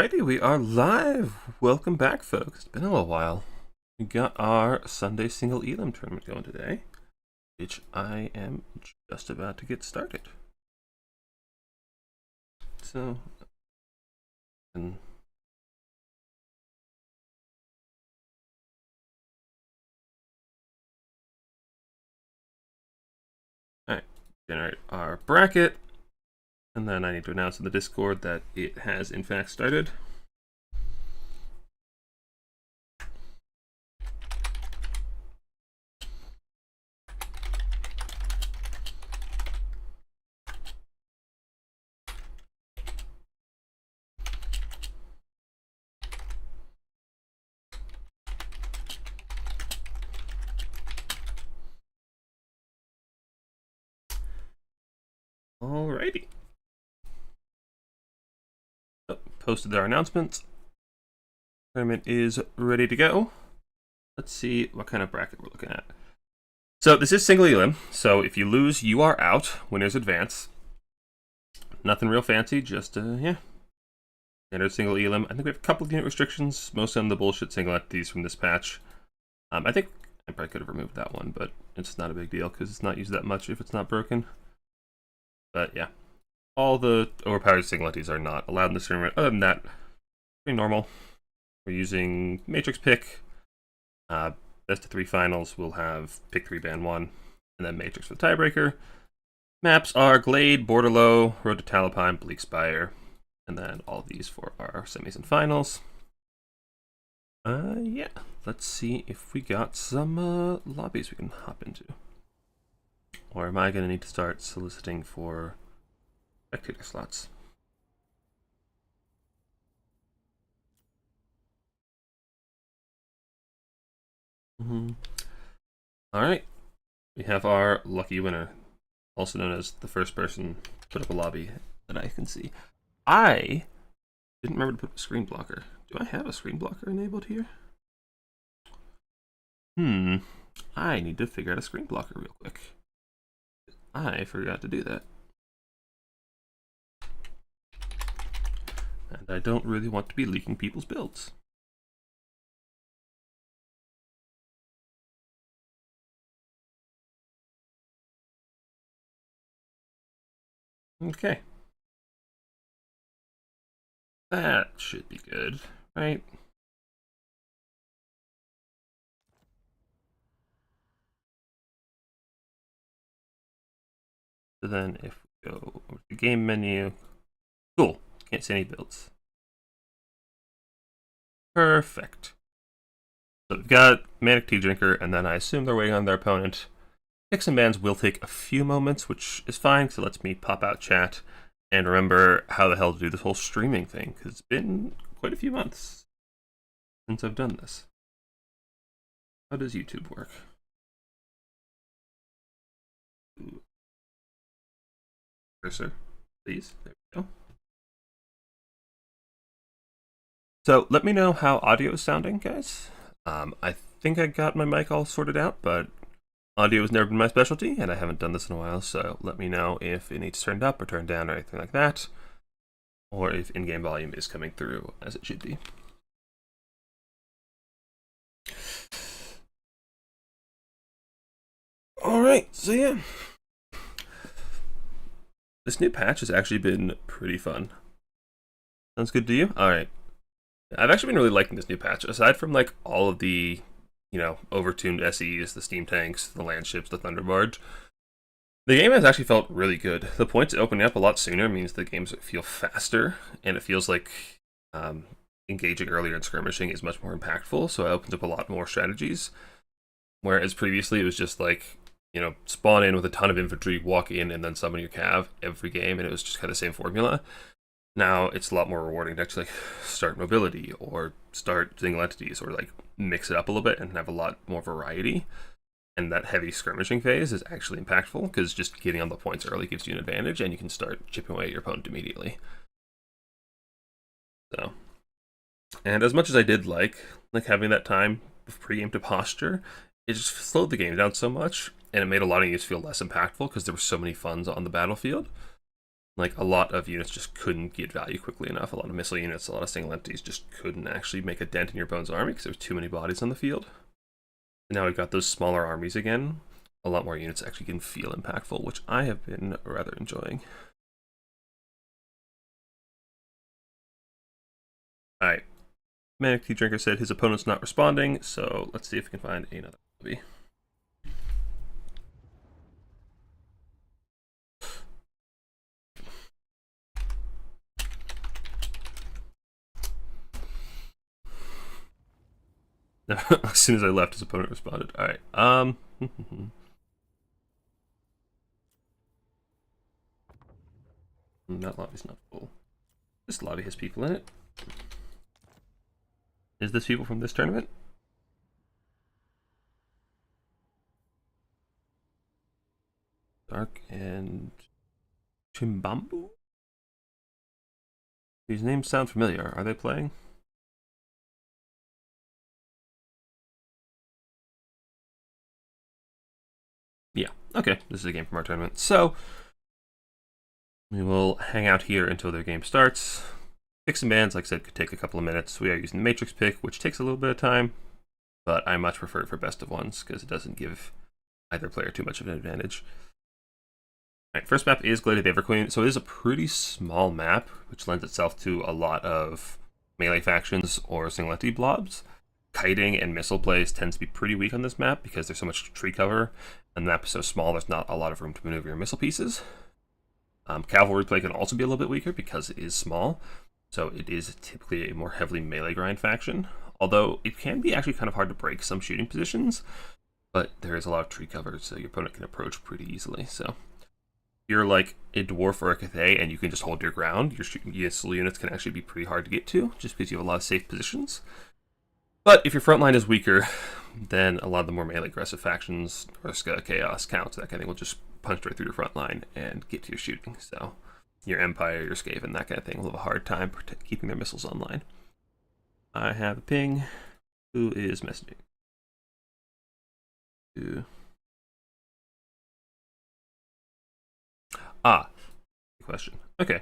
Alrighty, we are live. Welcome back, folks. It's been a little while. We got our Sunday single Elim tournament going today, which I am just about to get started. So, alright, generate our bracket, and then I need to announce in the Discord that it has in fact started. Alrighty. So, posted our announcements. Tournament is ready to go. Let's see what kind of bracket we're looking at. So this is single Elim, so if you lose, you are out. Winners advance. Nothing real fancy, just, yeah. Standard single Elim. I think we have a couple of unit restrictions, most of them the bullshit single entities from this patch. I think I probably could have removed that one, but it's not a big deal because it's not used that much if it's not broken. But yeah, all the overpowered single entities are not allowed in this tournament. Other than that, pretty normal. We're using Matrix pick. Best of 3 finals, we'll have pick 3 ban 1, and then Matrix for the tiebreaker. Maps are Glade, Borderlow, Road to Talipine, Bleak Spire, and then all these for our semis and finals. Yeah, let's see if we got some lobbies we can hop into. Or am I going to need to start soliciting for spectator slots? Alright, we have our lucky winner, also known as the first person to put up a lobby that I can see. I didn't remember to put a screen blocker. Do I have a screen blocker enabled here? I need to figure out a screen blocker real quick. I forgot to do that. And I don't really want to be leaking people's builds. Okay. That should be good, right? So then if we go over to the game menu, cool, can't see any builds. Perfect. So we've got Manic Tea Drinker, and then I assume they're waiting on their opponent. Picks and bans will take a few moments, which is fine, so it lets me pop out chat and remember how the hell to do this whole streaming thing, because it's been quite a few months since I've done this. How does YouTube work? Cursor, please. There we go. So let me know how audio is sounding, guys. I think I got my mic all sorted out, but audio has never been my specialty, and I haven't done this in a while, so let me know if it needs turned up or turned down or anything like that, or if in-game volume is coming through as it should be. Alright, so yeah. This new patch has actually been pretty fun. Sounds good to you? Alright. I've actually been really liking this new patch. Aside from like all of the, overtuned SEs, the steam tanks, the land ships, the thunder barge, the game has actually felt really good. The points opening up a lot sooner means the games feel faster, and it feels like engaging earlier in skirmishing is much more impactful, so it opens up a lot more strategies. Whereas previously it was just like, spawn in with a ton of infantry, walk in, and then summon your cav every game, and it was just kind of the same formula. Now it's a lot more rewarding to actually start mobility or start single entities or like mix it up a little bit and have a lot more variety. And that heavy skirmishing phase is actually impactful because just getting on the points early gives you an advantage and you can start chipping away at your opponent immediately. So, and as much as I did like having that time of pre-game to posture, it just slowed the game down so much and it made a lot of units feel less impactful because there were so many funds on the battlefield. Like, a lot of units just couldn't get value quickly enough. A lot of missile units, a lot of single entities just couldn't actually make a dent in your opponent's army because there was too many bodies on the field. And now we've got those smaller armies again. A lot more units actually can feel impactful, which I have been rather enjoying. Alright. Manic Tea Drinker said his opponent's not responding, so let's see if we can find another lobby. As soon as I left, his opponent responded. Alright, that lobby's not full. This lobby has people in it. Is this people from this tournament? Dark and Chimbambu? These names sound familiar. Are they playing? Yeah, okay. This is a game from our tournament. So, we will hang out here until their game starts. Picks and bans, like I said, could take a couple of minutes. We are using the Matrix pick, which takes a little bit of time, but I much prefer it for best of ones because it doesn't give either player too much of an advantage. Alright, first map is Glade of Everqueen. So it is a pretty small map, which lends itself to a lot of melee factions or single entity blobs. Kiting and missile plays tends to be pretty weak on this map because there's so much tree cover, and the map is so small there's not a lot of room to maneuver your missile pieces. Cavalry play can also be a little bit weaker because it is small, so it is typically a more heavily melee grind faction, although it can be actually kind of hard to break some shooting positions, but there is a lot of tree cover, so your opponent can approach pretty easily. So if you're like a dwarf or a Cathay and you can just hold your ground, your missile units can actually be pretty hard to get to, just because you have a lot of safe positions. But if your front line is weaker, then a lot of the more melee aggressive factions, Orska, Chaos, Counts, that kind of thing, will just punch right through your front line and get to your shooting. So your Empire, your Skaven, that kind of thing will have a hard time keeping their missiles online. I have a ping. Who is messaging? Good question. Okay.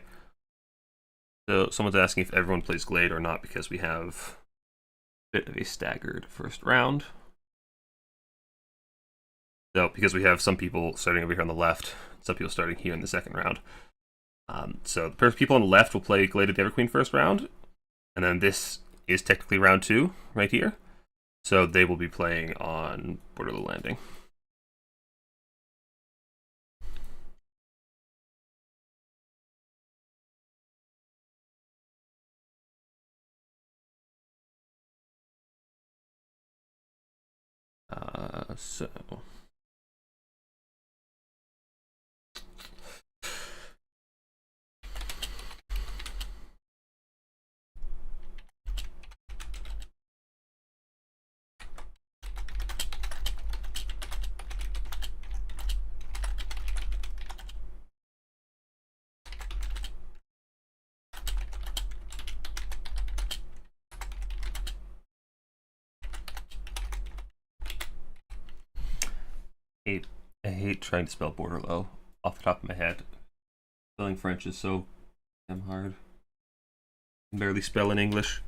So someone's asking if everyone plays Glade or not because we have bit of a staggered first round. So because we have some people starting over here on the left, some people starting here in the second round. So the people on the left will play Glade of the Everqueen first round, and then this is technically round 2 right here. So they will be playing on Borderlow Landing. So I hate trying to spell Borderlow off the top of my head. Spelling French is so damn hard. I can barely spell in English.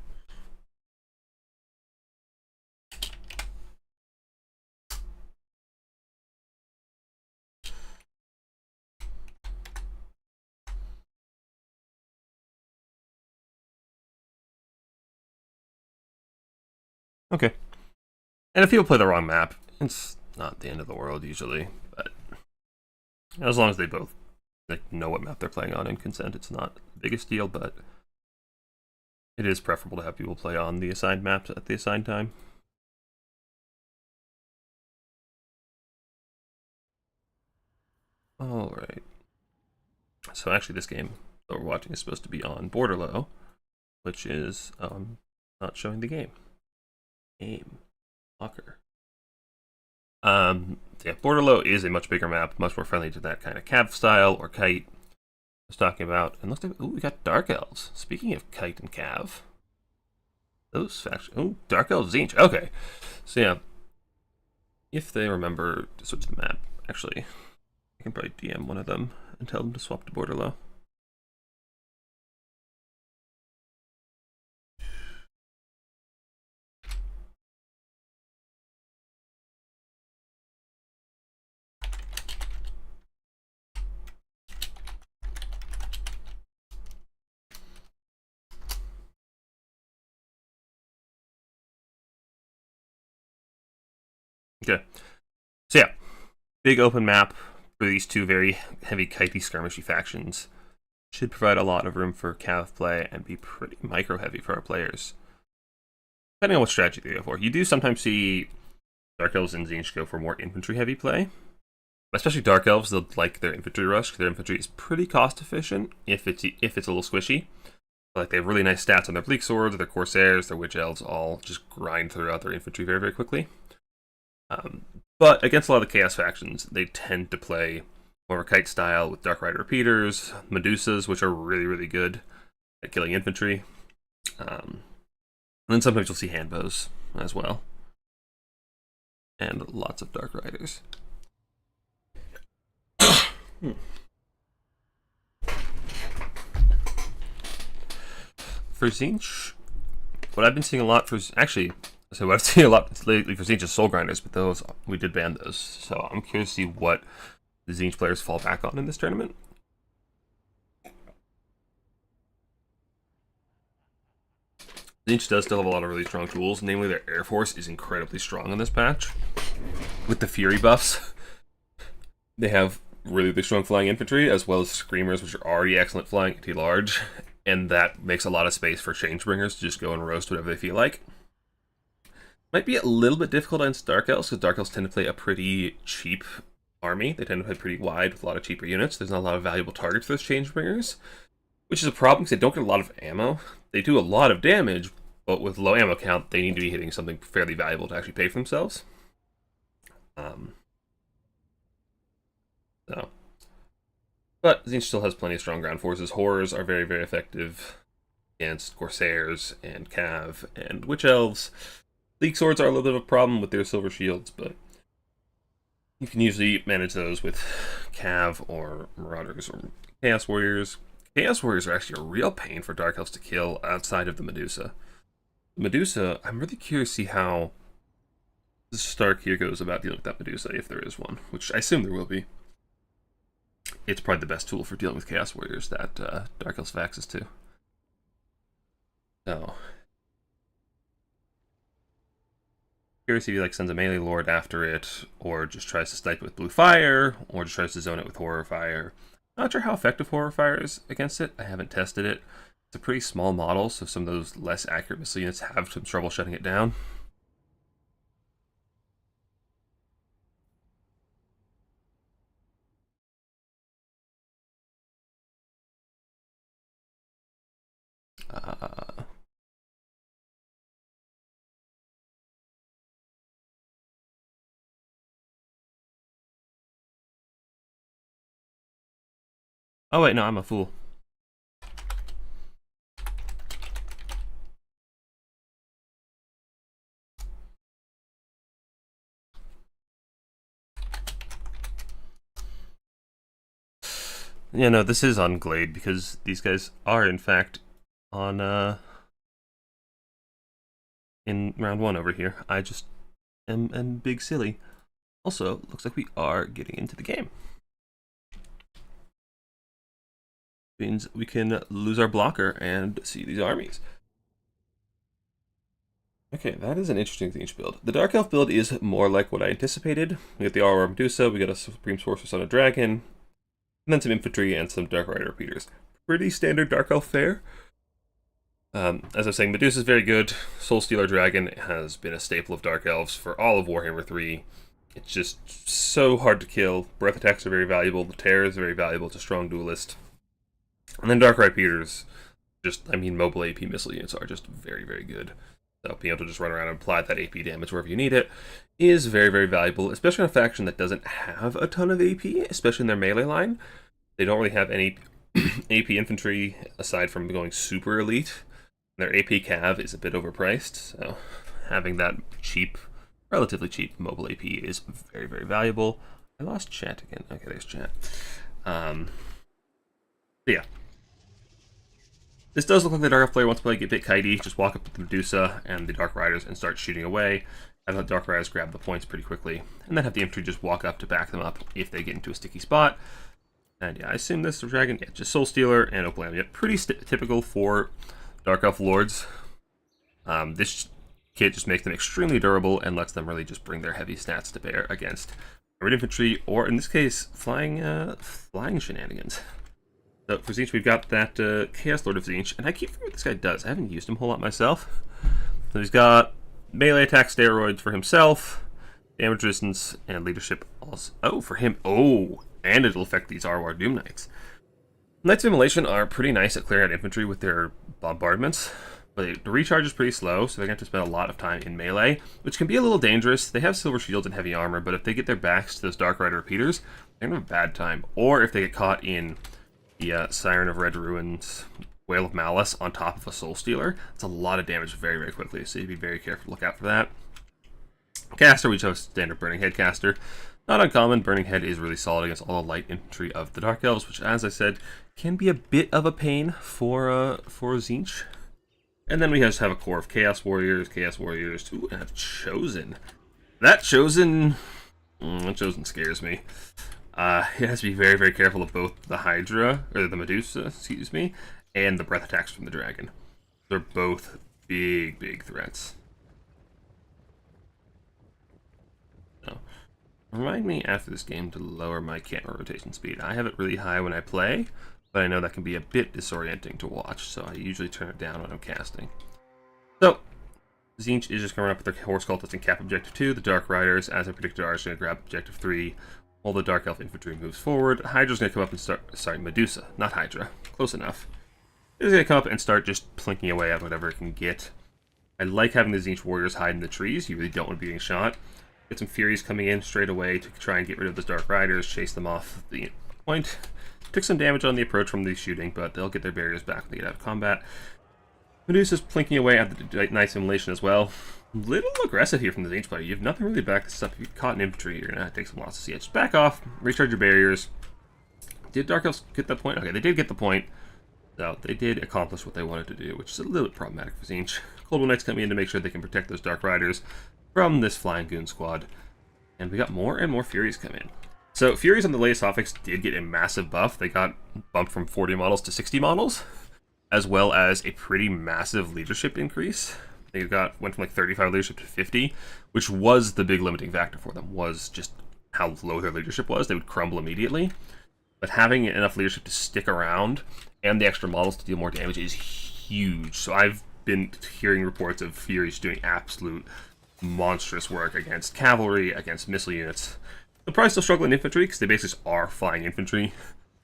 Okay. And if people play the wrong map, it's not the end of the world usually, but as long as they both know what map they're playing on and consent, it's not the biggest deal, but it is preferable to have people play on the assigned maps at the assigned time. Alright. So actually this game that we're watching is supposed to be on Borderlow, which is not showing the game. Game. Locker. Yeah, Borderlow is a much bigger map, much more friendly to that kind of Cav style or Kite I was talking about. And looks like, ooh, we got Dark Elves. Speaking of Kite and Cav, those factions. Oh, Dark Elves Zinch. Okay, so yeah, if they remember to switch the map, actually, I can probably DM one of them and tell them to swap to Borderlow. Okay. So yeah, big open map for these two very heavy kitey skirmishy factions. Should provide a lot of room for cav play and be pretty micro heavy for our players. Depending on what strategy they go for. You do sometimes see Dark Elves and Tzeentch go for more infantry heavy play. Especially Dark Elves, they'll like their infantry rush, because their infantry is pretty cost efficient if it's a little squishy. Like they have really nice stats on their Bleak Swords, their Corsairs, their Witch Elves all just grind throughout their infantry very, very quickly. But against a lot of the Chaos factions, they tend to play more of a kite style with Dark Rider Repeaters, Medusas, which are really, really good at killing infantry. And then sometimes you'll see handbows as well. And lots of Dark Riders. For Tzeentch, what I've been seeing a lot for... Actually, so what I've seen a lot lately for Tzeentch is Soul Grinders, but those, we did ban those. So I'm curious to see what the Tzeentch players fall back on in this tournament. Tzeentch does still have a lot of really strong tools, namely their Air Force is incredibly strong in this patch. With the Fury buffs, they have really, really strong flying infantry, as well as Screamers, which are already excellent flying at large, and that makes a lot of space for Changebringers to just go and roast whatever they feel like. Might be a little bit difficult against Dark Elves, because Dark Elves tend to play a pretty cheap army. They tend to play pretty wide with a lot of cheaper units. There's not a lot of valuable targets for those Changebringers, which is a problem because they don't get a lot of ammo. They do a lot of damage, but with low ammo count, they need to be hitting something fairly valuable to actually pay for themselves. But Tzeentch still has plenty of strong ground forces. Horrors are very, very effective against Corsairs and Cav and Witch Elves. Bleak Swords are a little bit of a problem with their silver shields, but you can usually manage those with Cav or Marauders or Chaos Warriors. Chaos Warriors are actually a real pain for Dark Elves to kill outside of the Medusa. Medusa, I'm really curious to see how Stark here goes about dealing with that Medusa, if there is one, which I assume there will be. It's probably the best tool for dealing with Chaos Warriors that Dark Elves have access to. So, curious if he like sends a melee lord after it, or just tries to snipe it with blue fire, or just tries to zone it with horror fire. Not sure how effective horror fire is against it. I haven't tested it. It's a pretty small model, so some of those less accurate missile units have some trouble shutting it down. Oh wait, no, I'm a fool. Yeah, no, this is on Glade because these guys are in fact on in round 1 over here. I just am big silly. Also, looks like we are getting into the game. Means we can lose our blocker and see these armies. Okay, that is an interesting Tzeentch build. The Dark Elf build is more like what I anticipated. We got the Aurora Medusa, we got a Supreme Sorceress on a Dragon, and then some infantry and some Dark Rider Repeaters. Pretty standard Dark Elf fare. As I was saying, Medusa is very good. Soul Stealer Dragon has been a staple of Dark Elves for all of Warhammer 3. It's just so hard to kill. Breath attacks are very valuable. The Terror is very valuable. It's a strong duelist. And then Dark Repeaters, mobile AP missile units are just very, very good. So being able to just run around and apply that AP damage wherever you need it is very, very valuable, especially on a faction that doesn't have a ton of AP, especially in their melee line. They don't really have any AP infantry aside from going super elite. Their AP Cav is a bit overpriced, so having that cheap, relatively cheap mobile AP is very, very valuable. I lost chat again. Okay, there's chat. Yeah. This does look like the Dark Elf player wants to play a bit kitey, just walk up to the Medusa and the Dark Riders and start shooting away, and let Dark Riders grab the points pretty quickly, and then have the infantry just walk up to back them up if they get into a sticky spot. And yeah, I assume this dragon, yeah, just Soul Stealer and Opal Amulet. Pretty typical for Dark Elf Lords. This kit just makes them extremely durable and lets them really just bring their heavy stats to bear against armored infantry, or in this case, flying shenanigans. So for Tzeentch, we've got that Chaos Lord of Tzeentch, and I keep forgetting what this guy does. I haven't used him a whole lot myself. So he's got melee attack steroids for himself, damage resistance, and leadership also. Oh, for him. Oh, and it'll affect these Arwar Doom Knights. Knights of Immolation are pretty nice at clearing out infantry with their bombardments, but the recharge is pretty slow, so they're going to have to spend a lot of time in melee, which can be a little dangerous. They have silver shields and heavy armor, but if they get their backs to those Dark Rider repeaters, they're going to have a bad time. Or if they get caught in the Siren of Red Ruins, Whale of Malice on top of a Soul Stealer, it's a lot of damage very, very quickly, so you be very careful to look out for that. Caster, we chose standard Burning Head caster. Not uncommon, Burning Head is really solid against all the light infantry of the Dark Elves, which, as I said, can be a bit of a pain for Tzeentch. And then we just have a core of Chaos Warriors. Ooh, and a Chosen. That Chosen scares me. It has to be very, very careful of both the Hydra, or the Medusa, excuse me, and the breath attacks from the dragon. They're both big, big threats. So, remind me after this game to lower my camera rotation speed. I have it really high when I play, but I know that can be a bit disorienting to watch, so I usually turn it down when I'm casting. So, Tzeentch is just going to run up with their Horse Cultist and cap Objective 2. The Dark Riders, as I predicted, are just going to grab Objective 3. While the Dark Elf infantry moves forward, Hydra's going to come up and start... Sorry, Medusa, not Hydra. Close enough. It's going to come up and start just plinking away at whatever it can get. I like having the Tzeentch Warriors hide in the trees. You really don't want to be getting shot. Get some Furies coming in straight away to try and get rid of those Dark Riders, chase them off the point. Took some damage on the approach from the shooting, but they'll get their barriers back when they get out of combat. Medusa's plinking away at the Knights of Immolation as well. Little aggressive here from the Tzeentch player. You have nothing really to back this up. If you're caught in infantry, you're going to take some losses. Yeah, just back off, recharge your barriers. Did Dark Elves get that point? Okay, they did get the point. So they did accomplish what they wanted to do, which is a little bit problematic for Tzeentch. Cold War Knights coming in to make sure they can protect those Dark Riders from this Flying Goon squad. And we got more and more Furies come in. So Furies on the latest hotfix did get a massive buff. They got bumped from 40 models to 60 models, as well as a pretty massive leadership increase. They went from like 35 leadership to 50, which was the big limiting factor for them, was just how low their leadership was. They would crumble immediately. But having enough leadership to stick around and the extra models to deal more damage is huge. So I've been hearing reports of Furies doing absolute monstrous work against cavalry, against missile units. They'll probably still struggle in infantry, because they basically are flying infantry.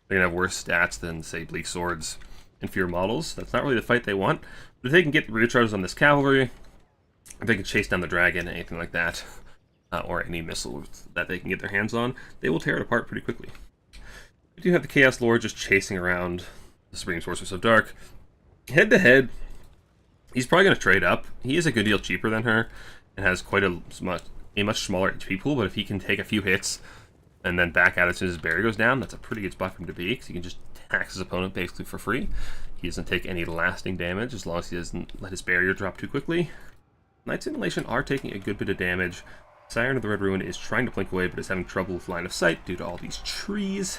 They're going to have worse stats than, say, Bleak Swords and fewer models. That's not really the fight they want. But if they can get recharges on this cavalry, if they can chase down the dragon, anything like that, or any missiles that they can get their hands on, they will tear it apart pretty quickly. We do have the Chaos Lord just chasing around the Supreme Sorceress of Dark. Head to head, he's probably going to trade up. He is a good deal cheaper than her, and has quite a much smaller HP pool, but if he can take a few hits and then back out as soon as his barrier goes down, that's a pretty good spot for him to be, because he can just tax his opponent basically for free. He doesn't take any lasting damage as long as he doesn't let his barrier drop too quickly. Knights of Immolation are taking a good bit of damage. Siren of the Red Ruin is trying to blink away, but is having trouble with line of sight due to all these trees.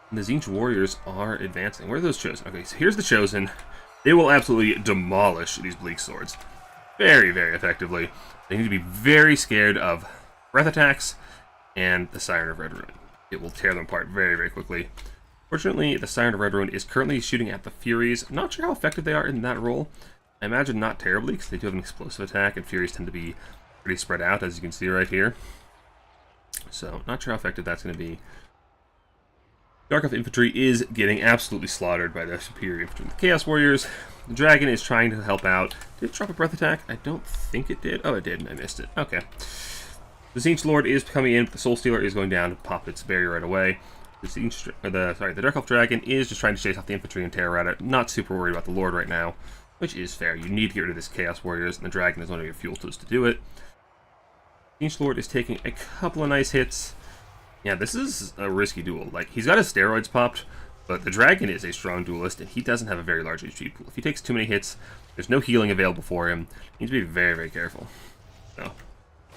And the Tzeentch Warriors are advancing. Where are those Chosen? Okay, so here's the Chosen. They will absolutely demolish these Bleak Swords. Very, very effectively. They need to be very scared of breath attacks and the Siren of Red Ruin. It will tear them apart very, very quickly. Fortunately, the Siren of Red Ruin is currently shooting at the Furies. I'm not sure how effective they are in that role. I imagine not terribly, because they do have an explosive attack, and Furies tend to be pretty spread out, as you can see right here. So, not sure how effective that's going to be. Dark Elf Infantry is getting absolutely slaughtered by the superior infantry. The Chaos Warriors, the Dragon is trying to help out. Did it drop a breath attack? I don't think it did. Oh, it did, and I missed it. Okay. The Tzeentch Lord is coming in, but the Soul Stealer is going down to pop its barrier right away. The Dark Elf Dragon is just trying to chase off the infantry and tear at it. Not super worried about the Lord right now, which is fair. You need to get rid of this Chaos Warriors, and the Dragon is one of your fuel tools to do it. Tzeentch Lord is taking a couple of nice hits. Yeah, this is a risky duel. Like, he's got his steroids popped, but the Dragon is a strong duelist, and he doesn't have a very large HP pool. If he takes too many hits, there's no healing available for him. He needs to be very, very careful. So,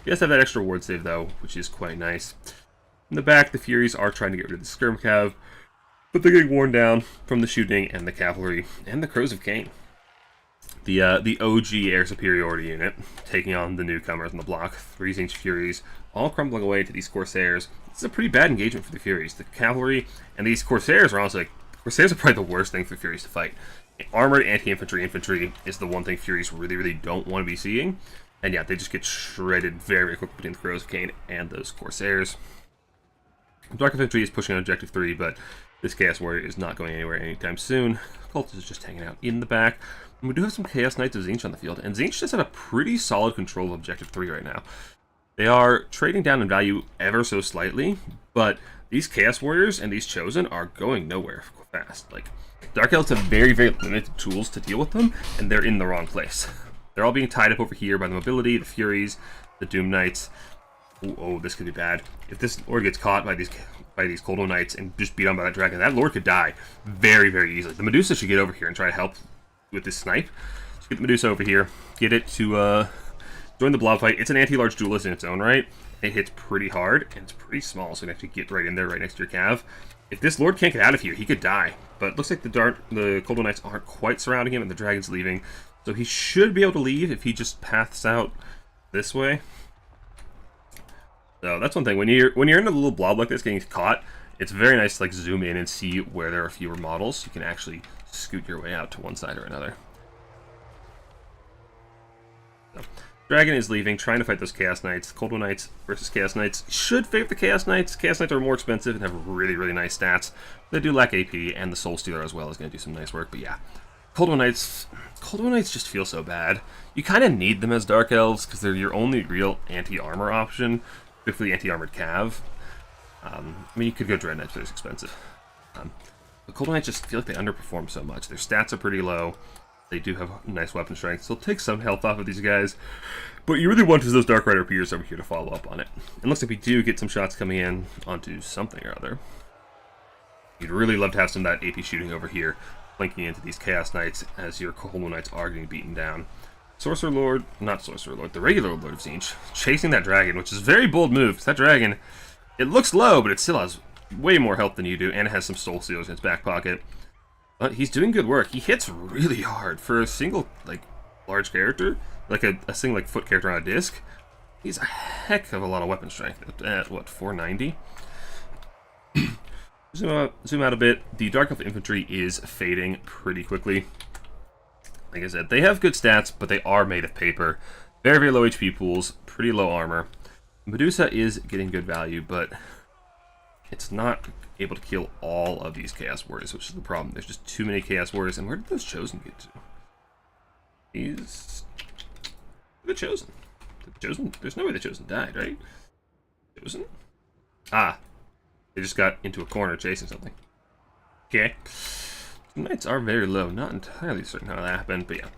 he does have that extra ward save, though, which is quite nice. In the back, the Furies are trying to get rid of the Skirm Cav, but they're getting worn down from the shooting and the cavalry and the Crows of Cain. The OG Air Superiority unit, taking on the newcomers on the block. 3 Tzeentch Furies, all crumbling away to these Corsairs. This is a pretty bad engagement for the Furies. The cavalry and these Corsairs are honestly, like, Corsairs are probably the worst thing for Furies to fight. Armored anti-infantry infantry is the one thing Furies really, really don't want to be seeing. And yeah, they just get shredded very, very quickly between the Crows of Cain and those Corsairs. Dark Infantry is pushing on Objective 3, but this Chaos Warrior is not going anywhere anytime soon. Cultist is just hanging out in the back. And we do have some Chaos Knights of Tzeentch on the field, and Tzeentch just have a pretty solid control of Objective 3 right now. They are trading down in value ever so slightly, but these Chaos Warriors and these Chosen are going nowhere fast. Like, Dark Elves have very, very limited tools to deal with them, and they're in the wrong place. They're all being tied up over here by the Mobility, the Furies, the Doom Knights. Oh, this could be bad. If this Lord gets caught by these Cold One Knights and just beat on by that dragon, that Lord could die very, very easily. The Medusa should get over here and try to help with this snipe. Let's get the Medusa over here. Get it to join the blob fight. It's an anti-large duelist in its own right. It hits pretty hard, and it's pretty small, so you have to get right in there, right next to your cav. If this Lord can't get out of here, he could die. But it looks like the Cold One Knights aren't quite surrounding him, and the dragon's leaving. So he should be able to leave if he just paths out this way. So that's one thing. When you're in a little blob like this getting caught, it's very nice to like zoom in and see where there are fewer models. You can actually scoot your way out to one side or another. So, Dragon is leaving, trying to fight those Chaos Knights. Cold One Knights versus Chaos Knights should favor the Chaos Knights. Chaos Knights are more expensive and have really, really nice stats. They do lack AP, and the Soul Stealer as well is going to do some nice work. But yeah, Cold One Knights just feel so bad. You kind of need them as Dark Elves because they're your only real anti-armor option, particularly anti-armored cav. I mean, you could go Dread Knights, but it's expensive. But Cold One Knights just feel like they underperform so much. Their stats are pretty low. They do have nice weapon strength, so it'll take some health off of these guys. But you really want those Dark Rider Peers over here to follow up on it. It looks like we do get some shots coming in onto something or other. You'd really love to have some of that AP shooting over here, flanking into these Chaos Knights as your Cold One Knights are getting beaten down. Sorcerer Lord, not Sorcerer Lord, the regular Lord of Tzeentch, chasing that dragon, which is a very bold move, because that dragon, it looks low, but it still has way more health than you do, and it has some Soul Stealers in its back pocket. But he's doing good work. He hits really hard for a single, like, large character, like a single, like, foot character on a disc. He's a heck of a lot of weapon strength at, what, 490? Zoom out a bit. The Dark Elf Infantry is fading pretty quickly. Like I said, they have good stats, but they are made of paper. Very, very low HP pools, pretty low armor. Medusa is getting good value, but it's not able to kill all of these Chaos Warriors, which is the problem. There's just too many Chaos Warriors, and where did those Chosen get to? The Chosen. There's no way the Chosen died, right? Chosen? Ah. They just got into a corner chasing something. Okay. The Knights are very low. Not entirely certain how that happened, but yeah.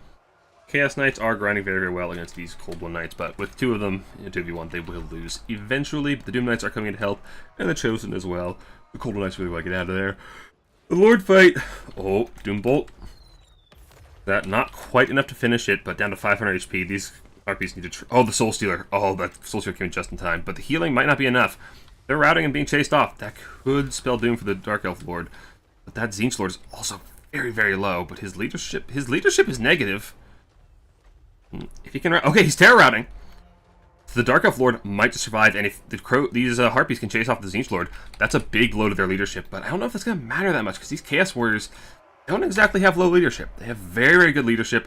Chaos Knights are grinding very, very well against these Cold One Knights, but with two of them in 2v1, they will lose eventually. But the Doom Knights are coming in to help, and the Chosen as well. The Cold One Knights really want to get out of there. The Lord fight. Oh, Doom Bolt. That not quite enough to finish it, but down to 500 HP. These RPs need to... Oh, the Soul Stealer. Oh, that Soul Stealer came just in time. But the healing might not be enough. They're routing and being chased off. That could spell doom for the Dark Elf Lord. But that Tzeentch Lord is also very, very low. But his leadership is negative. If he can... Okay, he's terror routing. So the Dark Elf Lord might just survive. And if these Harpies can chase off the Tzeentch Lord, that's a big blow to their leadership. But I don't know if it's going to matter that much. Because these Chaos Warriors don't exactly have low leadership. They have very, very good leadership.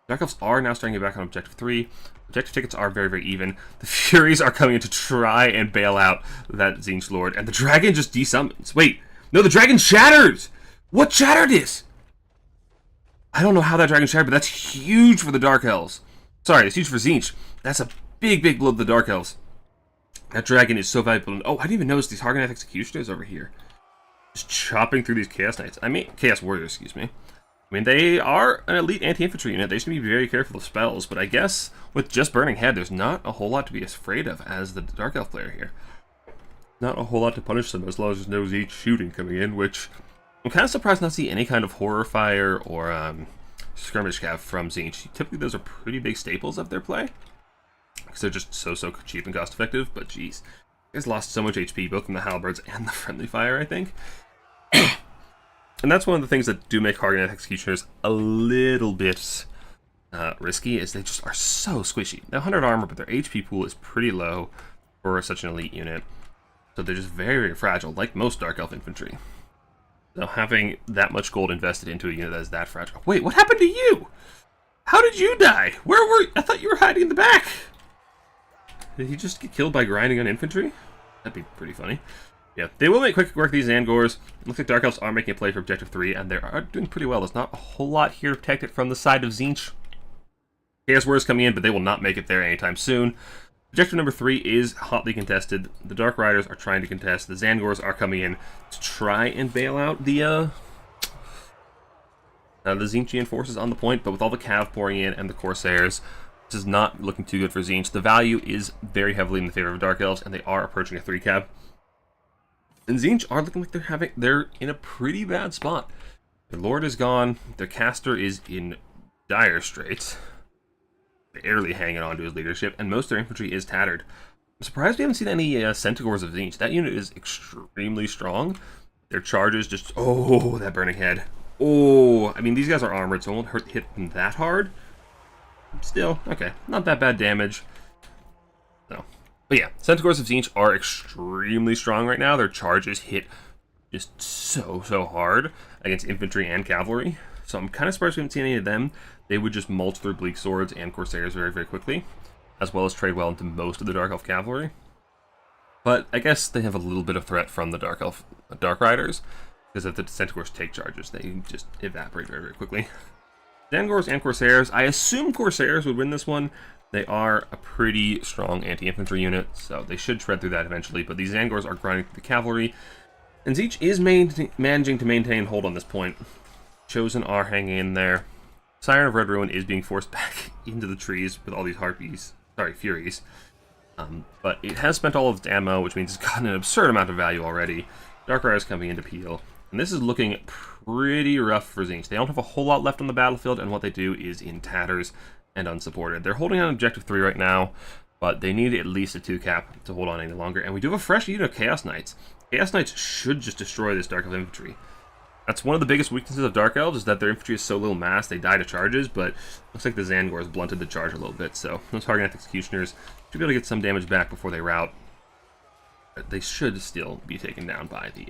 Dark Elves are now starting to get back on Objective 3. Objective tickets are very, very even. The Furies are coming in to try and bail out that Tzeentch Lord. And the dragon just desummons. Wait, no, the dragon shatters! What shattered this? I don't know how that dragon shattered, but that's huge for the Dark Elves. Sorry, it's huge for Tzeentch. That's a big, big blow to the Dark Elves. That dragon is so valuable. And, oh, I didn't even notice these Hargonath Executioners over here. Just chopping through these Chaos Knights. Chaos Warriors, excuse me. I mean, they are an elite anti-infantry unit. They should be very careful of spells, but I guess with just Burning Head, there's not a whole lot to be afraid of as the Dark Elf player here. Not a whole lot to punish them as long as there's no Tzeentch shooting coming in, which I'm kind of surprised not to see any kind of Horror Fire or Skirmish Cav from Tzeentch. Typically, those are pretty big staples of their play because they're just so cheap and cost effective, but geez. You guys lost so much HP, both from the Halberds and the Friendly Fire, I think. And that's one of the things that do make Hargonath Executioners a little bit risky is they just are so squishy. They're 100 armor, but their HP pool is pretty low for such an elite unit. So they're just very, very fragile, like most Dark Elf infantry. So having that much gold invested into a unit that is that fragile... Wait, what happened to you? How did you die? Where were you? I thought you were hiding in the back. Did he just get killed by grinding on infantry? That'd be pretty funny. Yeah, they will make quick work of these Zangors. It looks like Dark Elves are making a play for Objective 3, and they are doing pretty well. There's not a whole lot here to protect it from the side of Tzeentch. Chaos Warriors coming in, but they will not make it there anytime soon. Objective number 3 is hotly contested. The Dark Riders are trying to contest. The Zangors are coming in to try and bail out the Tzeentchian forces on the point, but with all the Cav pouring in and the Corsairs, this is not looking too good for Tzeentch. The value is very heavily in the favor of Dark Elves, and they are approaching a 3 Cav. And Tzeentch are looking like they're in a pretty bad spot. Their Lord is gone. Their caster is in dire straits, barely hanging on to his leadership, and most of their infantry is tattered. I'm surprised we haven't seen any Centaurs of Tzeentch. That unit is extremely strong. Their charges just... Oh, that burning head. Oh, I mean, these guys are armored, so it won't hit them that hard. Still, okay, not that bad damage. No. But yeah, Centaurs of Tzeentch are extremely strong right now. Their charges hit just so hard against infantry and cavalry. So I'm kind of surprised we haven't seen any of them. They would just mulch through Bleak Swords and Corsairs very, very quickly, as well as trade well into most of the Dark Elf cavalry. But I guess they have a little bit of threat from the Dark Riders, because if the Centaurs take charges, they just evaporate very, very quickly. Zangors and Corsairs. I assume Corsairs would win this one. They are a pretty strong anti-infantry unit, so they should shred through that eventually. But these Zangors are grinding through the cavalry, and Tzeentch is managing to maintain hold on this point. Chosen are hanging in there. Siren of Red Ruin is being forced back into the trees with all these Furies. But it has spent all of its ammo, which means it's gotten an absurd amount of value already. Dark Riders coming into peel. And this is looking pretty rough for Tzeentch. They don't have a whole lot left on the battlefield, and what they do is in tatters and unsupported. They're holding on Objective 3 right now, but they need at least a 2 cap to hold on any longer. And we do have a fresh unit of Chaos Knights. Chaos Knights should just destroy this Dark Elf infantry. That's one of the biggest weaknesses of Dark Elves, is that their infantry is so little mass, they die to charges, but looks like the Zangors blunted the charge a little bit, so those Hargoneth Executioners should be able to get some damage back before they rout. But they should still be taken down by the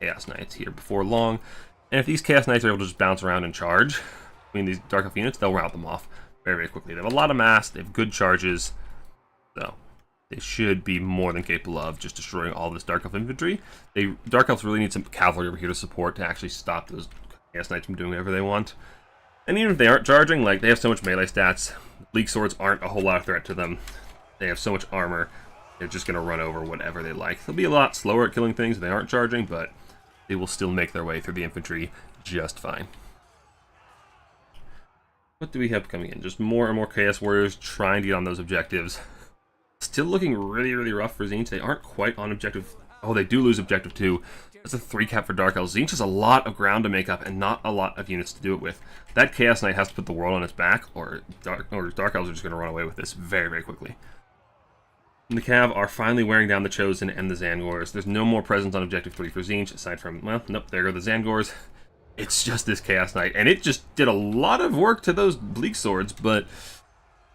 Chaos Knights here before long. And if these Chaos Knights are able to just bounce around and charge between these Dark Elf units, they'll rout them off very, very quickly. They have a lot of mass, they have good charges, so they should be more than capable of just destroying all this Dark Elf infantry. Dark Elves really need some cavalry over here to support to actually stop those Chaos Knights from doing whatever they want. And even if they aren't charging, like, they have so much melee stats. Bleak Swords aren't a whole lot of threat to them. They have so much armor, they're just going to run over whatever they like. They'll be a lot slower at killing things if they aren't charging, but they will still make their way through the infantry just fine. What do we have coming in? Just more and more Chaos Warriors trying to get on those objectives. Still looking really, really rough for Tzeentch. They aren't quite on objective... Oh, they do lose objective 2. That's a 3 cap for Dark Elves. Tzeentch has a lot of ground to make up and not a lot of units to do it with. That Chaos Knight has to put the world on its back, or Dark Elves are just going to run away with this very, very quickly. And the Cav are finally wearing down the Chosen and the Zangors. There's no more presence on objective 3 for Tzeentch, aside from... Well, nope, there go the Zangors. It's just this Chaos Knight, and it just did a lot of work to those Bleak Swords, but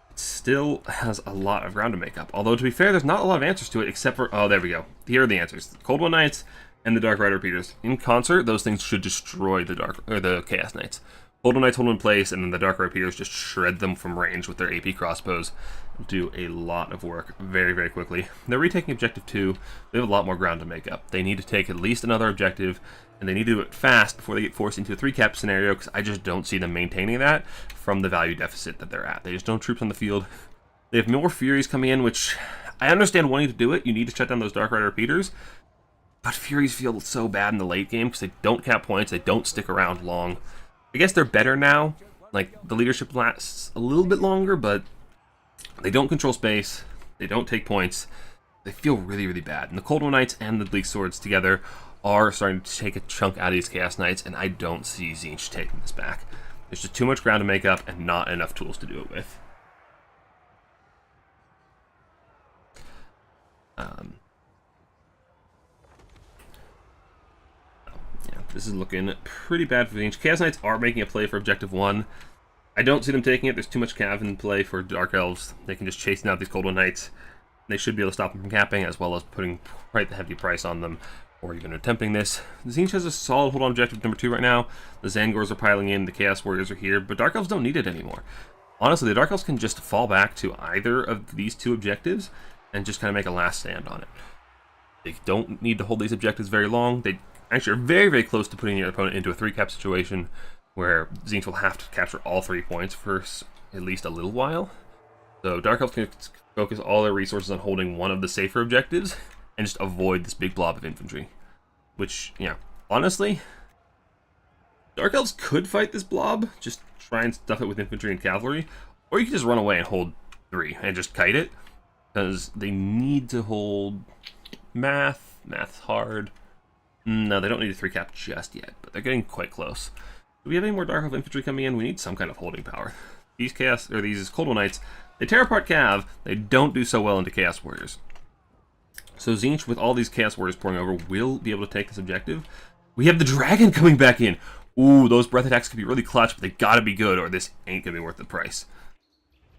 it still has a lot of ground to make up. Although, to be fair, there's not a lot of answers to it, except for... Oh, there we go. Here are the answers. The Cold One Knights and the Dark Rider Repeaters. In concert, those things should destroy the Chaos Knights. Cold One Knights hold in place, and then the Dark Rider Repeaters just shred them from range with their AP crossbows. Do a lot of work very, very quickly. They're retaking objective 2. They have a lot more ground to make up. They need to take at least another objective, and they need to do it fast before they get forced into a 3-cap scenario, because I just don't see them maintaining that from the value deficit that they're at. They just don't have troops on the field. They have more Furies coming in, which I understand wanting to do it. You need to shut down those Dark Rider Repeaters, but Furies feel so bad in the late game because they don't cap points, they don't stick around long. I guess they're better now. Like, the leadership lasts a little bit longer, but they don't control space, they don't take points, they feel really, really bad. And the Cold One Knights and the Bleak Swords together are starting to take a chunk out of these Chaos Knights, and I don't see Tzeentch taking this back. There's just too much ground to make up and not enough tools to do it with. Yeah, this is looking pretty bad for Tzeentch. Chaos Knights are making a play for Objective 1. I don't see them taking it. There's too much cav in play for Dark Elves. They can just chase out these Cold One Knights. They should be able to stop them from capping, as well as putting quite the hefty price on them, or even attempting this. Tzeentch has a solid hold on objective number 2 right now. The Zangors are piling in, the Chaos Warriors are here, but Dark Elves don't need it anymore. Honestly, the Dark Elves can just fall back to either of these 2 objectives and just kind of make a last stand on it. They don't need to hold these objectives very long. They actually are very, very close to putting your opponent into a 3-cap situation where Tzeentch will have to capture all 3 points for at least a little while. So Dark Elves can focus all their resources on holding one of the safer objectives and just avoid this big blob of infantry. Which, yeah, honestly, Dark Elves could fight this blob, just try and stuff it with infantry and cavalry, or you can just run away and hold 3 and just kite it, because they need to hold math. Math's hard. No, they don't need a 3-cap just yet, but they're getting quite close. Do we have any more Dark Elf infantry coming in? We need some kind of holding power. These these Cold One Knights, they tear apart Cav. They don't do so well into Chaos Warriors. So Tzeentch, with all these Chaos Warriors pouring over, will be able to take this objective. We have the Dragon coming back in. Ooh, those breath attacks could be really clutch, but they gotta be good, or this ain't gonna be worth the price.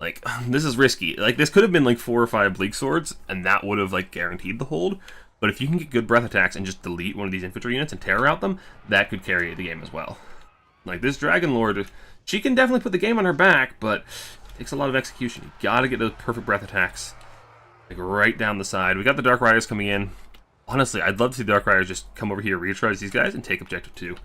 Like, this is risky. Like, this could have been like 4 or 5 Bleak Swords, and that would have like guaranteed the hold. But if you can get good breath attacks and just delete one of these infantry units and terror out them, that could carry the game as well. Like, this Dragon Lord, she can definitely put the game on her back, but it takes a lot of execution. You gotta get those perfect breath attacks, like, right down the side. We got the Dark Riders coming in. Honestly, I'd love to see the Dark Riders just come over here, recharge these guys, and take objective 2.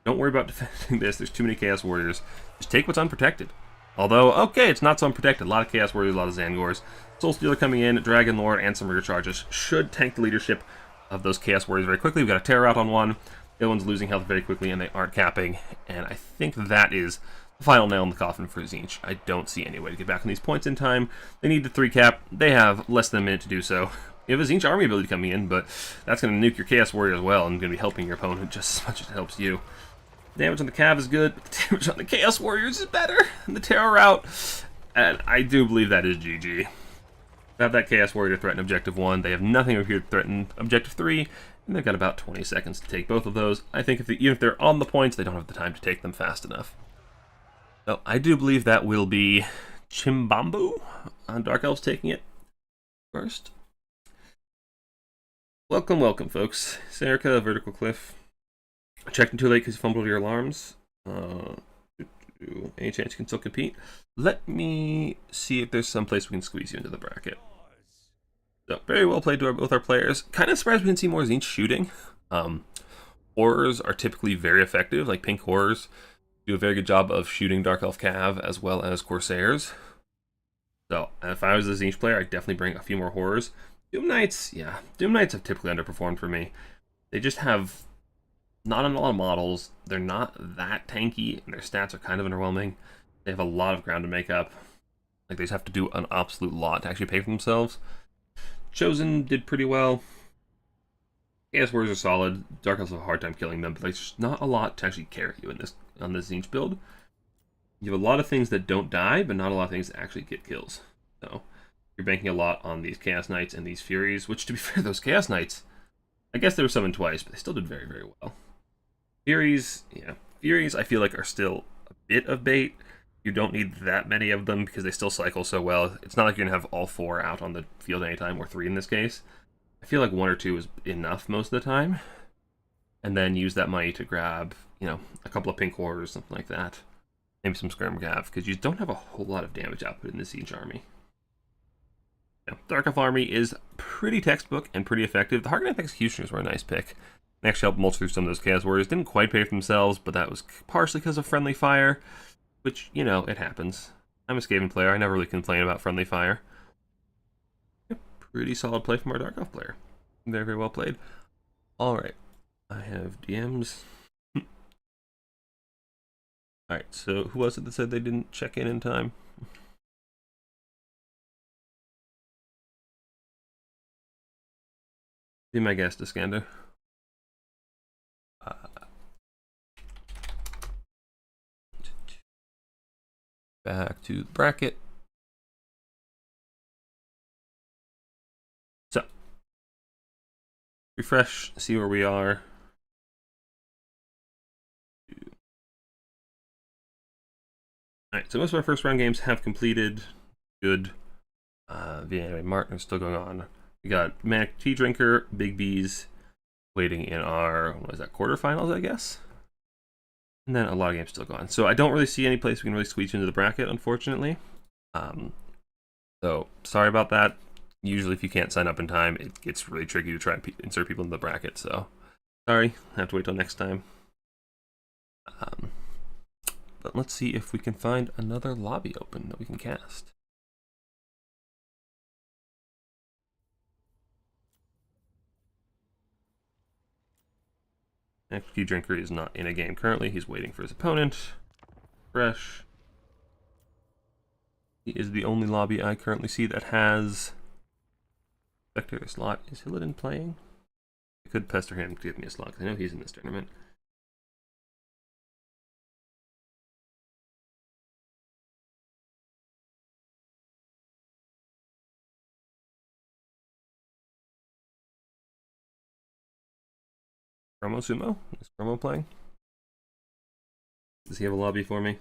Don't worry about defending this. There's too many Chaos Warriors. Just take what's unprotected. Although, okay, it's not so unprotected. A lot of Chaos Warriors, a lot of Zangors. Soul Stealer coming in, Dragon Lord, and some rear charges should tank the leadership of those Chaos Warriors very quickly. We've got a Terror out on one. The other one's losing health very quickly, and they aren't capping. And I think that is the final nail in the coffin for Tzeentch. I don't see any way to get back on these points in time. They need the 3-cap. They have less than a minute to do so. You have a Tzeentch army ability coming in, but that's going to nuke your Chaos Warrior as well, and going to be helping your opponent just as much as it helps you. Damage on the Cav is good, but the damage on the Chaos Warriors is better. And the Terror route, and I do believe that is GG. Have that Chaos Warrior to threaten Objective 1. They have nothing over here to threaten Objective 3, and they've got about 20 seconds to take both of those. I think even if they're on the points, they don't have the time to take them fast enough. So I do believe that will be Chimbambu on Dark Elves taking it first. Welcome, welcome, folks. Serica, Vertical Cliff. Checked in too late because you fumbled your alarms. Any chance you can still compete? Let me see if there's some place we can squeeze you into the bracket. So, very well played to both our players. Kind of surprised we didn't see more Tzeentch shooting. Horrors are typically very effective. Like, pink Horrors do a very good job of shooting Dark Elf Cav as well as Corsairs. So, if I was a Tzeentch player, I'd definitely bring a few more Horrors. Doom Knights, yeah. Doom Knights have typically underperformed for me. They just have not a lot of models. They're not that tanky, and their stats are kind of underwhelming. They have a lot of ground to make up. Like, they just have to do an absolute lot to actually pay for themselves. Chosen did pretty well. Chaos Warriors are solid. Dark Elves have a hard time killing them, but there's just not a lot to actually carry you in this on this Tzeentch build. You have a lot of things that don't die, but not a lot of things that actually get kills. So you're banking a lot on these Chaos Knights and these Furies, which, to be fair, those Chaos Knights, I guess they were summoned twice, but they still did very, very well. Furies, yeah. Furies, I feel like, are still a bit of bait. You don't need that many of them because they still cycle so well. It's not like you're going to have all 4 out on the field anytime, or 3 in this case. I feel like 1 or 2 is enough most of the time. And then use that money to grab, you know, a couple of pink horrors, something like that. Maybe some Skirm Gav, because you don't have a whole lot of damage output in the Tzeentch army. Yeah, Dark Elf army is pretty textbook and pretty effective. The Hargoneth Executioners were a nice pick. They actually helped mulch through some of those Chaos Warriors. Didn't quite pay for themselves, but that was partially because of friendly fire, which, you know, it happens. I'm a Skaven player. I never really complain about friendly fire. Yeah, pretty solid play from our Dark Elf player. Very, very well played. All right. I have DMs. All right, so who was it that said they didn't check in time? Be my guest, Iskander. Back to the bracket. So, refresh, see where we are. Alright, so most of our first round games have completed. Good. VA Martin is still going on. We got Manic Tea Drinker, Big B's waiting in our, what is that, quarterfinals, I guess? And then a lot of games still going. So I don't really see any place we can really squeeze into the bracket, unfortunately. So sorry about that. Usually if you can't sign up in time, it gets really tricky to try and insert people in the bracket. So sorry, I have to wait till next time. But let's see if we can find another lobby open that we can cast. XP Drinker is not in a game currently. He's waiting for his opponent. Fresh. He is the only lobby I currently see that has spectator slot. Is Hillidan playing? I could pester him to give me a slot because I know he's in this tournament. Chromo Sumo? Is Chromo playing? Does he have a lobby for me?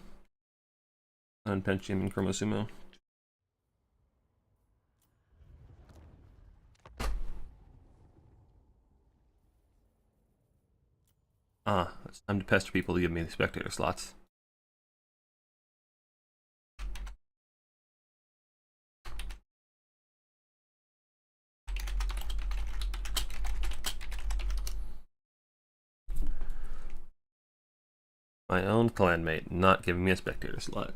Unpench him in Chromo Sumo. It's time to pester people to give me the spectator slots. My own clanmate not giving me a spectator slot.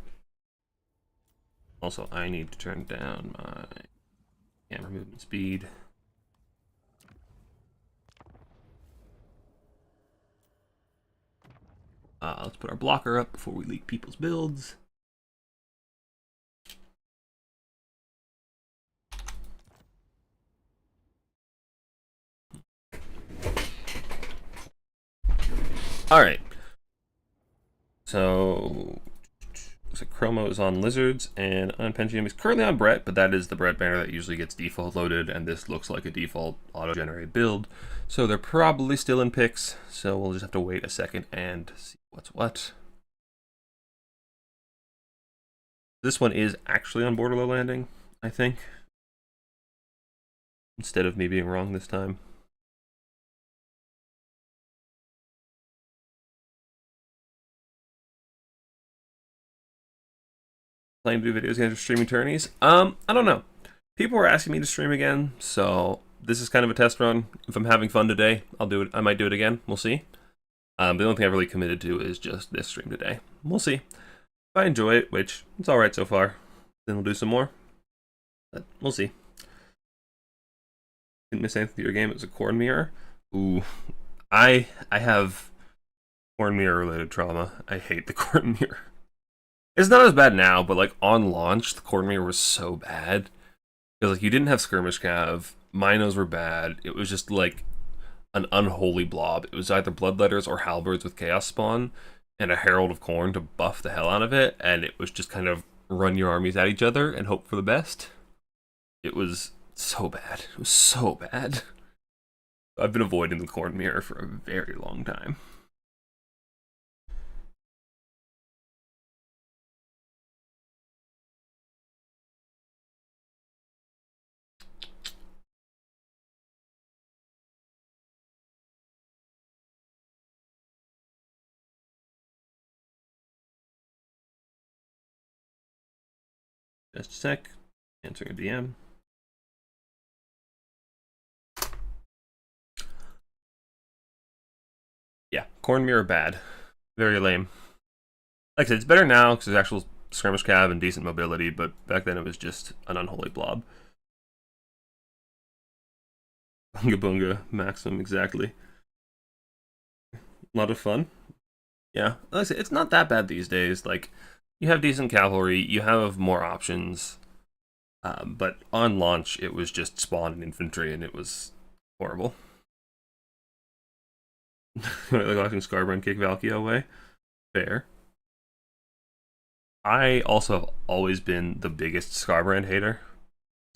Also, I need to turn down my camera movement speed. Let's put our blocker up before we leak people's builds. All right. So Chromo is on Lizards, and Unpension is currently on Brett, but that is the Brett banner that usually gets default loaded, and this looks like a default auto-generated build. So they're probably still in picks, so we'll just have to wait a second and see what's what. This one is actually on Borderlow Landing, I think, instead of me being wrong this time. Playing to do videos again for streaming tourneys. I don't know. People were asking me to stream again, so this is kind of a test run. If I'm having fun today, I'll do it. I might do it again. We'll see. The only thing I've really committed to is just this stream today. We'll see. If I enjoy it, which it's all right so far, then we'll do some more. But we'll see. Didn't miss anything to your game. It was a corn mirror. Ooh, I have corn mirror related trauma. I hate the corn mirror. It's not as bad now, but like on launch, the corn mirror was so bad. Because like you didn't have skirmish cav, minos were bad. It was just like an unholy blob. It was either bloodletters or halberds with chaos spawn and a herald of corn to buff the hell out of it, and it was just kind of run your armies at each other and hope for the best. It was so bad. It was so bad. I've been avoiding the corn mirror for a very long time. Just a sec. Answering a DM. Yeah, corn mirror bad. Very lame. Like I said, it's better now because there's actual skirmish cav and decent mobility, but back then it was just an unholy blob. Bunga Bunga, Maxim, exactly. A lot of fun. Yeah, like I said, it's not that bad these days. Like, you have decent cavalry, you have more options. But on launch, it was just spawn and infantry, and it was horrible. Like watching Scarbrand kick Valkia away. Fair. I also have always been the biggest Scarbrand hater.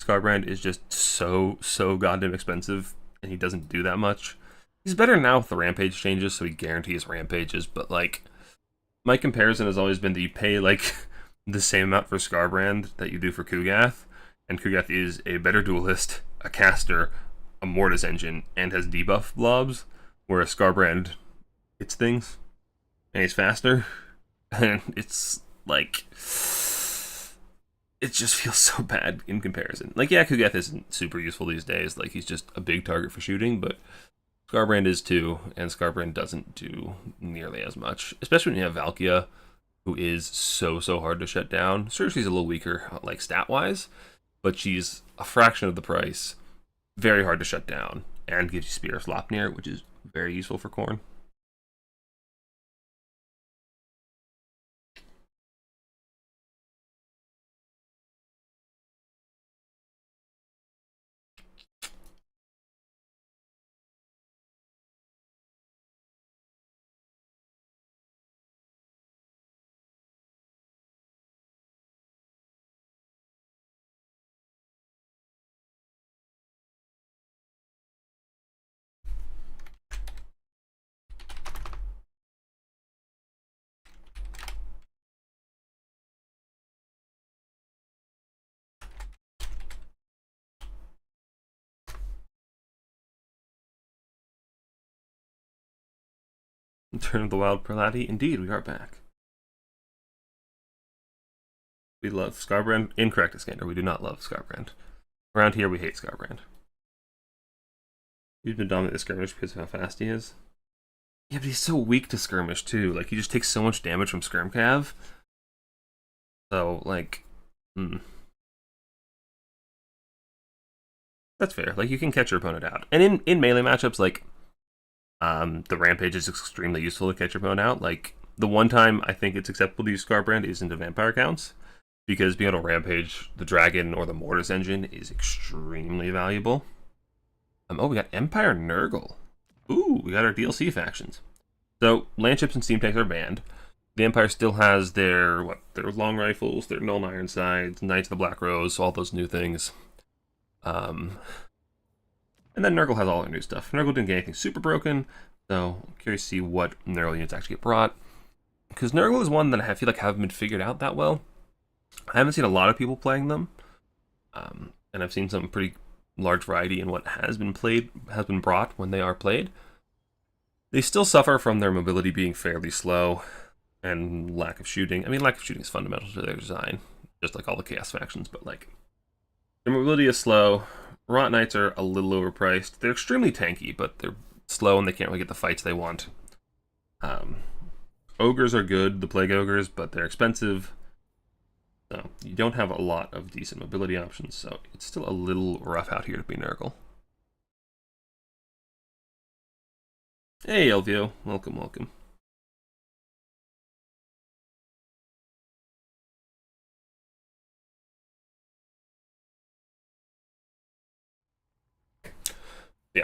Scarbrand is just so goddamn expensive, and he doesn't do that much. He's better now with the rampage changes, so he guarantees rampages, but like, my comparison has always been that you pay like the same amount for Scarbrand that you do for Kugath, and Kugath is a better duelist, a caster, a Mortis engine, and has debuff blobs, whereas Scarbrand hits things, and he's faster, and it's like... it just feels so bad in comparison. Like, yeah, Kugath isn't super useful these days, like, he's just a big target for shooting, but Scarbrand is too, and Scarbrand doesn't do nearly as much, especially when you have Valkia, who is so hard to shut down. Sure, she's a little weaker, like, stat-wise, but she's a fraction of the price, very hard to shut down, and gives you Spear of Slopnir, which is very useful for Khorne. Turn of the Wild Prelati, indeed, we are back. We love Scarbrand. Incorrect, Iskander. We do not love Scarbrand. Around here, we hate Scarbrand. He's been dominant at skirmish because of how fast he is. Yeah, but he's so weak to skirmish, too. Like, he just takes so much damage from Skirmcav. So, like... That's fair. Like, you can catch your opponent out. And in melee matchups, like... the Rampage is extremely useful to catch your opponent out. Like, the one time I think it's acceptable to use Scarbrand is into Vampire counts, because being able to Rampage the Dragon or the Mortis engine is extremely valuable. Oh, we got Empire Nurgle. Ooh, we got our DLC factions. So, Landships and Steam Tanks are banned. The Empire still has their long rifles, their Null and Ironsides, Knights of the Black Rose, all those new things. And then Nurgle has all their new stuff. Nurgle didn't get anything super broken, so I'm curious to see what Nurgle units actually get brought. Because Nurgle is one that I feel like haven't been figured out that well. I haven't seen a lot of people playing them, and I've seen some pretty large variety in what has been brought when they are played. They still suffer from their mobility being fairly slow and lack of shooting. I mean, lack of shooting is fundamental to their design, just like all the Chaos factions, but like their mobility is slow. Rot Knights are a little overpriced. They're extremely tanky, but they're slow and they can't really get the fights they want. Ogres are good, the Plague Ogres, but they're expensive. So you don't have a lot of decent mobility options, so it's still a little rough out here to be Nurgle. Hey, Elvio. Welcome, welcome. Yeah.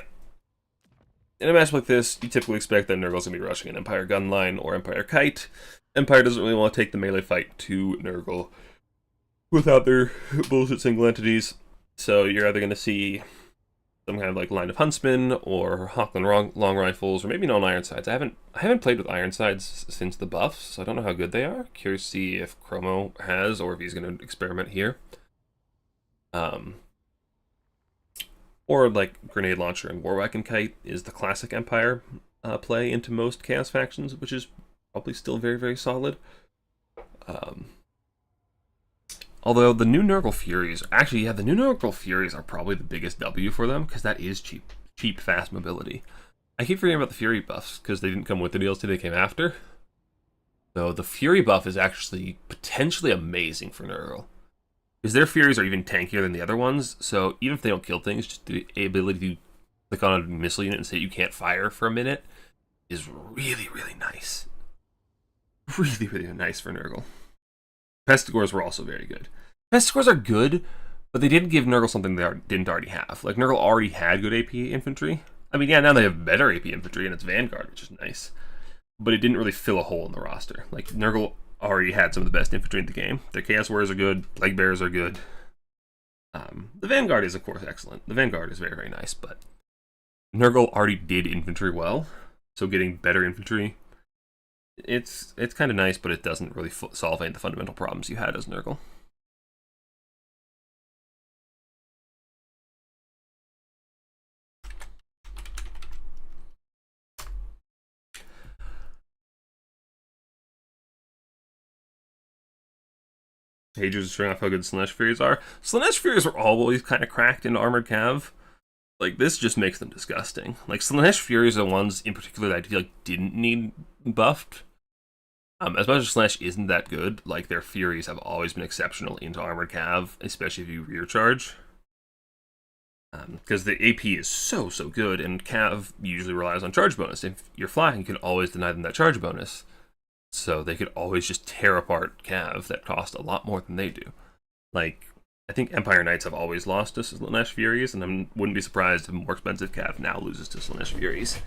In a match like this, you typically expect that Nurgle's going to be rushing an Empire Gunline or Empire Kite. Empire doesn't really want to take the melee fight to Nurgle without their bullshit single entities, so you're either going to see some kind of like line of Huntsmen or Hochland long rifles, or maybe no Ironsides. I haven't played with Ironsides since the buffs, so I don't know how good they are. Curious to see if Chromo has, or if he's going to experiment here. Or like Grenade Launcher and Warwagon Kite is the classic Empire play into most Chaos factions, which is probably still very solid. Although the new Nurgle Furies, actually, yeah, the new Nurgle Furies are probably the biggest W for them, because that is cheap, fast mobility. I keep forgetting about the Fury buffs, because they didn't come with the DLC, they came after. So the Fury buff is actually potentially amazing for Nurgle, because their Furies are even tankier than the other ones, so even if they don't kill things, just the ability to click on a missile unit and say you can't fire for a minute is really nice. Really nice for Nurgle. Pestigores were also very good. Pestigores are good, but they didn't give Nurgle something they didn't already have. Like, Nurgle already had good AP infantry. I mean, yeah, now they have better AP infantry, and it's Vanguard, which is nice. But it didn't really fill a hole in the roster. Like, Nurgle already had some of the best infantry in the game. Their Chaos Warriors are good. Plague Bearers are good. The Vanguard is, of course, excellent. The Vanguard is very nice, but Nurgle already did infantry well, so getting better infantry It's kind of nice, but it doesn't really solve any of the fundamental problems you had as Nurgle. Pages are showing off how good Slanesh Furies are. Slanesh Furies were always kind of cracked into Armored Cav. Like, this just makes them disgusting. Like, Slanesh Furies are the ones in particular that I feel like didn't need buffed. As much as Slanesh isn't that good, like, their Furies have always been exceptional into Armored Cav, especially if you rear charge. Because the AP is so good, and Cav usually relies on charge bonus. If you're flying, you can always deny them that charge bonus. So they could always just tear apart Cav that cost a lot more than they do. Like, I think Empire Knights have always lost to Slanesh Furies, and I wouldn't be surprised if more expensive Cav now loses to Slanesh Furies.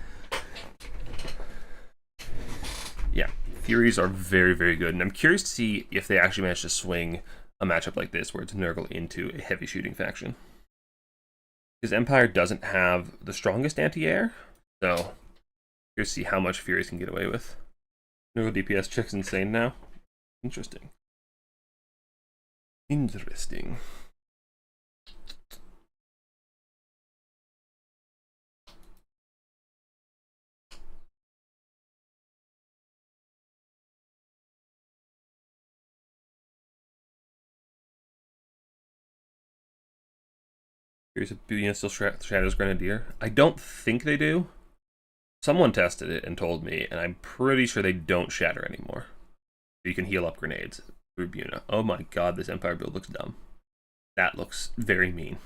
Yeah, Furies are very good, and I'm curious to see if they actually manage to swing a matchup like this where it's Nurgle into a heavy shooting faction. Because Empire doesn't have the strongest anti-air, so here's to see how much Furies can get away with. Nurgle DPS check's insane now. Interesting. Here's a Booyah still Shadows Grenadier. I don't think they do. Someone tested it and told me, and I'm pretty sure they don't shatter anymore. You can heal up grenades through Buna. Oh my god, this Empire build looks dumb. That looks very mean.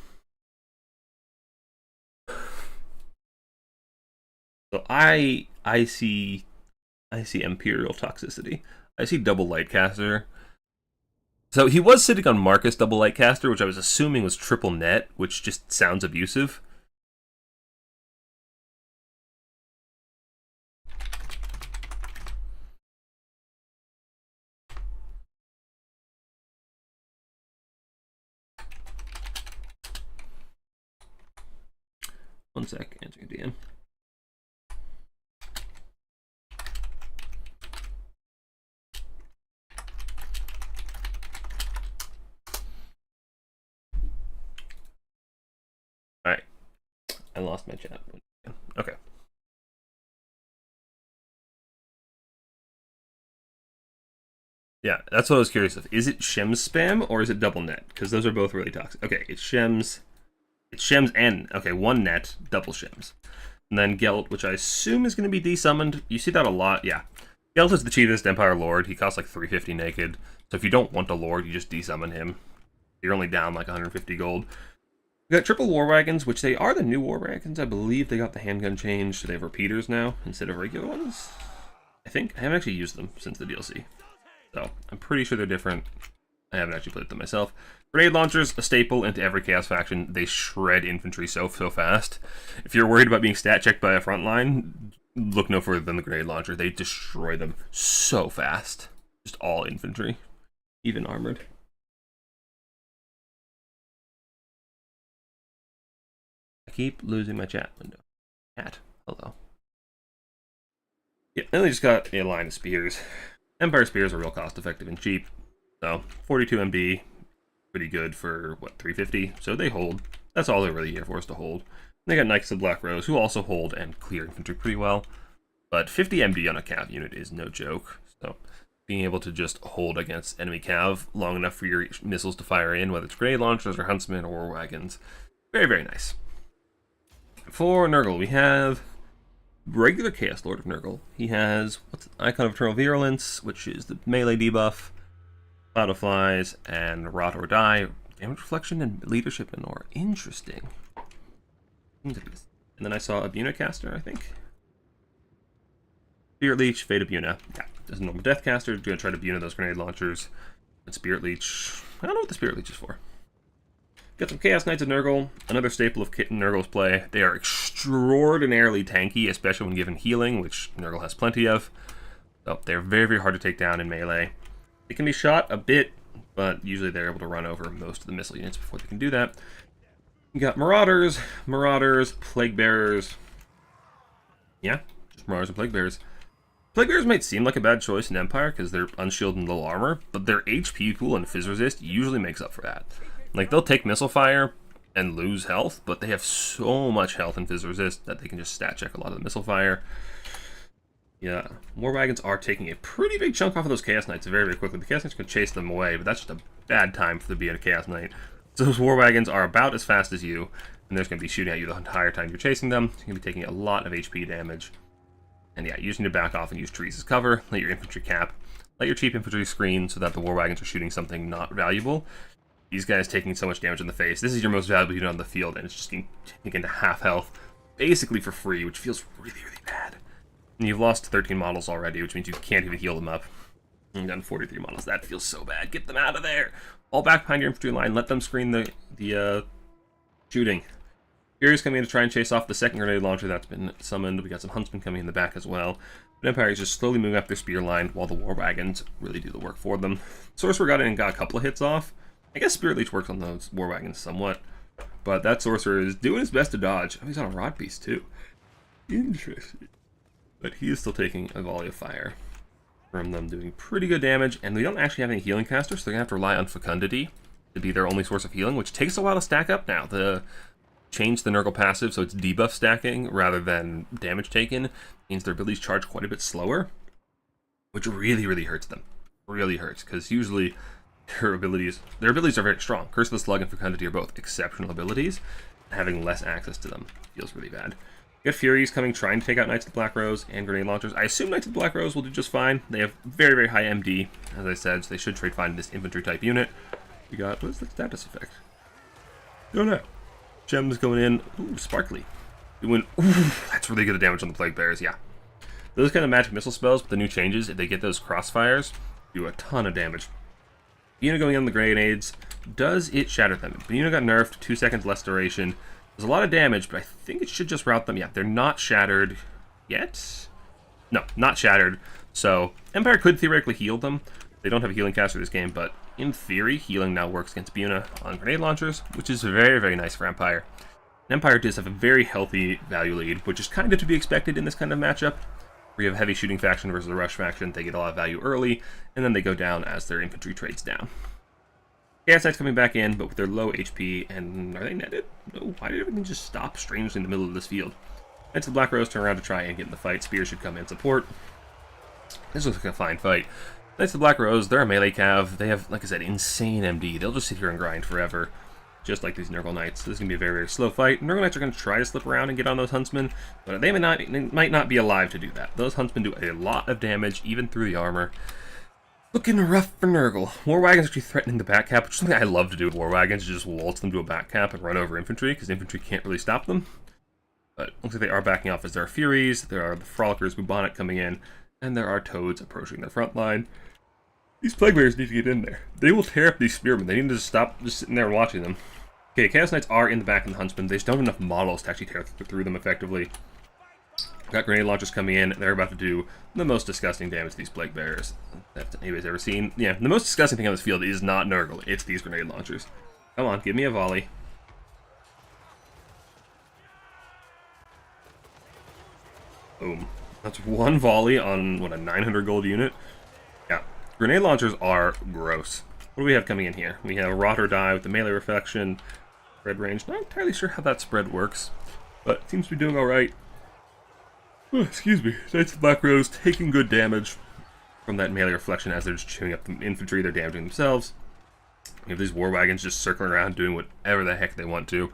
So I see Imperial toxicity. I see double Lightcaster. So he was sitting on Marcus double Lightcaster, which I was assuming was triple net, which just sounds abusive. One sec, answering DM. Alright. I lost my chat. Okay. Yeah, that's what I was curious of. Is it Shems spam or is it double net? Because those are both really toxic. Okay, it's Shems. It's Shems and, okay, one net, double Shems. And then Gelt, which I assume is going to be desummoned. You see that a lot, yeah. Gelt is the cheapest Empire Lord. He costs like 350 naked. So if you don't want a Lord, you just desummon him. You're only down like 150 gold. We got triple War Wagons, which they are the new War Wagons. I believe they got the handgun changed, so they have repeaters now instead of regular ones. I think. I haven't actually used them since the DLC. So I'm pretty sure they're different. I haven't actually played them myself. Grenade launchers, a staple into every Chaos faction. They shred infantry so fast. If you're worried about being stat checked by a frontline, look no further than the grenade launcher. They destroy them so fast. Just all infantry, even armored. I keep losing my chat window. Chat, hello. Yeah, and they just got a line of spears. Empire spears are real cost effective and cheap. So 42 MB, pretty good for what, 350. So they hold. That's all they're really here for, is to hold. They got Knights of Black Rose, who also hold and clear infantry pretty well. But 50 MB on a cav unit is no joke. So being able to just hold against enemy cav long enough for your missiles to fire in, whether it's grenade launchers or huntsmen or war wagons, very nice. For Nurgle, we have regular Chaos Lord of Nurgle. He has what's Icon of Eternal Virulence, which is the melee debuff, Cloud of Flies, and Rot or Die, damage reflection, and leadership and Aura. Interesting. And then I saw a Buna caster, I think. Spirit Leech, Fate of Buna. Yeah, there's a normal Death caster. Gonna try to Buna those grenade launchers. And Spirit Leech. I don't know what the Spirit Leech is for. Got some Chaos Knights of Nurgle, another staple of Nurgle's play. They are extraordinarily tanky, especially when given healing, which Nurgle has plenty of. So they're very hard to take down in melee. They can be shot a bit, but usually they're able to run over most of the missile units before they can do that. You got Marauders, Plague Bearers. Yeah, just Marauders and Plague Bearers. Plague Bears might seem like a bad choice in Empire because they're unshielded and low armor, but their HP pool and Fizz Resist usually makes up for that. Like, they'll take Missile Fire and lose health, but they have so much health and Fizz Resist that they can just stat check a lot of the Missile Fire. Yeah, War Wagons are taking a pretty big chunk off of those Chaos Knights very, very quickly. The Chaos Knights can chase them away, but that's just a bad time for them to be a Chaos Knight. So those War Wagons are about as fast as you, and they're just going to be shooting at you the entire time you're chasing them. You're going to be taking a lot of HP damage. And yeah, you just need to back off and use trees as cover, let your infantry cap, let your cheap infantry screen so that the War Wagons are shooting something not valuable. These guys taking so much damage in the face. This is your most valuable unit on the field, and it's just getting taken to half health, basically for free, which feels really, really bad. And you've lost 13 models already, which means you can't even heal them up. And you've done 43 models. That feels so bad. Get them out of there. Fall back behind your infantry line. Let them screen the shooting. Fury's coming in to try and chase off the second grenade launcher that's been summoned. We got some Huntsmen coming in the back as well. But Empire is just slowly moving up their spear line while the War Wagons really do the work for them. Sorcerer got in and got a couple of hits off. I guess Spirit Leech works on those War Wagons somewhat. But that Sorcerer is doing his best to dodge. Oh, he's on a Rod Piece too. Interesting. But he is still taking a volley of fire from them, doing pretty good damage. And we don't actually have any healing casters, so they're going to have to rely on Fecundity to be their only source of healing, which takes a while to stack up now. Change the Nurgle passive so it's debuff stacking rather than damage taken means their abilities charge quite a bit slower, which really, really hurts them. Really hurts, because usually their abilities are very strong. Curse of the Slug and Fecundity are both exceptional abilities. Having less access to them feels really bad. We got Furies coming, trying to take out Knights of the Black Rose and Grenade Launchers. I assume Knights of the Black Rose will do just fine. They have very, very high MD, as I said, so they should trade fine in this infantry type unit. We got, what is the status effect? Don't know. Gems going in. Ooh, sparkly. Doing, ooh, that's really good damage on the Plague Bears, yeah. Those kind of magic missile spells with the new changes, if they get those crossfires, do a ton of damage. Buna going in on the grenades, does it shatter them? Buna got nerfed, 2 seconds less duration. There's a lot of damage, but I think it should just route them. Yeah, they're not shattered yet. No, not shattered. So, Empire could theoretically heal them. They don't have a healing caster this game, but in theory, healing now works against Buna on grenade launchers, which is very, very nice for Empire. Empire does have a very healthy value lead, which is kind of to be expected in this kind of matchup, where you have a heavy shooting faction versus a rush faction. They get a lot of value early, and then they go down as their infantry trades down. Chaos Knights coming back in, but with their low HP, and are they netted? No, why did everything just stop strangely in the middle of this field? Knights of the Black Rose turn around to try and get in the fight. Spears should come in support. This looks like a fine fight. Knights of the Black Rose, they're a melee cav. They have, like I said, insane MD. They'll just sit here and grind forever, just like these Nurgle Knights. This is going to be a very, very slow fight. Nurgle Knights are going to try to slip around and get on those Huntsmen, but they might not be alive to do that. Those Huntsmen do a lot of damage, even through the armor. Looking rough for Nurgle. War Wagons actually threatening the back cap, which is something I love to do with War Wagons, is just waltz them to a back cap and run over infantry, because infantry can't really stop them. But looks like they are backing off as there are Furies, there are the Frolickers, Bubonic coming in, and there are Toads approaching their front line. These Plague Bears need to get in there. They will tear up these Spearmen. They need to stop just sitting there and watching them. Okay, Chaos Knights are in the back of the Huntsmen. They just don't have enough models to actually tear through them effectively. Got grenade launchers coming in. They're about to do the most disgusting damage to these Plague Bears that anybody's ever seen. Yeah, the most disgusting thing on this field is not Nurgle. It's these grenade launchers. Come on, give me a volley. Boom. That's one volley on, what, a 900 gold unit? Yeah. Grenade launchers are gross. What do we have coming in here? We have Rot or Die with the melee reflection. Spread range. Not entirely sure how that spread works, but it seems to be doing alright. Oh, excuse me. Knights of the Black Rose taking good damage from that melee reflection as they're just chewing up the infantry. They're damaging themselves. We have these War Wagons just circling around doing whatever the heck they want to.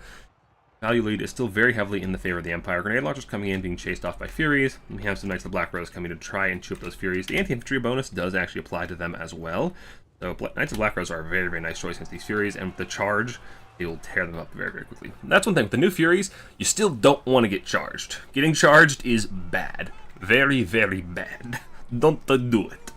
Value lead is still very heavily in the favor of the Empire. Grenade launchers coming in, being chased off by Furies. And we have some Knights of the Black Rose coming to try and chew up those Furies. The anti-infantry bonus does actually apply to them as well. So Knights of Black Rose are a very, very nice choice against these Furies, and with the charge, they will tear them up very, very quickly. And that's one thing, with the new Furies, you still don't want to get charged. Getting charged is bad. Very, very bad. Don't do it.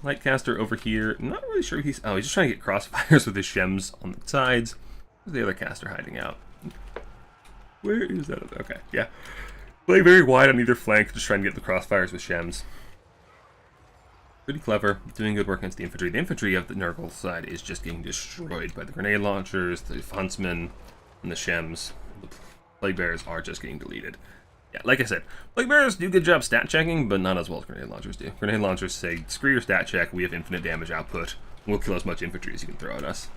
Lightcaster over here, not really sure he's just trying to get crossfires with his Shems on the sides. Where's the other caster hiding out? Where is that? Okay, yeah. Playing very wide on either flank, just trying to get the crossfires with Shems. Pretty clever, doing good work against the infantry. The infantry of the Nurgle side is just getting destroyed by the grenade launchers, the Huntsmen, and the Shems. The Plague Bears are just getting deleted. Yeah, like I said, Plague Bearers do a good job stat checking, but not as well as grenade launchers do. Grenade launchers say, screw your stat check, we have infinite damage output. We'll kill as much infantry as you can throw at us.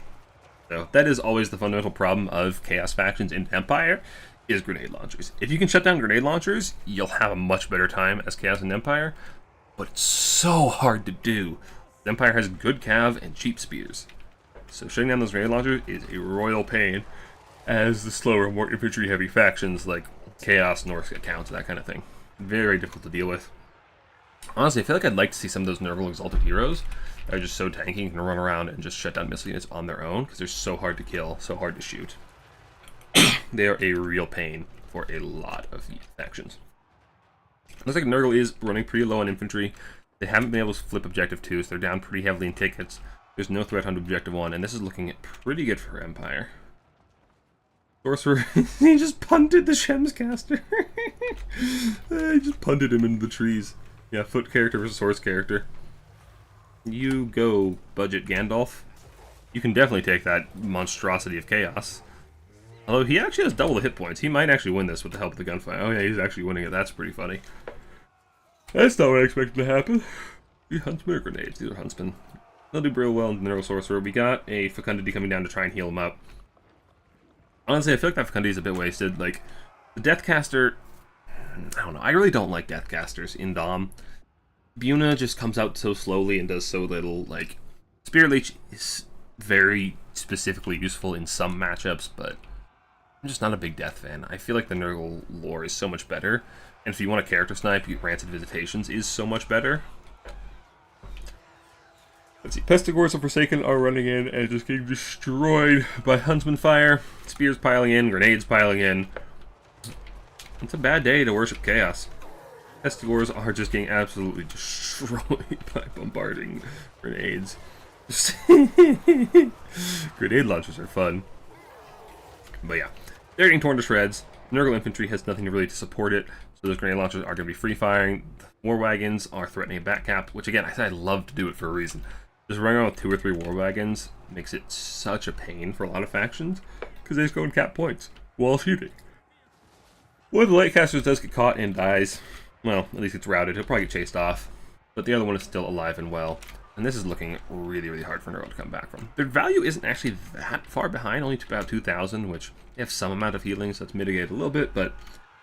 So that is always the fundamental problem of Chaos factions in Empire, is grenade launchers. If you can shut down grenade launchers, you'll have a much better time as Chaos and Empire, but it's so hard to do. Empire has good cav and cheap spears. So shutting down those grenade launchers is a royal pain, as the slower, more infantry-heavy factions like Chaos, Norse accounts, that kind of thing. Very difficult to deal with. Honestly, I feel like I'd like to see some of those Nurgle Exalted heroes that are just so tanky and can run around and just shut down missile units on their own, because they're so hard to kill, so hard to shoot. They are a real pain for a lot of factions. Looks like Nurgle is running pretty low on infantry. They haven't been able to flip Objective 2, so they're down pretty heavily in tickets. There's no threat on Objective 1, and this is looking pretty good for Empire. Sorcerer, he just punted the Shemscaster. He just punted him into the trees. Yeah, foot character versus horse character. You go, budget Gandalf. You can definitely take that monstrosity of chaos. Although he actually has double the hit points. He might actually win this with the help of the gunfire. Oh yeah, he's actually winning it. That's pretty funny. That's not what I expected to happen. The Huntsman grenades. These are Huntsmen. They'll do real well in the Nurgle Sorcerer. We got a Fecundity coming down to try and heal him up. Honestly, I feel like that Fecundity is a bit wasted. Like, the Deathcaster... I don't know. I really don't like Deathcasters in Dom. Buna just comes out so slowly and does so little. Like, Spirit Leech is very specifically useful in some matchups, but I'm just not a big Death fan. I feel like the Nurgle lore is so much better. And if you want a character snipe, Rancid Visitations is so much better. Let's see, Pestigors and Forsaken are running in and just getting destroyed by Huntsman fire. Spears piling in, grenades piling in. It's a bad day to worship Chaos. Pestigors are just getting absolutely destroyed by bombarding grenades. Grenade launchers are fun. But yeah, they're getting torn to shreds. Nurgle infantry has nothing really to support it, so those grenade launchers are going to be free firing. War wagons are threatening a back cap, which again, I said I love to do it for a reason. Just running around with 2 or 3 war wagons makes it such a pain for a lot of factions, because they just go and cap points while shooting. One of the lightcasters does get caught and dies. Well, at least gets routed. He'll probably get chased off. But the other one is still alive and well. And this is looking really, really hard for Nurgle to come back from. Their value isn't actually that far behind, only to about 2,000, which they have some amount of healing, so that's mitigated a little bit, but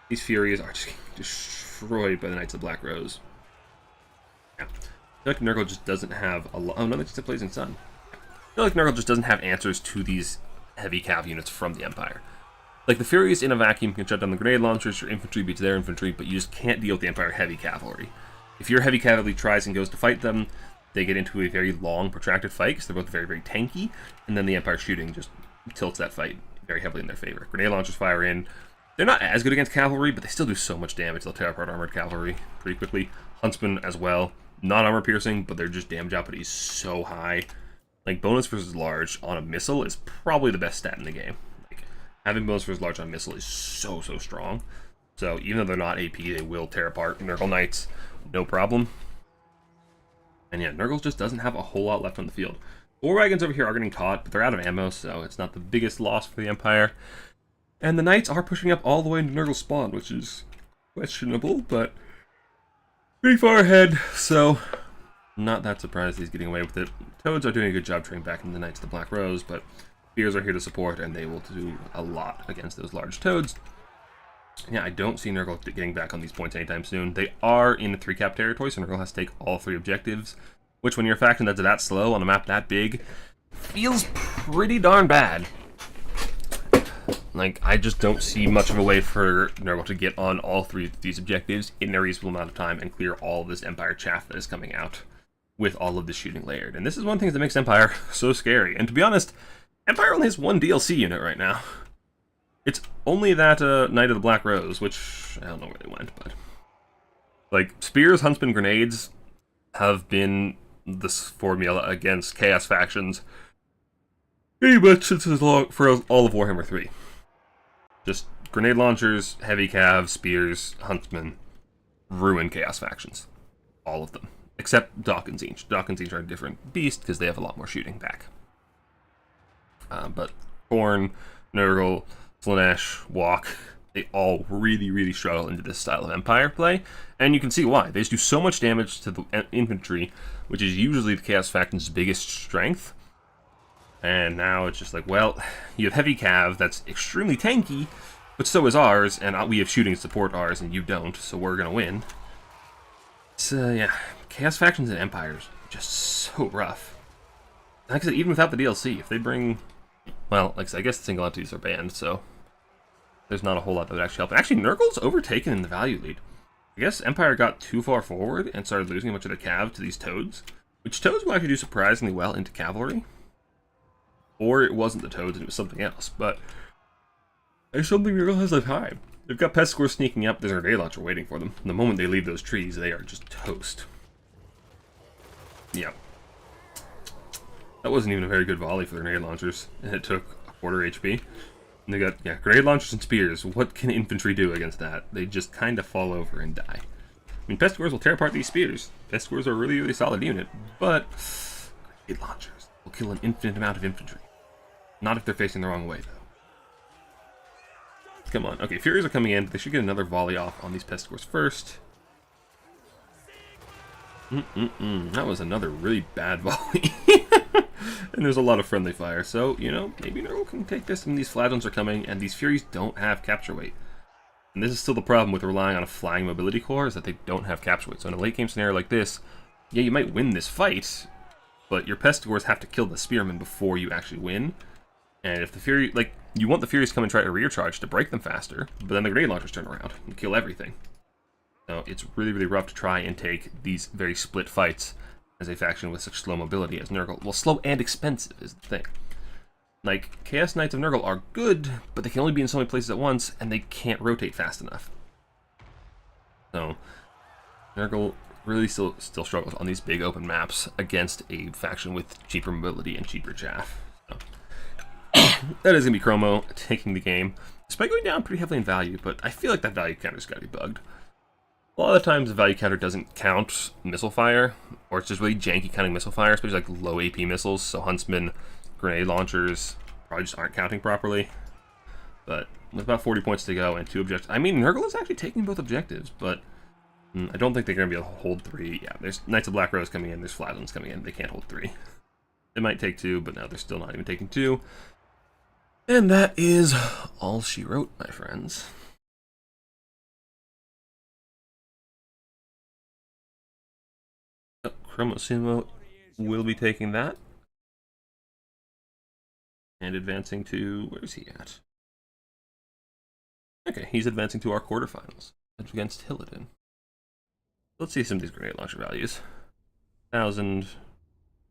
these Furies are just getting destroyed by the Knights of the Black Rose. Yeah. I feel like Nurgle just doesn't have a lot. Oh, no, they just have Blazing Sun. I feel like Nurgle just doesn't have answers to these heavy cav units from the Empire. Like, the Furies in a vacuum can shut down the grenade launchers, your infantry beats their infantry, but you just can't deal with the Empire heavy cavalry. If your heavy cavalry tries and goes to fight them, they get into a very long, protracted fight, because they're both very, very tanky, and then the Empire shooting just tilts that fight very heavily in their favor. Grenade launchers fire in. They're not as good against cavalry, but they still do so much damage. They'll tear apart armored cavalry pretty quickly. Huntsmen as well. Not armor piercing, but their just damage output is so high. Like, bonus versus large on a missile is probably the best stat in the game. Like, having bonus versus large on a missile is so, so strong. So even though they're not AP, they will tear apart Nurgle Knights, no problem. And yeah, Nurgle just doesn't have a whole lot left on the field. War wagons over here are getting caught, but they're out of ammo, so it's not the biggest loss for the Empire. And the Knights are pushing up all the way into Nurgle spawn, which is questionable, but pretty far ahead, so not that surprised he's getting away with it. Toads are doing a good job trading back into the Knights of the Black Rose, but Spears are here to support, and they will do a lot against those large Toads. Yeah, I don't see Nurgle getting back on these points anytime soon. They are in the 3-cap territory, so Nurgle has to take all 3 objectives, which when you're a faction that's that slow on a map that big, feels pretty darn bad. Like, I just don't see much of a way for Nurgle to get on all 3 of these objectives in a reasonable amount of time and clear all of this Empire chaff that is coming out with all of this shooting layered. And this is one thing that makes Empire so scary. And to be honest, Empire only has 1 DLC unit right now. It's only that Knight of the Black Rose, which I don't know where they went, but like, Spears, Huntsman, Grenades have been this formula against Chaos factions pretty much since for all of Warhammer 3. Just grenade launchers, heavy cav, spears, huntsmen, ruin Chaos factions. All of them. Except Dock and Zinch. Dock and Zinch are a different beast because they have a lot more shooting back. But Khorne, Nurgle, Slaanesh, Walk, they all really, really struggle into this style of Empire play, and you can see why. They just do so much damage to the infantry, which is usually the Chaos faction's biggest strength. And now it's just like, well, you have heavy cav that's extremely tanky, but so is ours, and we have shooting to support ours, and you don't, so we're gonna win. So yeah, Chaos factions and Empires, just so rough. Like I said, even without the DLC, if they bring, well, like I said, I guess the single entities are banned, so there's not a whole lot that would actually help. And actually, Nurgle's overtaken in the value lead. I guess Empire got too far forward and started losing a bunch of the cav to these Toads, which Toads will actually do surprisingly well into cavalry. Or it wasn't the Toads and it was something else, but I just don't think Nurgle has the time. They've got Pest Scores sneaking up, there's a grenade launcher waiting for them. And the moment they leave those trees, they are just toast. Yeah. That wasn't even a very good volley for the grenade launchers, and it took a quarter HP. And they got, yeah, grenade launchers and spears. What can infantry do against that? They just kind of fall over and die. I mean, Pest Scores will tear apart these spears. Pest Scores are a really, really solid unit, but grenade launchers will kill an infinite amount of infantry. Not if they're facing the wrong way, though. Come on. Okay, Furies are coming in. They should get another volley off on these Pest Scores first. That was another really bad volley. And there's a lot of friendly fire, so, you know, maybe Nurgle can take this, and these Flagellants are coming, and these Furies don't have capture weight. And this is still the problem with relying on a flying mobility core, is that they don't have capture weight. So in a late game scenario like this, yeah, you might win this fight, but your Pest Scores have to kill the Spearmen before you actually win. And if the Fury, like, you want the Furies to come and try to rear charge to break them faster, but then the grenade launchers turn around and kill everything. So it's really, really rough to try and take these very split fights as a faction with such slow mobility as Nurgle. Well, slow and expensive is the thing. Like, Chaos Knights of Nurgle are good, but they can only be in so many places at once, and they can't rotate fast enough. So, Nurgle really still struggles on these big open maps against a faction with cheaper mobility and cheaper chaff. So, that is going to be Chromo taking the game, despite going down pretty heavily in value, but I feel like that value counter's got to be bugged. A lot of the times the value counter doesn't count missile fire, or it's just really janky counting missile fire, especially like low AP missiles, so Huntsmen, grenade launchers probably just aren't counting properly. But with about 40 points to go and 2 objectives, I mean, Nurgle is actually taking both objectives, but I don't think they're going to be able to hold 3. Yeah, there's Knights of Black Rose coming in, there's Flagellants coming in, they can't hold 3. They might take 2, but now they're still not even taking 2. And that is all she wrote, my friends. Chromosimo will be taking that. And advancing to... where's he at? Okay, he's advancing to our quarterfinals against Hillidan. Let's see some of these grenade launcher values. 1,000.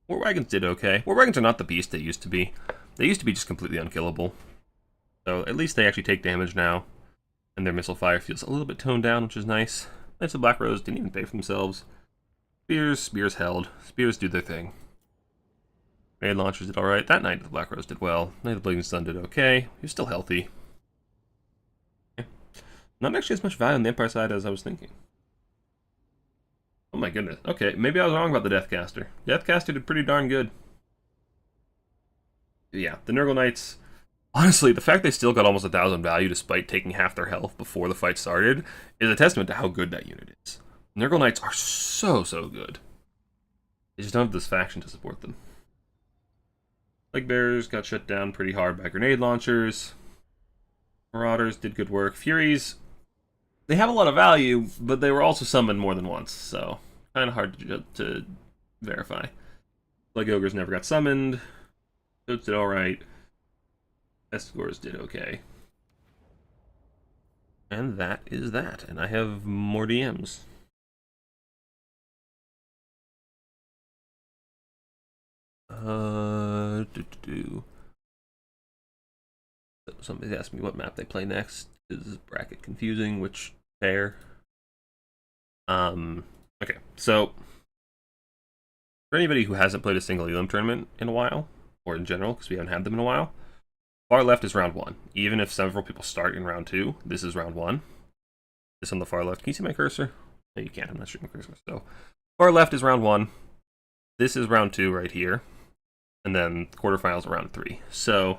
War Wagons did okay. War Wagons are not the beast they used to be. They used to be just completely unkillable. So at least they actually take damage now. And their missile fire feels a little bit toned down, which is nice. Knights of Black Rose didn't even pay for themselves. Spears held. Spears do their thing. Grenade launchers did alright. That Knight of the Black Rose did well. Knight of the Blazing Sun did okay. He was still healthy. Okay. Not actually as much value on the Empire side as I was thinking. Oh my goodness. Okay, maybe I was wrong about the Deathcaster. Deathcaster did pretty darn good. Yeah, the Nurgle Knights... honestly, the fact they still got almost 1,000 value despite taking half their health before the fight started is a testament to how good that unit is. Nurgle Knights are so good. They just don't have this faction to support them. Plague Bearers got shut down pretty hard by grenade launchers. Marauders did good work. Furies, they have a lot of value, but they were also summoned more than once, so kind of hard to verify. Plague Ogres never got summoned. Toads did alright. Pest Scores did okay. And that is that. And I have more DMs. Somebody's asked me what map they play next. Is bracket confusing? Which fair? Okay, so for anybody who hasn't played a single Elim tournament in a while, or in general, because we haven't had them in a while, far left is round 1. Even if several people start in round 2, this is round 1. This on the far left. Can you see my cursor? No, you can't. I'm not showing my cursor. So far left is round 1. This is round 2 right here. And then quarterfinals round 3. So,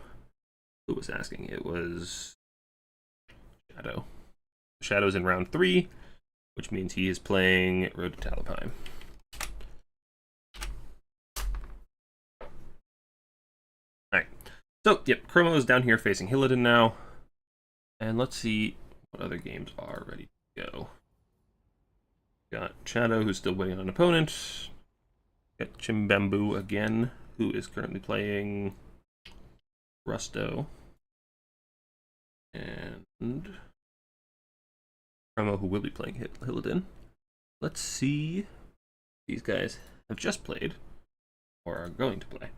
who was asking? It was Shadow. Shadow's in round 3, which means he is playing Road to Talabheim. Alright. So, yep, Chromo is down here facing Hillidan now. And let's see what other games are ready to go. Got Shadow, who's still waiting on an opponent. Got Chimbambu again, who is currently playing Rusto. And Chromo, who will be playing Hillidan. Let's see if these guys have just played or are going to play.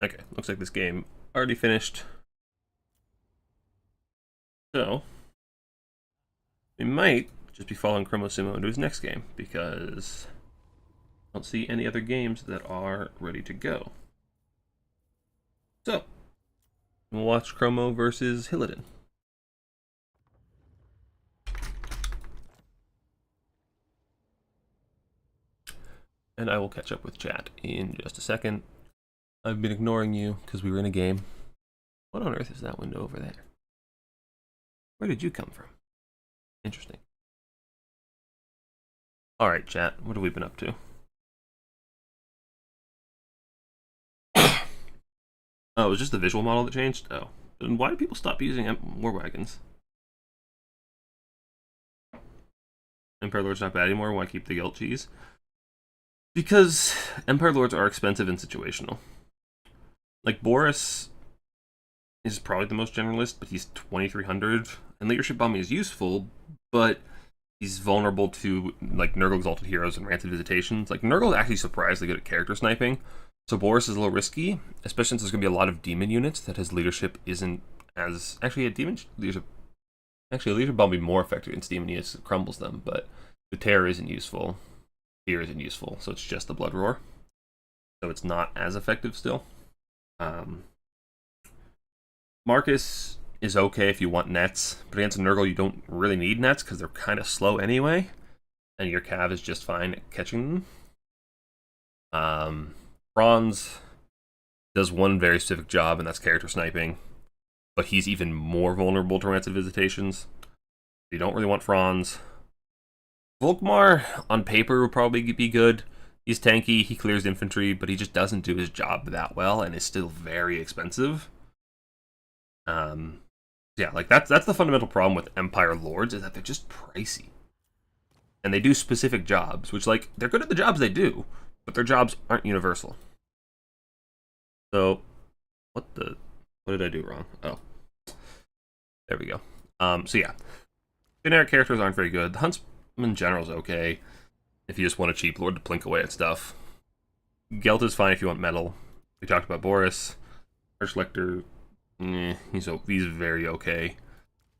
Okay, looks like this game already finished. So, we might just be following Chromo Simo into his next game, because I don't see any other games that are ready to go. So, we'll watch Chromo versus Hillidan. And I will catch up with chat in just a second. I've been ignoring you because we were in a game. What on earth is that window over there? Where did you come from? Interesting. Alright, chat. What have we been up to? Oh, it was just the visual model that changed? Oh. Then why do people stop using War Wagons? Empire Lord's not bad anymore. Why keep the Gelt cheese? Because Empire Lords are expensive and situational. Like, Boris is probably the most generalist, but he's 2300. And Leadership Bombing is useful, but he's vulnerable to, like, Nurgle Exalted Heroes and Rancid Visitations. Like, Nurgle is actually surprisingly good at character sniping, so Boris is a little risky, especially since there's going to be a lot of demon units that his leadership isn't as... Actually, a demon leadership... Actually, a leadership bomb would be more effective against demon units, it crumbles them, but the Terror isn't useful. Fear isn't useful, so it's just the Blood Roar. So it's not as effective still. Marcus is okay if you want nets, but against a Nurgle you don't really need nets because they're kind of slow anyway, and your Cav is just fine at catching them. Franz does one very specific job, and that's character sniping, but he's even more vulnerable to Rancid Visitations. You don't really want Franz. Volkmar, on paper, would probably be good. He's tanky, he clears infantry, but he just doesn't do his job that well, and is still very expensive. Yeah, like that's the fundamental problem with Empire Lords, is that they're just pricey. And they do specific jobs, which, like, they're good at the jobs they do, but their jobs aren't universal. So, what did I do wrong? Oh. There we go. So yeah. Generic characters aren't very good. The Huntsman General is okay if you just want a cheap lord to plink away at stuff. Gelt is fine if you want metal. We talked about Boris. Archlector, he's very okay.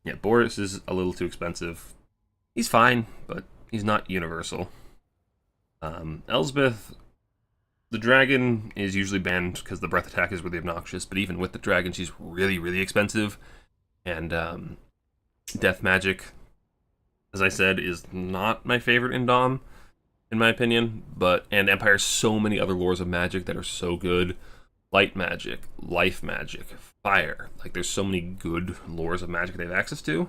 Yeah, Boris is a little too expensive. He's fine, but he's not universal. Elsbeth, the dragon is usually banned because the breath attack is really obnoxious, but even with the dragon, she's really, really expensive. And death magic, as I said, is not my favorite in Dom, in my opinion. And Empire's so many other lores of magic that are so good. Light magic, life magic, fire. Like, there's so many good lores of magic they have access to.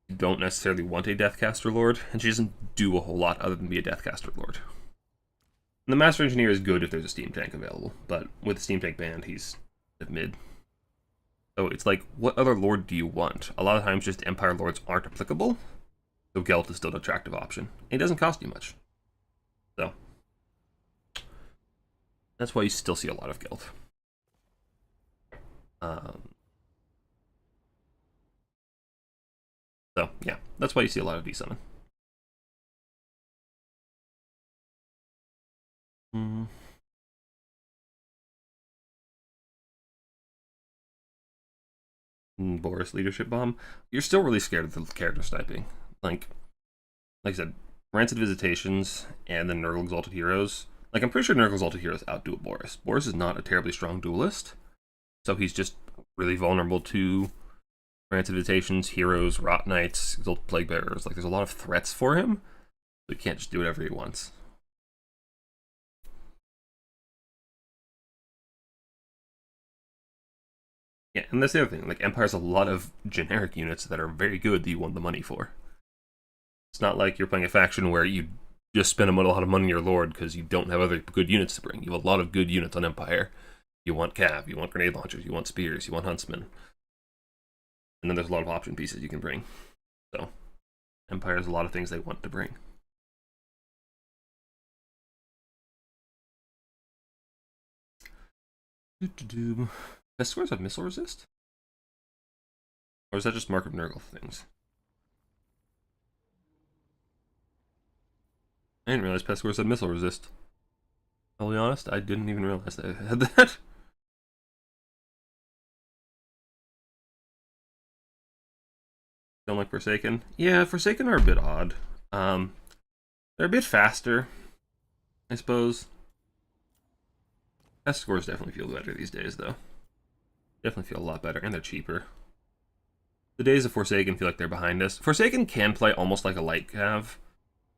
You don't necessarily want a Deathcaster Lord, and she doesn't do a whole lot other than be a Deathcaster Lord. And the Master Engineer is good if there's a Steam Tank available, but with the Steam Tank banned, he's mid. So it's like, what other Lord do you want? A lot of times just Empire Lords aren't applicable, so Gelt is still an attractive option. It doesn't cost you much. So that's why you still see a lot of Gelt. So, yeah, that's why you see a lot of V-Summon. Boris Leadership Bomb. You're still really scared of the character sniping. Like I said, Rancid Visitations and the Nurgle Exalted Heroes Like, I'm pretty sure Nurgle's ulti here is outduel Boris. Boris is not a terribly strong duelist, so he's just really vulnerable to Rancid Visitations, Heroes, Rot Knights, Exalted Plague Bearers. Like, there's a lot of threats for him, so he can't just do whatever he wants. Yeah, and that's the other thing. Like, Empire has a lot of generic units that are very good that you want the money for. It's not like you're playing a faction where you just spend a lot of money on your Lord because you don't have other good units to bring. You have a lot of good units on Empire. You want Cav, you want grenade launchers, you want spears, you want huntsmen. And then there's a lot of option pieces you can bring. So, Empire has a lot of things they want to bring. Best scores have missile resist? Or is that just Mark of Nurgle things? I didn't realize Pest Scores had missile resist. I'll be honest, I didn't even realize they had that. Don't like Forsaken? Yeah, Forsaken are a bit odd. They're a bit faster, I suppose. Pest Scores definitely feel better these days, though. Definitely feel a lot better, and they're cheaper. The days of Forsaken feel like they're behind us. Forsaken can play almost like a light cav,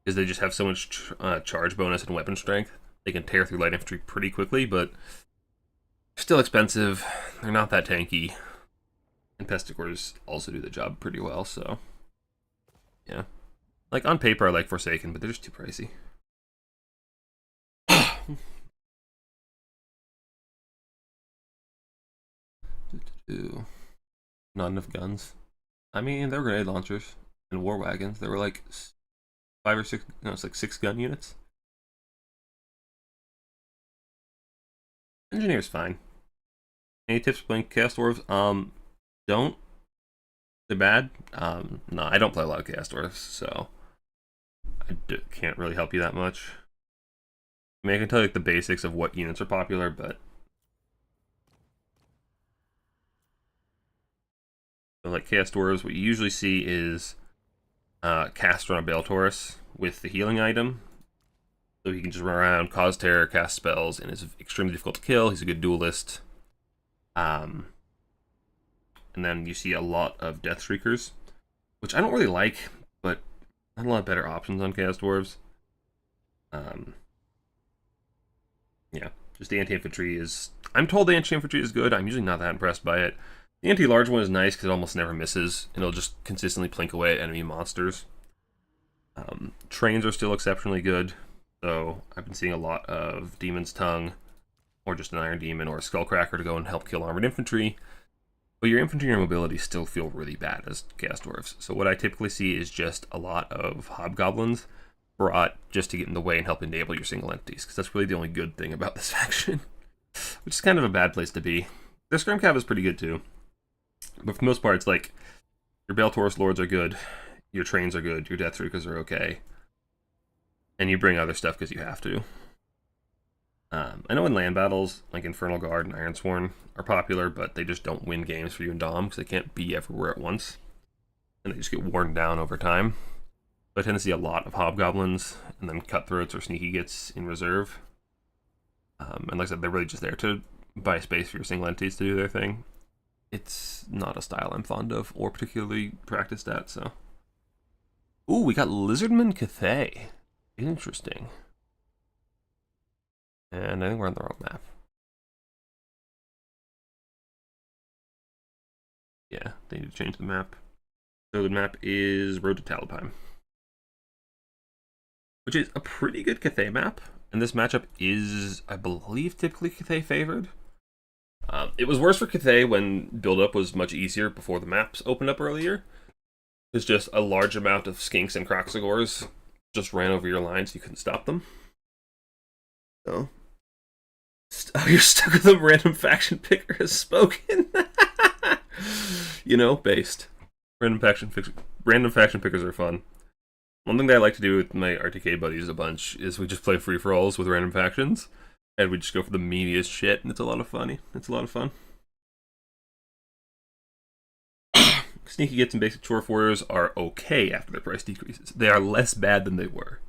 because they just have so much charge bonus and weapon strength. They can tear through light infantry pretty quickly, but still expensive. They're not that tanky. And Pesticores also do the job pretty well, so yeah. Like, on paper, I like Forsaken, but they're just too pricey. Not enough guns. I mean, there were grenade launchers and war wagons. There were like 5 or 6, no, it's like 6 gun units. Engineer's fine. Any tips for playing Chaos Dwarves? Don't. They're bad. No, I don't play a lot of Chaos Dwarves, so I can't really help you that much. I mean, I can tell you like the basics of what units are popular, but so, like Chaos Dwarves, what you usually see is Caster on a Bale Taurus with the healing item. So he can just run around, cause terror, cast spells, and is extremely difficult to kill. He's a good duelist. And then you see a lot of Death Shriekers, which I don't really like, but not a lot of better options on Chaos Dwarves. Yeah, just the anti-infantry is... I'm told the anti-infantry is good. I'm usually not that impressed by it. The anti-large one is nice because it almost never misses, and it'll just consistently plink away at enemy monsters. Trains are still exceptionally good, so I've been seeing a lot of Demon's Tongue, or just an Iron Demon, or a Skullcracker to go and help kill armored infantry. But your infantry and mobility still feel really bad as Chaos Dwarves. So what I typically see is just a lot of Hobgoblins brought just to get in the way and help enable your single entities, because that's really the only good thing about this faction. Which is kind of a bad place to be. Their Skirm Cav is pretty good too. But for the most part, it's like, your Bale Taurus Lords are good, your Trains are good, your Death Shriekers are okay. And you bring other stuff because you have to. I know in land battles, like Infernal Guard and Ironsworn are popular, but they just don't win games for you in Dom because they can't be everywhere at once. And they just get worn down over time. But I tend to see a lot of Hobgoblins, and then Cutthroats or Sneaky Gits in reserve. And like I said, they're really just there to buy space for your single entities to do their thing. It's not a style I'm fond of, or particularly practiced at, so... Ooh, we got Lizardman Cathay. Interesting. And I think we're on the wrong map. Yeah, they need to change the map. So the map is Road to Talabheim, which is a pretty good Cathay map. And this matchup is, I believe, typically Cathay favored. It was worse for Cathay when build-up was much easier before the maps opened up earlier. It's just a large amount of Skinks and Kroxigors just ran over your lines. You couldn't stop them. So... Oh, you're stuck with a random faction picker has spoken. You know, based. Random faction pickers are fun. One thing that I like to do with my RTK buddies a bunch is we just play free-for-alls with random factions, and we just go for the meatiest shit, and it's a lot of fun. It's a lot of fun. Sneaky Gits and Basic Chore Warriors are okay after their price decreases. They are less bad than they were.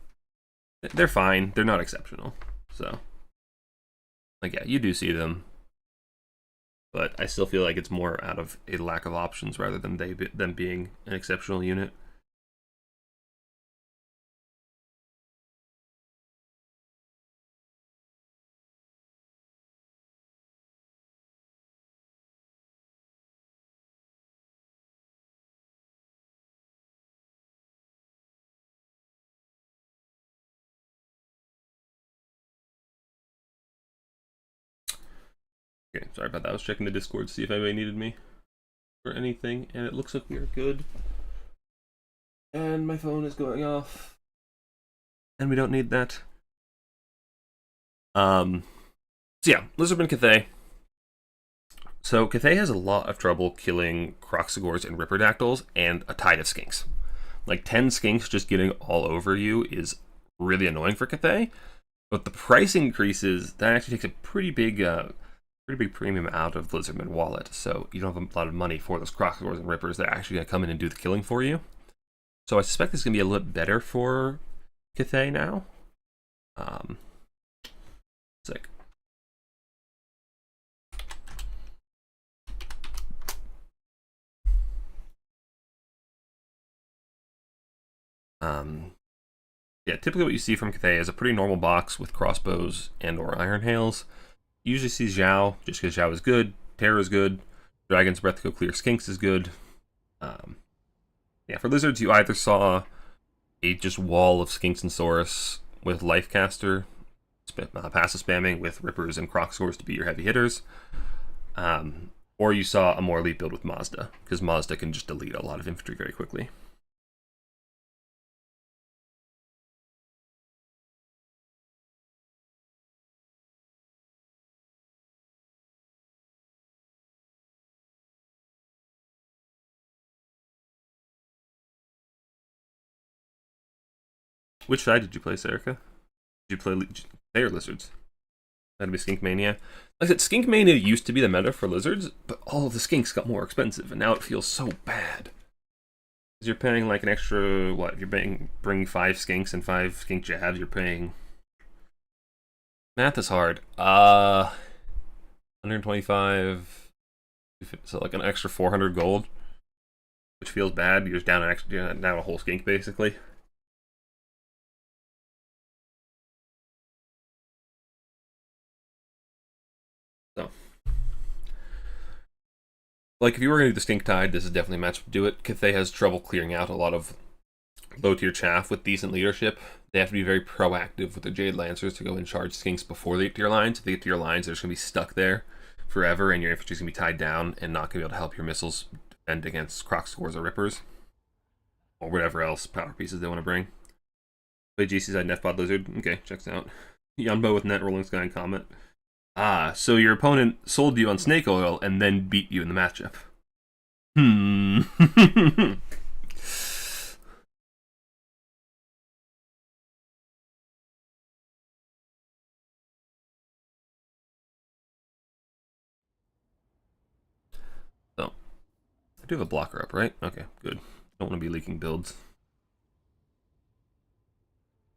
They're fine. They're not exceptional. So, like, yeah, you do see them, but I still feel like it's more out of a lack of options rather than them being an exceptional unit. Okay, sorry about that. I was checking the Discord to see if anybody needed me for anything, and it looks like we are good. And my phone is going off, and we don't need that. So yeah, Lizardman Cathay. So Cathay has a lot of trouble killing Croxagores and Ripperdactyls and a tide of skinks. Like 10 skinks just getting all over you is really annoying for Cathay. But the price increases, that actually takes a pretty big premium out of Lizardman wallet. So you don't have a lot of money for those Croxagores and Rippers that are actually going to come in and do the killing for you. So I suspect it's going to be a little bit better for Cathay now. Sick. Yeah, typically what you see from Cathay is a pretty normal box with crossbows and or iron hails. You usually see Zhao, just because Zhao is good, Terror is good, Dragon's Breath to go clear Skinks is good. Yeah, for Lizards, you either saw a just wall of Skinks and Saurus with Lifecaster, passive spamming with Rippers and Croxagores to be your heavy hitters, or you saw a more elite build with Mazda, because Mazda can just delete a lot of infantry very quickly. Which side did you play, Serica? Did you play or Lizards? That'd be Skink Mania. Like I said, Skink Mania used to be the meta for Lizards, but all of the Skinks got more expensive, and now it feels so bad. Because you're paying like an extra, what? If you're bringing 5 Skinks and 5 Skink Jabs, you're paying... Math is hard. 125... So like an extra 400 gold, which feels bad. You're just down down a whole Skink, basically. So, like, if you were going to do the Stink Tide, this is definitely a match to do it. Cathay has trouble clearing out a lot of low-tier chaff with decent leadership. They have to be very proactive with their Jade Lancers to go and charge Skinks before they get to your lines. If they get to your lines, they're just going to be stuck there forever, and your infantry's going to be tied down and not going to be able to help your missiles defend against Croxagores or Rippers. Or whatever else power pieces they want to bring. Play GC side Nefbot Lizard. Okay, checks out. Yunbo with Net Rolling Sky and Comet. So your opponent sold you on Snake Oil and then beat you in the matchup. So, I do have a blocker up, right? Okay, good. Don't want to be leaking builds.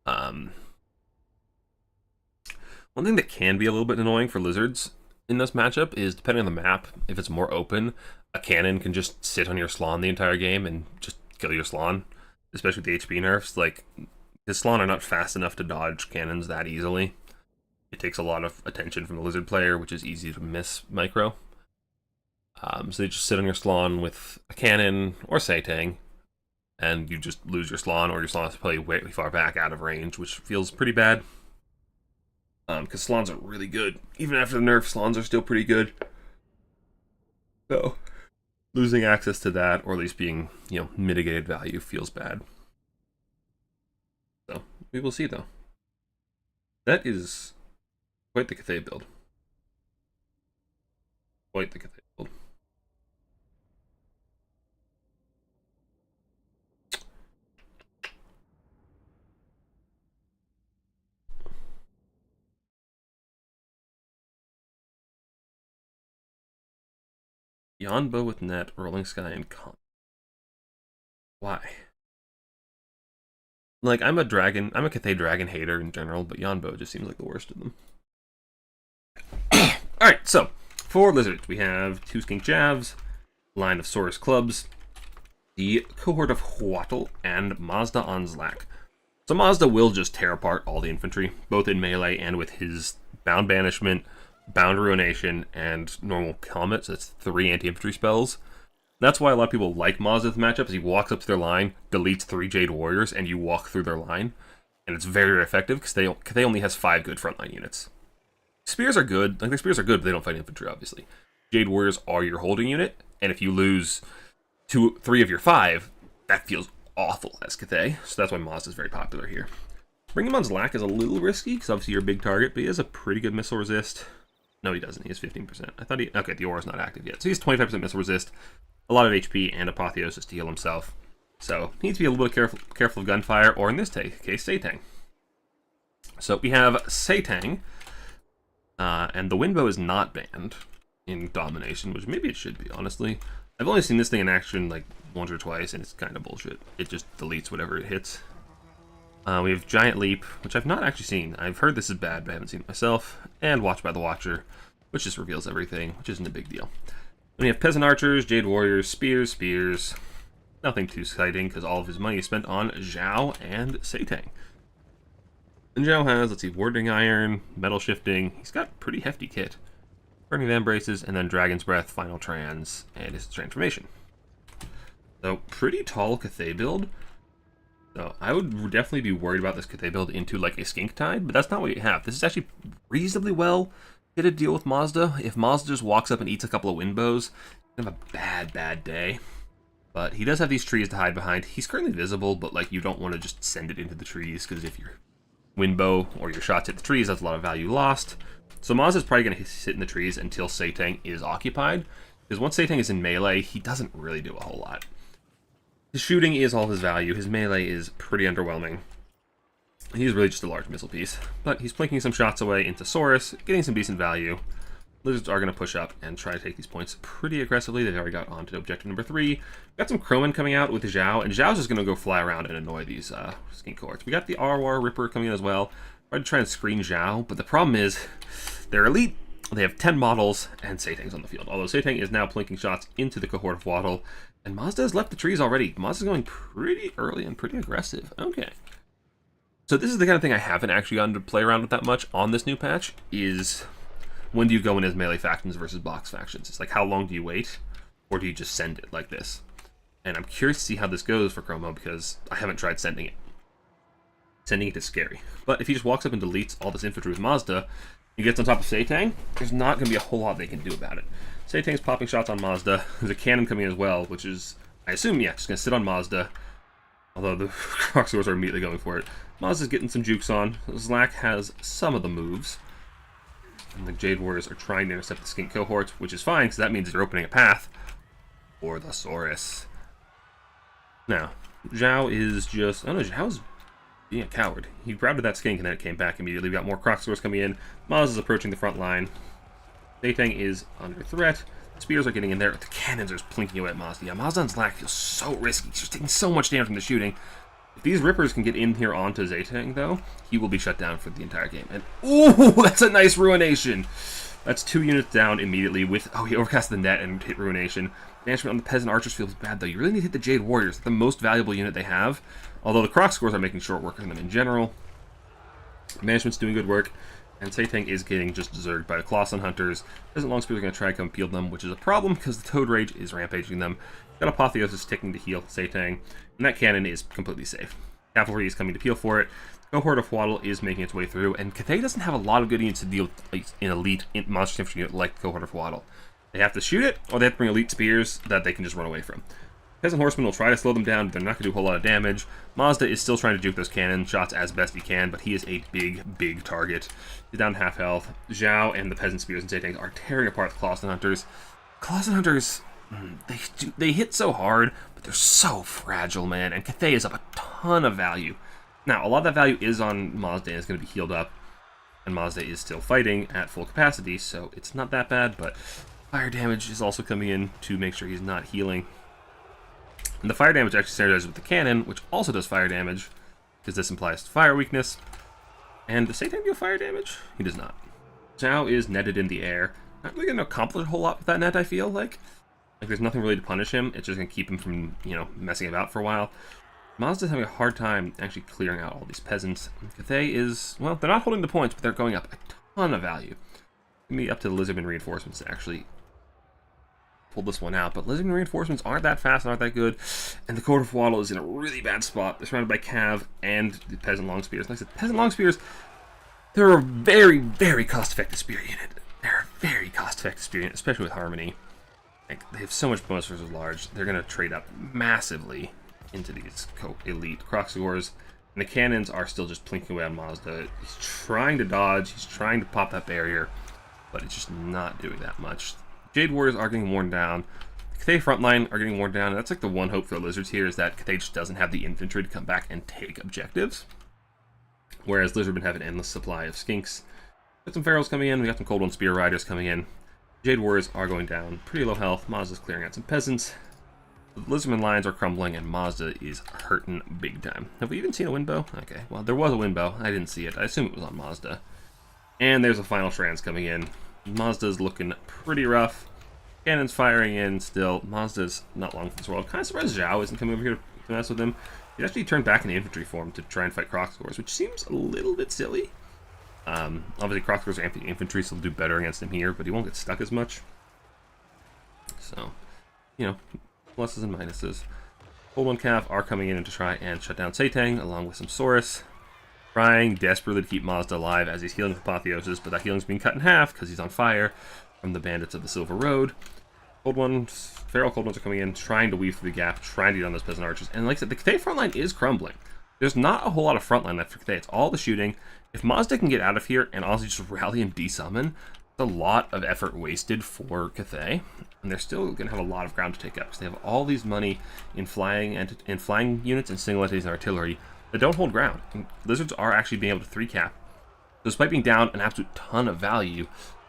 One thing that can be a little bit annoying for Lizards in this matchup is, depending on the map, if it's more open, a cannon can just sit on your Slann the entire game and just kill your Slann, especially with the HP nerfs. Like, the Slann are not fast enough to dodge cannons that easily. It takes a lot of attention from the Lizard player, which is easy to miss micro. So they just sit on your Slann with a cannon or Satang, and you just lose your Slann, or your Slann has to play way far back out of range, which feels pretty bad. Because Slans are really good. Even after the nerf, Slans are still pretty good. So, losing access to that, or at least being, mitigated value, feels bad. So, we will see, though. That is quite the Cathay build. Quite the Cathay build. Yonbo with Net, Rolling Sky, and Comet. Why? Like, I'm a Cathay dragon hater in general, but Yanbo just seems like the worst of them. Alright, so, for lizards, we have 2 skink javs, line of Saurus clubs, the cohort of Huatl, and Mazda on Zlak. So Mazda will just tear apart all the infantry, both in melee and with his Bound Banishment, Bound Ruination, and normal Helmet, so that's 3 anti-infantry spells. That's why a lot of people like Mazda with matchups. He walks up to their line, deletes 3 Jade Warriors, and you walk through their line. And it's very, very effective, because they only has 5 good frontline units. Spears are good. Like, their spears are good, but they don't fight infantry, obviously. Jade Warriors are your holding unit, and if you lose 3 of your 5, that feels awful as Cathay, so that's why Mazda is very popular here. Bringing him on Zlak is a little risky, because obviously you're a big target, but he has a pretty good missile resist. No, he doesn't. He has 15%. I thought okay, the aura's not active yet. So he has 25% missile resist, a lot of HP, and Apotheosis to heal himself. So he needs to be a little bit careful of gunfire, or in this case, Satang. So we have Satang, and the Windbow is not banned in Domination, which maybe it should be, honestly. I've only seen this thing in action like once or twice, and it's kind of bullshit. It just deletes whatever it hits. We have Giant Leap, which I've not actually seen. I've heard this is bad, but I haven't seen it myself. And Watch by the Watcher, which just reveals everything, which isn't a big deal. Then we have Peasant Archers, Jade Warriors, Spears. Nothing too exciting, because all of his money is spent on Zhao and Satang. And Zhao has, let's see, Warding Iron, Metal Shifting. He's got pretty hefty kit. Burning Van Braces, and then Dragon's Breath, Final Trans, and his Transformation. So, pretty tall Cathay build. So, I would definitely be worried about this Cathay build into like a Skink Tide, but that's not what you have. This is actually reasonably well hit a deal with Mazda. If Mazda just walks up and eats a couple of Windbows, he's gonna have a bad day. But he does have these trees to hide behind. He's currently visible, but like you don't want to just send it into the trees, because if your Windbow or your shots hit the trees, that's a lot of value lost. So Mazda's probably going to sit in the trees until Satang is occupied, because once Satang is in melee, he doesn't really do a whole lot. His shooting is all his value. His melee is pretty underwhelming. He's really just a large missile piece, but he's plinking some shots away into Saurus, getting some decent value. Lizards are going to push up and try to take these points pretty aggressively. They've already got on to objective number 3. Got some Chroman coming out with Zhao, and Zhao's just going to go fly around and annoy these skink cohorts. We got the Arwar Ripper coming in as well. Tried to try and screen Zhao, but the problem is they're elite. They have 10 models, and Satang's on the field. Although Satang is now plinking shots into the cohort of Waddle, and Mazda has left the trees already. Mazda's going pretty early and pretty aggressive. Okay. So this is the kind of thing I haven't actually gotten to play around with that much on this new patch, is when do you go in as melee factions versus box factions? It's like, how long do you wait, or do you just send it like this? And I'm curious to see how this goes for Chromo, because I haven't tried sending it. Sending it is scary. But if he just walks up and deletes all this infantry with Mazda, he gets on top of Satang, there's not going to be a whole lot they can do about it. Satang's popping shots on Mazda. There's a cannon coming in as well, which is, I assume, yeah, just going to sit on Mazda. Although the Croxors are immediately going for it. Mazda's getting some jukes on. Zlak has some of the moves. And the Jade Warriors are trying to intercept the Skink cohorts, which is fine, because that means they're opening a path for the Saurus. Now, Zhao is just... Oh no, Zhao's being a coward. He grabbed that Skink and then it came back immediately. We got more Croxors coming in. Maz is approaching the front line. Satang is under threat. Spears are getting in there. The cannons are plinking away at Mazda. Yeah, Mazda and Zlak feels so risky. He's just taking so much damage from the shooting. If these Rippers can get in here onto Satang, though, he will be shut down for the entire game. And, ooh, that's a nice Ruination. That's 2 units down immediately with... Oh, he overcast the net and hit Ruination. Management on the Peasant Archers feels bad, though. You really need to hit the Jade Warriors. They're the most valuable unit they have. Although the Croc scores are making short work of them in general. Management's doing good work. And Satang is getting just zerged by the Clawson Hunters. Peasant Longspears are going to try to come peel them, which is a problem because the Toad Rage is rampaging them. Got Apotheosis ticking to heal Satang. And that cannon is completely safe. Cavalry is coming to peel for it. Cohort of Waddle is making its way through, and Cathay doesn't have a lot of good units to deal with in elite monster infantry unit like Cohort of Waddle. They have to shoot it, or they have to bring elite spears that they can just run away from. Peasant Horsemen will try to slow them down, but they're not going to do a whole lot of damage. Mazda is still trying to juke those cannon shots as best he can, but he is a big target. He's down half health. Zhao and the Peasant Spears and Satangs are tearing apart the Clawson Hunters. Clawson Hunters, they hit so hard, but they're so fragile, man, and Cathay is up a ton of value. Now, a lot of that value is on Mazda and is going to be healed up, and Mazda is still fighting at full capacity, so it's not that bad, but fire damage is also coming in to make sure he's not healing. And the fire damage actually synergizes with the cannon, which also does fire damage. because this implies fire weakness. And does Satan deal fire damage? He does not. Zhao is netted in the air. Not really going to accomplish a whole lot with that net, I feel like. Like, there's nothing really to punish him. It's just going to keep him from, you know, messing about for a while. Mazda's having a hard time actually clearing out all these peasants. Cathay is, well, they're not holding the points, but they're going up a ton of value. It's going to be up to the Lizardman reinforcements to actually pull this one out. But Lizardman reinforcements aren't that fast, aren't that good. And the Court of Waddle is in a really bad spot. They're surrounded by Cav and the Peasant Long Spears. Like I said, Peasant Long Spears, they're a very, very cost-effective spear unit. They're a very cost-effective spear unit, especially with Harmony. Like, they have so much bonus versus large. They're going to trade up massively into these elite Croxagors. And the cannons are still just plinking away on Mazda. He's trying to dodge. He's trying to pop that barrier. But it's just not doing that much. Jade Warriors are getting worn down. The Cathay frontline are getting worn down. And that's like the one hope for the Lizards here, is that Cathay just doesn't have the infantry to come back and take objectives. Whereas Lizardmen have an endless supply of skinks. Got some Ferals coming in. We got some Cold One Spear Riders coming in. Jade Warriors are going down. Pretty low health. Mazda's clearing out some peasants. The Lizardman lines are crumbling, and Mazda is hurting big time. Have we even seen a wind bow? Okay, well, there was a wind bow. I didn't see it. I assume it was on Mazda. And there's a final Shrans coming in. Mazda's looking pretty rough. Cannon's firing in still. Mazda's not long for this world. Kind of surprised Zhao isn't coming over here to mess with him. He actually turned back in infantry form to try and fight Croxagors, which seems a little bit silly. Obviously, Croxagors are infantry, so they'll do better against him here, but he won't get stuck as much. So, you know, pluses and minuses. Cold One Cav are coming in to try and shut down Satang, along with some Saurus. Trying desperately to keep Mazda alive as he's healing with Apotheosis, but that healing's being cut in half because he's on fire from the bandits of the Silver Road. Feral Cold Ones are coming in, trying to weave through the gap, trying to get on those peasant archers. And like I said, the Cathay frontline is crumbling. There's not a whole lot of frontline left for Cathay. It's all the shooting. If Mazda can get out of here and honestly just rally and desummon, it's a lot of effort wasted for Cathay. And they're still going to have a lot of ground to take up because they have all these money in flying units and single entities and artillery that don't hold ground. And Lizards are actually being able to 3-cap. Despite being down an absolute ton of value,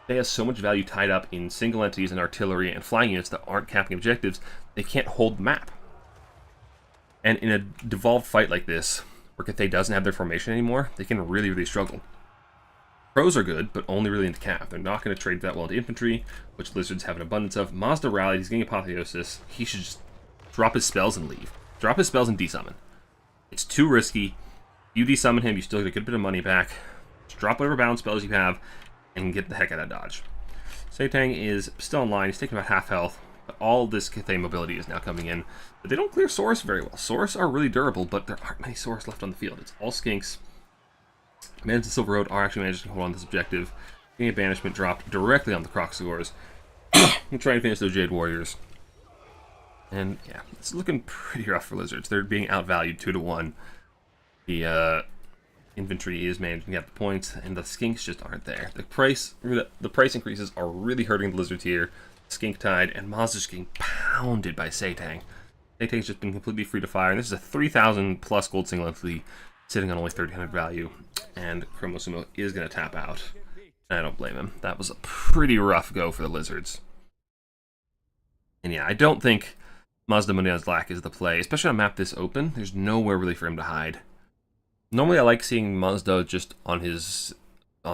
they have so much value tied up in single entities and artillery and flying units that aren't capping objectives, they can't hold the map. And in a devolved fight like this, where Cathay doesn't have their formation anymore, they can really, really struggle. Pros are good, but only really into cap. They're not going to trade that well into infantry, which Lizards have an abundance of. Mazda rallied, he's getting Apotheosis. He should just drop his spells and leave. Drop his spells and desummon. It's too risky. You desummon him, you still get a good bit of money back. Just drop whatever balance spells you have, and get the heck out of Dodge. Satang is still in line. He's taking about half health. But all this Cathay mobility is now coming in. But they don't clear Saurus very well. Saurus are really durable, but there aren't many Saurus left on the field. It's all skinks. Bandits of Silver Road are actually managing to hold on to this objective. Getting a banishment dropped directly on the Croxagors. And trying to finish those Jade Warriors. And yeah, it's looking pretty rough for Lizards. They're being outvalued 2-1. The infantry is managing to get the points, and the skinks just aren't there. The price increases are really hurting the Lizards here. Skink Tide, and Mazda's getting pounded by Satang. Satang's just been completely free to fire, and this is a 3,000 plus gold single entity sitting on only 1,300 value, and Chromosumo is going to tap out. I don't blame him. That was a pretty rough go for the Lizards. And yeah, I don't think Mazda Mundian's Lack is the play, especially on a map this open. There's nowhere really for him to hide. Normally I like seeing Mazda just on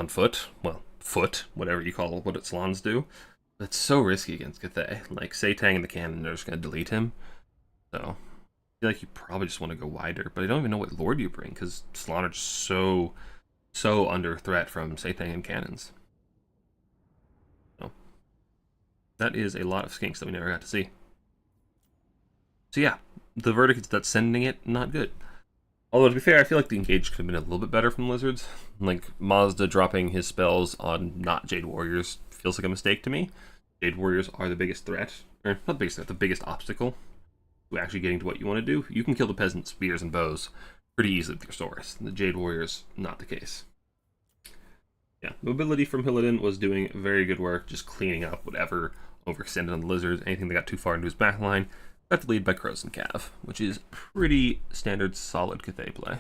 foot. Well, foot, whatever you call what its salons do. But it's so risky against Cathay. Like, Satang and the cannon are just going to delete him. So, I feel like you probably just want to go wider. But I don't even know what Lord you bring, because Salon are just so under threat from Satang and cannons. So, that is a lot of skinks that we never got to see. So yeah, the verdict is that sending it, not good. Although, to be fair, I feel like the engage could have been a little bit better from Lizards. Like, Mazda dropping his spells on not Jade Warriors feels like a mistake to me. Jade Warriors are the biggest threat. Or, not the biggest threat, the biggest obstacle to actually getting to what you want to do. You can kill the peasant spears and bows pretty easily with your Saurus. The Jade Warriors, not the case. Yeah, mobility from Hillidan was doing very good work, just cleaning up whatever overextended on the Lizards, anything that got too far into his backline. Got the lead by Crows and Cav, which is pretty standard, solid Cathay play.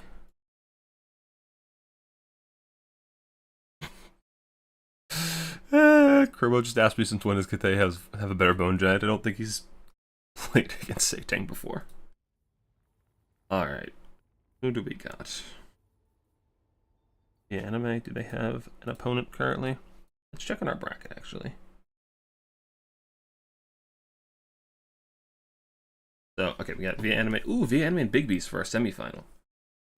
Kerbo just asked me since when does Cathay have a better Bone Giant. I don't think he's played against Satang before. Alright. Who do we got? The anime, do they have an opponent currently? Let's check on our bracket, actually. So, okay, we got Via Anime. Ooh, Via Anime and Big Beast for our semifinal.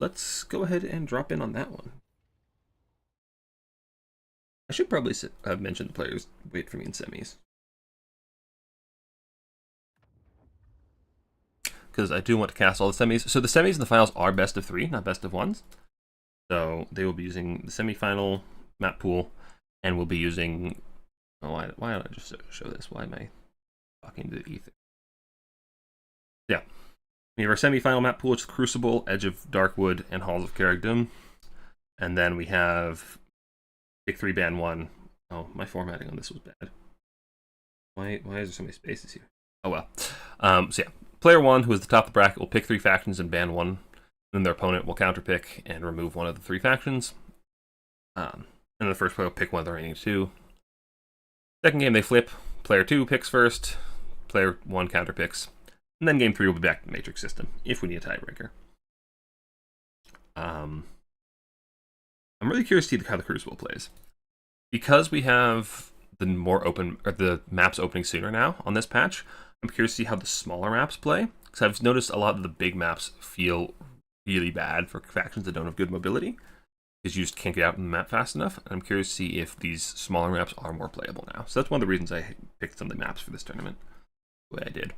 Let's go ahead and drop in on that one. I should probably have mentioned the players wait for me in semis. Because I do want to cast all the semis. So the semis and the finals are best of 3, not best of 1s. So they will be using the semifinal map pool, and we'll be using... Oh, why don't I just show this? Why am I talking to the ether? Yeah. We have our semifinal map pool, which is Crucible, Edge of Darkwood, and Halls of Carrickdom. And then we have Pick 3 Ban 1. Oh, my formatting on this was bad. Why is there so many spaces here? Oh well. So yeah, player 1, who is the top of the bracket, will pick 3 factions and ban 1. Then their opponent will counterpick and remove one of the 3 factions. And the first player will pick one of the remaining 2. Second game, they flip. Player 2 picks first. Player 1 counterpicks. And then game 3 will be back to the Matrix system, if we need a tiebreaker. I'm really curious to see how the Crucible plays. Because we have the more open, or the maps opening sooner now on this patch, I'm curious to see how the smaller maps play. Because I've noticed a lot of the big maps feel really bad for factions that don't have good mobility, because you just can't get out in the map fast enough. And I'm curious to see if these smaller maps are more playable now. So that's one of the reasons I picked some of the maps for this tournament the way I did.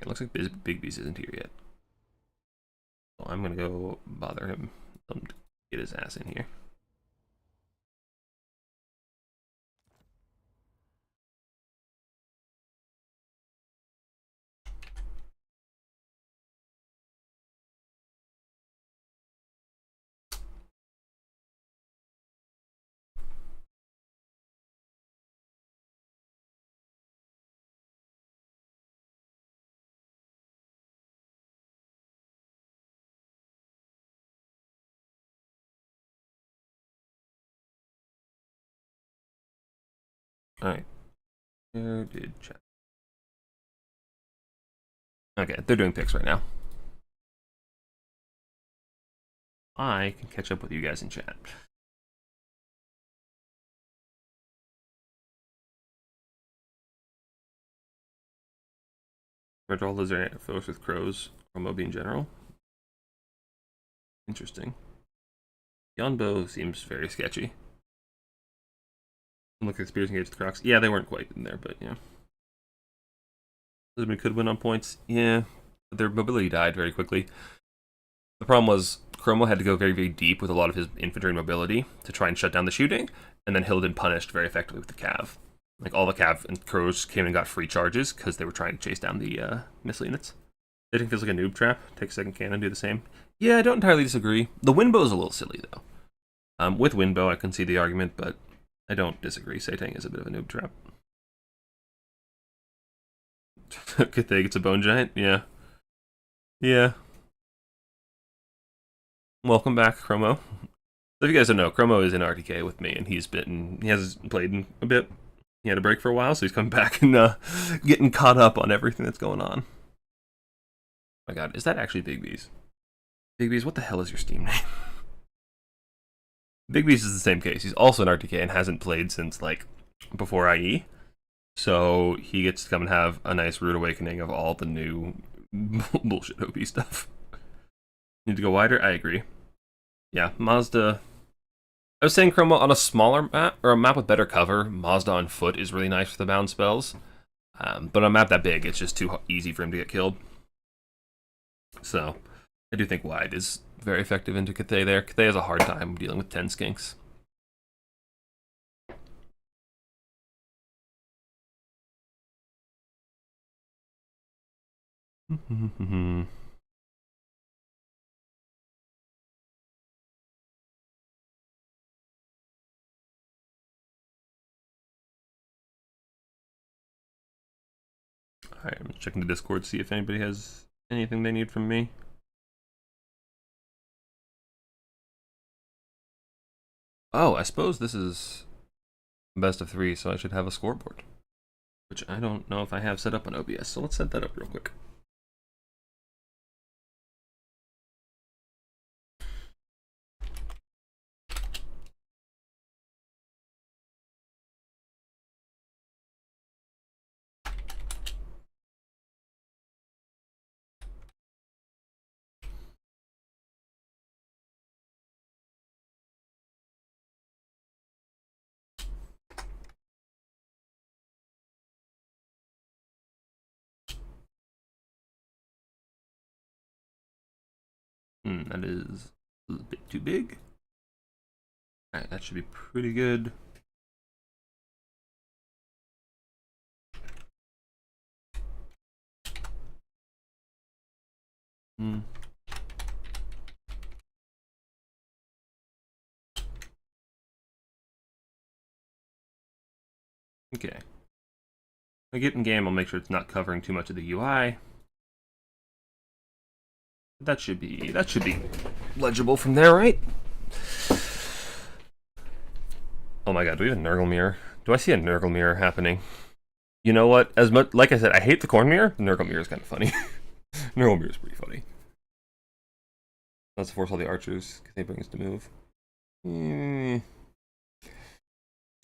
It looks like Big Beast isn't here yet. So I'm gonna go bother him, to get his ass in here. Alright. Where did chat? Okay, they're doing picks right now. I can catch up with you guys in chat. Red Roll Lizard foes with crows or Moby in general. Interesting. Yonbo seems very sketchy. Look at Spears engaged with Crocs. Yeah, they weren't quite in there, but yeah. Lizardman could win on points. Yeah, but their mobility died very quickly. The problem was Chromo had to go very, very deep with a lot of his infantry mobility to try and shut down the shooting, and then Hilden punished very effectively with the Cav. Like, all the Cav and Crows came and got free charges because they were trying to chase down the missile units. They think feels like a noob trap. Take a second cannon, do the same. Yeah, I don't entirely disagree. The Windbow is a little silly, though. With Windbow, I can see the argument, but I don't disagree. Satang is a bit of a noob trap. Cathay gets a Bone Giant? Yeah. Yeah. Welcome back, Chromo. So if you guys don't know, Chromo is in RTK with me, and he hasn't played in a bit. He had a break for a while, so he's coming back and getting caught up on everything that's going on. Oh my god, is that actually Big Bees? Big Bees, what the hell is your Steam name? Big Bees is the same case. He's also in RTK and hasn't played since, like, before IE. So he gets to come and have a nice rude awakening of all the new bullshit OP stuff. Need to go wider? I agree. Yeah, Mazda. I was saying Chroma on a smaller map, or a map with better cover, Mazda on foot is really nice for the bound spells. But on a map that big, it's just too easy for him to get killed. So, I do think wide is very effective into Cathay there. Cathay has a hard time dealing with 10 skinks. Alright, I'm checking the Discord to see if anybody has anything they need from me. Oh, I suppose this is best of 3, so I should have a scoreboard. which I don't know if I have set up on OBS, so let's set that up real quick. That is a little bit too big. Alright, that should be pretty good. Okay. When I get in game, I'll make sure it's not covering too much of the UI. That should be legible from there, right? Oh my god, do we have a Nurgle mirror? Do I see a Nurgle mirror happening? You know what? As much like I said, I hate the corn mirror. The Nurgle mirror is kind of funny. Nurgle mirror is pretty funny. Let's force all the archers because they bring us to move.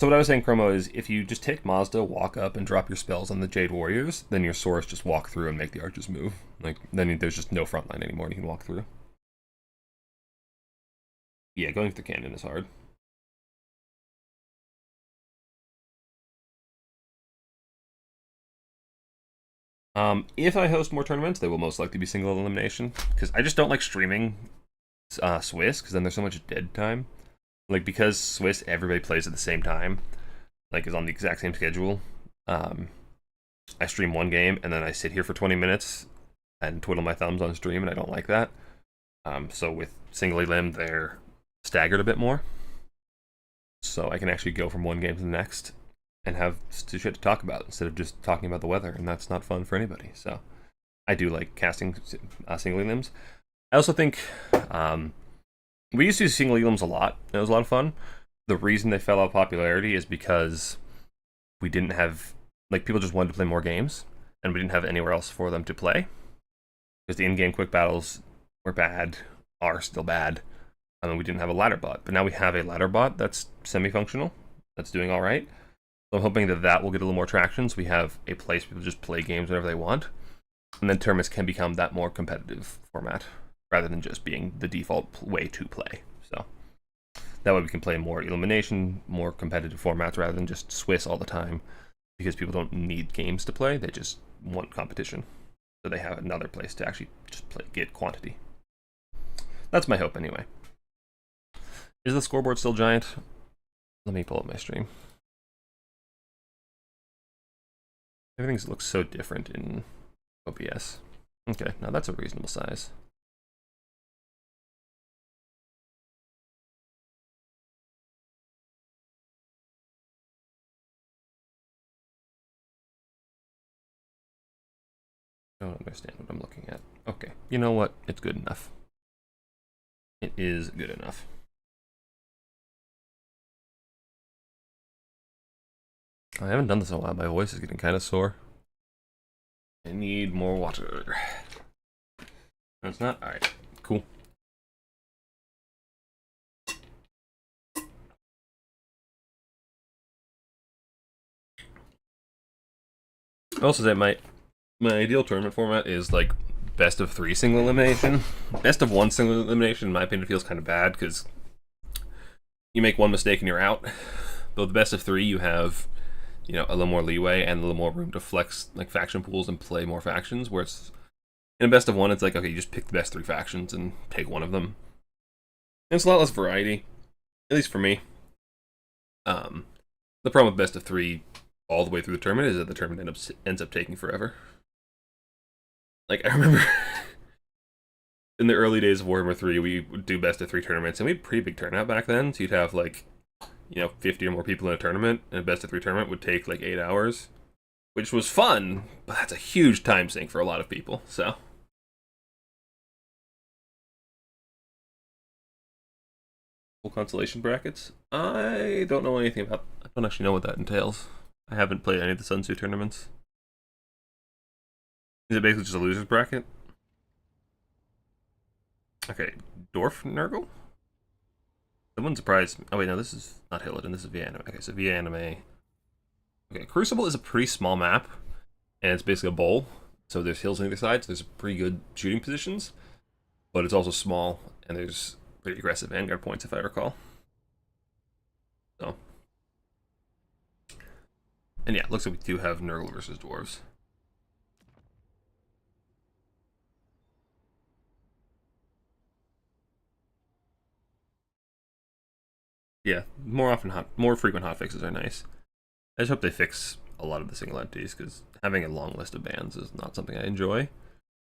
So what I was saying, Chromo, is if you just take Mazda, walk up, and drop your spells on the Jade Warriors, then your Saurus just walk through and make the archers move. Like, then there's just no front line anymore, and you can walk through. Yeah, going through cannon is hard. If I host more tournaments, they will most likely be single elimination, because I just don't like streaming Swiss, because then there's so much dead time. Like, because Swiss, everybody plays at the same time, like, is on the exact same schedule. I stream one game, and then I sit here for 20 minutes and twiddle my thumbs on stream, and I don't like that. So with single elim, they're staggered a bit more. So I can actually go from one game to the next and have shit to talk about instead of just talking about the weather, and that's not fun for anybody. So I do like casting single elims. I also think we used to use single elims a lot. It was a lot of fun. The reason they fell out of popularity is because we didn't have, like, people just wanted to play more games, and we didn't have anywhere else for them to play. Because the in-game quick battles were bad, are still bad. I mean, we didn't have a ladder bot, but now we have a ladder bot that's semi-functional, that's doing all right. So I'm hoping that that will get a little more traction, so we have a place where people just play games whenever they want, and then tournaments can become that more competitive format, rather than just being the default way to play. So that way we can play more elimination, more competitive formats, rather than just Swiss all the time, because people don't need games to play, they just want competition. So they have another place to actually just get quantity. That's my hope anyway. Is the scoreboard still giant? Let me pull up my stream. Everything looks so different in OBS. Okay, now that's a reasonable size. I don't understand what I'm looking at. Okay, you know what? It's good enough. It is good enough. I haven't done this in a while. My voice is getting kind of sore. I need more water. No, it's not? Alright, cool. I also say my ideal tournament format is like best of 3 single elimination. Best of 1 single elimination, in my opinion, feels kind of bad because you make one mistake and you're out. But the best of 3, you have, you know, a little more leeway and a little more room to flex like faction pools and play more factions. Where it's in a best of 1, it's like, okay, you just pick the best 3 factions and take one of them. And it's a lot less variety, at least for me. The problem with best of 3 all the way through the tournament is that the tournament ends up taking forever. Like, I remember in the early days of Warhammer 3, we would do best of 3 tournaments, and we had pretty big turnout back then, so you'd have, like, you know, 50 or more people in a tournament, and a best of 3 tournament would take, like, 8 hours, which was fun, but that's a huge time sink for a lot of people, so. Full constellation brackets? I don't know anything about, I don't actually know what that entails. I haven't played any of the Sun Tzu tournaments. Is it basically just a loser's bracket? Okay, Dwarf Nurgle? Someone surprised me. Oh wait, no, this is not Hillidan, this is via anime. Okay, so via anime. Okay, Crucible is a pretty small map, and it's basically a bowl. So there's hills on either side, so there's pretty good shooting positions. But it's also small, and there's pretty aggressive vanguard points, if I recall. So. And yeah, looks like we do have Nurgle versus Dwarves. Yeah, more frequent hotfixes are nice. I just hope they fix a lot of the single entities, because having a long list of bans is not something I enjoy.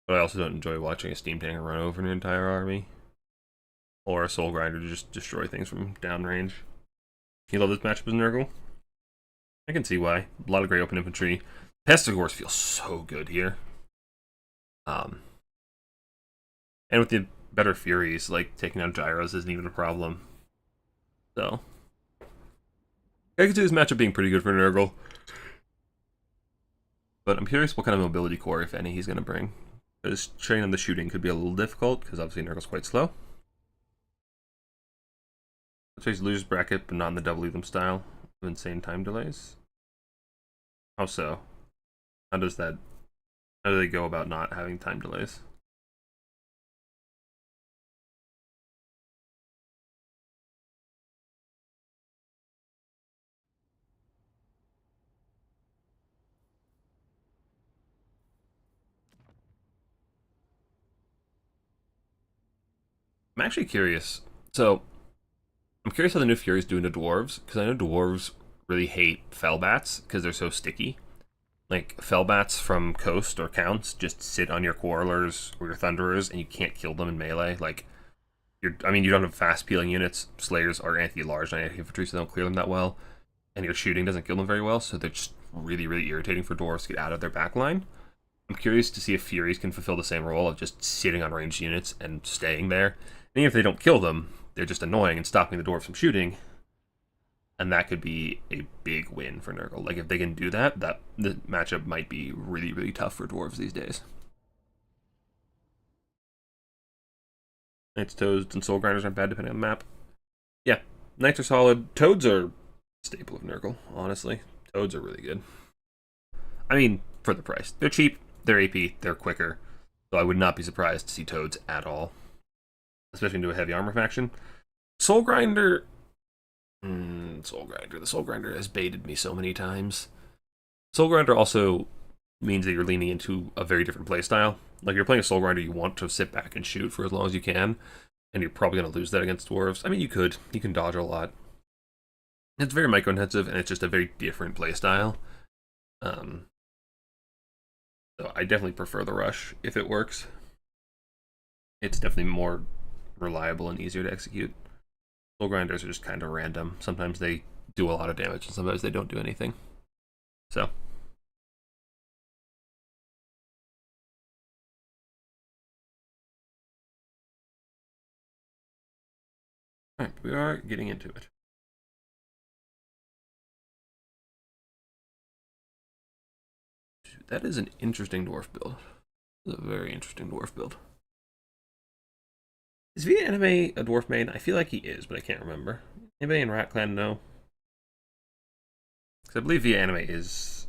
But I also don't enjoy watching a Steam Tank run over an entire army. Or a Soul Grinder to just destroy things from downrange. You love this matchup as Nurgle? I can see why. A lot of great open infantry. Pestigors feels so good here. And with the better Furies, like taking out Gyros isn't even a problem. So I can see this matchup being pretty good for Nurgle. But I'm curious what kind of mobility core, if any, he's going to bring. Because training on the shooting could be a little difficult, because obviously Nurgle's quite slow. Let's face loser's bracket, but not in the double Elam style of insane time delays. How so? How do they go about not having time delays? I'm actually curious. So, I'm curious how the new Fury's doing to Dwarves, because I know Dwarves really hate Fellbats, because they're so sticky. Like, Fellbats from Coast or Counts just sit on your Quarrelers or your Thunderers, and you can't kill them in melee. Like, you don't have fast peeling units. Slayers are anti-large, not anti-infantry, so they don't clear them that well. And your shooting doesn't kill them very well, so they're just really, really irritating for Dwarves to get out of their backline. I'm curious to see if Furies can fulfill the same role of just sitting on ranged units and staying there. And even if they don't kill them, they're just annoying and stopping the Dwarves from shooting. And that could be a big win for Nurgle. Like, if they can do that, the matchup might be really, really tough for Dwarves these days. Knights, Toads, and Soul Grinders aren't bad depending on the map. Yeah, Knights are solid. Toads are a staple of Nurgle, honestly. Toads are really good. I mean, for the price. They're cheap, they're AP, they're quicker. So I would not be surprised to see Toads at all. Especially into a heavy armor faction. Soul Grinder... Soul Grinder. The Soul Grinder has baited me so many times. Soul Grinder also means that you're leaning into a very different playstyle. Like, you're playing a Soul Grinder, you want to sit back and shoot for as long as you can, and you're probably going to lose that against Dwarves. I mean, you could. You can dodge a lot. It's very micro-intensive, and it's just a very different playstyle. So I definitely prefer the Rush if it works. It's definitely more reliable and easier to execute. Soul Grinders are just kind of random. Sometimes they do a lot of damage, and sometimes they don't do anything. So. Alright, we are getting into it. That is an interesting dwarf build. It's a very interesting dwarf build. Is Via Anime a dwarf main? I feel like he is, but I can't remember. Anybody in Rat Clan know? Because I believe Via Anime is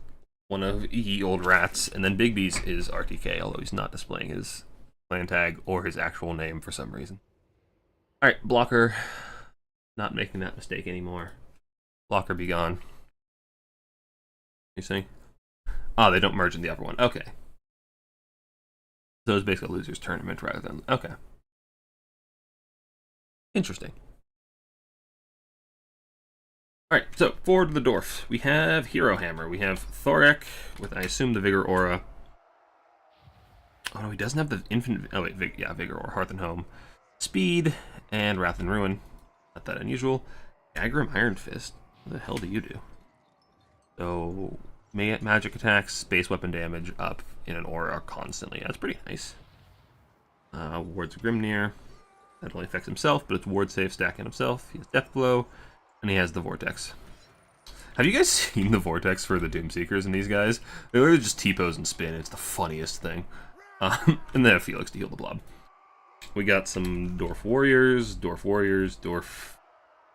one of ye old rats, and then Big B's is RTK, although he's not displaying his clan tag or his actual name for some reason. Alright, Blocker. Not making that mistake anymore. Blocker be gone. You see? Oh, they don't merge in the upper one. Okay. So it's basically a loser's tournament rather than... Okay. Interesting. Alright, so forward to the dwarf. We have Hero Hammer. We have Thorek with, I assume, the Vigor Aura. Oh no, he doesn't have the Infinite... Oh wait, Vigor Aura, Hearth and Home. Speed, and Wrath and Ruin. Not that unusual. Aggrim Iron Fist. What the hell do you do? So, magic attacks, space weapon damage up in an aura constantly. That's pretty nice. Wards of Grimnir. That only affects himself, but it's ward save stack in himself. He has Death Blow, and he has the Vortex. Have you guys seen the vortex for the Doomseekers and these guys? They literally just T-pose and spin. It's the funniest thing. And then Felix to heal the blob. We got some Dwarf Warriors, Dwarf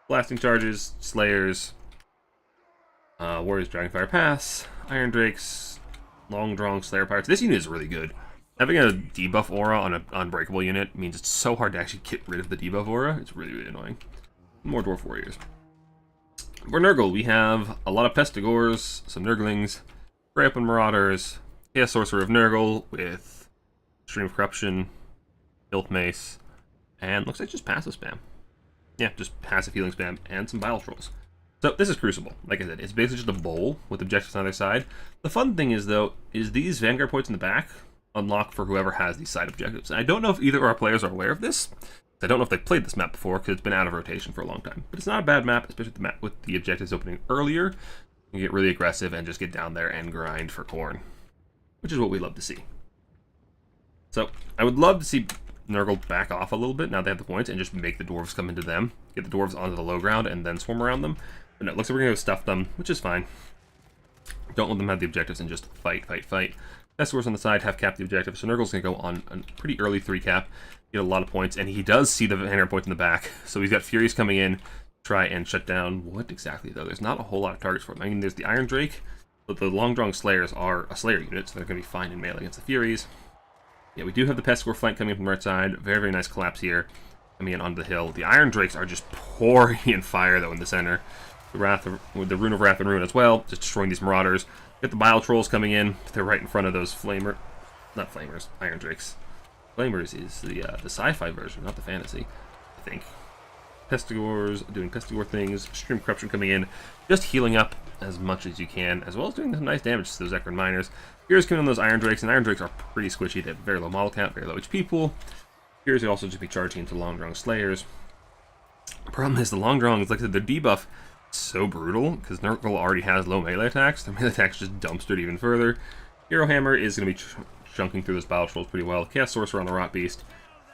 Blasting Charges, Slayers, Warriors Dragonfire Pass, Iron Drakes, Long Drong Slayer Pirates. This unit is really good. Having a debuff aura on an unbreakable unit means it's so hard to actually get rid of the debuff aura. It's really, really annoying. More Dwarf Warriors. For Nurgle, we have a lot of Pestigors, some Nurglings, Grey Open Marauders, Chaos Sorcerer of Nurgle with Stream of Corruption, Filth Mace, and looks like just passive spam. Yeah, just passive healing spam, and some Bile Trolls. So this is Crucible. Like I said, it's basically just a bowl with objectives on either side. The fun thing is, though, is these Vanguard points in the back unlock for whoever has these side objectives. And I don't know if either of our players are aware of this. I don't know if they've played this map before, because it's been out of rotation for a long time. But it's not a bad map, especially with the objectives opening earlier. You can get really aggressive and just get down there and grind for corn, which is what we love to see. So I would love to see Nurgle back off a little bit now they have the points and just make the dwarves come into them, get the dwarves onto the low ground, and then swarm around them. But no, it looks like we're going to stuff them, which is fine. Don't let them have the objectives and just fight. Pestigors on the side have capped the objective, so Nurgle's going to go on a pretty early 3 cap, get a lot of points, and he does see the Vanguard points in the back, so he's got Furies coming in, try and shut down what exactly, though? There's not a whole lot of targets for him. I mean, there's the Iron Drake, but the Long Drong Slayers are a Slayer unit, so they're going to be fine in melee against the Furies. Yeah, we do have the Pestigor flank coming in from the right side. Very, very nice collapse here, coming in onto the hill. The Iron Drakes are just pouring in fire, though, in the center. With the Rune of Wrath and Rune as well, just destroying these Marauders. Get the Bile Trolls coming in. They're right in front of those Iron Drakes. Flamers is the sci-fi version, not the fantasy, I think. Pestigors doing Pestigor things. Stream Corruption coming in, just healing up as much as you can, as well as doing some nice damage to those Echoing Miners. Here's coming on those Iron Drakes, and Iron Drakes are pretty squishy. They have very low model count, very low HP pool. Here's will also just be charging into Long Drong Slayers. The problem is the Long Drongs, like I said, their debuff is so brutal, because Nurgle already has low melee attacks. Their melee attacks just dumpstered even further. Hero Hammer is going to be chunking through those Bile Trolls pretty well. Chaos Sorcerer on the Rot Beast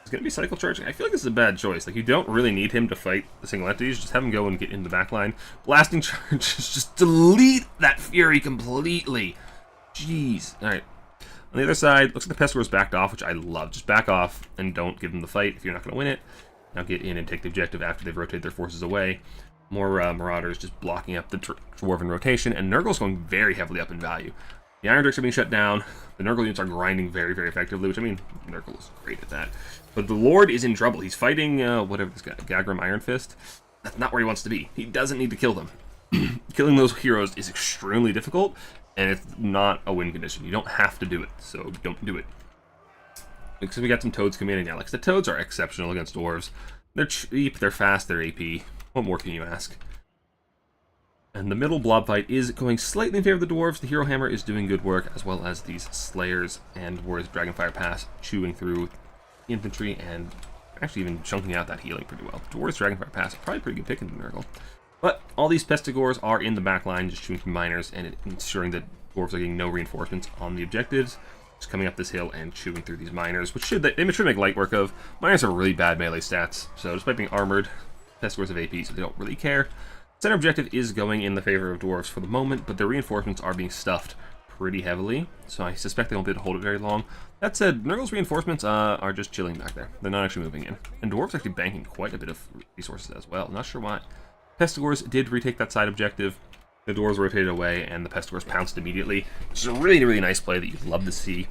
is going to be cycle charging. I feel like this is a bad choice. Like, you don't really need him to fight the single entities. Just have him go and get in the back line. Blasting Charge, just delete that Fury completely. Jeez. Alright. On the other side, looks like the Pestigor's backed off, which I love. Just back off and don't give them the fight if you're not going to win it. Now get in and take the objective after they've rotated their forces away. More Marauders just blocking up the Dwarven rotation, and Nurgle's going very heavily up in value. The Iron Drakes are being shut down. The Nurgle units are grinding very, very effectively, which, I mean, Nurgle is great at that. But the Lord is in trouble. He's fighting, whatever this guy, Gagram Iron Fist. That's not where he wants to be. He doesn't need to kill them. Killing those heroes is extremely difficult, and it's not a win condition. You don't have to do it, so don't do it. Because we got some Toads coming in, and yeah, like the Toads are exceptional against Dwarves. They're cheap, they're fast, they're AP. What more can you ask? And the middle blob fight is going slightly in favor of the Dwarves. The Hero Hammer is doing good work, as well as these Slayers and Warriors Dragonfire Pass chewing through the infantry and actually even chunking out that healing pretty well. Warriors Dragonfire Pass, probably a pretty good pick in the Nurgle. But all these Pestigors are in the back line, just chewing through miners and ensuring that Dwarves are getting no reinforcements on the objectives. Just coming up this hill and chewing through these miners, which should make light work of. Miners are really bad melee stats, so despite being armored, Pestigors have AP, so they don't really care. Center objective is going in the favor of Dwarves for the moment, but their reinforcements are being stuffed pretty heavily, so I suspect they won't be able to hold it very long. That said, Nurgle's reinforcements are just chilling back there. They're not actually moving in. And Dwarves actually banking quite a bit of resources as well. Not sure why. Pestigors did retake that side objective. The Dwarves rotated away, and the Pestigors pounced immediately. Which is a really, really nice play that you'd love to see.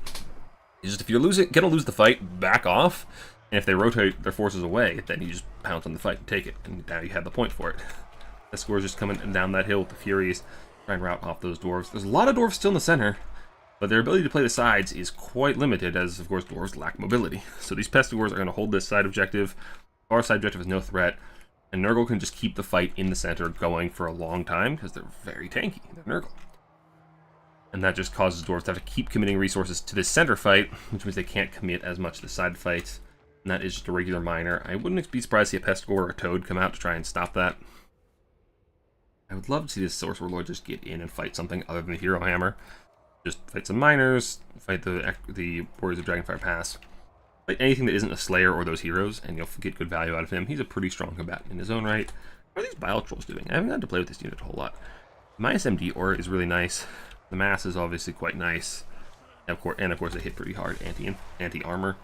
It's just if you're gonna lose the fight, back off. And if they rotate their forces away, then you just pounce on the fight and take it. And now you have the point for it. Pestigors just coming down that hill with the Furies, trying to rout off those Dwarves. There's a lot of Dwarves still in the center, but their ability to play the sides is quite limited, as, of course, Dwarves lack mobility. So these Pestigors are going to hold this side objective. Our side objective is no threat, and Nurgle can just keep the fight in the center going for a long time, because they're very tanky. They're Nurgle. And that just causes Dwarves to have to keep committing resources to this center fight, which means they can't commit as much to the side fights. And that is just a regular miner. I wouldn't be surprised to see a Pestigor or a Toad come out to try and stop that. I would love to see this Sorcerer Lord just get in and fight something other than the Hero Hammer. Just fight some miners, fight the Warriors of Dragonfire Pass. Fight anything that isn't a Slayer or those heroes, and you'll get good value out of him. He's a pretty strong combatant in his own right. What are these Bile Trolls doing? I haven't had to play with this unit a whole lot. My SMD aura is really nice. The mass is obviously quite nice. And of course, they hit pretty hard. Anti-armor.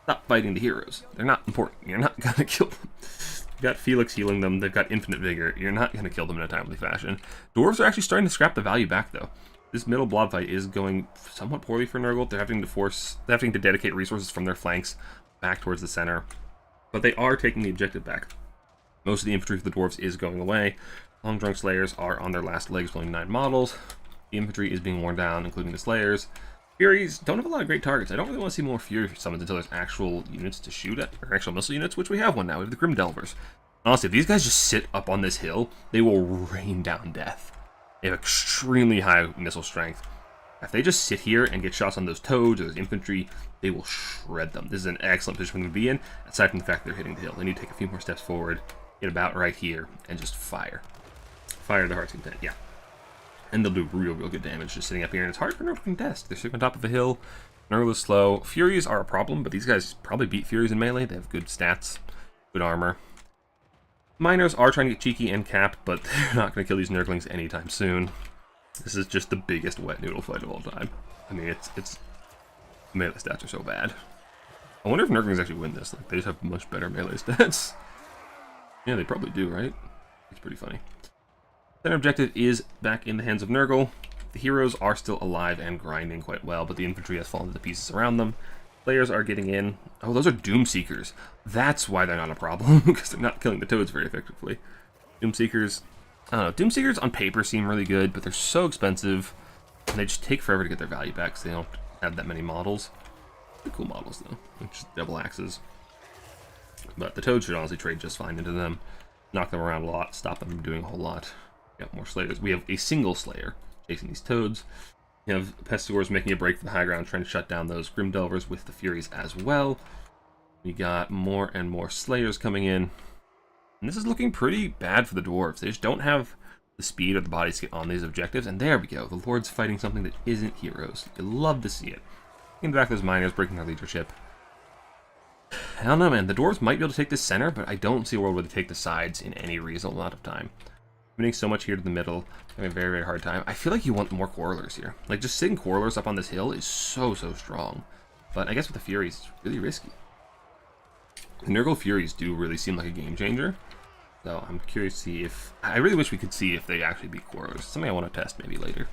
Stop fighting the heroes. They're not important. You're not gonna kill them. You've got Felix healing them. They've got infinite vigor. You're not gonna kill them in a timely fashion. Dwarves are actually starting to scrap the value back, though. This middle blob fight is going somewhat poorly for Nurgle. They're having to dedicate resources from their flanks back towards the center. But they are taking the objective back. Most of the infantry for the dwarves is going away. Long Drunk Slayers are on their last legs, only 9 models. The infantry is being worn down, including the Slayers. Furies don't have a lot of great targets. I don't really want to see more Fury summons until there's actual units to shoot at, or actual missile units, which we have one now. We have the Grim Delvers. Honestly, if these guys just sit up on this hill, they will rain down death. They have extremely high missile strength. If they just sit here and get shots on those toads or those infantry, they will shred them. This is an excellent position for them to be in, aside from the fact they're hitting the hill. They need to take a few more steps forward, get about right here, and just fire. Fire to heart's content, yeah. And they'll do real good damage just sitting up here, and it's hard for Nurgle to contest. They're sitting on top of a hill. Nurgle is slow. Furies are a problem, but these guys probably beat Furies in melee. They have good stats, good armor. Miners are trying to get cheeky and cap, but they're not going to kill these Nurglings anytime soon. This is just the biggest wet noodle fight of all time. I mean, it's melee stats are so bad. I wonder if Nurglings actually win this. Like, they just have much better melee stats. Yeah, they probably do, right? It's pretty funny. Center objective is back in the hands of Nurgle. The heroes are still alive and grinding quite well, but the infantry has fallen to pieces around them. Players are getting in. Oh, those are Doomseekers. That's why they're not a problem, because they're not killing the toads very effectively. Doomseekers, I don't know, Doomseekers on paper seem really good, but they're so expensive, and they just take forever to get their value back, so they don't have that many models. They're cool models, though. Like just double axes. But the toads should honestly trade just fine into them. Knock them around a lot, stop them from doing a whole lot. Got more Slayers. We have a single Slayer chasing these toads. You have Pestigors making a break for the high ground, trying to shut down those Grim Delvers with the Furies as well. We got more and more Slayers coming in. And this is looking pretty bad for the dwarves. They just don't have the speed or the bodies to get on these objectives. And there we go. The Lord's fighting something that isn't heroes. You love to see it. Getting back those miners, breaking their leadership. I don't know, man. The dwarves might be able to take the center, but I don't see a world where they take the sides in any reasonable amount of time. Winning so much here to the middle, having a very hard time. I feel like you want more Quarrelers here. Like, just sitting Quarrelers up on this hill is so strong. But I guess with the Furies, it's really risky. The Nurgle Furies do really seem like a game changer. So I'm curious to see if... I really wish we could see if they actually beat Quarrelers. Something I want to test maybe later.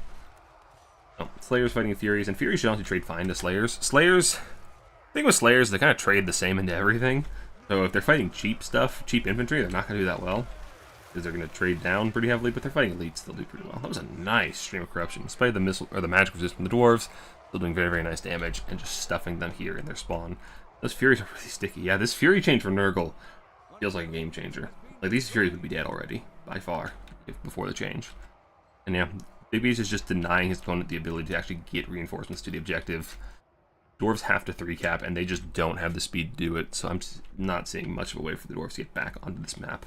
Oh, Slayers fighting the Furies, and Furies should also trade fine to Slayers. Slayers... The thing with Slayers, they kind of trade the same into everything. So if they're fighting cheap stuff, cheap infantry, they're not going to do that well. Because they're going to trade down pretty heavily, but they're fighting elites, they'll do pretty well. That was a nice stream of corruption. Despite the missile or the magic resist from the dwarves, still doing very nice damage and just stuffing them here in their spawn. Those Furies are really sticky. Yeah, this Fury change for Nurgle feels like a game changer. Like, these Furies would be dead already, by far, before the change. And yeah, Big Beast is just denying his opponent the ability to actually get reinforcements to the objective. Dwarves have to 3-cap, and they just don't have the speed to do it, so I'm not seeing much of a way for the dwarves to get back onto this map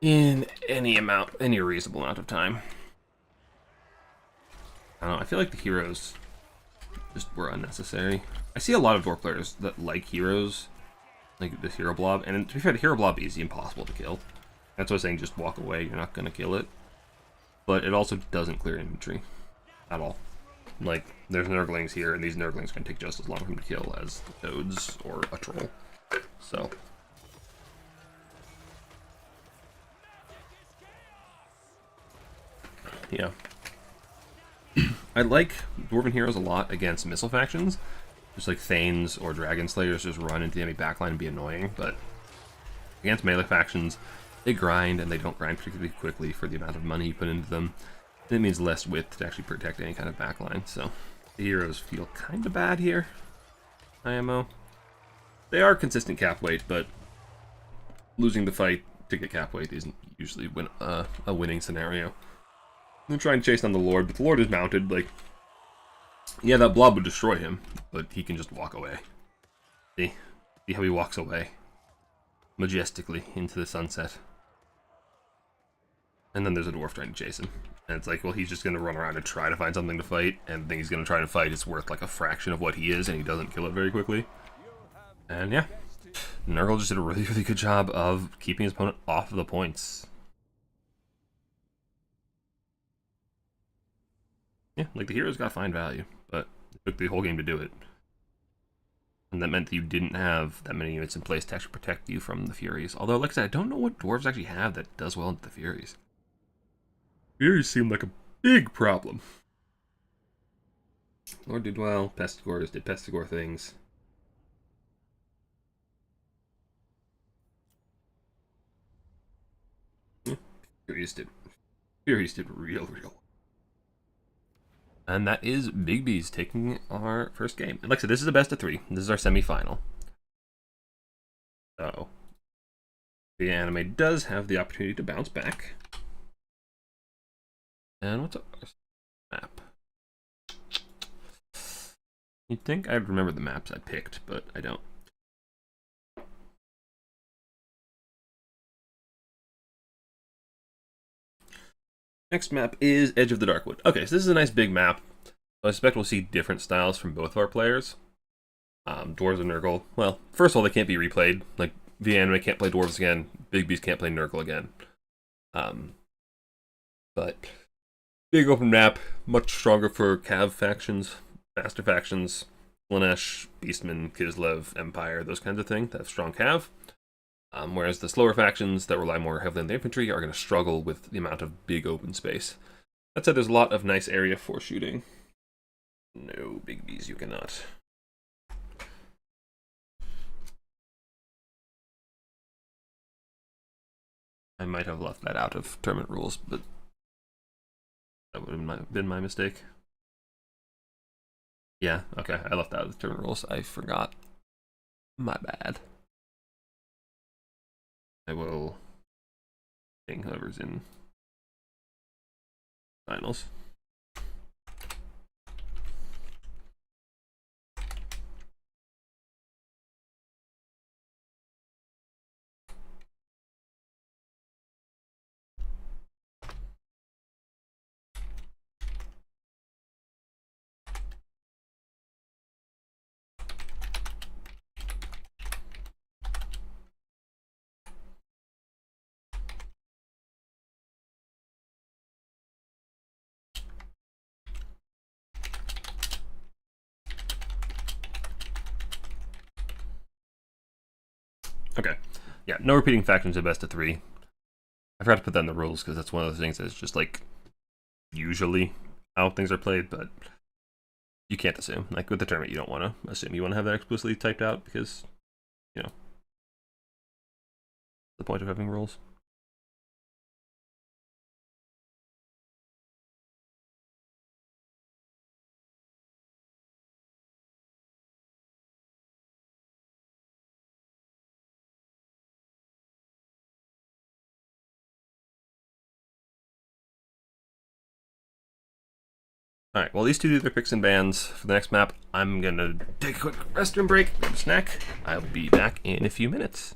in any reasonable amount of time. I don't know, I feel like the heroes just were unnecessary. I see a lot of dwarf players that like heroes, like this hero blob, and to be fair, the hero blob is impossible to kill. That's why I was saying just walk away, you're not going to kill it. But it also doesn't clear infantry at all. Like, there's Nurglings here, and these Nurglings can take just as long for him to kill as the toads or a troll. So... yeah. I like Dwarven heroes a lot against missile factions. Just like Thanes or Dragon Slayers just run into the enemy backline and be annoying, but against melee factions, they grind, and they don't grind particularly quickly for the amount of money you put into them. It means less width to actually protect any kind of backline, so the heroes feel kind of bad here. IMO. They are consistent cap weight, but losing the fight to get cap weight isn't usually a winning scenario. They're trying to chase down the Lord, but the Lord is mounted. Like, yeah, that blob would destroy him, but he can just walk away. See how he walks away majestically into the sunset. And then there's a dwarf trying to chase him. And it's like, well, he's just going to run around and try to find something to fight, and the thing he's going to try to fight is worth like a fraction of what he is, and he doesn't kill it very quickly. And yeah, Nurgle just did a really good job of keeping his opponent off of the points. Yeah, like the heroes got fine value, but it took the whole game to do it. And that meant that you didn't have that many units in place to actually protect you from the Furies. Although, like I said, I don't know what dwarves actually have that does well into the Furies. Furies seem like a big problem. Lord did well, Pestigores did Pestigore things. Furies did real well. And that is Big B's taking our first game. And like I said, this is the best of 3. This is our semi-final. So the anime does have the opportunity to bounce back. And what's our map? You'd think I'd remember the maps I picked, but I don't. Next map is Edge of the Darkwood. Okay, so this is a nice big map. I suspect we'll see different styles from both of our players. Dwarves and Nurgle. Well, first of all, they can't be replayed. Like, the anime can't play Dwarves again. Big Beast can't play Nurgle again. But big open map, much stronger for Cav factions, faster factions, Slanesh, Beastmen, Kislev, Empire, those kinds of things that have strong Cav. Whereas the slower factions that rely more heavily on the infantry are going to struggle with the amount of big open space. That said, there's a lot of nice area for shooting. No, Big B's, you cannot. I might have left that out of tournament rules, but that would have been my mistake. Yeah, okay, I left that out of the tournament rules. I forgot. My bad. I will ping whoever's in finals. Okay. Yeah, no repeating factions at best of 3. I forgot to put that in the rules because that's one of those things that's just like usually how things are played, but you can't assume. Like with the tournament, you don't want to assume. You want to have that explicitly typed out because, you know, the point of having rules. Alright, well, these two do their picks and bans for the next map. I'm going to take a quick restroom break, grab a snack. I'll be back in a few minutes.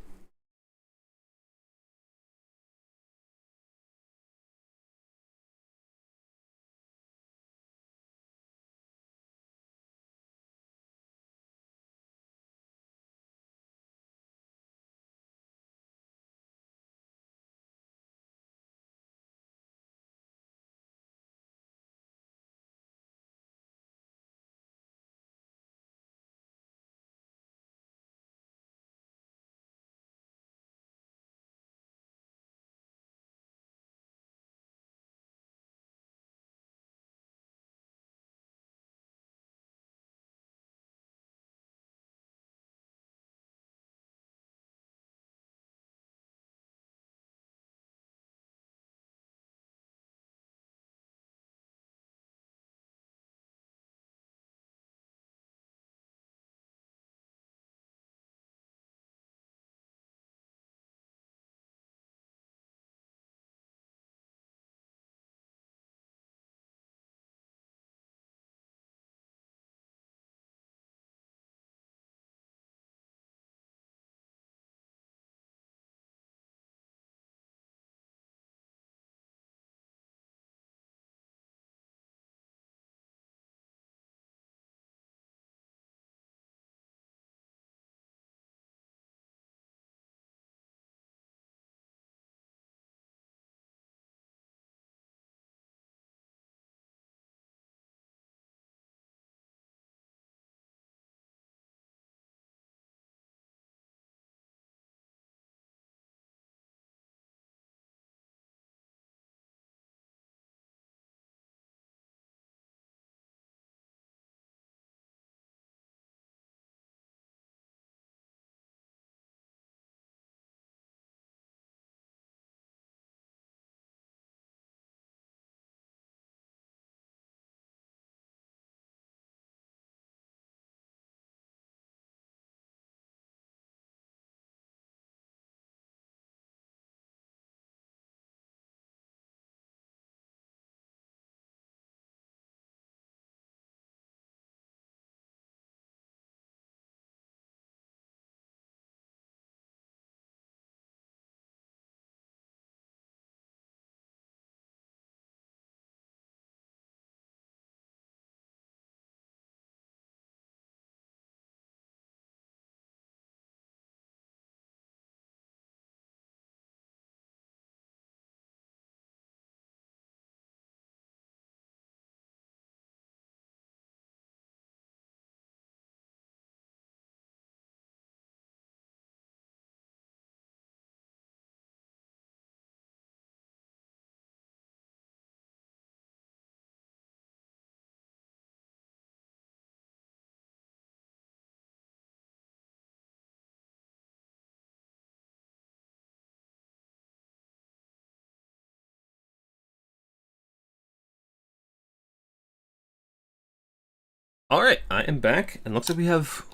Alright, I am back, and looks like we have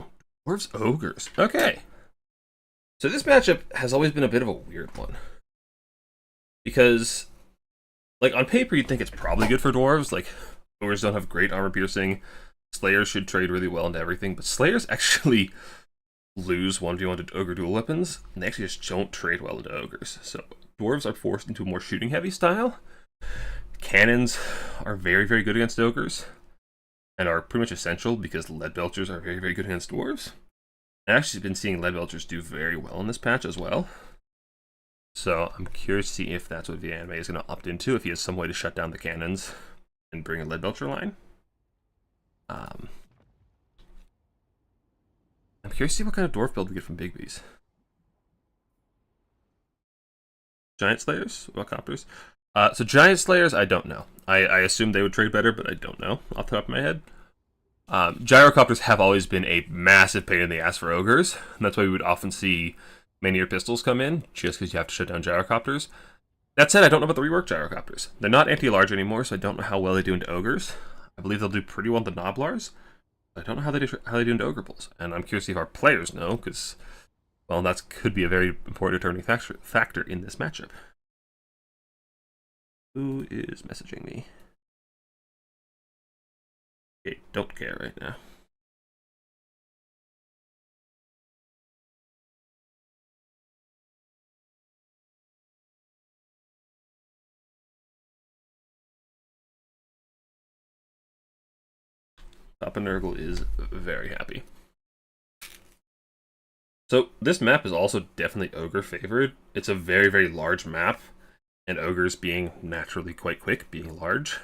Dwarves Ogres. Okay. So this matchup has always been a bit of a weird one. Because, like, on paper you'd think it's probably good for Dwarves. Like, Ogres don't have great armor piercing. Slayers should trade really well into everything, but Slayers actually lose 1v1 to Ogre dual weapons, and they actually just don't trade well into Ogres. So Dwarves are forced into a more shooting-heavy style. Cannons are very, very good against Ogres, and are pretty much essential because lead belchers are very, very good against Dwarves. I've actually been seeing lead belchers do very well in this patch as well. So I'm curious to see if that's what Anime is going to opt into, if he has some way to shut down the cannons and bring a lead belcher line. I'm curious to see what kind of dwarf build we get from Bigby's. Giant Slayers? What copters? So Giant Slayers, I don't know. I assume they would trade better, but I don't know off the top of my head. Gyrocopters have always been a massive pain in the ass for Ogres. And that's why we would often see Manier Pistols come in, just because you have to shut down Gyrocopters. That said, I don't know about the reworked Gyrocopters. They're not anti-large anymore, so I don't know how well they do into Ogres. I believe they'll do pretty well into Noblars. I don't know how they do into Ogre Bulls. And I'm curious if our players know, because, well, that could be a very important determining factor in this matchup. Who is messaging me? Okay, don't care right now. Papa Nurgle is very happy. So this map is also definitely Ogre favored. It's a very, very large map, and Ogres being naturally quite quick, being large,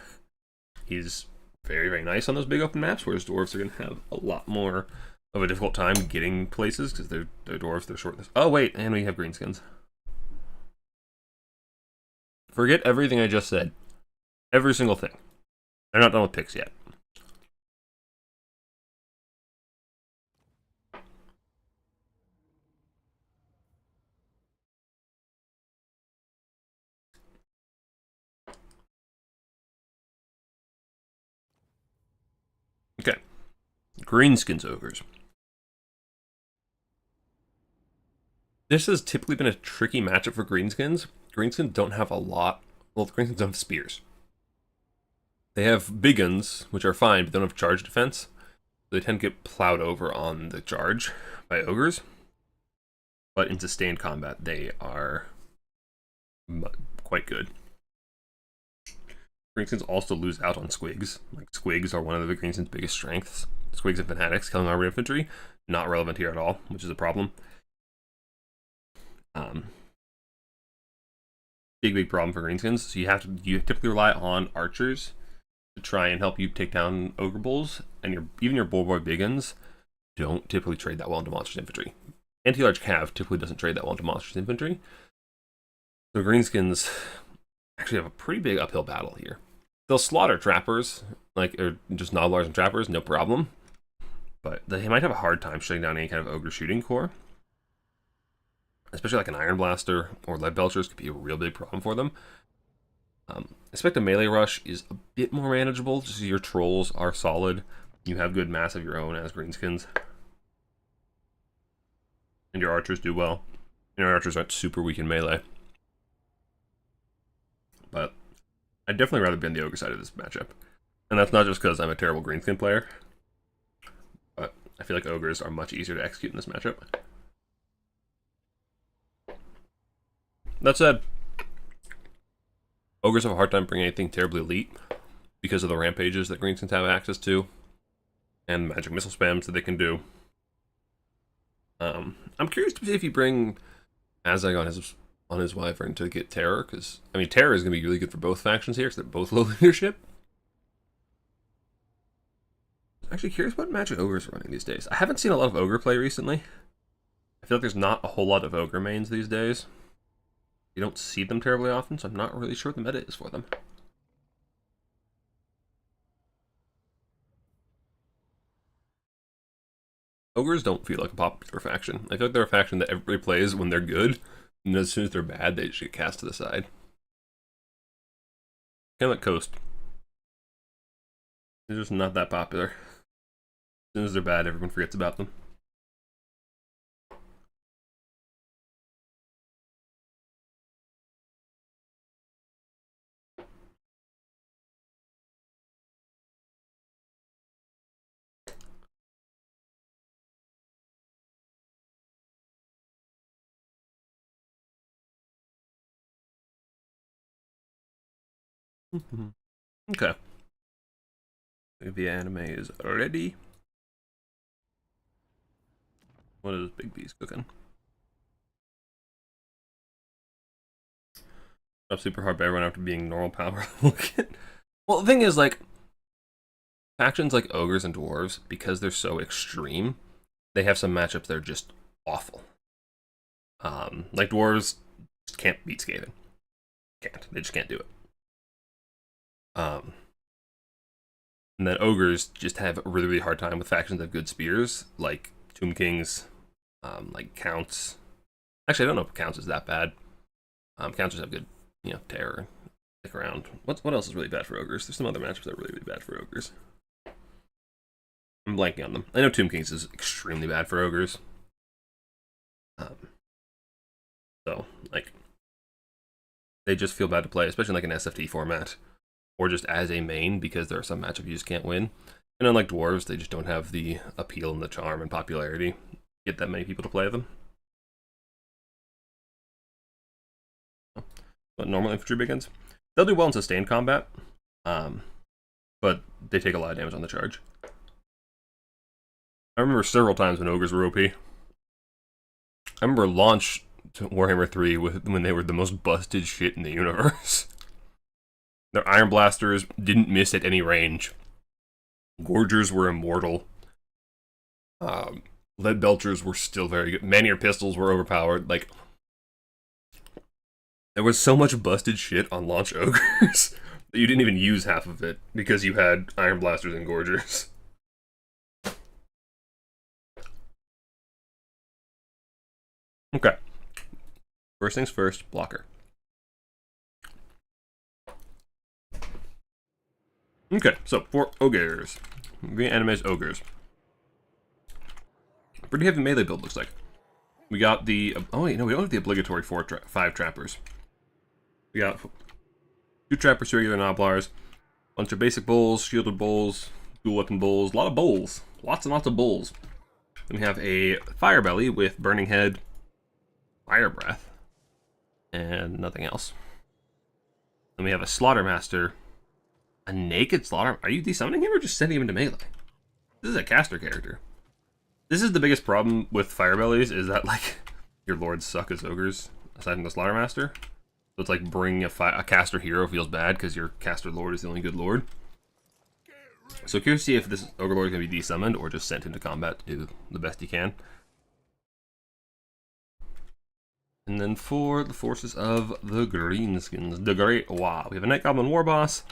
he's very, very nice on those big open maps, whereas Dwarves are going to have a lot more of a difficult time getting places, because they're Dwarves, they're short. Oh wait, and we have greenskins. Forget everything I just said. Every single thing. They're not done with picks yet. Okay. Greenskins Ogres. This has typically been a tricky matchup for Greenskins. Greenskins don't have a lot. Well, Greenskins don't have spears. They have big guns, which are fine, but they don't have charge defense. So they tend to get plowed over on the charge by Ogres. But in sustained combat, they are quite good. Greenskins also lose out on Squigs. Like, Squigs are one of the Greenskins' biggest strengths. Squigs and Fanatics killing our infantry, not relevant here at all, which is a problem. Big problem for Greenskins. So you typically rely on archers to try and help you take down Ogre Bulls, and even your Boy Biggins don't typically trade that well into Monsters Infantry. Anti-large Cav typically doesn't trade that well into Monsters Infantry. So Greenskins actually have a pretty big uphill battle here. They'll slaughter trappers, or just Noblars and trappers, no problem. But they might have a hard time shutting down any kind of Ogre shooting core. Especially like an Iron Blaster or Lead Belchers could be a real big problem for them. I expect a melee rush is a bit more manageable, just so your trolls are solid. You have good mass of your own as Greenskins. And your archers do well. And your archers aren't super weak in melee. But I'd definitely rather be on the Ogre side of this matchup. And that's not just because I'm a terrible Greenskin player. But I feel like Ogres are much easier to execute in this matchup. That said, Ogres have a hard time bringing anything terribly elite because of the rampages that Greenskins have access to and magic missile spams that they can do. I'm curious to see if you bring Azag on his Wyvern to get Terror, because, I mean, Terror is going to be really good for both factions here, because they're both low leadership. I'm actually curious what magic Ogres are running these days. I haven't seen a lot of Ogre play recently. I feel like there's not a whole lot of Ogre mains these days. You don't see them terribly often, so I'm not really sure what the meta is for them. Ogres don't feel like a popular faction. I feel like they're a faction that everybody plays when they're good, and as soon as they're bad, they just get cast to the side. Kind of like Coast. They're just not that popular. soon as they're bad, everyone forgets about them. Okay. The anime is ready. What is Big B's cooking? Up super hard by everyone after being normal power. Well, the thing is, like, factions like ogres and dwarves, because they're so extreme, they have some matchups that are just awful. Like dwarves just can't beat Skaven. Can't. They just can't do it. And then ogres just have a really, really hard time with factions that have good spears, like Tomb Kings, like Counts. Actually, I don't know if Counts is that bad. Counts just have good, terror. Stick around. What else is really bad for ogres? There's some other matchups that are really, really bad for ogres. I'm blanking on them. I know Tomb Kings is extremely bad for ogres. So, like, they just feel bad to play, especially in like an SFT format, or just as a main, because there are some matchups you just can't win. And unlike dwarves, they just don't have the appeal and the charm and popularity to get that many people to play them. But normal infantry begins. They'll do well in sustained combat, but they take a lot of damage on the charge. I remember several times when ogres were OP. I remember launch to Warhammer 3 when they were the most busted shit in the universe. Their Iron Blasters didn't miss at any range. Gorgers were immortal. Lead Belchers were still very good. Man-ear pistols were overpowered. Like, there was so much busted shit on launch ogres that you didn't even use half of it because you had Iron Blasters and Gorgers. Okay. First things first, blocker. Okay, so for ogres. We're gonna animate ogres. Pretty heavy melee build, looks like. We got the... oh wait, no, we don't have the obligatory 5 trappers. We got 2 trappers, 2 regular Noblars, bunch of basic bowls, shielded bowls, dual weapon bowls, a lot of bowls. Lots and lots of bowls. Then we have a fire belly with burning head, fire breath, and nothing else. Then we have a Slaughtermaster. A naked Slaughter... are you desummoning him or just sending him into melee? This is a caster character. This is the biggest problem with fire bellies, is that, like, your lords suck as ogres, aside from the Slaughtermaster. So it's like bringing a caster hero feels bad because your caster lord is the only good lord. So curious to see if this ogre lord is going to be desummoned or just sent into combat to do the best he can. And then for the forces of the Greenskins, the Great Wow. We have a Night Goblin War Boss,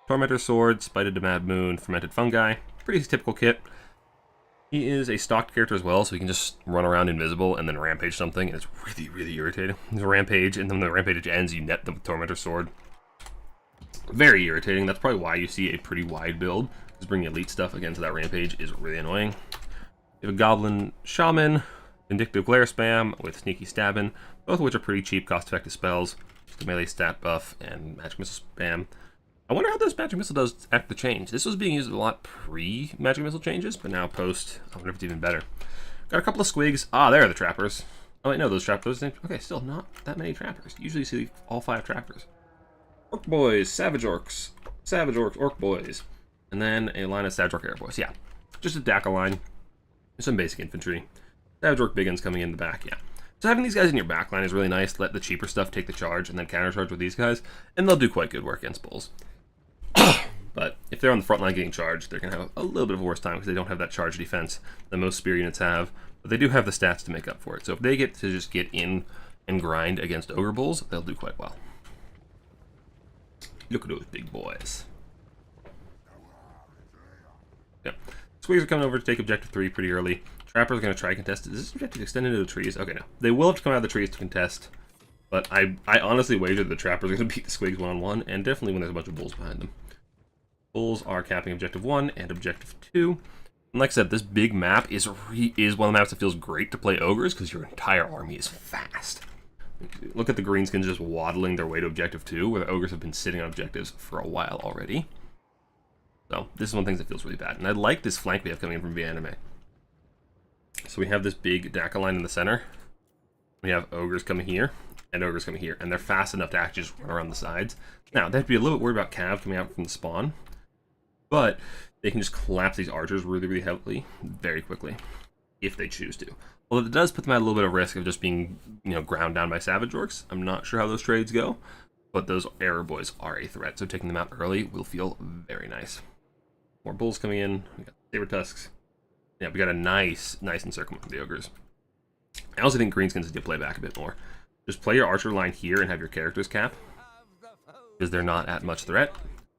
Tormentor Sword, Spited to Mad Moon, Fermented Fungi. Pretty typical kit. He is a stocked character as well, so he can just run around invisible and then rampage something, and it's really, really irritating. He's a rampage, and then when the rampage ends, you net them with Tormentor Sword. Very irritating. That's probably why you see a pretty wide build, because bringing elite stuff against that rampage is really annoying. You have a Goblin Shaman, Vindictive Glare Spam with Sneaky Stabbin', both of which are pretty cheap, cost-effective spells. Just a melee stat buff and Magic Missile Spam. I wonder how this Magic Missile does after the change. This was being used a lot pre-Magic Missile changes, but now post, I wonder if it's even better. Got a couple of squigs. Ah, there are the trappers. Oh wait, no, those trappers. Okay, still not that many trappers. Usually you see all 5 trappers. Orc boys, savage orcs, orc boys. And then a line of savage orc air boys. Yeah, just a DACA line. Some basic infantry. Savage orc big guns coming in the back, yeah. So having these guys in your backline is really nice. Let the cheaper stuff take the charge and then countercharge with these guys, and they'll do quite good work against bulls. But if they're on the front line getting charged, they're going to have a little bit of a worse time because they don't have that charge defense that most spear units have. But they do have the stats to make up for it. So if they get to just get in and grind against ogre bulls, they'll do quite well. Look at those big boys. Yeah. Squigs are coming over to take objective 3 pretty early. Trappers are going to try to contest. Is this objective extended into the trees? Okay, no. They will have to come out of the trees to contest. But I honestly wager the trappers are going to beat the squigs one-on-one, and definitely when there's a bunch of bulls behind them. Bulls are capping objective 1 and objective 2. And like I said, this big map is one of the maps that feels great to play ogres because your entire army is fast. Look at the greenskins just waddling their way to objective 2, where the ogres have been sitting on objectives for a while already. So this is one of the things that feels really bad. And I like this flank we have coming in from anime. So we have this big Daka line in the center. We have ogres coming here and ogres coming here, and they're fast enough to actually just run around the sides. Now they have to be a little bit worried about cav coming out from the spawn, but they can just collapse these archers really, really heavily, very quickly, if they choose to. Well, it does put them at a little bit of risk of just being, ground down by savage orcs. I'm not sure how those trades go, but those arrow boys are a threat, so taking them out early will feel very nice. More bulls coming in. We got saber tusks. Yeah, we got a nice encirclement for the ogres. I also think greenskins need to play back a bit more. Just play your archer line here and have your characters cap, because they're not at much threat,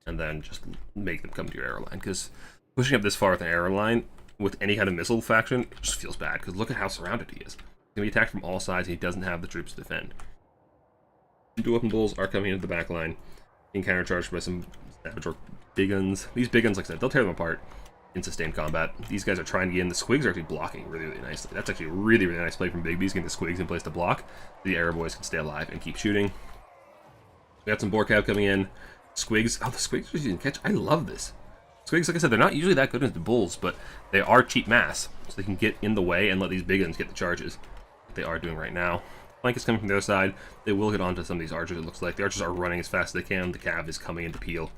and then just make them come to your arrow line, because pushing up this far with an arrow line with any kind of missile faction, it just feels bad, because look at how surrounded he is. He's going to be attacked from all sides, and he doesn't have the troops to defend. Dual weapon bulls are coming into the back line, being countercharged by some savage orc big guns. These big guns, like I said, they'll tear them apart in sustained combat. These guys are trying to get in. The squigs are actually blocking really, really nicely. That's actually a really, really nice play from Big B's, getting the squigs in place to block. The arrow boys can stay alive and keep shooting. We got some boar cav coming in. Squigs. Oh, the squigs are using catch. I love this. Squigs, like I said, they're not usually that good into bulls, but they are cheap mass, so they can get in the way and let these big guns get the charges. They are doing right now. Flank is coming from the other side. They will get onto some of these archers, it looks like. The archers are running as fast as they can. The cav is coming into peel.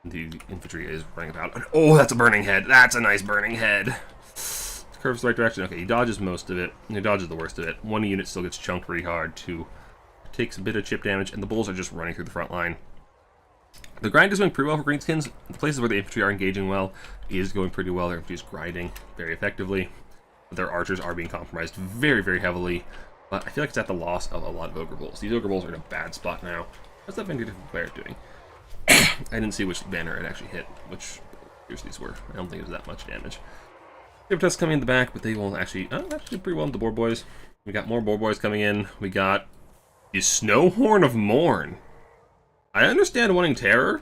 The infantry is running about. Oh, that's a burning head. That's a nice burning head. Curves the right direction. Okay, he dodges most of it. He dodges the worst of it. One unit still gets chunked pretty hard. Two takes a bit of chip damage, and the bulls are just running through the front line. The grind is going pretty well for greenskins. The places where the infantry are engaging well is going pretty well. Their infantry is grinding very effectively. Their archers are being compromised very, very heavily. But I feel like it's at the loss of a lot of ogre bulls. These ogre bulls are in a bad spot now. What's that Vanguard player doing? I didn't see which banner it actually hit, which here's these were. I don't think it was that much damage. Saber tusks coming in the back, but they will actually pretty well with the boar boys. We got more boar boys coming in. We got the Snowhorn of Morn. I understand wanting terror,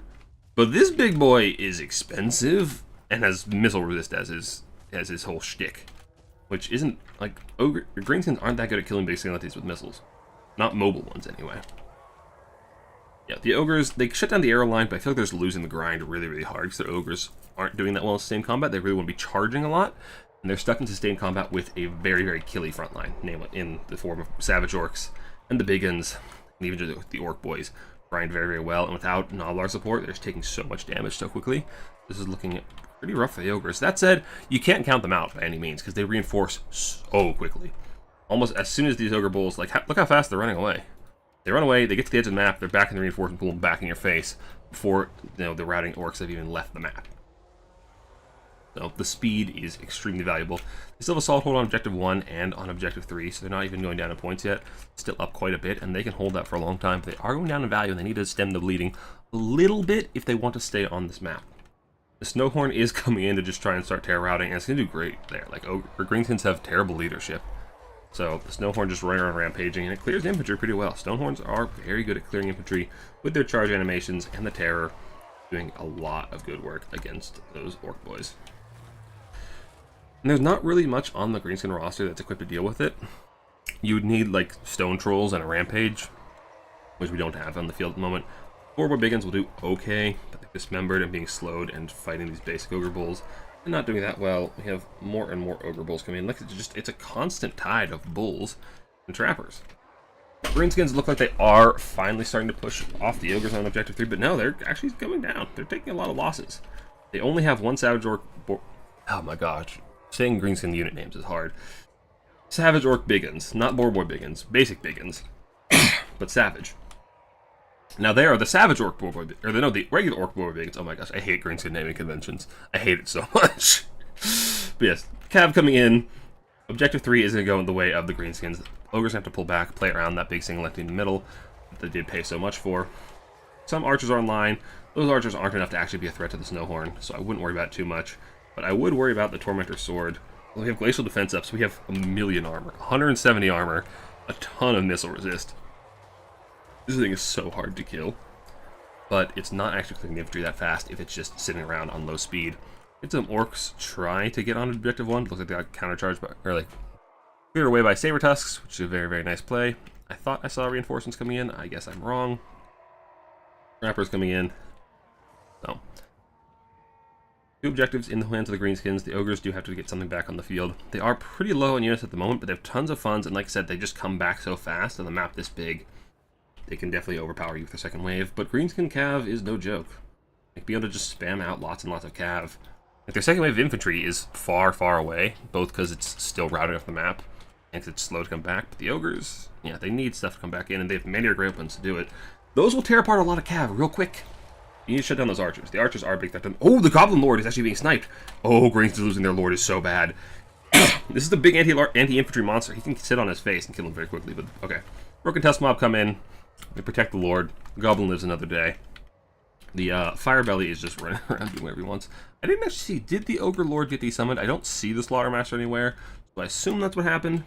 but this big boy is expensive and has missile resist as his whole shtick, which isn't like ogre. Greenskins aren't that good at killing big singletons with missiles, not mobile ones anyway. Yeah, the ogres, they shut down the arrow line, but I feel like they're just losing the grind really, really hard because the ogres aren't doing that well in sustained combat. They really want to be charging a lot, and they're stuck in sustained combat with a very, very killy front line, namely in the form of savage orcs and the big guns, and even the orc boys grind very, very well, and without Noblar support, they're just taking so much damage so quickly. This is looking pretty rough for the ogres. That said, you can't count them out by any means because they reinforce so quickly. Almost as soon as these ogre bulls, like, look how fast they're running away. They run away, they get to the edge of the map, they're back in the reinforcement pool, back in your face before the routing orcs have even left the map. So the speed is extremely valuable. They still have a solid hold on objective 1 and on objective 3, so they're not even going down in points yet. Still up quite a bit, and they can hold that for a long time, but they are going down in value, and they need to stem the bleeding a little bit if they want to stay on this map. The Snowhorn is coming in to just try and start terror routing, and it's going to do great there. Like, greenskins have terrible leadership. So the Snowhorn just running around rampaging, and it clears the infantry pretty well. Snowhorns are very good at clearing infantry with their charge animations and the terror, doing a lot of good work against those orc boys. And there's not really much on the greenskin roster that's equipped to deal with it. You would need like stone trolls and a rampage, which we don't have on the field at the moment. Boar big guns will do okay, but they're dismembered and being slowed and fighting these basic ogre bulls. And not doing that well. We have more and more ogre bulls coming in. Like, it's a constant tide of bulls and trappers. Greenskins look like they are finally starting to push off the ogres on objective 3, but no, they're actually coming down. They're taking a lot of losses. They only have one savage orc. Oh my gosh, saying greenskin unit names is hard. Savage orc biggins, not boar biggins, basic biggins, but savage. Now they are the savage orc boar boy, or the regular orc boar biggins. Oh my gosh, I hate greenskin naming conventions. I hate it so much. But yes, cav coming in. Objective 3 is going to go in the way of the greenskins. Ogres have to pull back, play around that big singlet in the middle that they did pay so much for. Some archers are online. Those archers aren't enough to actually be a threat to the Snowhorn, so I wouldn't worry about it too much. But I would worry about the Tormentor Sword. Well, we have Glacial Defense up, so we have 1,000,000 armor, 170 armor, a ton of missile resist. This thing is so hard to kill, but it's not actually clearing the infantry that fast if it's just sitting around on low speed. Get some orcs try to get on objective 1. Looks like they got countercharged by, or like cleared away by saber tusks, which is a very, very nice play. I thought I saw reinforcements coming in. I guess I'm wrong. Trappers coming in. So 2 objectives in the hands of the greenskins. The ogres do have to get something back on the field. They are pretty low on units at the moment, but they have tons of funds, and like I said, they just come back so fast on the map this big. They can definitely overpower you with their second wave, but greenskin cav is no joke. Like, be able to just spam out lots and lots of cav. Like, their second wave of infantry is far, far away, both because it's still routing off the map and because it's slow to come back. But the ogres, yeah, they need stuff to come back in, and they have many great weapons to do it. Those will tear apart a lot of cav real quick. You need to shut down those archers. The archers are a big threat. Oh, the Goblin Lord is actually being sniped. Oh, Green's losing their Lord is so bad. This is the big anti-infantry monster. He can sit on his face and kill him very quickly, but okay. Broken Tusk Mob come in. They protect the Lord. The Goblin lives another day. The Firebelly is just running around doing whatever he wants. I didn't actually see, did the Ogre Lord get desummoned? I don't see the Slaughtermaster anywhere, so I assume that's what happened.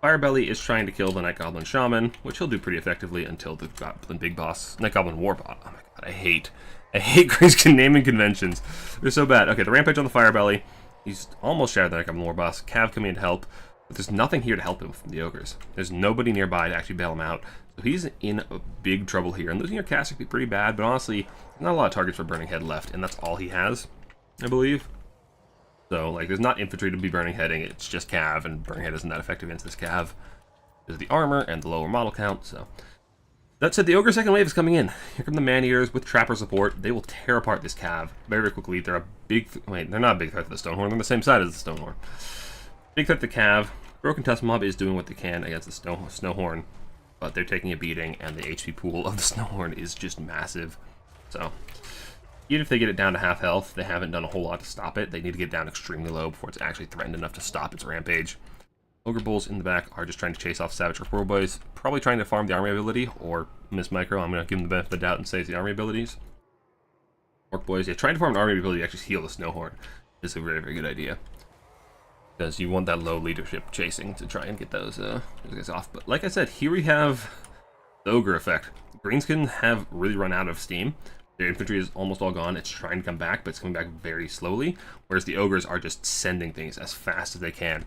Firebelly is trying to kill the Night Goblin Shaman, which he'll do pretty effectively until the Goblin Big Boss, Night Goblin Warbot. Oh my god, I hate Greenskin naming conventions. They're so bad. Okay, the Rampage on the Firebelly. He's almost shattered the Night Goblin Warboss. Cav coming in to help, but there's nothing here to help him from the Ogres. There's nobody nearby to actually bail him out. So he's in a big trouble here. And losing your cast could be pretty bad, but honestly, not a lot of targets for Burning Head left, and that's all he has, I believe. So, like, there's not infantry to be Burning Heading, it's just Cav, and Burning Head isn't that effective against this Cav. There's the armor and the lower model count, so. That said, the Ogre second wave is coming in. Here come the Man-Eaters with Trapper support. They will tear apart this Cav very, very quickly. They're a big, wait, they're not a big threat to the Stonehorn, they're on the same side as the Stonehorn. Big threat to the Cav. Broken Tusk Mob is doing what they can against the Snowhorn, but they're taking a beating, and the HP pool of the Snowhorn is just massive. So, even if they get it down to half health, they haven't done a whole lot to stop it. They need to get down extremely low before it's actually threatened enough to stop its rampage. Ogre Bulls in the back are just trying to chase off Savage Orc Boys, probably trying to farm the army ability, or Miss Micro. I'm going to give them the benefit of the doubt and say it's the army abilities. Orc Boys, yeah, trying to farm an army ability to actually heal the Snowhorn is a very, very good idea. Because you want that low leadership chasing to try and get those guys off. But like I said, here we have the Ogre effect. Greenskin have really run out of steam. Their infantry is almost all gone. It's trying to come back, but it's coming back very slowly. Whereas the Ogres are just sending things as fast as they can.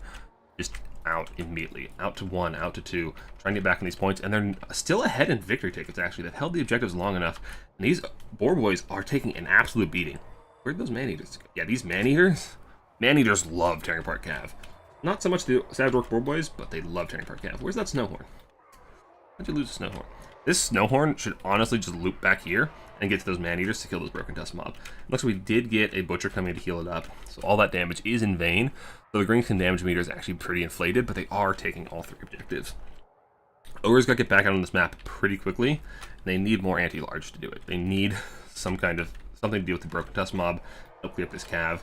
Just out immediately. Out to 1, out to 2. Trying to get back in these points. And they're still ahead in victory tickets, actually. They've held the objectives long enough. And these Boar Boys are taking an absolute beating. Where'd those Man-Eaters go? Yeah, these Man-Eaters? Man-Eaters love tearing apart Cav. Not so much the Savage Orc Boar Boys, but they love tearing apart Cav. Where's that Snowhorn? How'd you lose a Snowhorn? This Snowhorn should honestly just loop back here and get to those Man-Eaters to kill those Broken Tusk Mob. It looks like we did get a Butcher coming to heal it up, so all that damage is in vain. So the Greenskin damage meter is actually pretty inflated, but they are taking all 3 objectives. Ogres got to get back out on this map pretty quickly, and they need more anti-large to do it. They need something to deal with the Broken Tusk Mob, help clear up this Cav.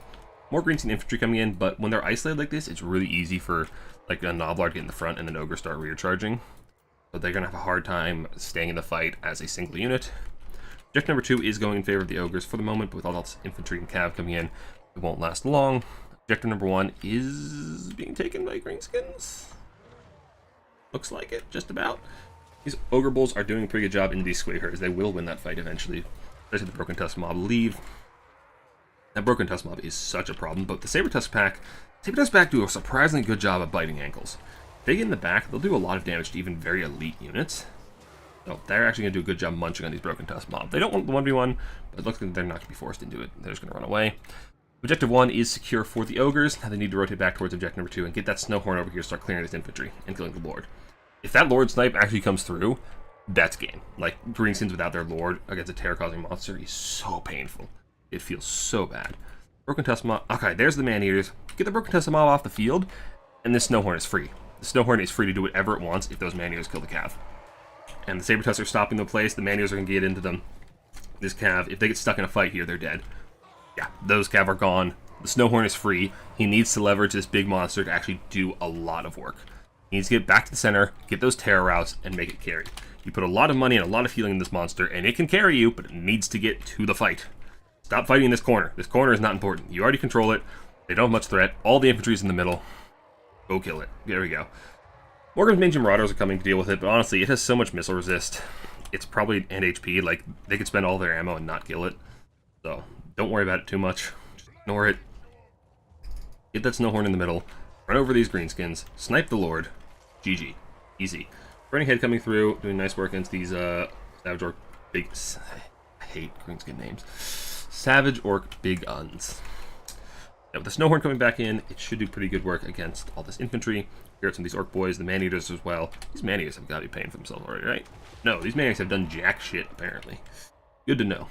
More Greenskin infantry coming in, but when they're isolated like this, it's really easy for like a Noblard to get in the front and then Ogre start rear charging. So they're going to have a hard time staying in the fight as a single unit. Objective number 2 is going in favor of the Ogres for the moment, but with all this infantry and Cav coming in, it won't last long. Objective number 1 is being taken by Greenskins. Looks like it, just about. These Ogre Bulls are doing a pretty good job in these square herds. They will win that fight eventually. Especially the Broken Tusk Mob leave. That Broken Tusk Mob is such a problem, but the Saber Tusk Pack do a surprisingly good job of biting ankles. If they get in the back, they'll do a lot of damage to even very elite units. So they're actually going to do a good job munching on these Broken Tusk Mob. They don't want the 1v1, but it looks like they're not going to be forced into it. They're just going to run away. Objective 1 is secure for the Ogres. Now they need to rotate back towards objective number 2 and get that Snowhorn over here, start clearing this infantry and killing the Lord. If that Lord snipe actually comes through, that's game. Like, Greenskins without their Lord against a terror-causing monster is so painful. It feels so bad. Broken Tusk Mob. Okay, there's the Man-Eaters. Get the Broken Tusk Mob off the field, and this Snowhorn is free. The Snowhorn is free to do whatever it wants if those Man-Eaters kill the Cav. And the Saber Tusks are stopping the place. The Man-Eaters are going to get into them. This Cav, if they get stuck in a fight here, they're dead. Yeah, those Cav are gone. The Snowhorn is free. He needs to leverage this big monster to actually do a lot of work. He needs to get back to the center, get those terror routes, and make it carry. You put a lot of money and a lot of healing in this monster, and it can carry you, but it needs to get to the fight. Stop fighting in this corner. This corner is not important. You already control it. They don't have much threat. All the infantry is in the middle. Go kill it. There we go. Morgan's Mage and Marauders are coming to deal with it, but honestly, it has so much missile resist. It's probably an HP. Like, they could spend all their ammo and not kill it. So, don't worry about it too much. Just Ignore it. Get that Snowhorn in the middle. Run over these greenskins. Snipe the Lord. GG. Easy. Burning Head coming through, doing nice work against these Savage Orc big... I hate greenskin names. Savage Orc big uns. Now, with the Snowhorn coming back in, it should do pretty good work against all this infantry. Here are some of these Orc boys, the Man-Eaters as well. These Man-Eaters have got to be paying for themselves already, right? No, these Man-Eaters have done jack shit, apparently. Good to know.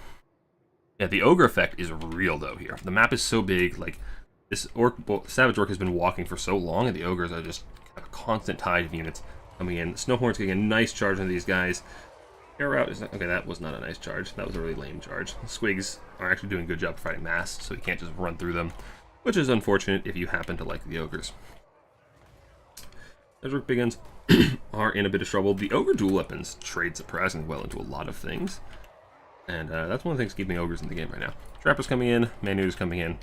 Yeah, the Ogre effect is real, though, here. The map is so big, like, this Savage Orc has been walking for so long, and the Ogres are just a constant tide of units coming in. Snowhorn's getting a nice charge on these guys. Air Route is not, okay, that was not a nice charge. That was a really lame charge. Squigs are actually doing a good job fighting mass, so you can't just run through them, which is unfortunate if you happen to like the Ogres. Savage Orc big guns are in a bit of trouble. The Ogre dual weapons trade surprisingly well into a lot of things, and that's one of the things keeping Ogres in the game right now. Trappers coming in, Man-Eaters coming in.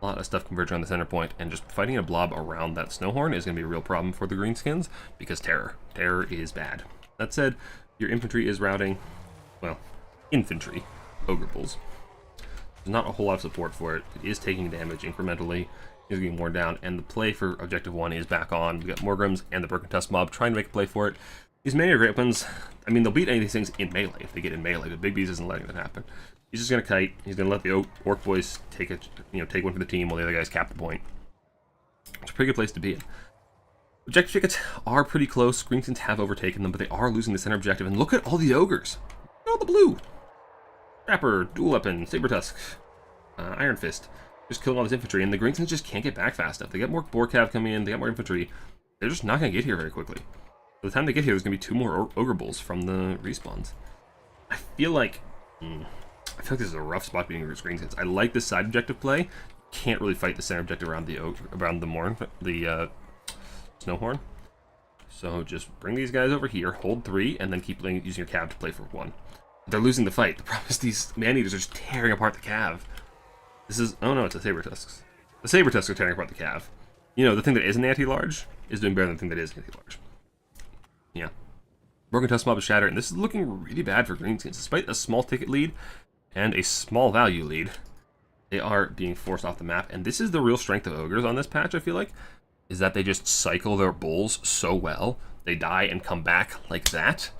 A lot of stuff converging on the center point, and just fighting a blob around that Snowhorn is going to be a real problem for the greenskins, because terror. Terror is bad. That said, your infantry is routing, well, infantry, Ogre Bulls. There's not a whole lot of support for it. It is taking damage incrementally. It's getting worn down, and the play for Objective 1 is back on. We've got Morgrims and the Broken Tusk mob trying to make a play for it. These many great weapons, I mean, they'll beat any of these things in melee if they get in melee, but Big B's isn't letting that happen. He's just going to kite. He's going to let the Orc boys take one for the team while the other guys cap the point. It's a pretty good place to be in. Objective tickets are pretty close. Greenskins have overtaken them, but they are losing the center objective. And look at all the Ogres. Look at all the blue. Trapper, dual weapon, Saber Tusk, Iron Fist. Just killing all this infantry, and the Greenskins just can't get back fast enough. They got more Boar Cav coming in, they got more infantry. They're just not going to get here very quickly. By the time they get here, there's going to be 2 more Ogre Bulls from the respawns. I feel like this is a rough spot beating greenskins. I like this side objective play. Can't really fight the center objective around the Snowhorn. So just bring these guys over here, hold 3, and then keep using your Cav to play for 1. They're losing the fight. The problem is these Man-Eaters are just tearing apart the Cav. This is... oh no, it's a Saber Tusks. The Saber Tusks are tearing apart the Cav. You know, the thing that isn't anti-large is doing better than the thing that is anti-large. Yeah. Broken Tusk mob is shattered, and this is looking really bad for greenskins. Despite a small ticket lead and a small value lead, they are being forced off the map. And this is the real strength of Ogres on this patch, I feel like, is that they just cycle their bulls so well. They die and come back like that.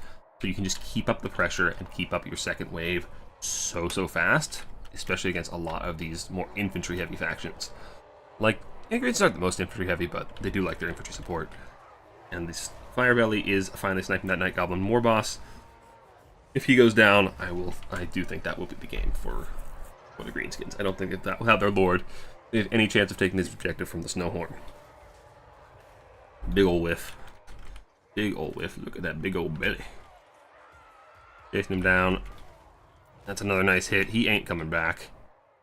So you can just keep up the pressure and keep up your second wave so fast, especially against a lot of these more infantry-heavy factions. Like, Greenskins aren't the most infantry-heavy, but they do like their infantry support. And this Firebelly is finally sniping that Night Goblin War Boss. If he goes down, I do think that will be the game for the Greenskins. I don't think that will have their Lord any chance of taking this objective from the Snowhorn. Big ol' whiff. Big ol' whiff. Look at that big old belly. Chasing him down. That's another nice hit. He ain't coming back.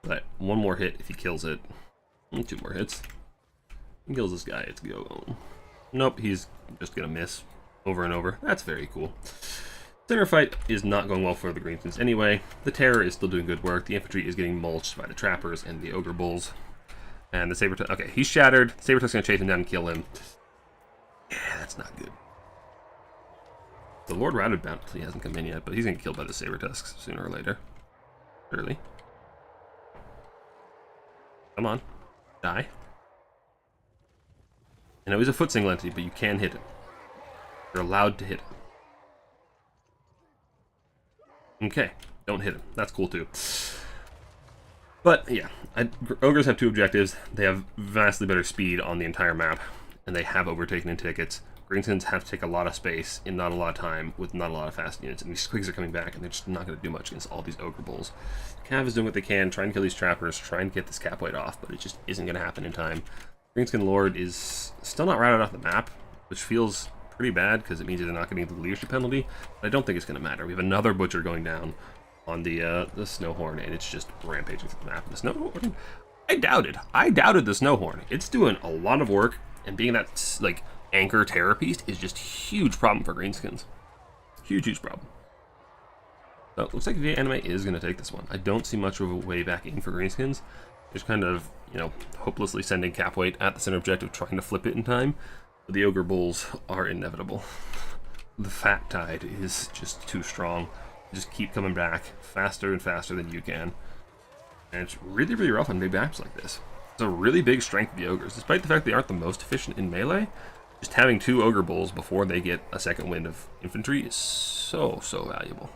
But 1 more hit if he kills it. 2 more hits. He kills this guy. It's go. Nope, he's just gonna miss over and over. That's very cool. Center fight is not going well for the Greenskins anyway. The Terror is still doing good work. The infantry is getting mulched by the Trappers and the Ogre Bulls. And the Saber Tusk... okay, he's shattered. Saber Tusk's gonna chase him down and kill him. Yeah, that's not good. The Lord Routed Bounty hasn't come in yet, but he's gonna get killed by the Saber Tusks sooner or later. Surely. Come on. Die. I know he's a foot single entity, but you can hit him. You're allowed to hit him. Okay, don't hit him. That's cool too. But yeah, Ogres have 2 objectives. They have vastly better speed on the entire map, and they have overtaken in tickets. Greenskins have to take a lot of space in not a lot of time with not a lot of fast units, and these Squigs are coming back, and they're just not going to do much against all these Ogre Bulls. Cav is doing what they can, trying to kill these Trappers, trying to get this cap weight off, but it just isn't going to happen in time. Greenskin Lord is still not routed off the map, which feels pretty bad because it means they're not getting the leadership penalty, but I don't think it's going to matter. We have another Butcher going down on the Snowhorn, and it's just rampaging through the map. The Snowhorn, I doubted the Snowhorn. It's doing a lot of work, and being that like anchor terror piece is just a huge problem for Greenskins. Huge problem. So it looks like the anime is going to take this one. I don't see much of a way back in for Greenskins. Just kind of, hopelessly sending cap weight at the center objective, trying to flip it in time. But the Ogre Bulls are inevitable. The fat tide is just too strong. Just keep coming back faster and faster than you can. And it's really, really rough on big maps like this. It's a really big strength of the ogres, despite the fact they aren't the most efficient in melee. Just having 2 ogre bulls before they get a second wind of infantry is so, so valuable.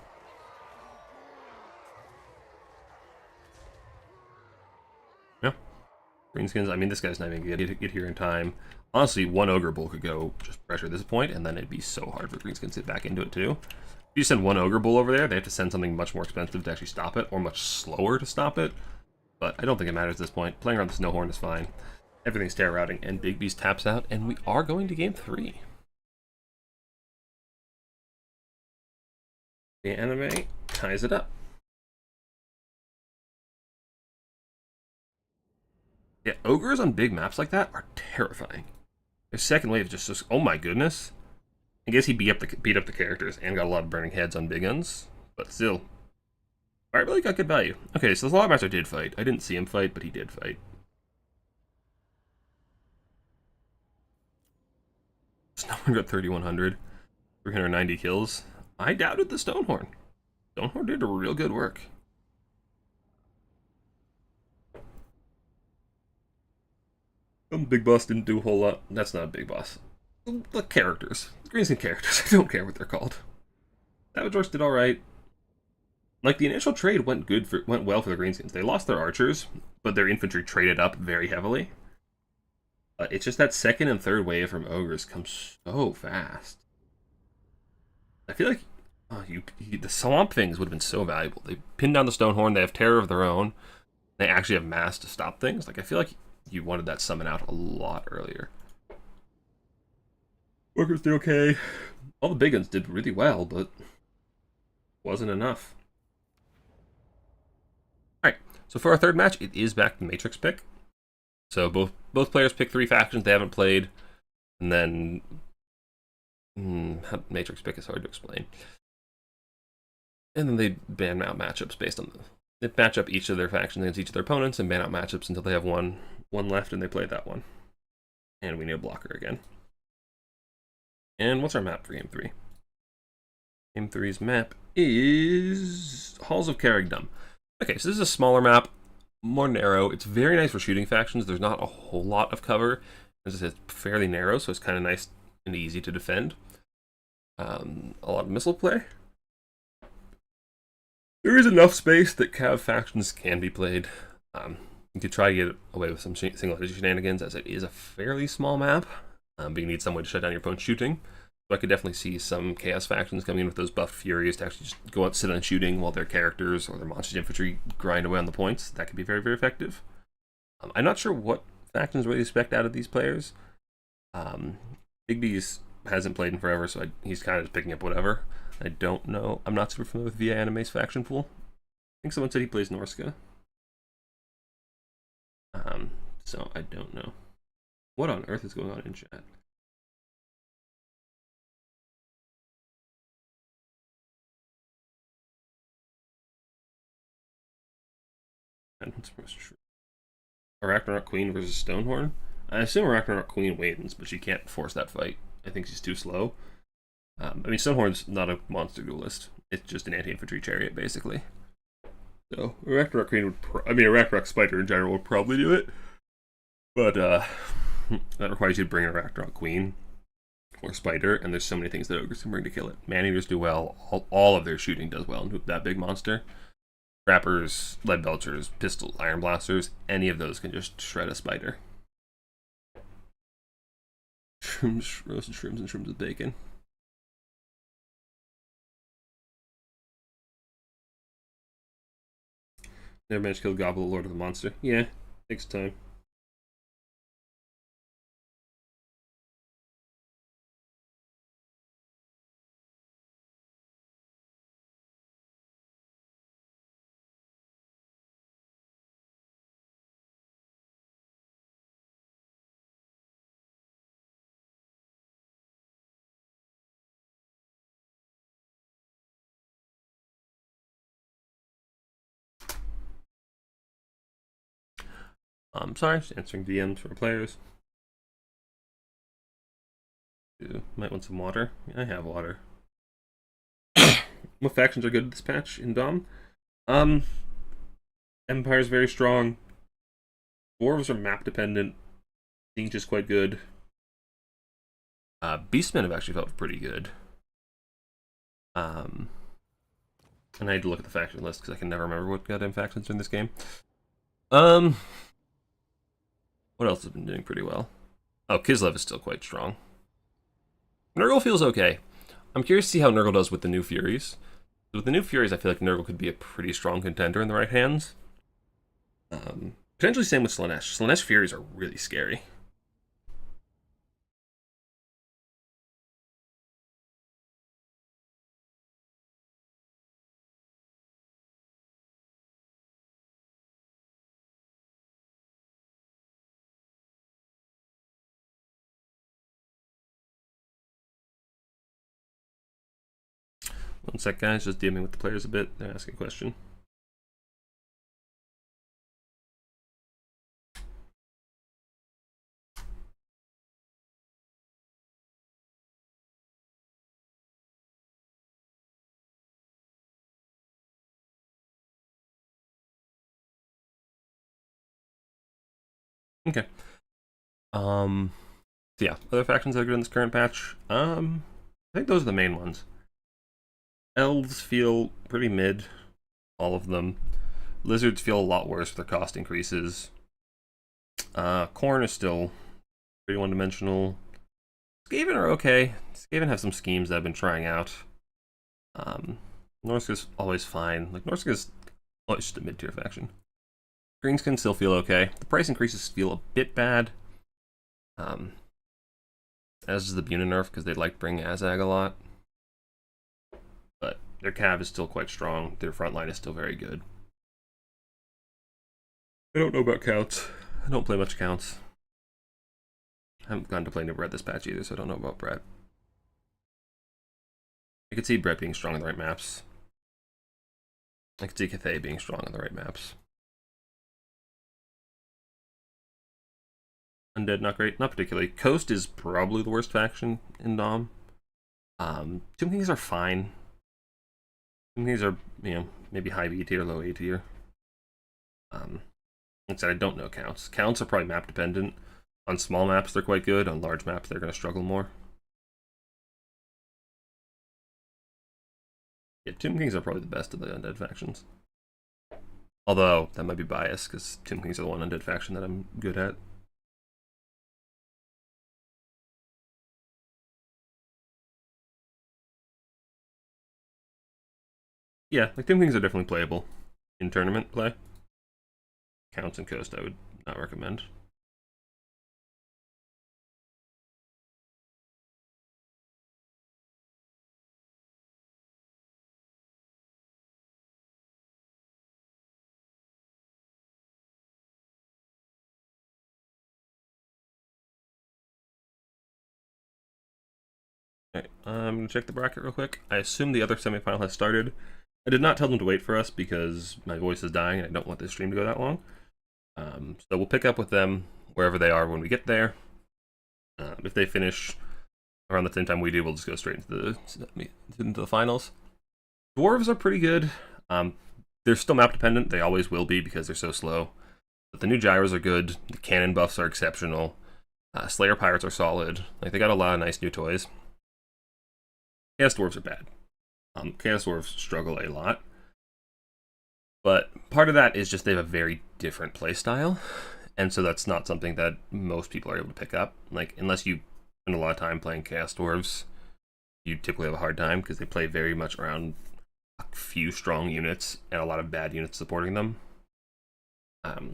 Yeah. Greenskins, I mean, this guy's not even going to get here in time. Honestly, 1 ogre bull could go just pressure this point, and then it'd be so hard for Greenskins to get back into it too. If you send 1 ogre bull over there, they have to send something much more expensive to actually stop it, or much slower to stop it. But I don't think it matters at this point. Playing around the Snowhorn is fine. Everything's terror routing, and Big Beast taps out, and we are going to game 3. The anime ties it up. Yeah, ogres on big maps like that are terrifying. Their second wave just oh my goodness. I guess he beat up the characters and got a lot of burning heads on big guns, but still, I really got good value. Okay, so the Lawmaster did fight. I didn't see him fight, but he did fight. Stonehorn got 3,100, 390 kills. I doubted the Stonehorn. Stonehorn did real good work. Big Boss didn't do a whole lot. That's not a big boss. The characters. Greenskin characters. I don't care what they're called. Savage Orcs did alright. Like, the initial trade went well for the Greenskins. They lost their archers, but their infantry traded up very heavily. It's just that second and third wave from ogres comes so fast. I feel like the swamp things would have been so valuable. They pinned down the Stonehorn. They have terror of their own. They actually have mass to stop things. Like, I feel like you wanted that summon out a lot earlier. Workers did okay. All the big guns did really well, but wasn't enough. Alright, so for our third match, it is back to Matrix pick. So both players pick 3 factions they haven't played, and then Matrix pick is hard to explain. And then they ban out matchups based on they match up each of their factions against each of their opponents and ban out matchups until they have one left and they play that one. And we need a blocker again. And what's our map for game 3? Game 3's map is Halls of Carrigdom. Okay, so this is a smaller map, more narrow. It's very nice for shooting factions. There's not a whole lot of cover. As I said, it's fairly narrow, so it's kind of nice and easy to defend. A lot of missile play. There is enough space that Cav factions can be played. You could try to get away with some single-handed shenanigans, as it is a fairly small map, but you need some way to shut down your opponent's shooting. So I could definitely see some Chaos factions coming in with those buffed Furies to actually just go out and sit on shooting while their characters or their monsters infantry grind away on the points. That could be very, very effective. I'm not sure what factions really expect out of these players. Big B's hasn't played in forever, so he's kind of just picking up whatever. I don't know. I'm not super familiar with VA Anime's faction pool. I think someone said he plays Norska. So I don't know. What on earth is going on in chat? Ragnarok Queen versus Stonehorn? I assume Ragnarok Queen wins, but she can't force that fight. I think she's too slow. I mean, Stonehorn's not a monster duelist. It's just an anti-infantry chariot, basically. So, a Ragnarok Queen would... a Ragnarok Spider in general would probably do it. But, that requires you to bring a Ragnarok Queen or Spider, and there's so many things that ogres can bring to kill it. Man-eaters do well. All of their shooting does well with that big monster. Trappers, lead belchers, pistols, iron blasters, any of those can just shred a spider. Shrooms, roasted shrooms and shrooms with bacon. Never managed to kill Gobble, Lord of the Monster. Yeah, takes time. Sorry, just answering DMs for players. Might want some water. I have water. What factions are good at this patch in Dom? Empire's very strong. Dwarves are map dependent. Siege is quite good. Beastmen have actually felt pretty good. And I had to look at the faction list because I can never remember what goddamn factions are in this game. What else has been doing pretty well? Oh, Kislev is still quite strong. Nurgle feels okay. I'm curious to see how Nurgle does with the new Furies. With the new Furies, I feel like Nurgle could be a pretty strong contender in the right hands. Potentially same with Slaanesh. Slaanesh Furies are really scary. One sec, guys. Just dealing with the players a bit. They're asking a question. Okay. So yeah, other factions that are good in this current patch. I think those are the main ones. Elves feel pretty mid, all of them. Lizards feel a lot worse with their cost increases. Khorne is still pretty one-dimensional. Skaven are okay. Skaven have some schemes that I've been trying out. Norsca's always fine. Like, Norsca's always just a mid-tier faction. Greenskin still feel okay. The price increases feel a bit bad. As is the Buna nerf, because they like bring Azag a lot. But their cav is still quite strong. Their front line is still very good. I don't know about counts. I don't play much counts. I haven't gone to play New Brett this patch either, so I don't know about Brett. I could see Brett being strong on the right maps. I could see Cathay being strong on the right maps. Undead, not great. Not particularly. Coast is probably the worst faction in Dom. Tomb Kings are fine. Tomb Kings are, you know, maybe high B tier, low A tier. Like I said, I don't know counts. Counts are probably map dependent. On small maps, they're quite good. On large maps, they're going to struggle more. Yeah, Tomb Kings are probably the best of the undead factions. Although, that might be biased, because Tomb Kings are the one undead faction that I'm good at. Yeah, like Tomb Kings are definitely playable in tournament play. Counts and Coast I would not recommend. Okay, I'm going to check the bracket real quick. I assume the other semifinal has started. I did not tell them to wait for us because my voice is dying and I don't want this stream to go that long. So we'll pick up with them wherever they are when we get there. If they finish around the same time we do, we'll just go straight into the finals. Dwarves are pretty good. They're still map dependent. They always will be because they're so slow. But the new gyros are good. The cannon buffs are exceptional. Slayer pirates are solid. Like, they got a lot of nice new toys. Chaos dwarves are bad. Chaos dwarves struggle a lot. But part of that is just they have a very different playstyle. And so that's not something that most people are able to pick up. Like, unless you spend a lot of time playing Chaos Dwarves, you typically have a hard time because they play very much around a few strong units and a lot of bad units supporting them.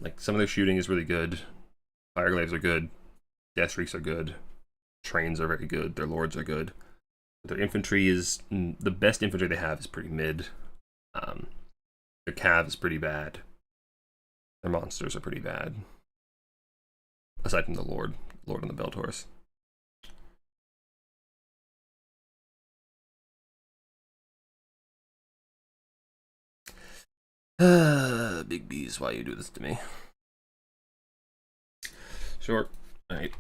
Like, some of their shooting is really good. Fireglaves are good. Death Shrieks are good. Trains are very good. Their lords are good. Their infantry is... the best infantry they have is pretty mid. Their cav is pretty bad. Their monsters are pretty bad. Aside from the Lord on the Belt Horse. Big B's, why you do this to me? Sure. Alright.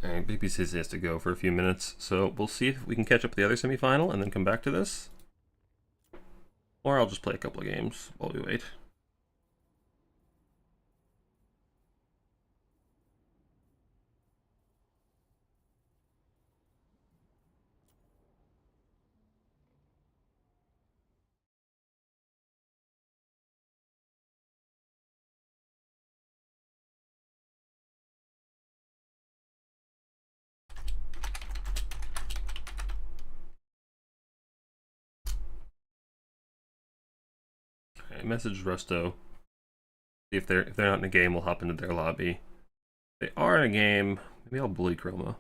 Alright, Baby says he has to go for a few minutes, so we'll see if we can catch up with the other semifinal and then come back to this. Or I'll just play a couple of games while we wait. Alright, message Rusto. See if they're not in a game, we'll hop into their lobby. If they are in a game, maybe I'll bully Chroma.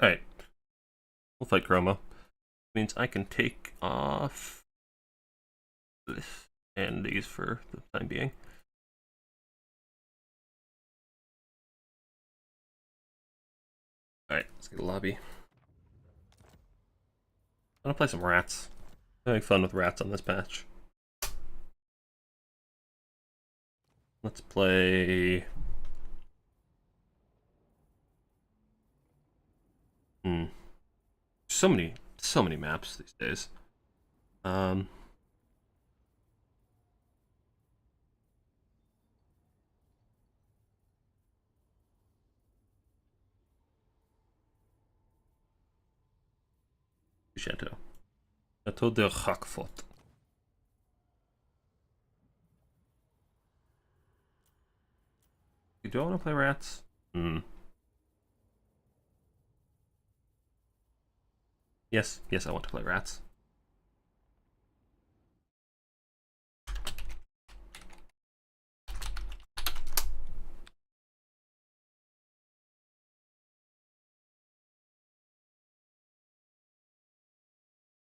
Alright. We'll fight Chroma. Means I can take off this and these for the time being. Alright, let's get a lobby. I'm gonna play some rats. I'm having fun with rats on this patch. Let's play... So many maps these days. Chateau. Chateau de Roquefort. You don't want to play rats? Yes, I want to play rats.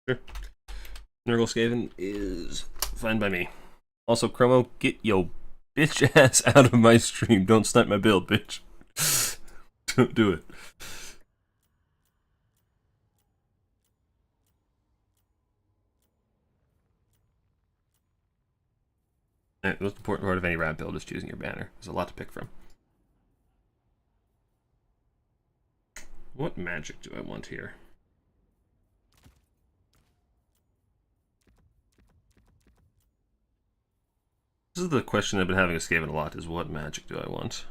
Sure. Nurgle Skaven is fine by me. Also, Chromo, get yo bitch ass out of my stream. Don't snipe my build, bitch. Don't do it. Alright, the most important part of any rat build is choosing your banner. There's a lot to pick from. What magic do I want here? This is the question I've been having with Skaven a lot, is what magic do I want?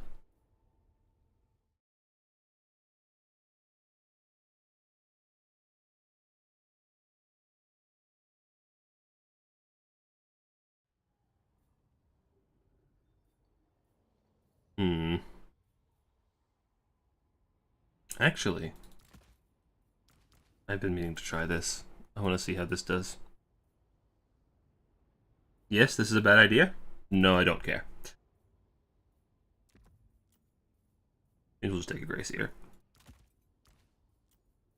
Actually, I've been meaning to try this. I want to see how this does. Yes, this is a bad idea. No, I don't care. Maybe we'll just take a Grace Eater.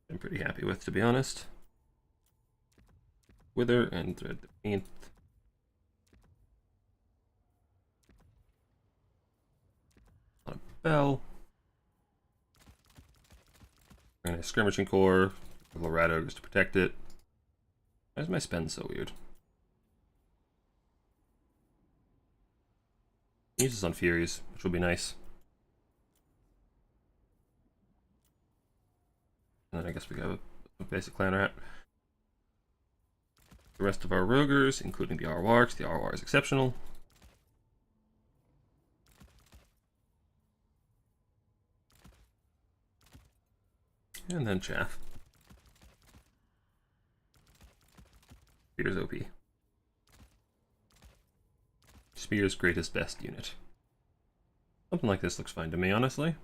I'm pretty happy with, to be honest. Wither and Thread the Paint. On a bell. And a skirmishing core. A little rat ogres to protect it. Why is my spend so weird? Use this on Furies, which will be nice. And then I guess we got a basic clan rat. The rest of our Rogers, including the Arwarks. The Arwar is exceptional. And then Chaff. Spear's OP. Spear's greatest best unit. Something like this looks fine to me, honestly.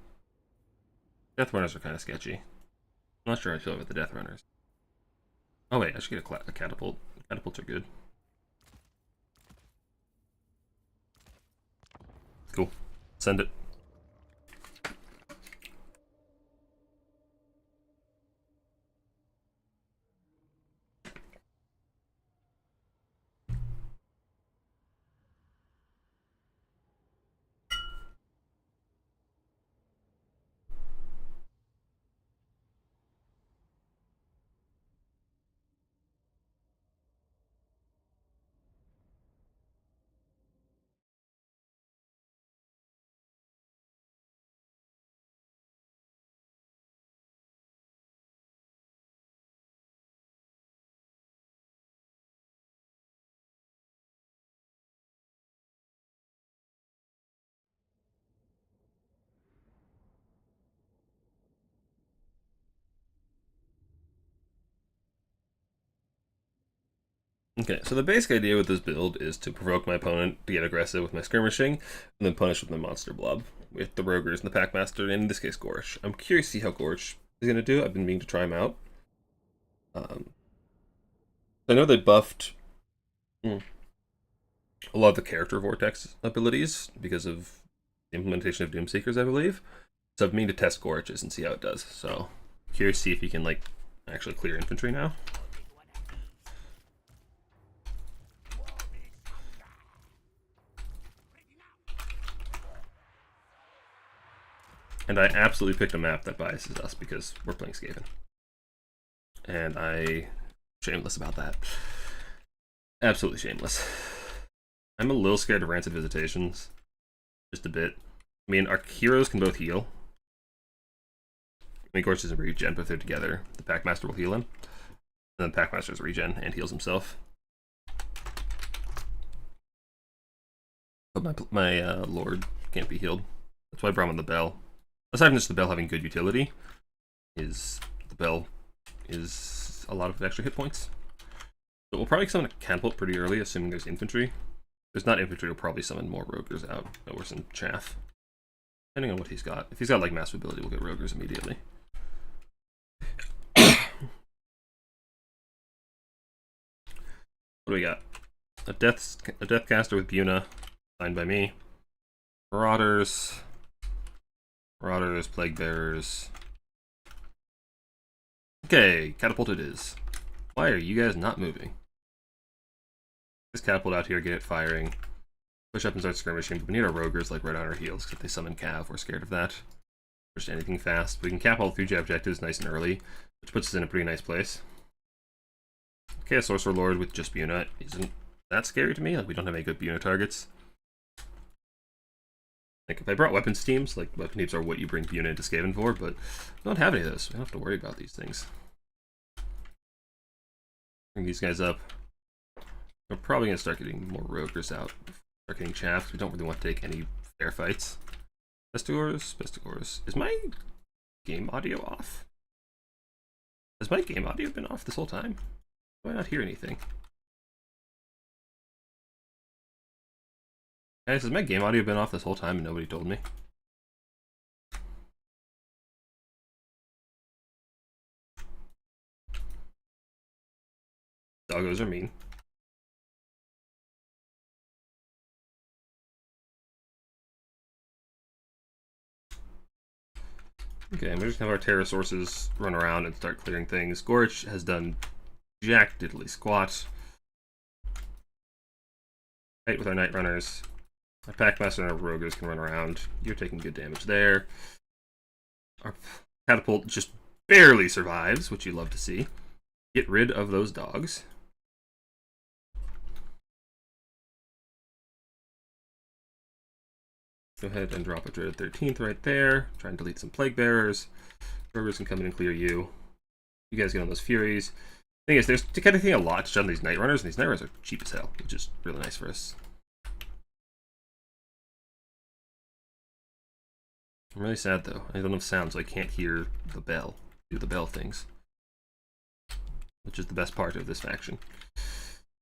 Death Runners are kind of sketchy. I'm not sure how I feel about the Death Runners. Oh wait, I should get a catapult. Catapults are good. Cool. Send it. Okay, so the basic idea with this build is to provoke my opponent to get aggressive with my skirmishing, and then punish with my monster blob, with the Rogers and the Packmaster, and in this case Gorch. I'm curious to see how Gorch is going to do. I've been meaning to try him out. I know they buffed a lot of the character vortex abilities because of the implementation of Doomseekers, I believe. So I've been meaning to test Gorch's and see how it does. So curious to see if he can like actually clear infantry now. And I absolutely picked a map that biases us because we're playing Skaven. And I'm shameless about that. Absolutely shameless. I'm a little scared of Rancid Visitations. Just a bit. I mean, our heroes can both heal. I mean, Gorch doesn't regen, but if they're together, the Packmaster will heal him. And then Packmaster's regen and heals himself. But my Lord can't be healed. That's why I brought him on the Bell. Aside from just the Bell having good utility, the Bell is a lot of extra hit points. So we'll probably summon a catapult pretty early, assuming there's infantry. If there's not infantry, we'll probably summon more Rogers out, or some chaff. Depending on what he's got. If he's got like massive ability, we'll get Rogers immediately. What do we got? A Deathcaster with Buna, signed by me. Marauders, Plague Bearers. Okay, catapult it is. Why are you guys not moving? This catapult out here, get it firing. Push up and start skirmishing, but we need our Rogers like right on our heels, because if they summon Cav, we're scared of that. Just anything fast. We can cap all 3 objectives nice and early, which puts us in a pretty nice place. Okay, a Sorcerer Lord with just Buna isn't that scary to me. Like, we don't have any good Buna targets. Like, if I brought weapons teams, like, weapon teams are what you bring Buna into Skaven for, but we don't have any of those. We don't have to worry about these things. Bring these guys up. We're probably going to start getting more Rogers out. Start getting chaffed. We don't really want to take any fair fights. Pestigores. Is my game audio off? Has my game audio been off this whole time? Do I not hear anything? Guys, has my game audio been off this whole time and nobody told me? Doggos are mean. Okay, and we're just gonna have our Terra sources run around and start clearing things. Gorch has done jack diddly squat. Right with our Night Runners. Our Packmaster and our Rogers can run around. You're taking good damage there. Our catapult just barely survives, which you love to see. Get rid of those dogs. Go ahead and drop a Dread 13th right there. Try and delete some Plague Bearers. Rogers can come in and clear you. You guys get on those Furies. Thing is, there's kind of a lot to shove these Night Runners, and these Night Runners are cheap as hell, which is really nice for us. I'm really sad though. I don't have sound, so I can't hear the bell do the bell things, which is the best part of this faction.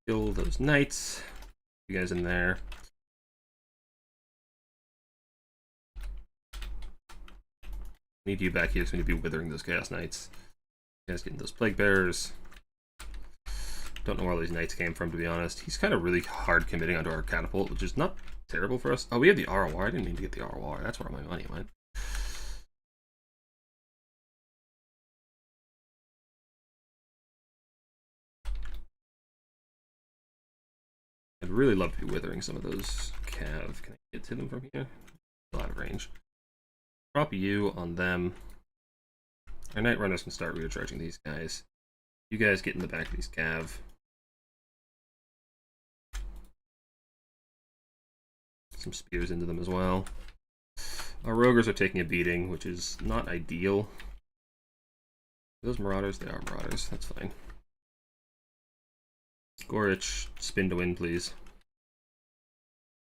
Kill those knights. You guys in there. Need you back here, so we need to be withering those Chaos Knights. You guys getting those Plague Bearers. Don't know where all these Knights came from, to be honest. He's kind of really hard committing onto our Catapult, which is not terrible for us. Oh, we have the ROR. I didn't mean to get the ROR. That's where my money went. I'd really love to be withering some of those Cav. Can I get to them from here? Still out of range. Drop you on them. Our Night Runners can start recharging these guys. You guys get in the back of these Cav. Some spears into them as well. Our Rogers are taking a beating, which is not ideal. Are those Marauders? They are Marauders. That's fine. Gorich, spin to win, please.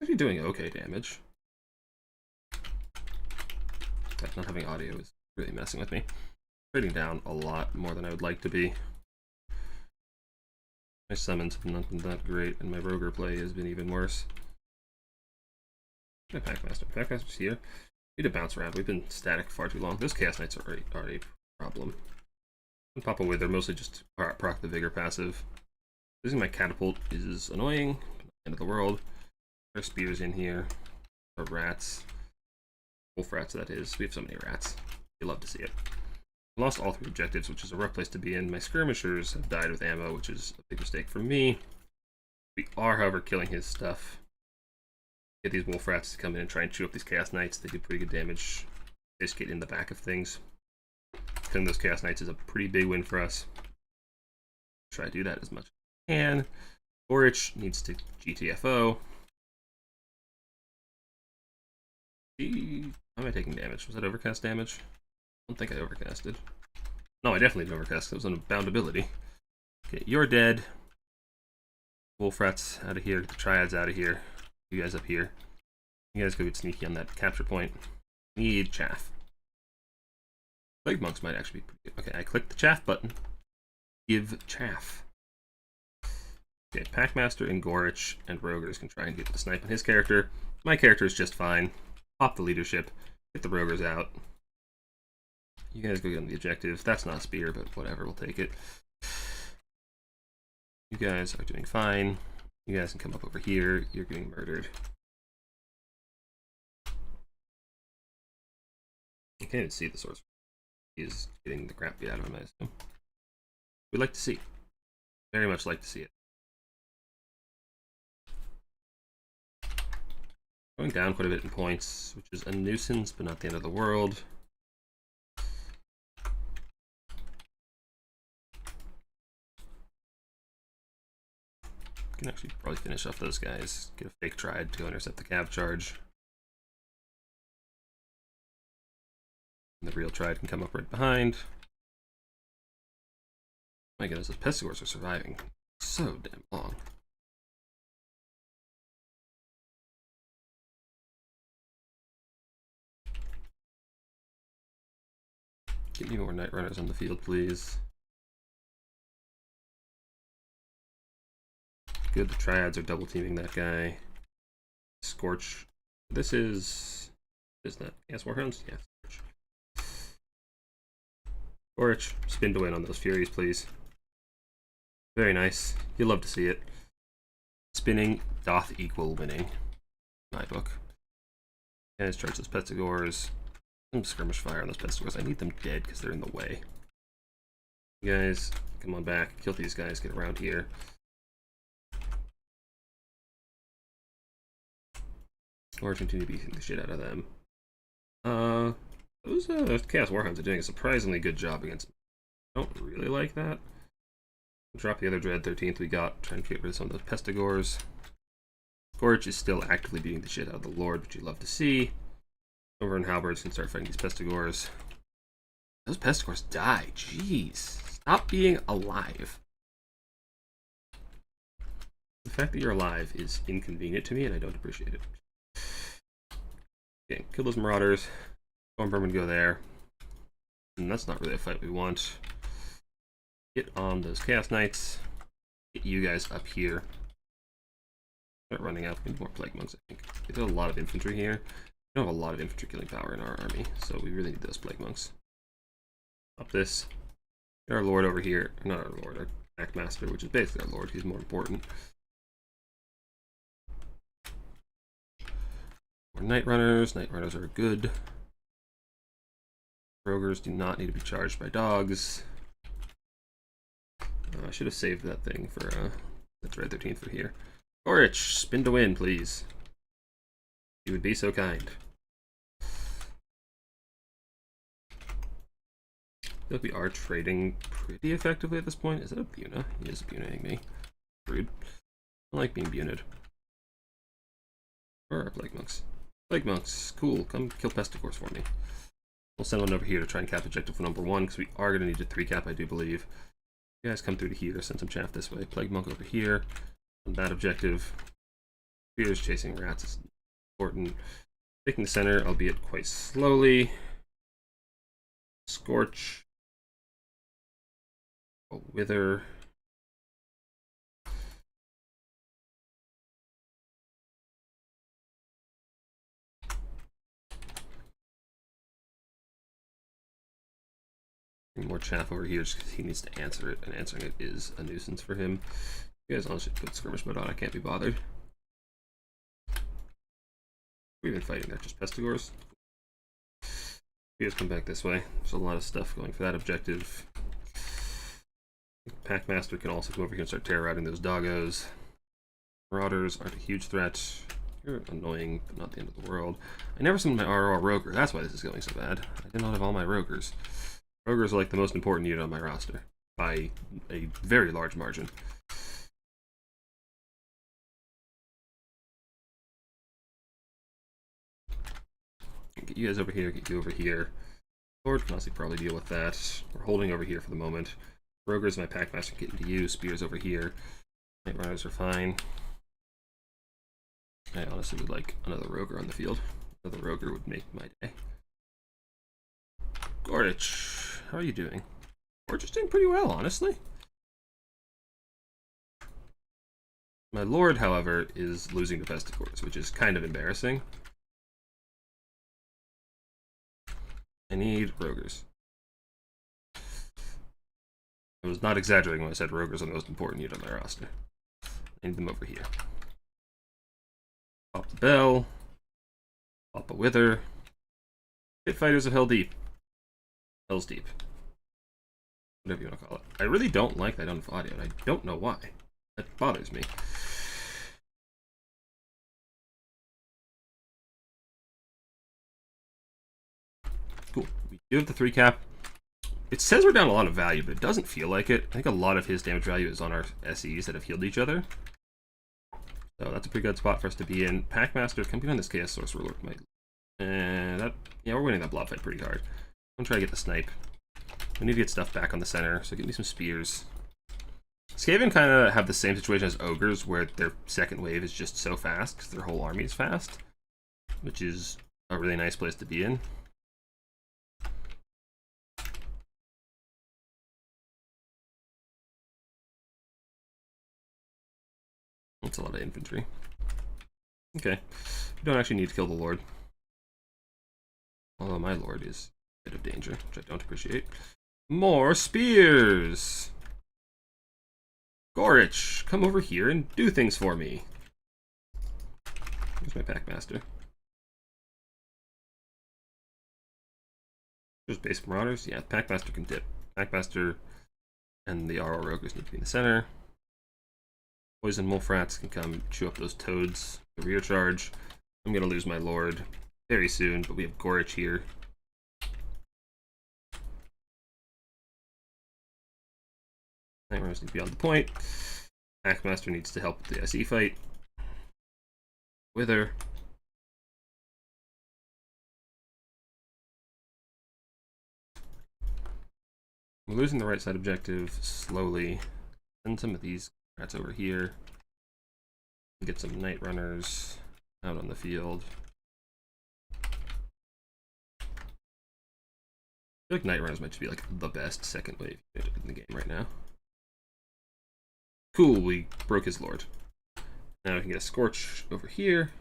Actually doing okay damage. But not having audio is really messing with me. Trading down a lot more than I would like to be. My summons have not been that great, and my Roger play has been even worse. My Packmaster. Packmaster's here. We need to bounce around. We've been static far too long. Those Chaos Knights are a problem. And pop away. They're mostly just proc the Vigor passive. Using my Catapult is annoying. End of the world. There's spears in here. Or rats. Wolf rats, that is. We have so many rats. You love to see it. I lost all 3 objectives, which is a rough place to be in. My skirmishers have died with ammo, which is a big mistake for me. We are, however, killing his stuff. Get these wolf rats to come in and try and chew up these Chaos Knights. They do pretty good damage. They just get in the back of things. Killing those Chaos Knights is a pretty big win for us. Try to do that as much as I can. Gorich needs to GTFO. How am I taking damage? Was that overcast damage? I don't think I overcasted. No, I definitely didn't overcast. It was an bound ability. Okay, you're dead. Wolf rats out of here. Get the Triads out of here. You guys up here. You guys go get sneaky on that capture point. Need chaff. Plague monks might actually be pretty good. Okay, I clicked the chaff button. Give chaff. Okay, Packmaster and Gorich and Rogers can try and get the snipe on his character. My character is just fine. Pop the leadership. Get the Rogers out. You guys go get on the objective. That's not a spear, but whatever, we'll take it. You guys are doing fine. You guys can come up over here. You're getting murdered. I can't even see the source. He is getting the crap beat out of him, I assume. We'd like to see. Very much like to see it. Going down quite a bit in points, which is a nuisance, but not the end of the world. Can actually probably finish off those guys. Get a fake Triad to go intercept the Cav charge. And the real Triad can come up right behind. My goodness, those Pestigors are surviving so damn long. Get me more Night Runners on the field, please. Good, the Triads are double teaming that guy. Scorch. This is... Isn't that Gas Warhounds? Yeah, Scorch. Gorich, spin to win on those Furies, please. Very nice. You'll love to see it. Spinning doth equal winning. My book. Guys, charge those Pestigors. Some skirmish fire on those Pestigors. I need them dead because they're in the way. You guys, come on back. Kill these guys. Get around here. Or continue beating the shit out of them. Those Chaos Warhounds are doing a surprisingly good job against me. I don't really like that. Drop the other Dread 13th we got. Try and get rid of some of those Pestigors. Gorich is still actively beating the shit out of the Lord, which you love to see. Over in Halberds can start fighting these Pestigors. Those Pestigors die. Jeez. Stop being alive. The fact that you're alive is inconvenient to me, and I don't appreciate it. Okay, kill those Marauders. Stormvermin go there. And that's not really a fight we want. Get on those Chaos Knights. Get you guys up here. Start running out. We need more Plague Monks, I think. There's a lot of infantry here. We don't have a lot of infantry killing power in our army, so we really need those plague monks. Up this. Get our lord over here. Not our lord, our packmaster, which is basically our lord. He's more important. More night runners. Night runners are good. Rogers do not need to be charged by dogs. I should have saved that thing for that's Red 13th for here. Orich, spin to win, please. You would be so kind. I feel like we are trading pretty effectively at this point. Is that a Buna? He is Bunaing me. Rude. I like being buned. Where are our plague monks? Plague monks, cool. Come kill pesticores for me. We'll send one over here to try and cap objective for number 1, because we are going to need to 3-cap, I do believe. You guys come through to here, send some chaff this way. Plague monk over here. On that objective. Spears chasing rats is important. Taking the center, albeit quite slowly. Scorch. A wither. More chaff over here just because he needs to answer it, and answering it is a nuisance for him. You guys honestly put skirmish mode on, I can't be bothered. We've been fighting there, just pestigores. You guys come back this way. There's a lot of stuff going for that objective. Packmaster can also come over here and start terrorizing those doggos. Marauders aren't a huge threat. You're annoying, but not the end of the world. I never summoned my RR Roger. That's why this is going so bad. I did not have all my Rogers. Rogers are like the most important unit on my roster. By a very large margin. Get you guys over here, get you over here. Lord can also probably deal with that. We're holding over here for the moment. Rogers, my Packmaster, getting to you. Spears over here. Night Runners are fine. I honestly would like another Roger on the field. Another Roger would make my day. Gordich, how are you doing? We're just doing pretty well, honestly. My Lord, however, is losing to pesticores, which is kind of embarrassing. I need Rogers. I was not exaggerating when I said Rogers are the most important unit on my roster. I need them over here. Pop the bell. Pop a wither. Pit fighters of Hell Deep. Hell's Deep. Whatever you want to call it. I really don't like that I don't have audio, and I don't know why. That bothers me. Cool. We do have the 3-cap. It says we're down a lot of value, but it doesn't feel like it. I think a lot of his damage value is on our SEs that have healed each other. So that's a pretty good spot for us to be in. Packmaster, come get on this Chaos Sorcerer Lord. And that, yeah, we're winning that blob fight pretty hard. I'm gonna try to get the snipe. We need to get stuff back on the center, so give me some spears. Skaven kind of have the same situation as ogres, where their second wave is just so fast because their whole army is fast, which is a really nice place to be in. That's a lot of infantry. Okay, we don't actually need to kill the Lord. Although my Lord is a bit of danger, which I don't appreciate. More spears! Gorich, come over here and do things for me. Here's my Packmaster. There's base marauders. Yeah, Packmaster can dip. Packmaster and the RR Rogers need to be in the center. Poison wolf rats can come chew up those toads. The rear charge. I'm gonna lose my Lord very soon, but we have Gorich here. Nightmares need to be on the point. Packmaster needs to help with the SE fight. Wither. We're losing the right side objective slowly. Send some of these rats over here. Get some night runners out on the field. I feel like night runners might just be like the best second wave in the game right now. Cool, we broke his Lord. Now we can get a Scorch over here.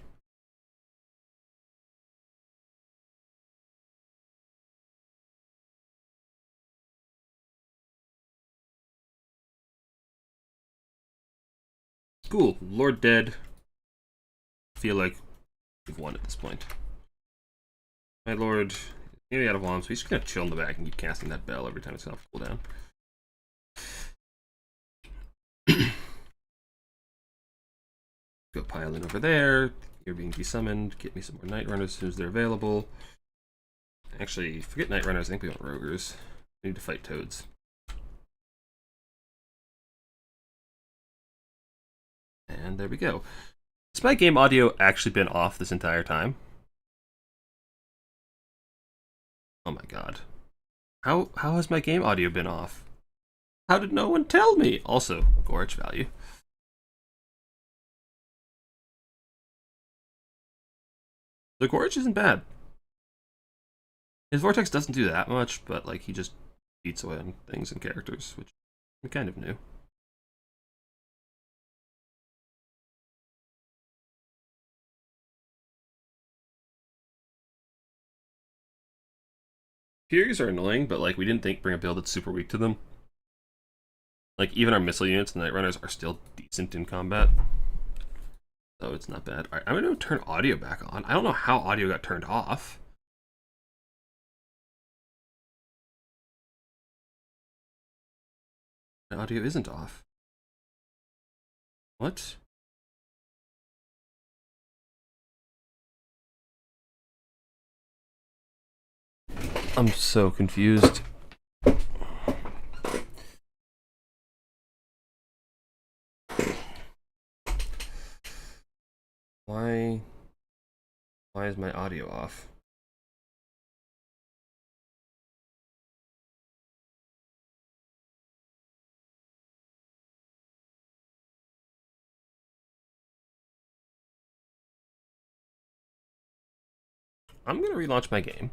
Cool. Lord dead. I feel like we've won at this point. My Lord, nearly out of bombs, so he's just gonna chill in the back and keep casting that bell every time it's gonna pull down. Go pile in over there. You're being desummoned. Get me some more Night Runners as soon as they're available. Actually, forget Night Runners. I think we want Rogers. We need to fight Toads. And there we go. Has my game audio actually been off this entire time? Oh my god. How has my game audio been off? How did no one tell me? Also, Gorge value. The Gorge isn't bad. His Vortex doesn't do that much, but like he just beats away on things and characters, which we kind of knew. Furies are annoying, but like we didn't bring a build that's super weak to them. Like even our missile units and Night Runners are still decent in combat. So it's not bad. Alright, I'm gonna turn audio back on. I don't know how audio got turned off. My audio isn't off. What? I'm so confused. Why is my audio off? I'm gonna relaunch my game.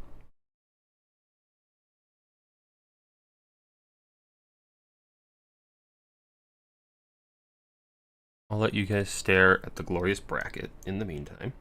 I'll let you guys stare at the glorious bracket in the meantime.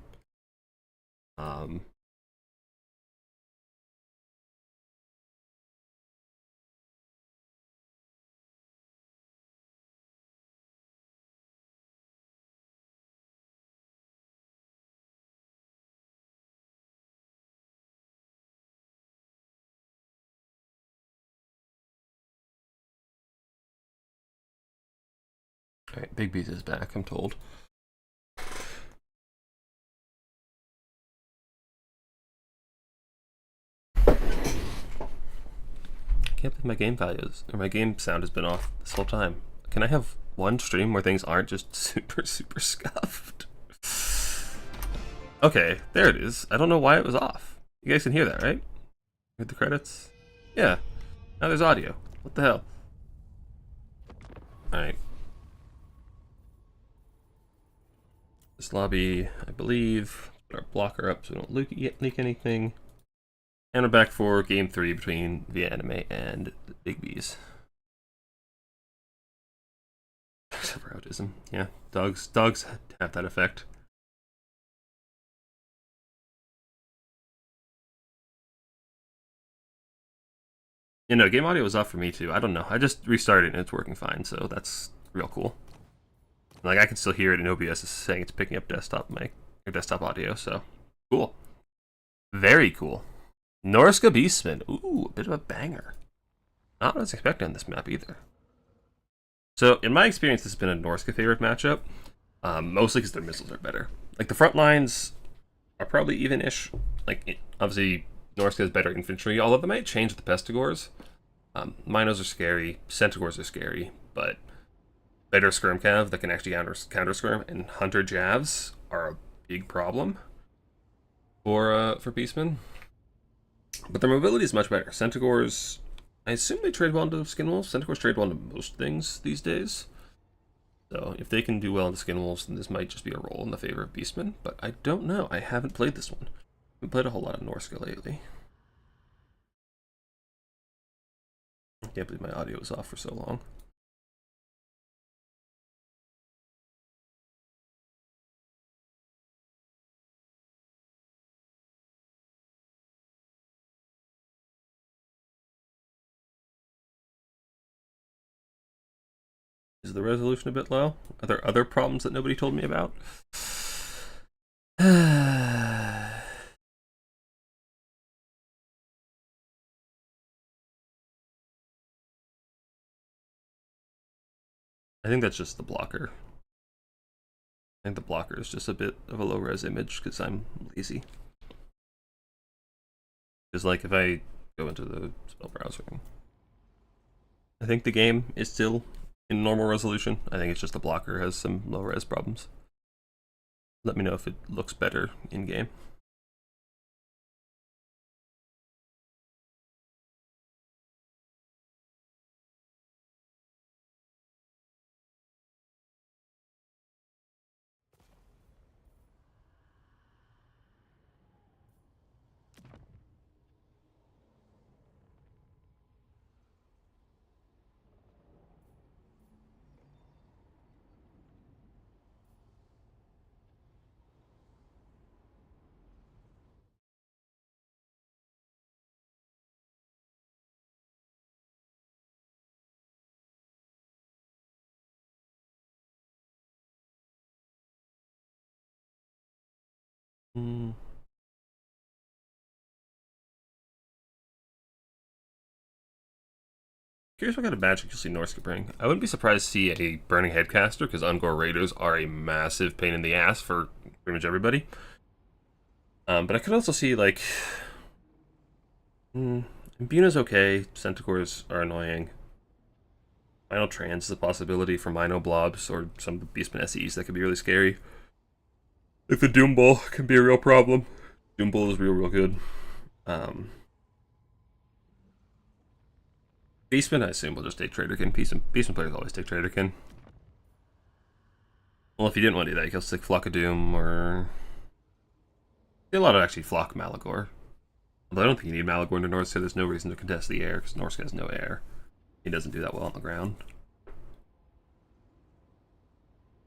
Alright, Big Bees is back, I'm told. I can't believe my game values, or my game sound has been off this whole time. Can I have one stream where things aren't just super scuffed? Okay, there it is. I don't know why it was off. You guys can hear that, right? Heard the credits? Yeah. Now there's audio. What the hell? Alright. This lobby, I believe, put our blocker up so we don't leak anything. And we're back for game 3 between Via Anime and the Big Bees. Except for autism. Yeah, dogs have that effect. You know, game audio was off for me too. I don't know. I just restarted and it's working fine, so that's real cool. Like I can still hear it in OBS is saying it's picking up desktop mic or desktop audio, so cool. Very cool. Norska Beastman. Ooh, a bit of a banger. Not what I was expecting on this map either. So, in my experience, this has been a Norska favorite matchup. Mostly because their missiles are better. Like, the front lines are probably even-ish. Like, obviously, Norska has better infantry, although they might change with the Pestigors. Minos are scary, Centigors are scary, but better Skirm Cav that can actually counter Skirm, and Hunter Javs are a big problem for Beastmen. But their mobility is much better. Centigors, I assume they trade well into Skinwolves. Centigors trade well into most things these days. So if they can do well into Skinwolves, then this might just be a roll in the favor of Beastmen. But I don't know. I haven't played this one. I haven't played a whole lot of Norska lately. I can't believe my audio was off for so long. Is the resolution a bit low? Are there other problems that nobody told me about? I think that's just the blocker. I think the blocker is just a bit of a low-res image because I'm lazy. Because like if I go into the spell browser, I think the game is still in normal resolution. I think it's just the blocker has some low-res problems. Let me know if it looks better in-game. Curious what kind of magic you'll see Norska bring. I wouldn't be surprised to see a Burning Headcaster, because Ungor Raiders are a massive pain in the ass for pretty much everybody. But I could also see, like... Imbuna's okay, Centaurs are annoying. Mino Trans is a possibility for Mino Blobs, or some of the Beastman SEs that could be really scary. Like the Doom Bull can be a real problem. Doom Bull is real good. Beastman, I assume, will just take Traderkin. Beastman players always take Traderkin. Well, if you didn't want to do that, you can stick Flock of Doom, or... a lot of actually Flock Malagor. Although I don't think you need Malagor into Norska, there's no reason to contest the air, because Norska has no air. He doesn't do that well on the ground.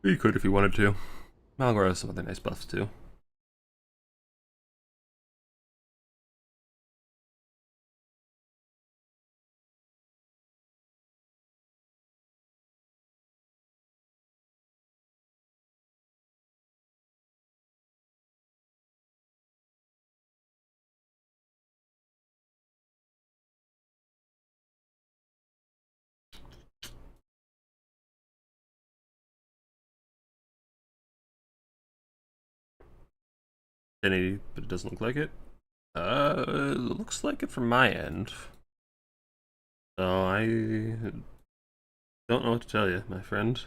You could if you wanted to. Malagor has some other nice buffs too. But it doesn't look like it. It looks like it from my end. So I don't know what to tell you, my friend.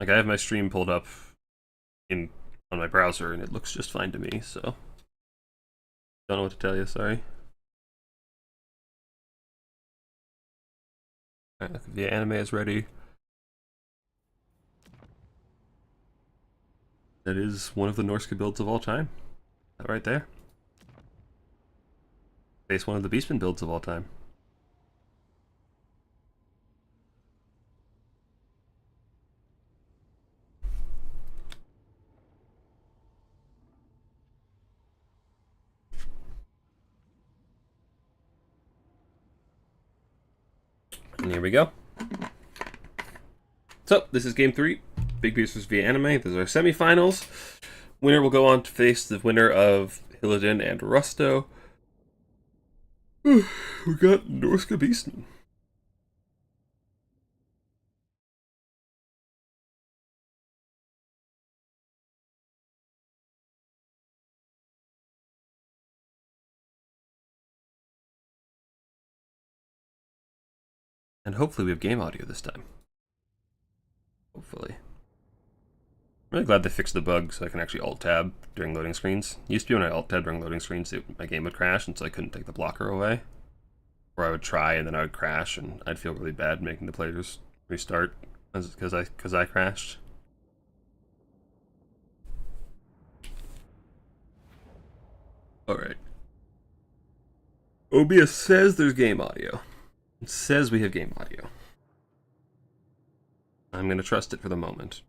Like, I have my stream pulled up on my browser, and it looks just fine to me, so... don't know what to tell you, sorry. Alright, the anime is ready. That is one of the Norska builds of all time. That right there. Face one of the Beastman builds of all time. And here we go. So, this is game 3. Big Beast vs. Via Anime. These are semifinals. Winner will go on to face the winner of Hillidan and Rusto. We got Norska Beastman. And hopefully we have game audio this time. Hopefully. I'm really glad they fixed the bug so I can actually alt-tab during loading screens. Used to be when I alt-tab during loading screens, my game would crash, and so I couldn't take the blocker away. Or I would try, and then I would crash, and I'd feel really bad making the players restart because I crashed. Alright. OBS says there's game audio. It says we have game audio. I'm going to trust it for the moment.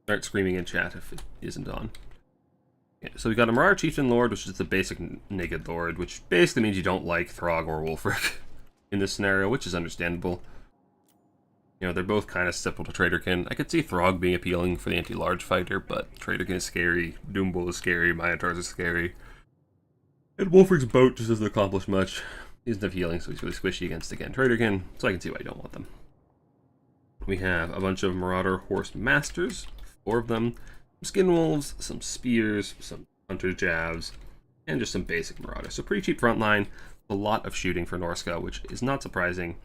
Start screaming in chat if it isn't on. Yeah, so we got a Marauder Chieftain Lord, which is the basic naked Lord, which basically means you don't like Throg or Wolfric in this scenario, which is understandable. You know, they're both kind of susceptible to Traderkin. I could see Throg being appealing for the anti-large fighter, but Traderkin is scary, Doombull is scary, Minotaurs is scary. And Wolfric's boat just doesn't accomplish much. He doesn't have healing, so he's really squishy against, again, Traderkin, so I can see why you don't want them. We have a bunch of Marauder Horse Masters, 4 of them, some Skin Wolves, some Spears, some Hunter Javs, and just some basic Marauders. So pretty cheap front line, a lot of shooting for Norska, which is not surprising.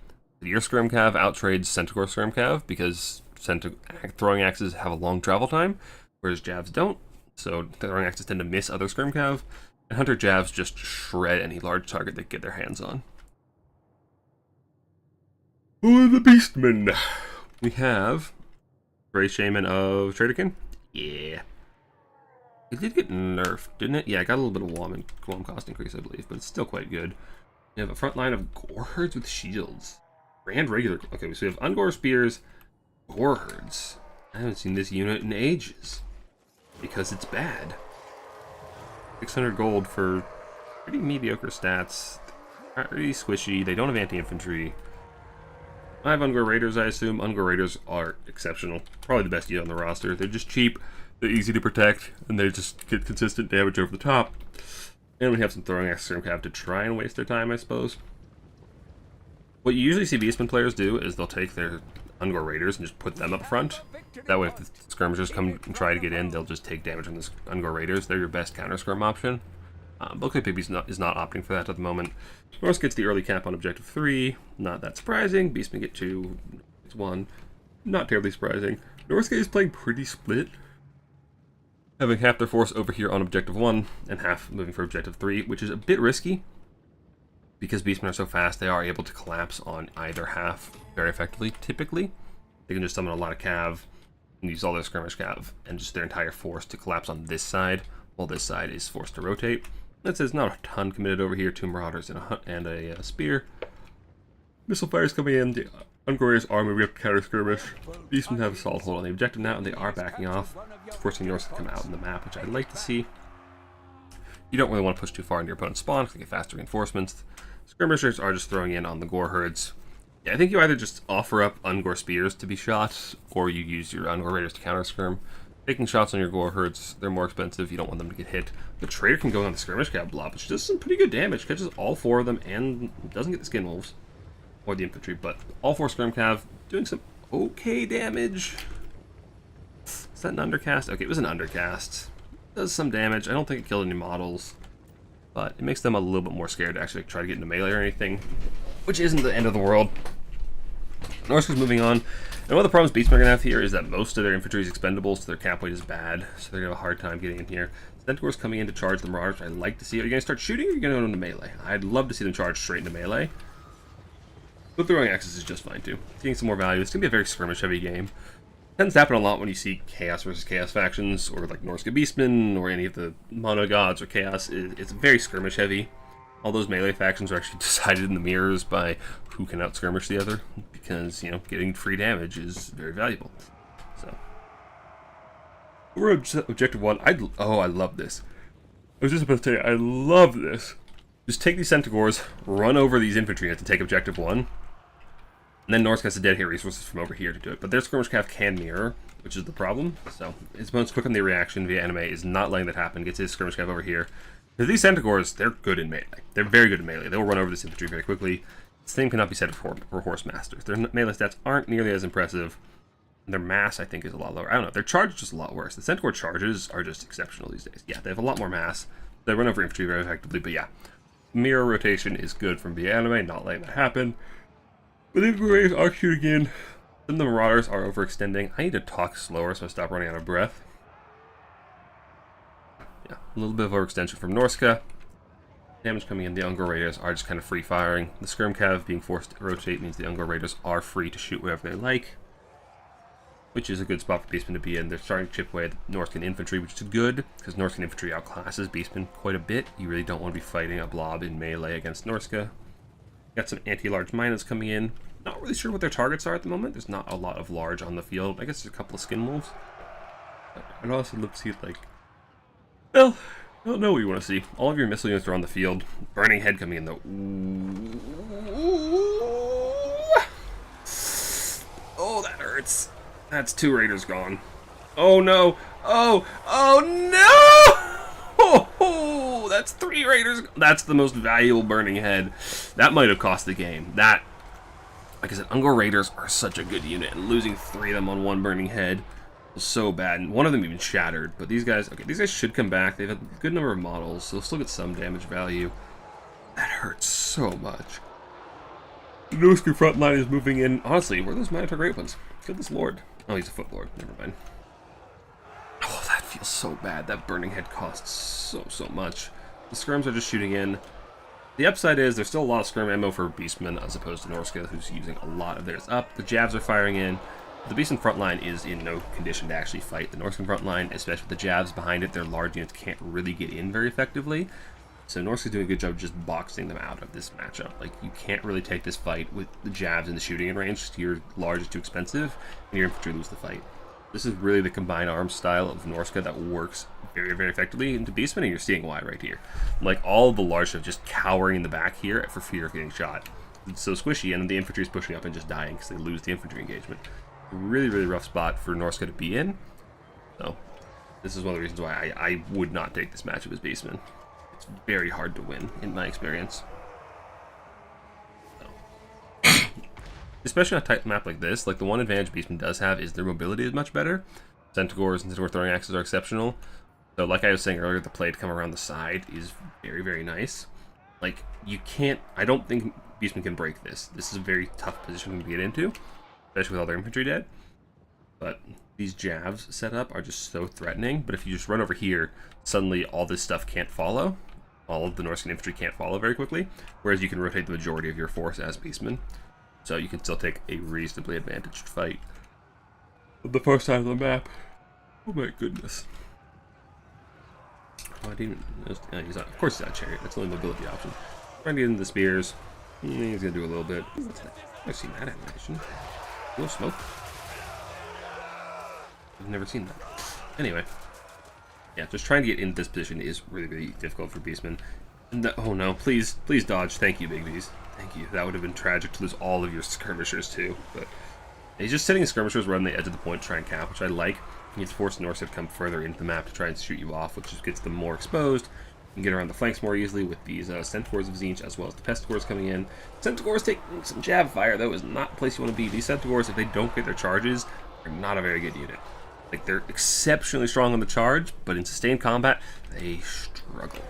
Your Skirmcav outtrades Centaur Skirmcav because throwing axes have a long travel time, whereas Javs don't. So throwing axes tend to miss other Skirmcav, and Hunter Javs just shred any large target they get their hands on. Oh, the Beastmen! We have Grey Shaman of Traderkin. Yeah. It did get nerfed, didn't it? Yeah, it got a little bit of Wom cost increase, I believe, but it's still quite good. We have a front line of Goreherds with shields. And regular. Okay, so we have Ungor Spears, Goreherds. I haven't seen this unit in ages. Because it's bad. 600 gold for pretty mediocre stats. Not really squishy. They don't have anti-infantry. I have Ungor Raiders, I assume. Ungor Raiders are exceptional. Probably the best unit on the roster. They're just cheap, they're easy to protect, and they just get consistent damage over the top. And we have some throwing axe Skirmcav to try and waste their time, I suppose. What you usually see Beastman players do is they'll take their Ungor Raiders and just put them up front. That way if the skirmishers come and try to get in, they'll just take damage from the Ungor Raiders. They're your best counter-skirm option. Looks like Pigby's is not opting for that at the moment. Norse gets the early cap on Objective 3. Not that surprising. Beastman get 2. It's 1. Not terribly surprising. Norse is playing pretty split. Having half their force over here on Objective 1 and half moving for Objective 3, which is a bit risky. Because Beastmen are so fast, they are able to collapse on either half very effectively, typically. They can just summon a lot of cav and use all their skirmish cav and just their entire force to collapse on this side, while this side is forced to rotate. That says not a ton committed over here, 2 Marauders and a Spear. Missile fires coming in, the Ungor Raiders are moving up to counter skirmish. Beastmen have a solid hold on the objective now, and they are backing off, forcing Norse to come out on the map, which I'd like to see. You don't really want to push too far into your opponent's spawn because they get faster reinforcements. Skirmishers are just throwing in on the Goreherds. Yeah, I think you either just offer up Ungor Spears to be shot, or you use your Ungor Raiders to counter skirm. Taking shots on your Goreherds, they're more expensive, you don't want them to get hit. The Trader can go on the skirmish cab blob, which does some pretty good damage, catches all 4 of them, and doesn't get the Skin Wolves, or the infantry, but all 4 skirm cav doing some okay damage. Is that an undercast? Okay, it was an undercast. Does some damage. I don't think it killed any models, but it makes them a little bit more scared to actually try to get into melee or anything, which isn't the end of the world. Norska's moving on, and one of the problems Beastmen are going to have here is that most of their infantry is expendable, so their cap weight is bad, so they're going to have a hard time getting in here. Centaur's coming in to charge the Marauders. I'd like to see. Are you going to start shooting, or are you going to go into melee? I'd love to see them charge straight into melee. But throwing axes is just fine too. Getting some more value. It's going to be a very skirmish-heavy game. Tends to happen a lot when you see Chaos versus Chaos factions, or like Norska Beastmen, or any of the Mono Gods or Chaos. It's very skirmish heavy. All those melee factions are actually decided in the mirrors by who can out-skirmish the other, because, you know, getting free damage is very valuable. So, we're on Objective 1. I love this. I was just about to say, I love this. Just take these Centaurs, run over these infantry units to take Objective 1, and then Norse has to dedicate resources from over here to do it. But their skirmish cav can mirror, which is the problem. So his opponent's quick on the reaction via anime is not letting that happen. Gets his skirmish cav over here. Because these Centaurs, they're good in melee. They're very good in melee. They'll run over this infantry very quickly. The same cannot be said for Horse Masters. Their melee stats aren't nearly as impressive. And their mass, I think, is a lot lower. I don't know. Their charge is just a lot worse. The Centaur charges are just exceptional these days. Yeah, they have a lot more mass. They run over infantry very effectively, but yeah. Mirror rotation is good from via anime, not letting that happen. But the Raiders are shooting in. Then the Marauders are overextending. I need to talk slower so I stop running out of breath. Yeah, a little bit of overextension from Norska. Damage coming in. The Ungor Raiders are just kind of free firing. The Skirm Cav being forced to rotate means the Ungor Raiders are free to shoot wherever they like, which is a good spot for Beastmen to be in. They're starting to chip away at Norscan infantry, which is good, because Norscan infantry outclasses Beastmen quite a bit. You really don't want to be fighting a blob in melee against Norska. Got some anti-large miners coming in. Not really sure what their targets are at the moment. There's not a lot of large on the field. I guess there's a couple of Skin Wolves. I'd also love to see, like, Well, I don't know what you want to see. All of your missile units are on the field. Burning head coming in though. Oh, that hurts. That's 2 raiders gone. Oh no! Oh no! Oh, that's 3 raiders. That's the most valuable burning head. That might have cost the game. That, like I said, Ungor raiders are such a good unit, and losing 3 of them on 1 burning head was so bad. And one of them even shattered. But these guys, okay, these guys should come back. They've a good number of models, so they'll still get some damage value. That hurts so much. The Norsky front line is moving in. Honestly, where are those Minotaur Great Ones? Goodness lord. Oh, he's a foot lord. Never mind. Oh, that feels so bad. That burning head costs so much. The skirms are just shooting in. The upside is there's still a lot of skirm ammo for Beastmen as opposed to Norsca, who's using a lot of theirs up. The Javs are firing in. The Beastman front line is in no condition to actually fight the Norscan front line, especially with the Javs behind it. Their large units can't really get in very effectively. So Norsca's doing a good job just boxing them out of this matchup. Like, you can't really take this fight with the Javs in the shooting in range. Your large is too expensive, and your infantry lose the fight. This is really the combined arms style of Norsca that works very effectively into Beastmen, and you're seeing why right here. Like, all of the large stuff just cowering in the back here for fear of getting shot. It's so squishy, and the infantry is pushing up and just dying because they lose the infantry engagement. Really rough spot for Norsca to be in. So, this is one of the reasons why I would not take this matchup as Beastmen. It's very hard to win, in my experience. So. Especially on a tight map like this, like the one advantage Beastman does have is their mobility is much better. Centaurs and Centaur throwing axes are exceptional. So like I was saying earlier, the play to come around the side is very nice. Like, you can't, I don't think Beastman can break this. This is a very tough position to get into, especially with all their infantry dead. But these Javs set up are just so threatening. But if you just run over here, suddenly all this stuff can't follow. All of the Norscan infantry can't follow very quickly. Whereas you can rotate the majority of your force as Beastmen. So you can still take a reasonably advantaged fight. The first time on the map. Oh my goodness. Oh, I didn't even, of course he's not Chariot. That's the only mobility option. Trying to get into the spears. He's going to do a little bit. I've seen that animation. A little smoke. I've never seen that. Anyway. Yeah, just trying to get into this position is really difficult for Beastmen. Oh no, please dodge. Thank you, Big Bees. Thank you. That would have been tragic to lose all of your skirmishers too. But he's just sitting skirmishers right on the edge of the point to try and cap, which I like. He's forced Norsca to come further into the map to try and shoot you off, which just gets them more exposed. You can get around the flanks more easily with these Centaurs of Tzeentch, as well as the Pestigors coming in. Centaurs take some jab fire, though, is not a place you want to be. These Centaurs, if they don't get their charges, are not a very good unit. Like, they're exceptionally strong on the charge, but in sustained combat, they struggle.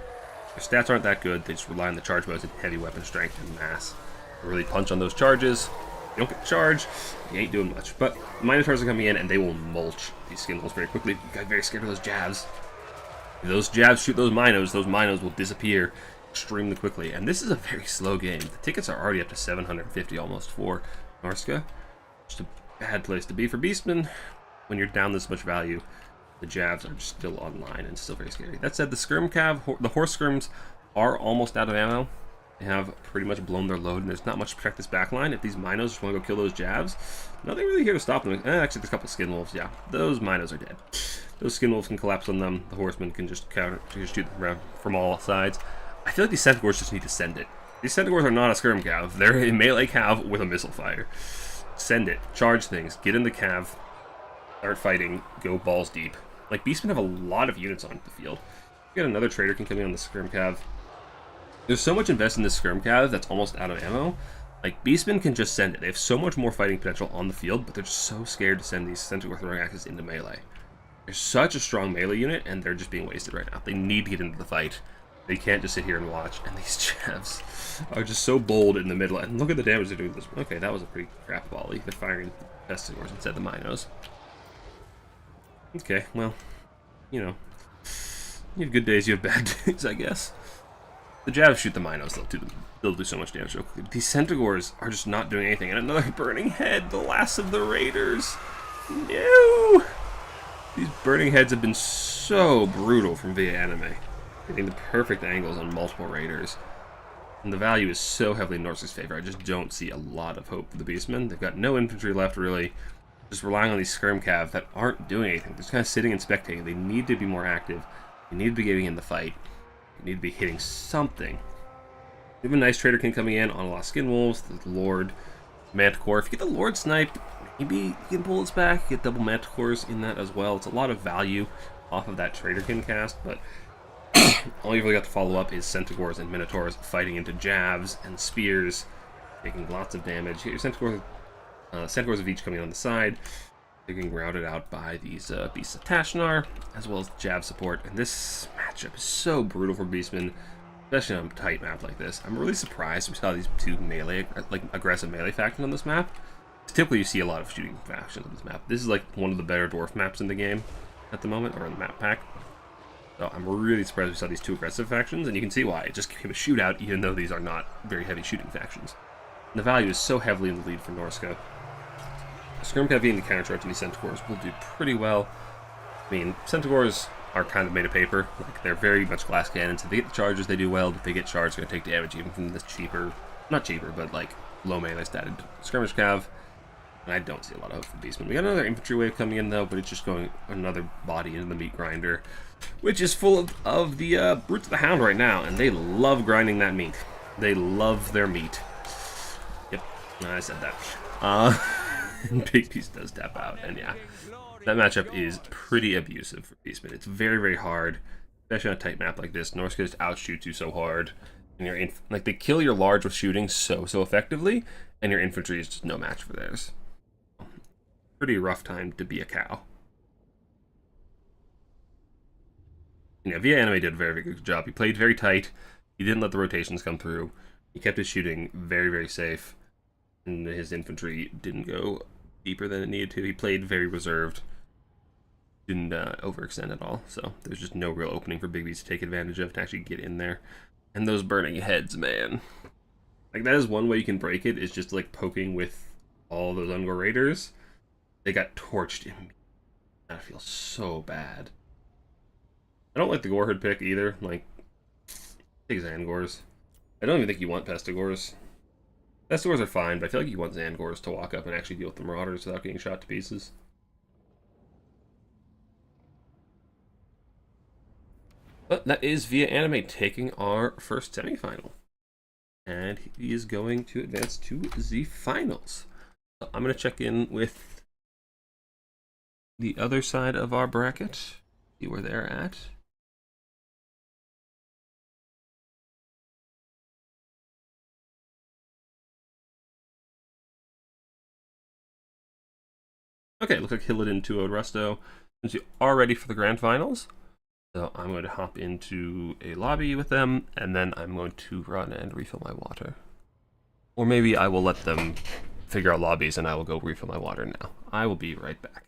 Their stats aren't that good. They just rely on the charge bonus and heavy weapon strength and mass. They really punch on those charges. If you don't get charged, you ain't doing much. But Minotaurs are coming in, and they will mulch these skin holes very quickly. You got very scared of those Javs. If those Javs shoot those Minos will disappear extremely quickly. And this is a very slow game. The tickets are already up to 750 almost for Norsca. Just a bad place to be for Beastmen. When you're down this much value, the Javs are just still online and still very scary. That said, the Skirm Cav, the Horse Skirms are almost out of ammo. They have pretty much blown their load, and there's not much to protect this backline. If these Minos just want to go kill those Javs, nothing really here to stop them. Actually, there's a couple of Skin Wolves. Yeah, those Minos are dead. Those Skin Wolves can collapse on them. The Horsemen can just shoot them around from all sides. I feel like these Centaurs just need to send it. These Centaurs are not a Skirm Cav. They're a melee Cav with a missile fire. Send it. Charge things. Get in the Cav. Start fighting. Go balls deep. Like, Beastmen have a lot of units on the field. You got another trader can come in on the Skirm Cav. There's so much invested in this Skirm Cav that's almost out of ammo. Like, Beastmen can just send it. They have so much more fighting potential on the field, but they're just so scared to send these Centaur throwing axes into melee. They're such a strong melee unit, and they're just being wasted right now. They need to get into the fight. They can't just sit here and watch. And these Javs are just so bold in the middle. And look at the damage they're doing with this. Okay, that was a pretty crap volley. They're firing Pestigors instead of the Minos. Okay, well, you know, you have good days, you have bad days, I guess. The Javs shoot the Minos, they'll do so much damage real quickly. These Centaurs are just not doing anything. And another burning head, the last of the Raiders. No! These burning heads have been so brutal from Via Anime. Getting the perfect angles on multiple Raiders. And the value is so heavily in Norse's favor. I just don't see a lot of hope for the Beastmen. They've got no infantry left, really. Just relying on these Skirm Cav that aren't doing anything. They're just kind of sitting and spectating. They need to be more active. You need to be getting in the fight. You need to be hitting something. We have a nice Trader King coming in on a lot of Skin Wolves, the Lord, Manticore. If you get the Lord Snipe, maybe you can pull its back, get double Manticores in that as well. It's a lot of value off of that Trader King cast, but all you've really got to follow up is Centaurs and Minotaurs fighting into jabs and spears, taking lots of damage. You get your Centaurs of each coming on the side. They're getting routed out by these Beasts of Tashnar, as well as jab support. And this matchup is so brutal for Beastmen, especially on a tight map like this. I'm really surprised we saw these two melee, like aggressive melee factions on this map. Typically, you see a lot of shooting factions on this map. This is like one of the better dwarf maps in the game at the moment, or in the map pack. So I'm really surprised we saw these two aggressive factions, and you can see why. It just became a shootout, even though these are not very heavy shooting factions. And the value is so heavily in the lead for Norska. Skirm Heavy and the countercharge of these Centaurs will do pretty well. I mean, Centaurs are kind of made of paper. Like, they're very much glass cannons. If they get the charges, they do well. If they get charged, they're going to take damage even from this cheaper, not cheaper, but like low melee statted skirmish cav. And I don't see a lot of hope for Beastmen. We got another infantry wave coming in though, but it's just going another body into the meat grinder, which is full of the Brutes of the Hound right now, and they love grinding that meat. They love their meat. Yep, I said that. Big Piece does tap out, and yeah, that matchup is pretty abusive for Beastmen. It's very, very hard, especially on a tight map like this. Norska just outshoots you so hard, and you're like they kill your large with shooting so effectively, and your infantry is just no match for theirs. Pretty rough time to be a cow. Yeah, Via Anime did a very, very good job. He played very tight. He didn't let the rotations come through. He kept his shooting very, very safe, and his infantry didn't go deeper than it needed to. He played very reserved, didn't overextend at all, so there's just no real opening for Big Beast to take advantage of to actually get in there. And those burning heads, man. Like, that is one way you can break it, is just like poking with all those Ungor Raiders. They got torched immediately. That feels so bad. I don't like the Goreherd pick either. Like, take Zangors. I don't even think you want Pestigors. Pestigors are fine, but I feel like you want Zangors to walk up and actually deal with the Marauders without getting shot to pieces. But that is Via Anime taking our first semifinal. And he is going to advance to the finals. So I'm going to check in with the other side of our bracket, see where they're at. Okay, looks like Hillidan 2-0 Rusto. Since you are ready for the grand finals, so I'm going to hop into a lobby with them, and then I'm going to run and refill my water. Or maybe I will let them figure out lobbies and I will go refill my water now. I will be right back.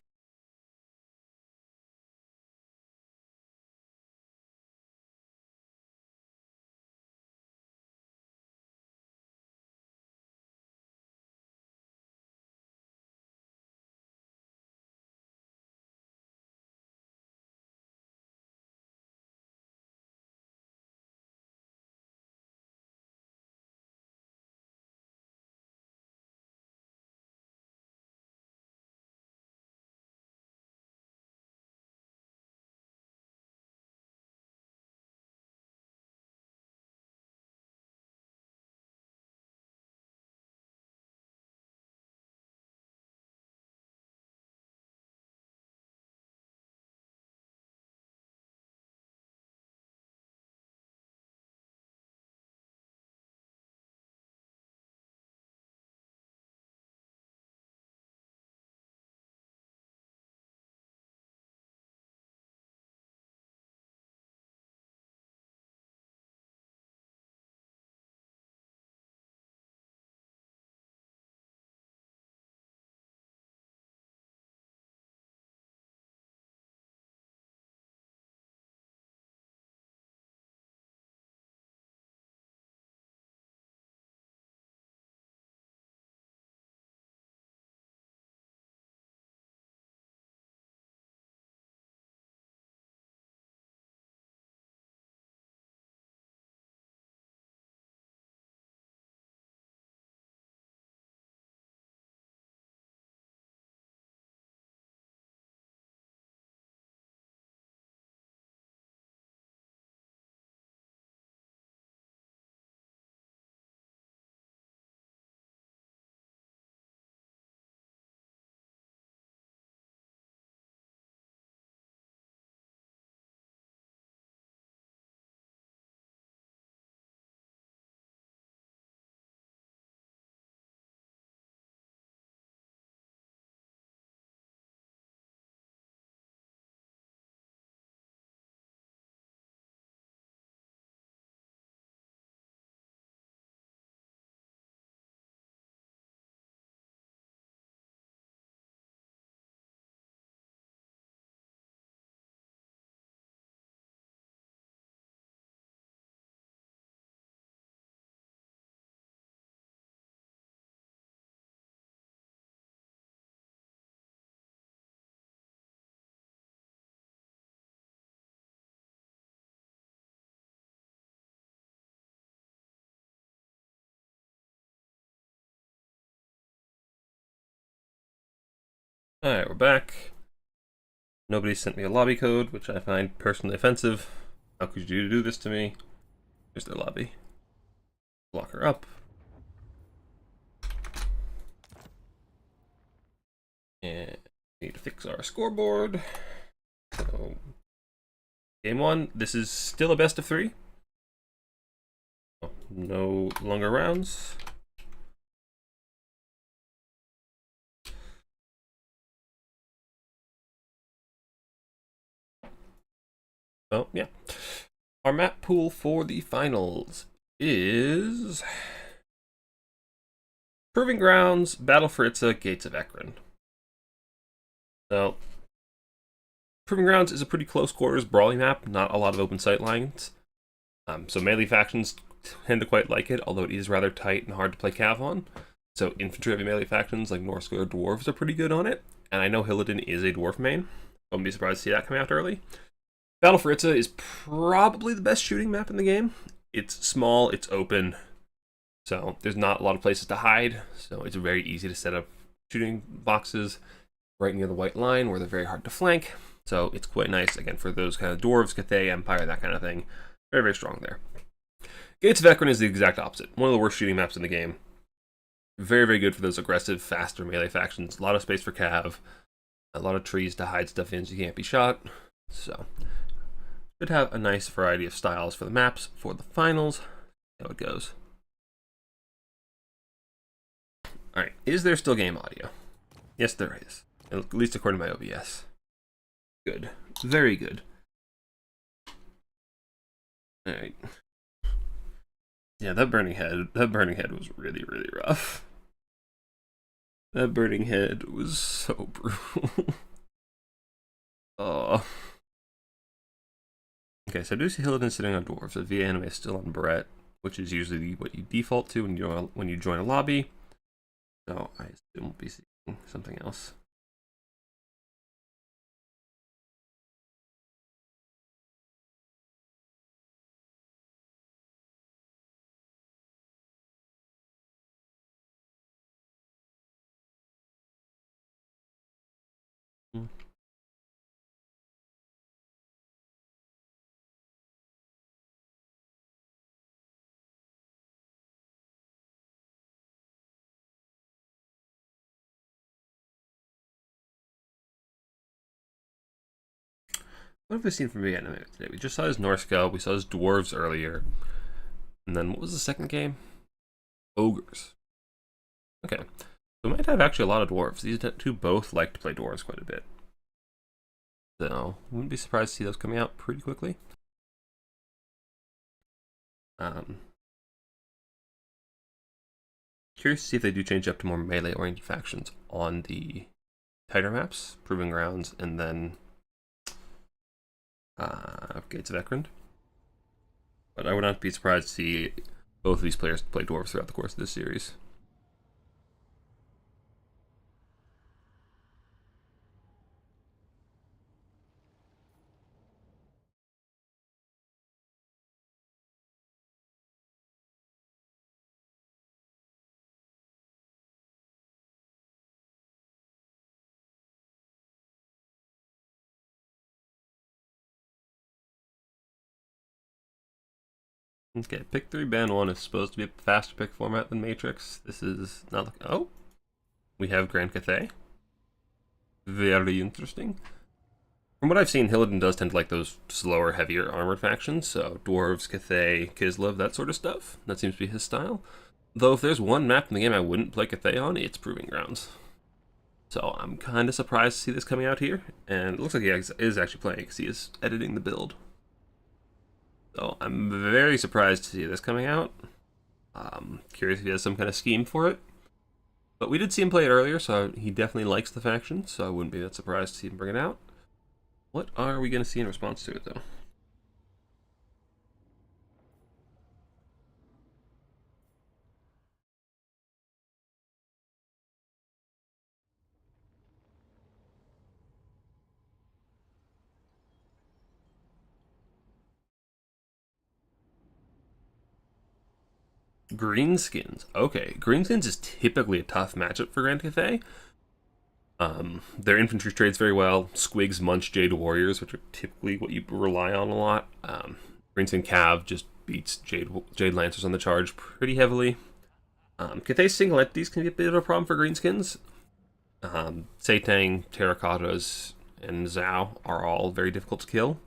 Alright, we're back. Nobody sent me a lobby code, which I find personally offensive. How could you do this to me? Here's their lobby. Lock her up. And we need to fix our scoreboard. So, game 1, this is still a best of 3. No longer rounds. Oh, yeah. Our map pool for the finals is Proving Grounds, Battle for Itza, Gates of Ekron. So, Proving Grounds is a pretty close quarters brawling map, not a lot of open sight lines. So melee factions tend to quite like it, although it is rather tight and hard to play cav on. So infantry heavy melee factions like Norse or dwarves are pretty good on it, and I know Hillidan is a dwarf main. I wouldn't be surprised to see that come out early. Battle for Itza is probably the best shooting map in the game. It's small, it's open, so there's not a lot of places to hide, so it's very easy to set up shooting boxes right near the white line where they're very hard to flank. So it's quite nice, again, for those kind of dwarves, Cathay, Empire, that kind of thing. Very, very strong there. Gates of Ekron is the exact opposite. One of the worst shooting maps in the game. Very, very good for those aggressive, faster melee factions. A lot of space for cav. A lot of trees to hide stuff in so you can't be shot. So, should have a nice variety of styles for the maps for the finals. See how it goes. Alright, is there still game audio? Yes, there is. At least according to my OBS. Good. Very good. Alright. Yeah, that burning head was really, really rough. That burning head was so brutal. Oh. Okay, so I do see Hillidan sitting on dwarves. The VA anime is still on Brett, which is usually what you default to when you join a lobby. So I assume we'll be seeing something else. What have we seen from VA anime today? We just saw his Norse go, we saw his dwarves earlier. And then what was the second game? Ogres. Okay. So we might have actually a lot of dwarves. These two both like to play dwarves quite a bit. So, wouldn't be surprised to see those coming out pretty quickly. Curious to see if they do change up to more melee-oriented factions on the tighter maps, Proving Grounds, and then Gates of Ekron. But I would not be surprised to see both of these players play dwarves throughout the course of this series. Okay, pick 3 ban 1 is supposed to be a faster pick format than Matrix. This is not. Oh, we have Grand Cathay. Very interesting. From what I've seen, Hillidan does tend to like those slower, heavier armored factions, so Dwarves, Cathay, Kislev, that sort of stuff. That seems to be his style. Though if there's one map in the game I wouldn't play Cathay on, it's Proving Grounds. So I'm kind of surprised to see this coming out here, and it looks like he is actually playing because he is editing the build. So I'm very surprised to see this coming out. Curious if he has some kind of scheme for it. But we did see him play it earlier, so he definitely likes the faction, so I wouldn't be that surprised to see him bring it out. What are we going to see in response to it, though? Greenskins. Okay, Greenskins is typically a tough matchup for Grand Cathay. Their infantry trades very well. Squigs munch Jade Warriors, which are typically what you rely on a lot. Greenskin Cav just beats Jade Lancers on the charge pretty heavily. Cathay single entities can be a bit of a problem for Greenskins. Satang, Terracottas, and Zhao are all very difficult to kill.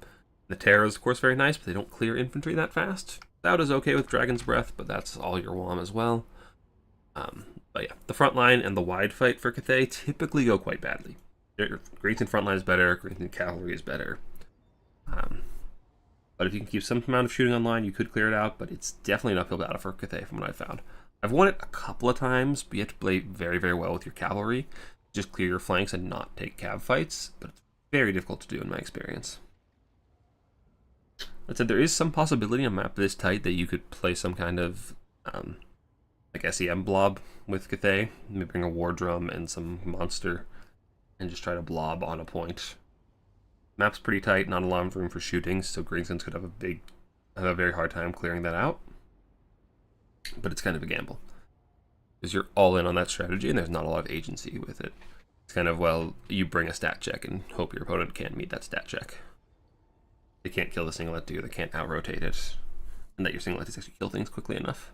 The Terra is, of course, very nice, but they don't clear infantry that fast. Zhao is okay with Dragon's Breath, but that's all your WOM as well. But yeah, the front line and the wide fight for Cathay typically go quite badly. Greenskin front line is better, Greenskin cavalry is better. But if you can keep some amount of shooting online, you could clear it out, but it's definitely an uphill battle for Cathay from what I've found. I've won it a couple of times, but you have to play very, very well with your cavalry. Just clear your flanks and not take cav fights, but it's very difficult to do in my experience. That said, there is some possibility on a map this tight that you could play some kind of like SEM blob with Cathay. Maybe bring a war drum and some monster and just try to blob on a point. Map's pretty tight, not a lot of room for shooting, so Greenskins could have a very hard time clearing that out. But it's kind of a gamble. Because you're all in on that strategy and there's not a lot of agency with it. It's kind of, well, you bring a stat check and hope your opponent can't meet that stat check. They can't kill the singlet dude, they can't out-rotate it. And that your singlet is actually kill things quickly enough.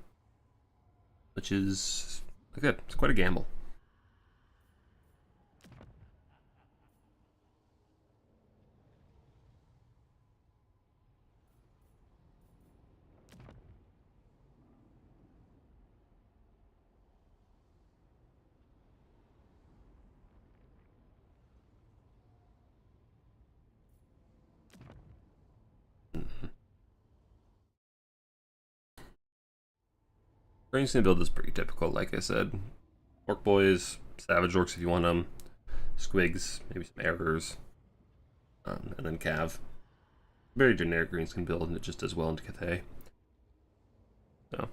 Which is, like I said, it's quite a gamble. Greenskins build is pretty typical, like I said. Orc boys, savage orcs if you want them, squigs, maybe some errors, and then cav. Very generic Greenskin build, and it just does well into Cathay. So.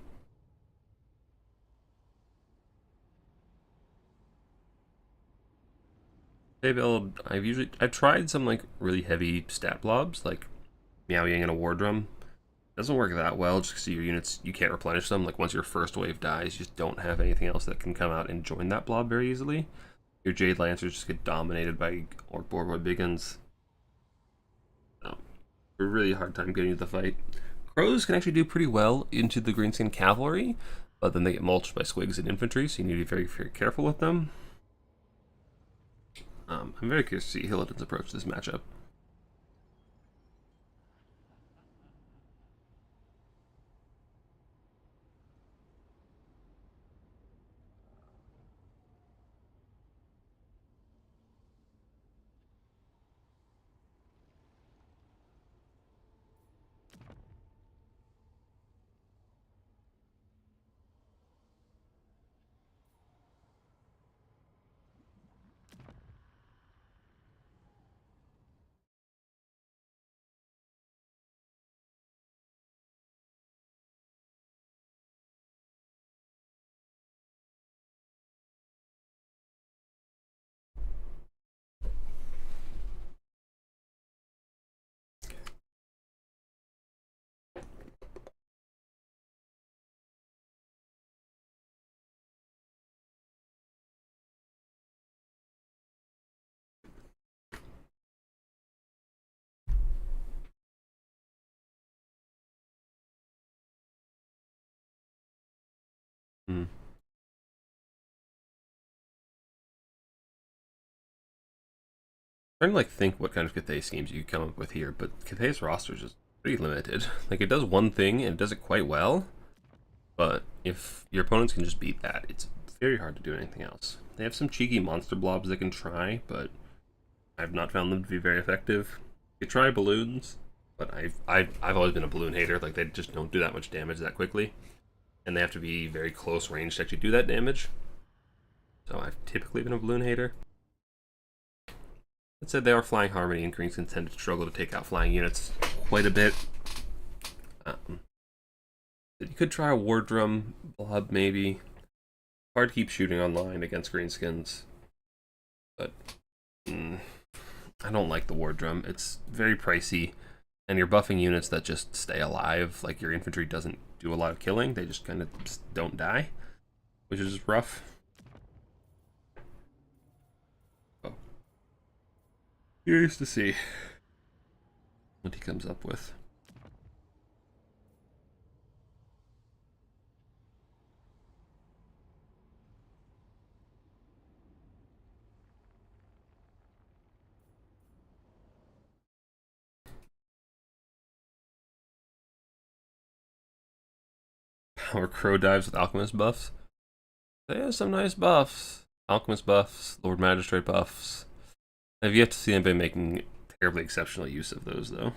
Cathay build, I've tried some like really heavy stat blobs, like Meow Yang and a War Drum. Doesn't work that well just because your units, you can't replenish them. Like once your first wave dies, you just don't have anything else that can come out and join that blob very easily. Your Jade Lancers just get dominated by Orc Boar Big Guns. So, a really hard time getting into the fight. Crows can actually do pretty well into the Greenskin Cavalry, but then they get mulched by Squigs and Infantry, so you need to be very, very careful with them. I'm very curious to see Hilliton's approach to this matchup. Hmm. I'm trying to like think what kind of Cathay schemes you could come up with here, but Cathay's roster is just pretty limited. Like it does one thing and it does it quite well, but if your opponents can just beat that, it's very hard to do anything else. They have some cheeky monster blobs they can try, but I've not found them to be very effective. You try balloons, but I've always been a balloon hater. Like they just don't do that much damage that quickly, and they have to be very close range to actually do that damage. So I've typically been a balloon hater. That said, they are flying harmony, and Greenskin tend to struggle to take out flying units quite a bit. You could try a War Drum blob, maybe. Hard to keep shooting online against Greenskins, but I don't like the War Drum. It's very pricey, and you're buffing units that just stay alive. Like your infantry doesn't do a lot of killing; they just kind of don't die, which is rough. Curious to see what he comes up with. Power Crow dives with Alchemist buffs. They have some nice buffs. Alchemist buffs, Lord Magistrate buffs. I've yet to see anybody making terribly exceptional use of those, though.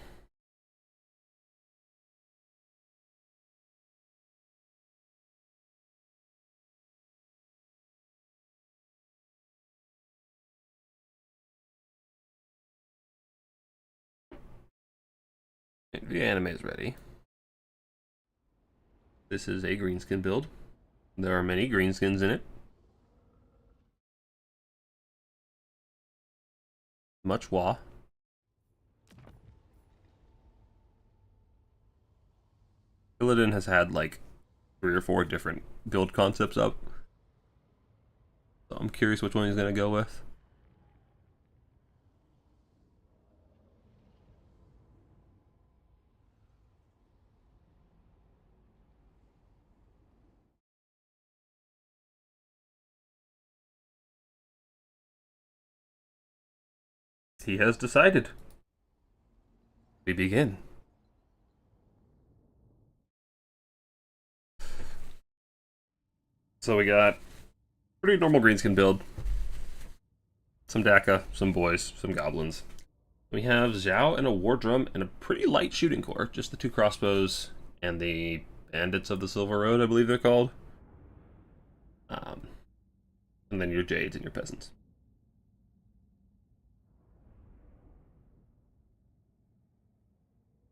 The anime is ready. This is a greenskin build. There are many greenskins in it. Much wah. Illidan has had like 3 or 4 different build concepts up. So I'm curious which one he's going to go with. He has decided. We begin. So we got pretty normal greenskin build. Some Daka, some boys, some goblins. We have Zhao and a war drum and a pretty light shooting core. Just the 2 crossbows and the bandits of the Silver Road, I believe they're called. And then your jades and your peasants.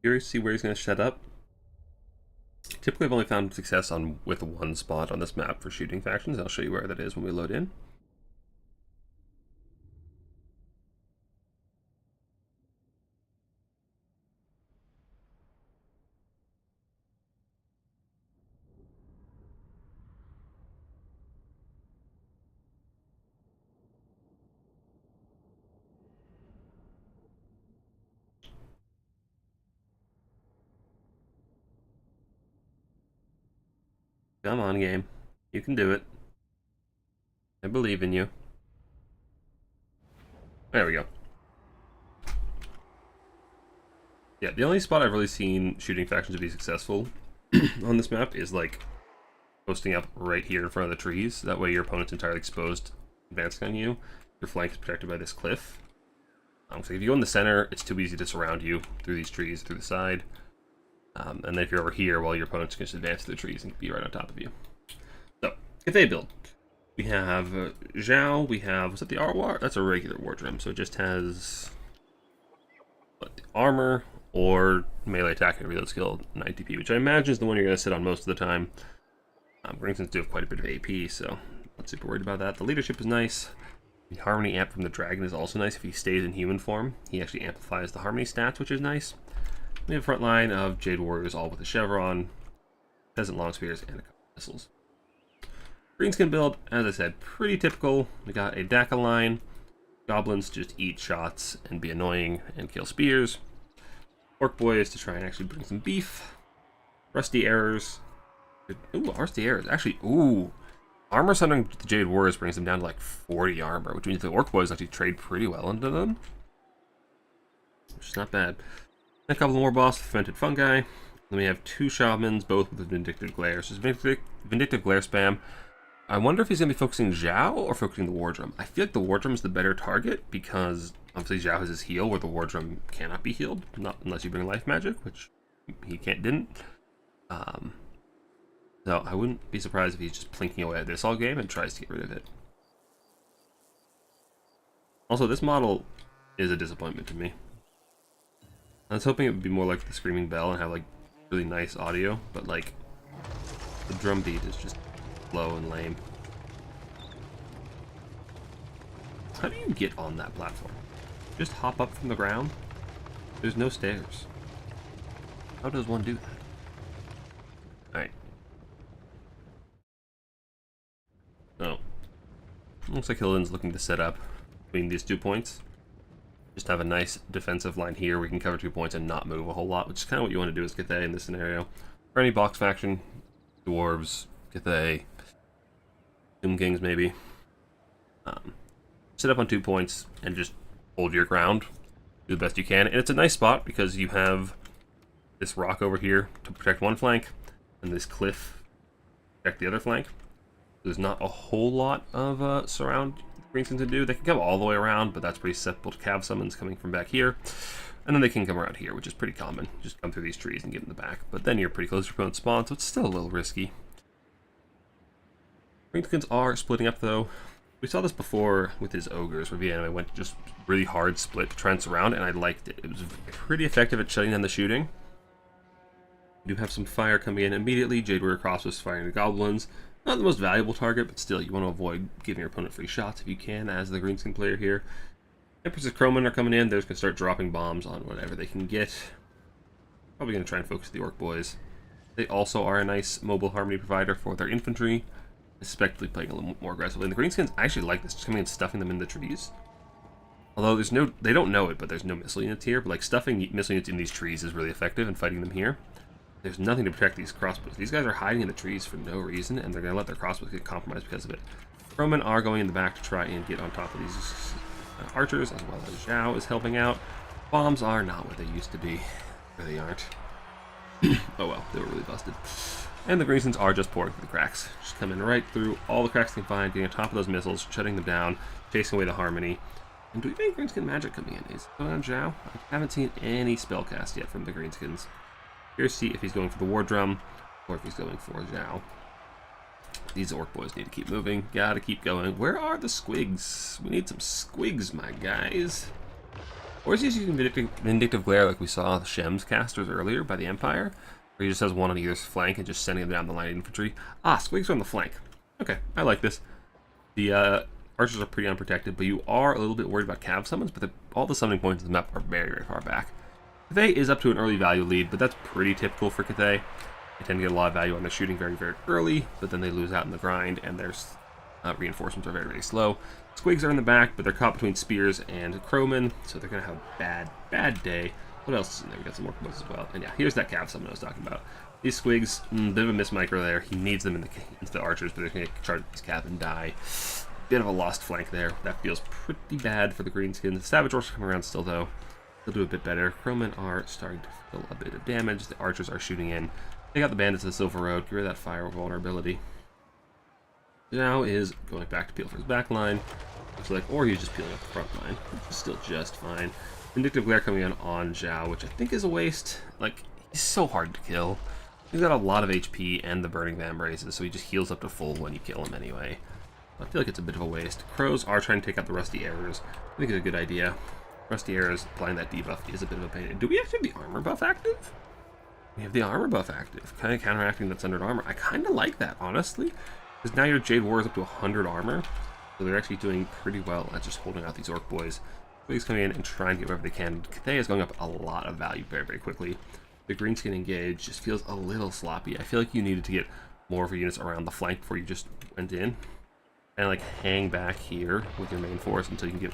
Curious to see where he's going to set up. Typically, I've only found success with 1 spot on this map for shooting factions. I'll show you where that is when we load in. Come on, game. You can do it. I believe in you. There we go. Yeah, the only spot I've really seen shooting factions to be successful on this map is like posting up right here in front of the trees. That way your opponent's entirely exposed, advancing on you. Your flank is protected by this cliff. So if you go in the center, it's too easy to surround you through these trees, through the side. And then if you're over here, well, your opponents can just advance through the trees and be right on top of you. So, if they build, we have Zhao, we have, was that the Arwar? That's a regular war drum, so it just has what, the armor or melee attack and reload skill 9 TP, which I imagine is the one you're going to sit on most of the time. Greensons do have quite a bit of AP, so not super worried about that. The leadership is nice. The Harmony amp from the Dragon is also nice. If he stays in human form, he actually amplifies the Harmony stats, which is nice. We have a front line of Jade Warriors, all with a chevron, Peasant Long Spears, and a couple missiles. Greenskin build, as I said, pretty typical. We got a Daka line. Goblins just eat shots and be annoying and kill spears. Orc boys to try and actually bring some beef. Rusty Arrows. Ooh, Rusty Arrows. Actually, ooh. Armor Sundering the Jade Warriors brings them down to like 40 armor, which means the Orc boys actually trade pretty well into them. Which is not bad. A couple more boss with Fermented Fungi. Then we have 2 Shamans, both with Vindictive Glare. So Vindictive Glare spam. I wonder if he's going to be focusing Zhao or focusing the War Drum. I feel like the War Drum is the better target because obviously Zhao has his heal where the War Drum cannot be healed, not unless you bring life magic, which he didn't. So I wouldn't be surprised if he's just plinking away at this all game and tries to get rid of it. Also, this model is a disappointment to me. I was hoping it would be more like the Screaming Bell and have like really nice audio, but like the drum beat is just low and lame. How do you get on that platform? Just hop up from the ground? There's no stairs. How does one do that? Alright. So, looks like Hillen's looking to set up between these 2 points. Just have a nice defensive line here. We can cover 2 points and not move a whole lot, which is kind of what you want to do as Cathay in this scenario. For any box faction, Dwarves, Cathay, Tomb Kings maybe. Sit up on 2 points and just hold your ground. Do the best you can. And it's a nice spot because you have this rock over here to protect one flank and this cliff to protect the other flank. There's not a whole lot of surround Greenskins to do. They can come all the way around, but that's pretty susceptible to cav summons coming from back here. And then they can come around here, which is pretty common. Just come through these trees and get in the back. But then you're pretty close to your opponent's spawn, so it's still a little risky. Greenskins are splitting up, though. We saw this before with his ogres, where Vienna went just really hard split to try and surround, and I liked it. It was pretty effective at shutting down the shooting. You do have some fire coming in immediately. Jade Warrior Crossbows firing the goblins. Not the most valuable target, but still, you want to avoid giving your opponent free shots if you can, as the Greenskin player here. Empress's Crowmen are coming in. They're just going to start dropping bombs on whatever they can get. Probably going to try and focus the Orc boys. They also are a nice mobile harmony provider for their infantry, especially playing a little more aggressively. And the Greenskins actually like this, just coming and stuffing them in the trees. Although there's no, they don't know it, but there's no missile units here. But like stuffing missile units in these trees is really effective in fighting them here. There's nothing to protect these crossbows. These guys are hiding in the trees for no reason, and they're going to let their crossbows get compromised because of it. Crowmen are going in the back to try and get on top of these archers, as well as Zhao is helping out. Bombs are not what they used to be. Really aren't. Oh well, they were really busted. And the Greenskins are just pouring through the cracks. Just coming right through all the cracks they can find, getting on top of those missiles, shutting them down, chasing away the harmony. And do we have any Greenskin magic coming in? Is it going on Zhao? I haven't seen any spell cast yet from the Greenskins. Here's see if he's going for the War Drum or if he's going for Zhao. These Orc boys need to keep moving. Gotta keep going. Where are the squigs? We need some squigs, my guys. Or is he using Vindictive Glare like we saw the Shems casters earlier by the Empire? Where he just has one on either flank and just sending them down the line of infantry. Ah, squigs are on the flank. Okay, I like this. The archers are pretty unprotected, but you are a little bit worried about cav summons, but all the summoning points on the map are very, very far back. Cathay is up to an early value lead, but that's pretty typical for Cathay. They tend to get a lot of value on their shooting very, very early, but then they lose out in the grind, and their reinforcements are very, very slow. Squigs are in the back, but they're caught between spears and crowmen, so they're going to have a bad, bad day. What else is in there? We got some more boys as well. And yeah, here's that cav summon I was talking about. These squigs, bit of a miss micro there. He needs them into the archers, but they're going to charge these cav and die. Bit of a lost flank there. That feels pretty bad for the Greenskins. The Savage Orcs are coming around still, though. They'll do a bit better. Crowmen are starting to feel a bit of damage. The archers are shooting in. They got the bandits of the Silver Road. Get rid of that fire vulnerability. Now is going back to peel for his back line. Looks like, or he's just peeling up the front line, which is still just fine. Vindictive Glare coming in on Zhao, which I think is a waste. Like, he's so hard to kill. He's got a lot of HP and the Burning Vambraces, so he just heals up to full when you kill him anyway. I feel like it's a bit of a waste. Crows are trying to take out the Rusty Arrows. I think it's a good idea. Rusty Arrows applying that debuff is a bit of a pain. Do we actually have the armor buff active? We have the armor buff active, kind of counteracting that Sundered armor. I kind of like that, honestly, because now your Jade Warrior is up to 100 armor, so they're actually doing pretty well at just holding out these Orc boys. Please come in and try and get whatever they can. Cathay is going up a lot of value very, very quickly. The Greenskin engage just feels a little sloppy. I feel like you needed to get more of your units around the flank before you just went in, and like hang back here with your main force until you can get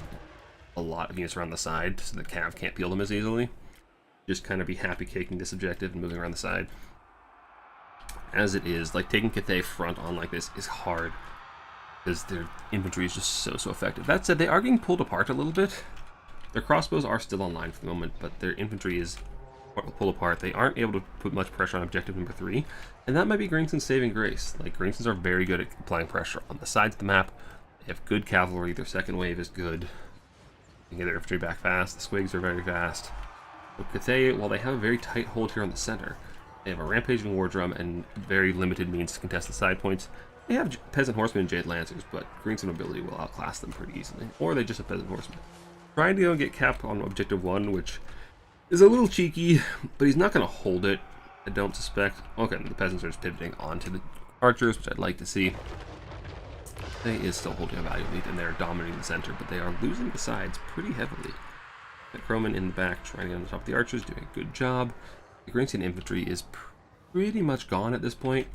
a lot of units around the side so the cav can't peel them as easily. Just kind of be happy caking this objective and moving around the side. As it is, like taking Cathay front on like this is hard because their infantry is just so effective. That said, they are getting pulled apart a little bit. Their crossbows are still online for the moment, but their infantry is pulled apart. They aren't able to put much pressure on objective number 3, and that might be Greenskin's saving grace. Like, Greenskins are very good at applying pressure on the sides of the map. They have good cavalry. Their second wave is good. You can get their infantry back fast. The squigs are very fast. But Cathay, while they have a very tight hold here on the center, they have a rampaging war drum and very limited means to contest the side points. They have peasant horsemen and jade lancers, but Greenskins ability will outclass them pretty easily. Or they just have peasant horsemen. Trying to go and get Cap on objective 1, which is a little cheeky, but he's not going to hold it, I don't suspect. Okay, the peasants are just pivoting onto the archers, which I'd like to see. They is still holding a value lead, and they're dominating the center, but they are losing the sides pretty heavily. The Crowmen in the back trying to get on the top of the archers, doing a good job. The Greenskin infantry is pretty much gone at this point.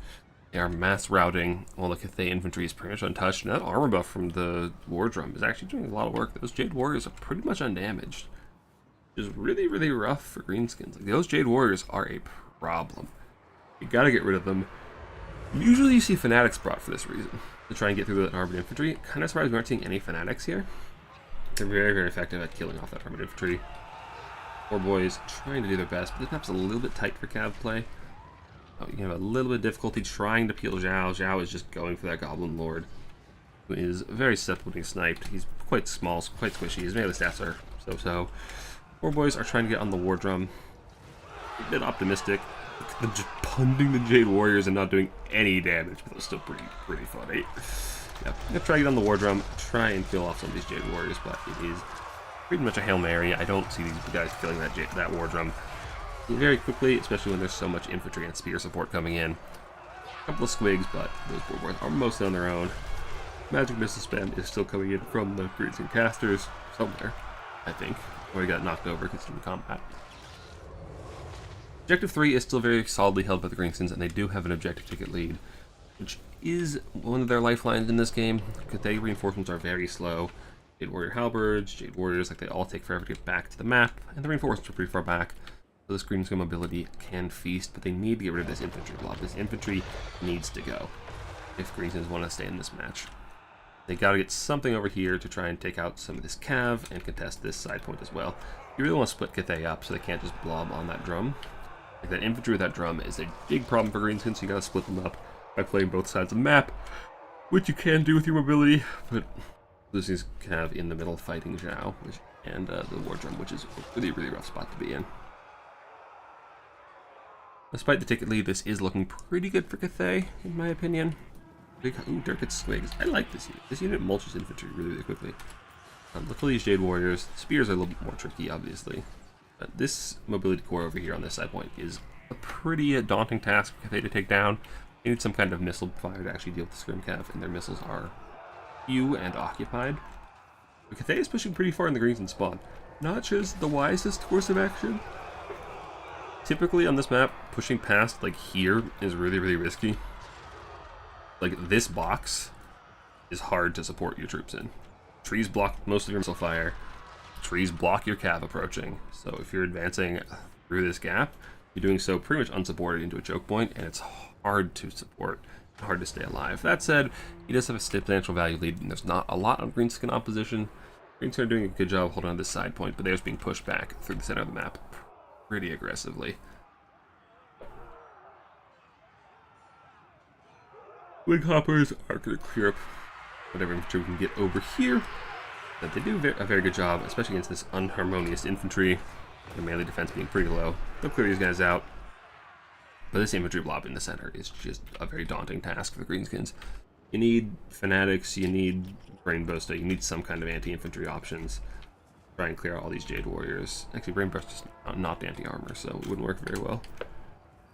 They are mass routing, while the Cathay infantry is pretty much untouched. And that armor buff from the war drum is actually doing a lot of work. Those Jade Warriors are pretty much undamaged. Which is really, really rough for greenskins. Like, those Jade Warriors are a problem. You gotta get rid of them. Usually you see Fanatics brought for this reason, to try and get through that armored infantry. Kind of surprised we aren't seeing any Fanatics here. They're very, very effective at killing off that armored infantry. Poor boys trying to do their best, but this map's a little bit tight for cav play. Oh, you have a little bit of difficulty trying to peel Zhao. Zhao is just going for that Goblin Lord, who is very susceptible to being sniped. He's quite small, quite squishy. His melee stats are so-so. Poor boys are trying to get on the War Drum. A bit optimistic. Them just punting the Jade Warriors and not doing any damage, but it's still pretty funny. Yeah, I'm gonna try to get on the War Drum, try and kill off some of these Jade Warriors, but it is pretty much a Hail Mary. I don't see these guys killing that War Drum very quickly, especially when there's so much infantry and spear support coming in. A couple of squigs, but those poor boys are mostly on their own. Magic missile spam is still coming in from the Greenskin casters somewhere, I think. Or he got knocked over because he's in combat. Objective 3 is still very solidly held by the Greenskins, and they do have an objective ticket lead, which is one of their lifelines in this game. Cathay reinforcements are very slow. Jade Warrior Halberds, Jade Warriors, like they all take forever to get back to the map, and the reinforcements are pretty far back. So this Greenskin mobility can feast, but they need to get rid of this infantry blob. This infantry needs to go if Greenskins want to stay in this match. They gotta get something over here to try and take out some of this cav and contest this side point as well. You really want to split Cathay up so they can't just blob on that drum. Like, that infantry with that drum is a big problem for Greenskins, so you gotta split them up by playing both sides of the map, which you can do with your mobility, but losing cav in the middle fighting Zhao and the War Drum, which is a really, really rough spot to be in. Despite the ticket lead, this is looking pretty good for Cathay, in my opinion. Ooh, Dirk gets squigs. I like this unit. This unit mulches infantry really, really quickly. Look at these Jade Warriors. Spears are a little bit more tricky, obviously. But this mobility core over here on this side point is a pretty daunting task for Cathay to take down. They need some kind of missile fire to actually deal with the Scrim Cav, and their missiles are few and occupied. But Cathay is pushing pretty far in the Greenskin spawn. Not just the wisest course of action. Typically on this map, pushing past like here is really, really risky. Like, this box is hard to support your troops in. Trees block most of your missile fire. Trees block your cav approaching. So if you're advancing through this gap, you're doing so pretty much unsupported into a choke point, and it's hard to support, hard to stay alive. That said, he does have a substantial value lead, and there's not a lot of Greenskin opposition. Greenskin are doing a good job holding on this side point, but they're just being pushed back through the center of the map pretty aggressively. Wing hoppers are going to clear up whatever infantry we can get over here. But they do a very good job, especially against this unharmonious infantry. Their melee defense being pretty low. They'll clear these guys out. But this infantry blob in the center is just a very daunting task for the Greenskins. You need Fanatics, you need Brainbuster, you need some kind of anti-infantry options. Try and clear out all these Jade Warriors. Actually, Brainbuster's not anti-armor, so it wouldn't work very well.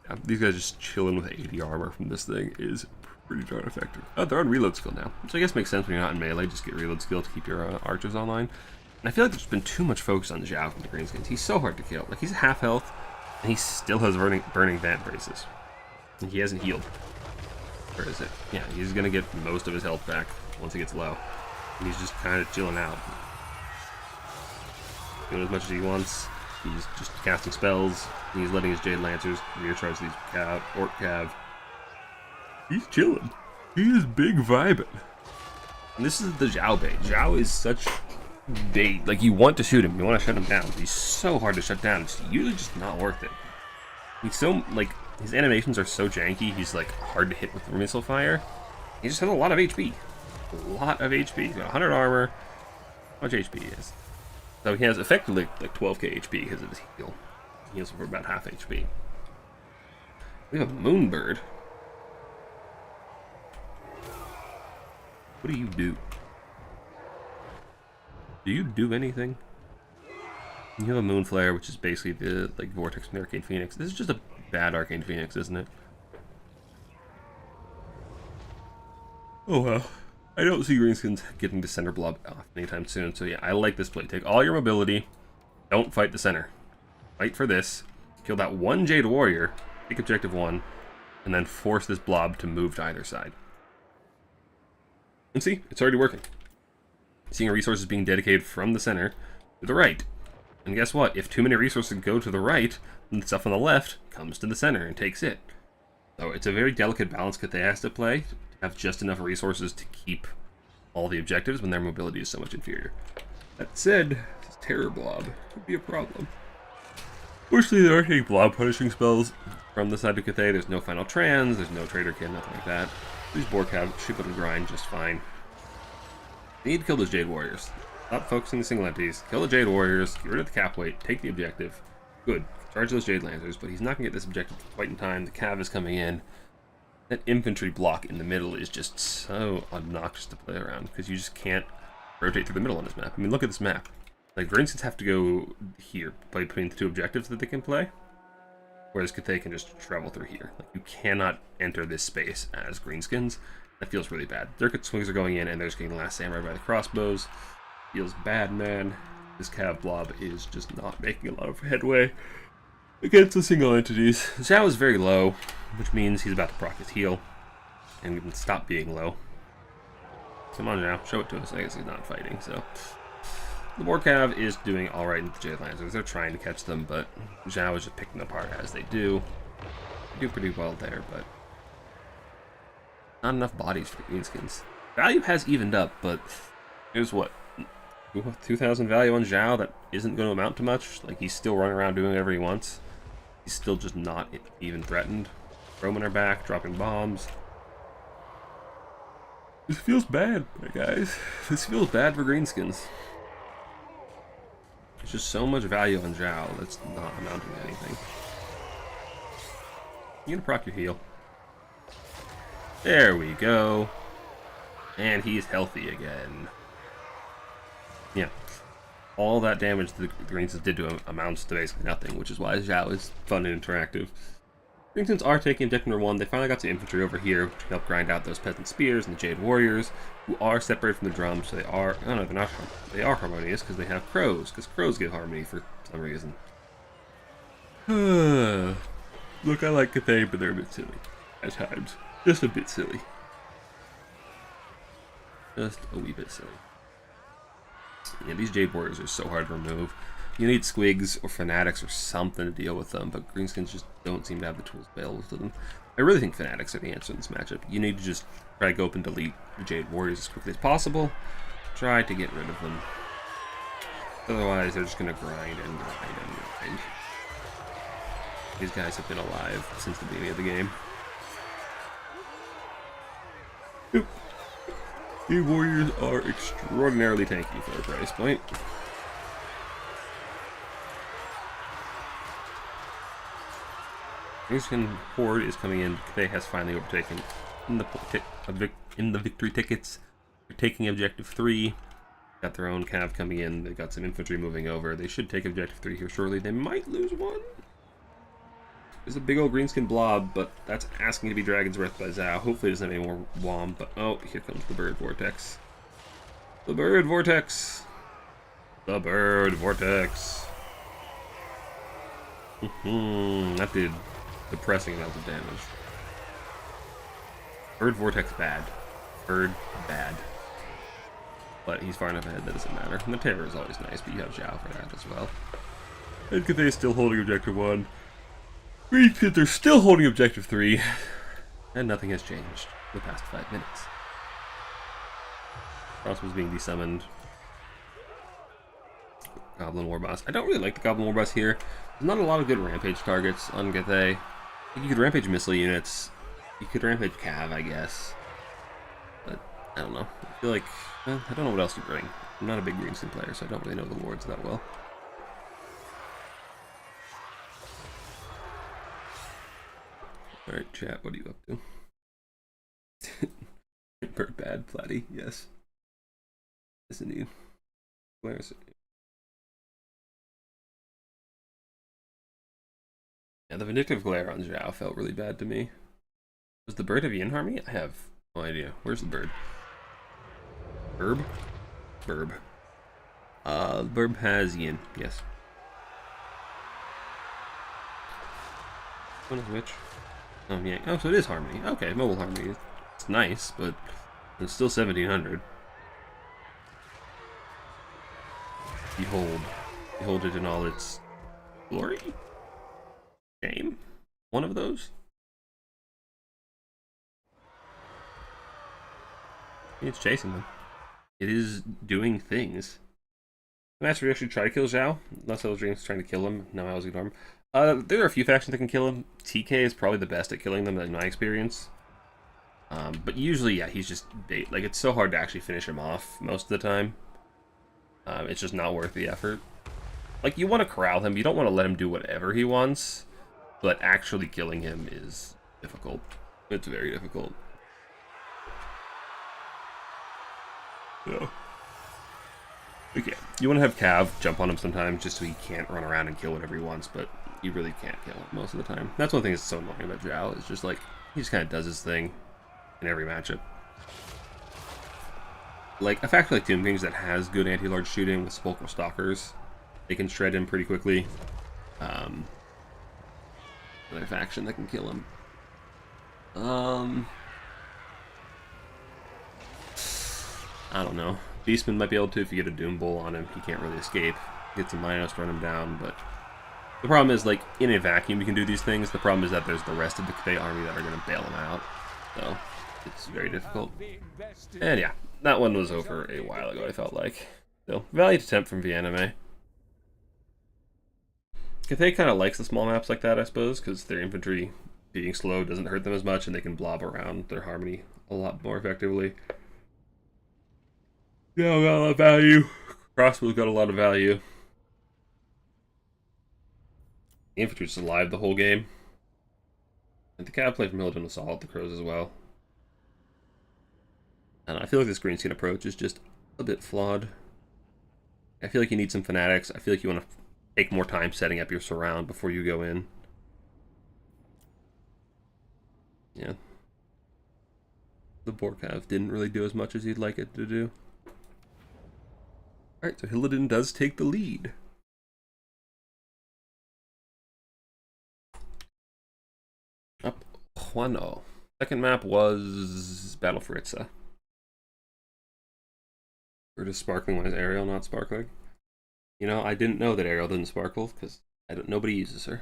Yeah, these guys just chilling with 80 armor from this thing is pretty darn effective. Oh, they're on reload skill now, which I guess makes sense when you're not in melee. Just get reload skill to keep your archers online. And I feel like there's been too much focus on Zhao from the Greenskins. He's so hard to kill. Like, he's half health, and he still has burning vant braces. And he hasn't healed. Where is it? Yeah, he's gonna get most of his health back once he gets low. And he's just kind of chilling out. Doing as much as he wants. He's just casting spells. He's letting his Jade Lancers rear charge these Orc Cav. He's chilling. He is big vibing. And this is the Zhao bait. Zhao is such bait. Like, you want to shoot him. You want to shut him down. But he's so hard to shut down. It's usually just not worth it. He's so, like, his animations are so janky. He's, like, hard to hit with missile fire. He just has a lot of HP. A lot of HP. He's got 100 armor. How much HP he is. So he has effectively, like, 12k HP because of his heal. He heals for about half HP. We have a Moonbird. What do you do? Do you do anything? You have a Moon Flare, which is basically the like Vortex from the Arcane Phoenix. This is just a bad Arcane Phoenix, isn't it? Oh well. I don't see Greenskins getting the center blob off anytime soon, so yeah, I like this play. Take all your mobility, don't fight the center. Fight for this, kill that one Jade Warrior, take objective 1, and then force this blob to move to either side. And see, it's already working. Seeing resources being dedicated from the center to the right. And guess what? If too many resources go to the right, then the stuff on the left comes to the center and takes it. So it's a very delicate balance Cathay has to play, to have just enough resources to keep all the objectives when their mobility is so much inferior. That said, this Terror Blob could be a problem. Fortunately, there aren't any blob punishing spells from the side of Cathay. There's no Final Trans, there's no Trader Kid, nothing like that. These Borcav should be able to grind just fine. They need to kill those Jade Warriors. Stop focusing the single entities. Kill the Jade Warriors, get rid of the cap weight, take the objective. Good. Charge those Jade Lancers, but he's not going to get this objective quite in time. The Cav is coming in. That infantry block in the middle is just so obnoxious to play around, because you just can't rotate through the middle on this map. I mean, look at this map. Like, Greenskins have to go here, play between the two objectives that they can play, whereas Cathay can just travel through here. Like, you cannot enter this space as Greenskins. That feels really bad. Dirkit swings are going in, and they're just getting the last samurai by the crossbows. Feels bad, man. This Cav blob is just not making a lot of headway against the single entities. Zhao is very low, which means he's about to proc his heal and stop being low. Come on now, show it to us. I guess he's not fighting, so. The Borcav is doing alright with the Jade Lancers. They're trying to catch them, but Zhao is just picking them apart as they do. They do pretty well there, but not enough bodies for Greenskins. Value has evened up, but here's what. 2,000 value on Zhao, that isn't going to amount to much. Like, he's still running around doing whatever he wants. He's still just not even threatened. Roman are back, dropping bombs. This feels bad, guys. This feels bad for Greenskins. There's just so much value on Zhao that's not amounting to anything. You're gonna proc your heal. There we go. And he's healthy again. Yeah. All that damage the Greenskins did to him amounts to basically nothing, which is why Zhao is fun and interactive. Greenskins are taking objective number 1. They finally got some infantry over here to help grind out those peasant spears and the Jade Warriors, who are separated from the drums, so they are... Oh no, they're not. They are harmonious because they have crows, because crows give harmony for some reason. Look, I like Cathay, but they're a bit silly at times. Just a bit silly. Just a wee bit silly. Yeah, these Jade Warriors are so hard to remove. You need Squigs or Fanatics or something to deal with them, but Greenskins just don't seem to have the tools available to them. I really think Fanatics are the answer in this matchup. You need to just try to go up and delete the Jade Warriors as quickly as possible. Try to get rid of them. Otherwise, they're just going to grind and grind and grind. These guys have been alive since the beginning of the game. Oop. The Warriors are extraordinarily tanky for a price point. Greenskins Horde is coming in. Cathay has finally overtaken in the victory tickets. They're taking objective 3. Got their own cav coming in. They've got some infantry moving over. They should take objective 3 here shortly. They might lose one. There's a big old greenskin blob, but that's asking to be Dragon's Breath by Zhao. Hopefully it doesn't have any more Womb, but oh, here comes the Bird Vortex. The Bird Vortex! The Bird Vortex! That did depressing amounts of damage. Bird Vortex bad. Bird bad. But he's far enough ahead that doesn't matter. And the Terror is always nice, but you have Zhao for that as well. And Cathay is still holding objective 1. Greenskins are still holding objective 3. And nothing has changed in the past 5 minutes. Crossbow's being desummoned. Goblin War Boss. I don't really like the Goblin War Boss here. There's not a lot of good rampage targets on Cathay. You could rampage missile units. You could rampage cav, I guess. But I don't know. I feel like I don't know what else to bring. I'm not a big Greenskin player, so I don't really know the lords that well. Alright, chat, what are you up to? Bird bad, Platy, yes. Yes, indeed. Where is it? Yeah, the Vindictive Glare on Zhao felt really bad to me. Does the bird have Yin harmony? I have no idea. Where's the bird? Burb? Burb. The Burb has Yin, yes. One is which? Yeah. Oh, so it is harmony. Okay, mobile harmony. It's nice, but it's still 1700. Behold behold it in all its glory? Shame? One of those? It's chasing them. It is doing things. Master actually try to kill Zhao. Unless I was trying to kill him. No, I was ignoring him. There are a few factions that can kill him. TK is probably the best at killing them in my experience. But usually, yeah, he's just bait. Like, it's so hard to actually finish him off most of the time. It's just not worth the effort. Like, you want to corral him. You don't want to let him do whatever he wants. But actually killing him is difficult. It's very difficult. So. Okay, you want to have Cav jump on him sometimes just so he can't run around and kill whatever he wants, but you really can't kill him most of the time. That's one thing that's so annoying about Zhao. It's just like, he just kind of does his thing in every matchup. Like, a faction like Tomb Kings that has good anti-large shooting with Sepulchral Stalkers, they can shred him pretty quickly. Another faction that can kill him. I don't know. Beastman might be able to if you get a Doom Bowl on him. He can't really escape. Get some minus to run him down, but the problem is, like, in a vacuum you can do these things. The problem is that there's the rest of the K'The army that are going to bail him out. So, it's very difficult. And yeah, that one was over a while ago, I felt like. So, valiant attempt from Vianime. K'The kind of likes the small maps like that, I suppose, because their infantry being slow doesn't hurt them as much, and they can blob around their harmony a lot more effectively. Yeah, got a lot of value. Crossbow's got a lot of value. The infantry's alive the whole game. And the Cav play from Hilton Assault the Crows as well. And I feel like this green screen approach is just a bit flawed. I feel like you need some fanatics. I feel like you want to take more time setting up your surround before you go in. Yeah. The Borkav didn't really do as much as you'd like it to do. Alright, so Hillidan does take the lead. Up Juano. Second map was Battle for Itza. Or does Sparkling one is Ariel, not Sparkling? You know, I didn't know that Ariel didn't sparkle, because nobody uses her.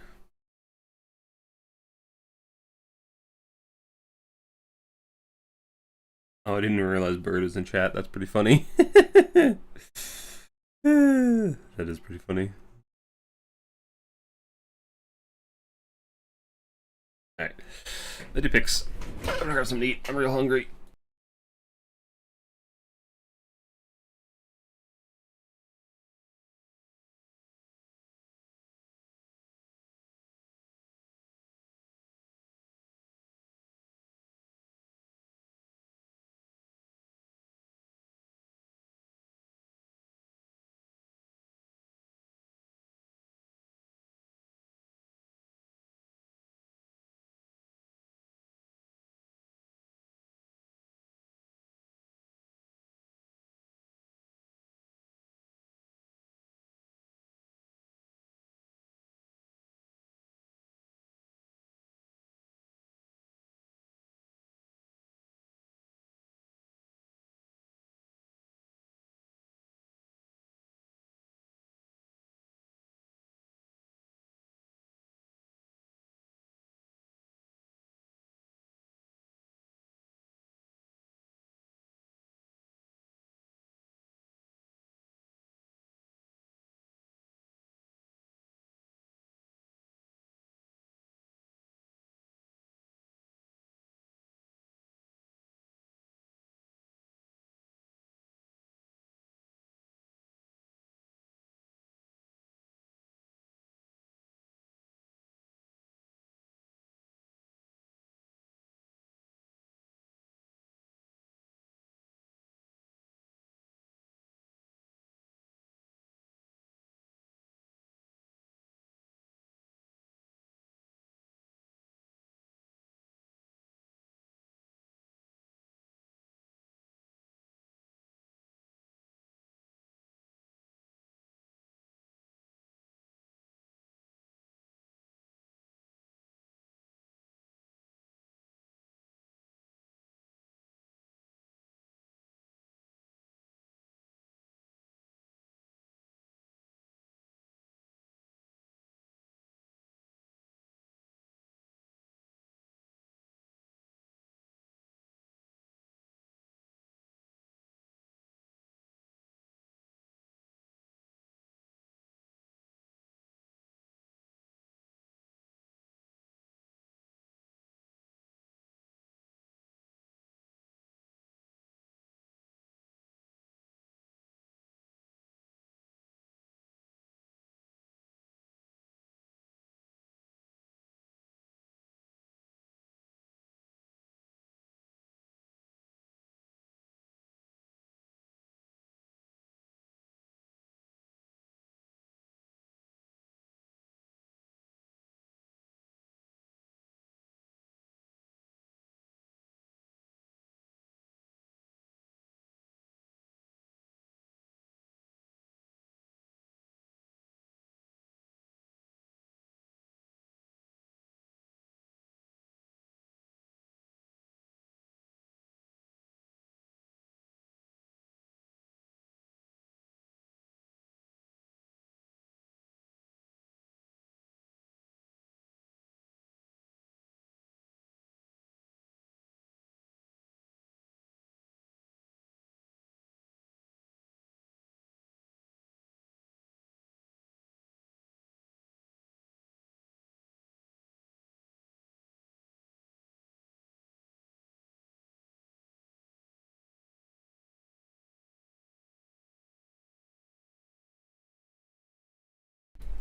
Oh, I didn't even realize Bird was in chat. That's pretty funny. That is pretty funny. Alright. I do picks. I'm gonna grab some meat. I'm real hungry.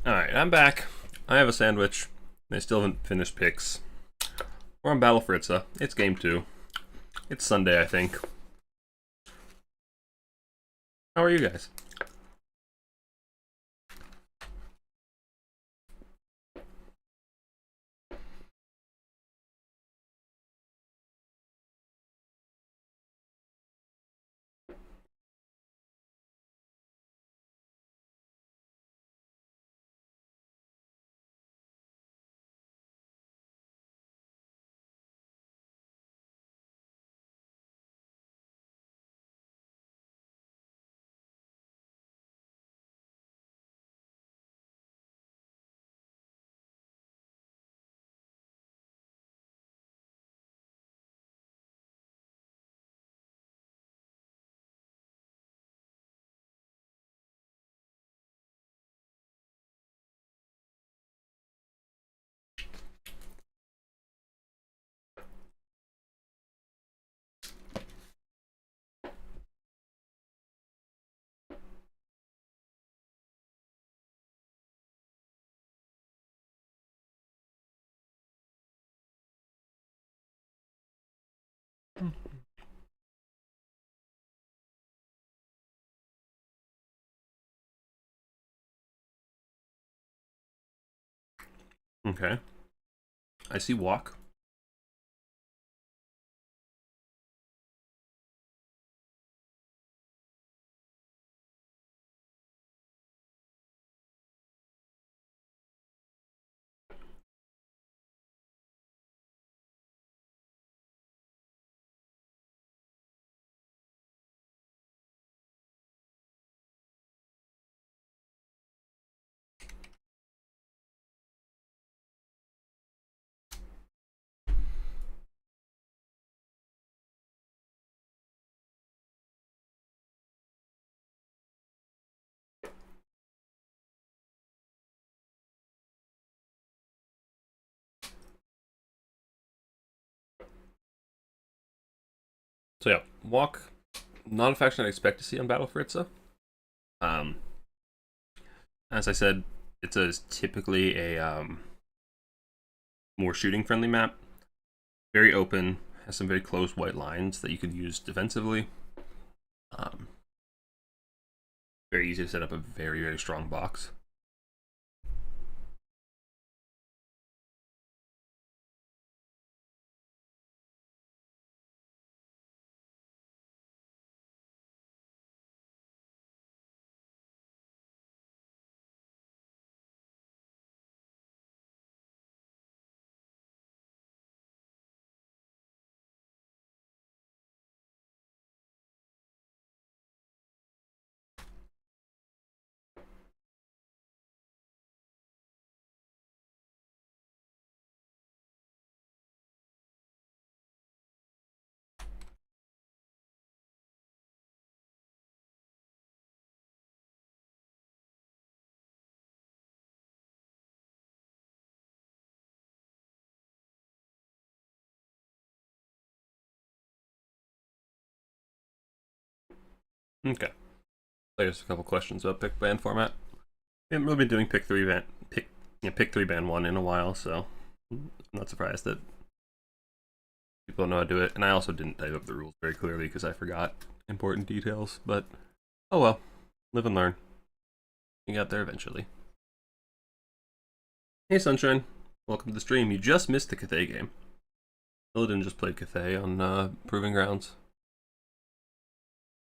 Alright, I'm back. I have a sandwich. I still haven't finished picks. We're on Battle Fritza. It's game 2. It's Sunday, I think. How are you guys? Okay. I see walk. So yeah, walk. Not a faction I expect to see on Battle Fritza. Um, as I said, it's typically a more shooting friendly map. Very open, has some very close white lines that you could use defensively. Um, very easy to set up a very, very strong box. Okay. There's a couple questions about pick band format. We haven't really been doing pick 3 band 1 in a while, so I'm not surprised that people don't know how to do it. And I also didn't type up the rules very clearly because I forgot important details. But oh well, live and learn. You got there eventually. Hey Sunshine, welcome to the stream. You just missed the Cathay game. Illidan just played Cathay on Proving Grounds.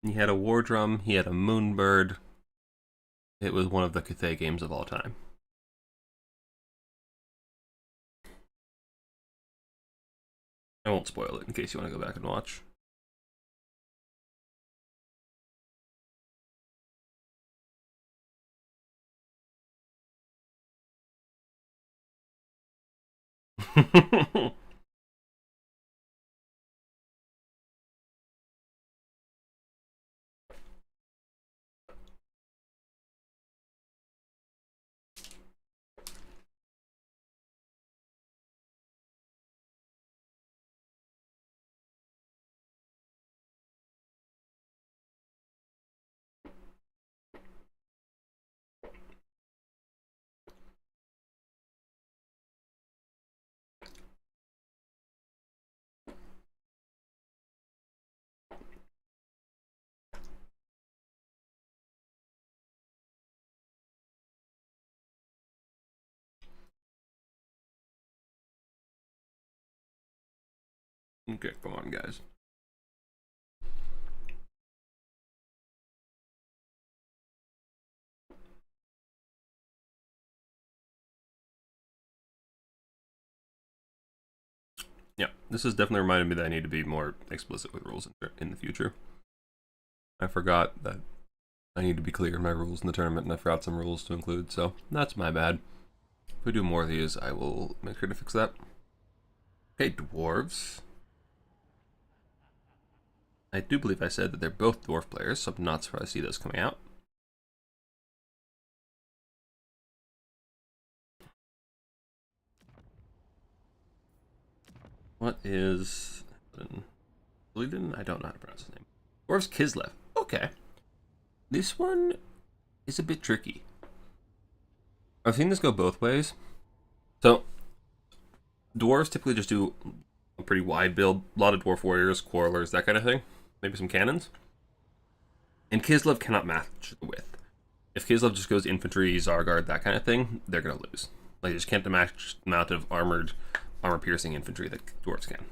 He had a War Drum, he had a Moonbird. It was one of the Cathay games of all time. I won't spoil it in case you want to go back and watch. Okay, come on, guys. Yeah, this has definitely reminded me that I need to be more explicit with rules in the future. I forgot that I need to be clear in my rules in the tournament, and I forgot some rules to include, so that's my bad. If we do more of these, I will make sure to fix that. Okay, dwarves. I do believe I said that they're both dwarf players, so I'm not surprised to see those coming out. What is... I don't know how to pronounce his name. Dwarves Kislev. Okay. This one is a bit tricky. I've seen this go both ways. So, dwarves typically just do a pretty wide build. A lot of dwarf warriors, quarrelers, that kind of thing. Maybe some cannons. And Kislev cannot match the width. If Kislev just goes infantry, Zargard, that kind of thing, they're going to lose. Like, they just can't match the amount of armor-piercing infantry that dwarves can.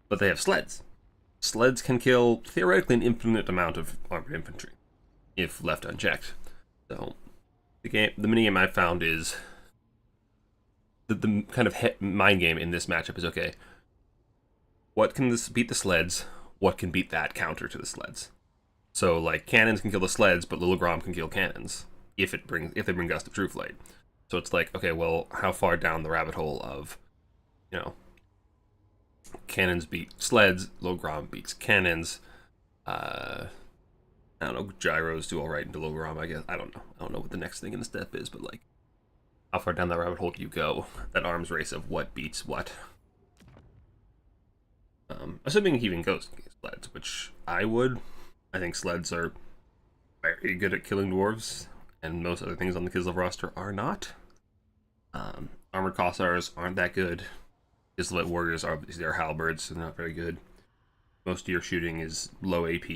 But they have sleds. Sleds can kill, theoretically, an infinite amount of armored infantry, if left unchecked. So, the minigame I found is... The kind of mind game in this matchup is, okay, what can beat the sleds? What can beat that counter to the sleds? So, like, cannons can kill the sleds, but Little Grom can kill cannons if they bring Gust of True Flight. So it's like, okay, well, how far down the rabbit hole of, you know, cannons beat sleds, Little Grom beats cannons. I don't know, gyros do all right into Little Grom, I guess. I don't know what the next thing in the step is, but like, how far down that rabbit hole do you go? That arms race of what beats what. Assuming he even goes sleds, which I would. I think sleds are very good at killing dwarves, and most other things on the Kislev roster are not. Armored Kossars aren't that good. Kislev warriors are obviously they're halberds, so they're not very good. Most of your shooting is low AP,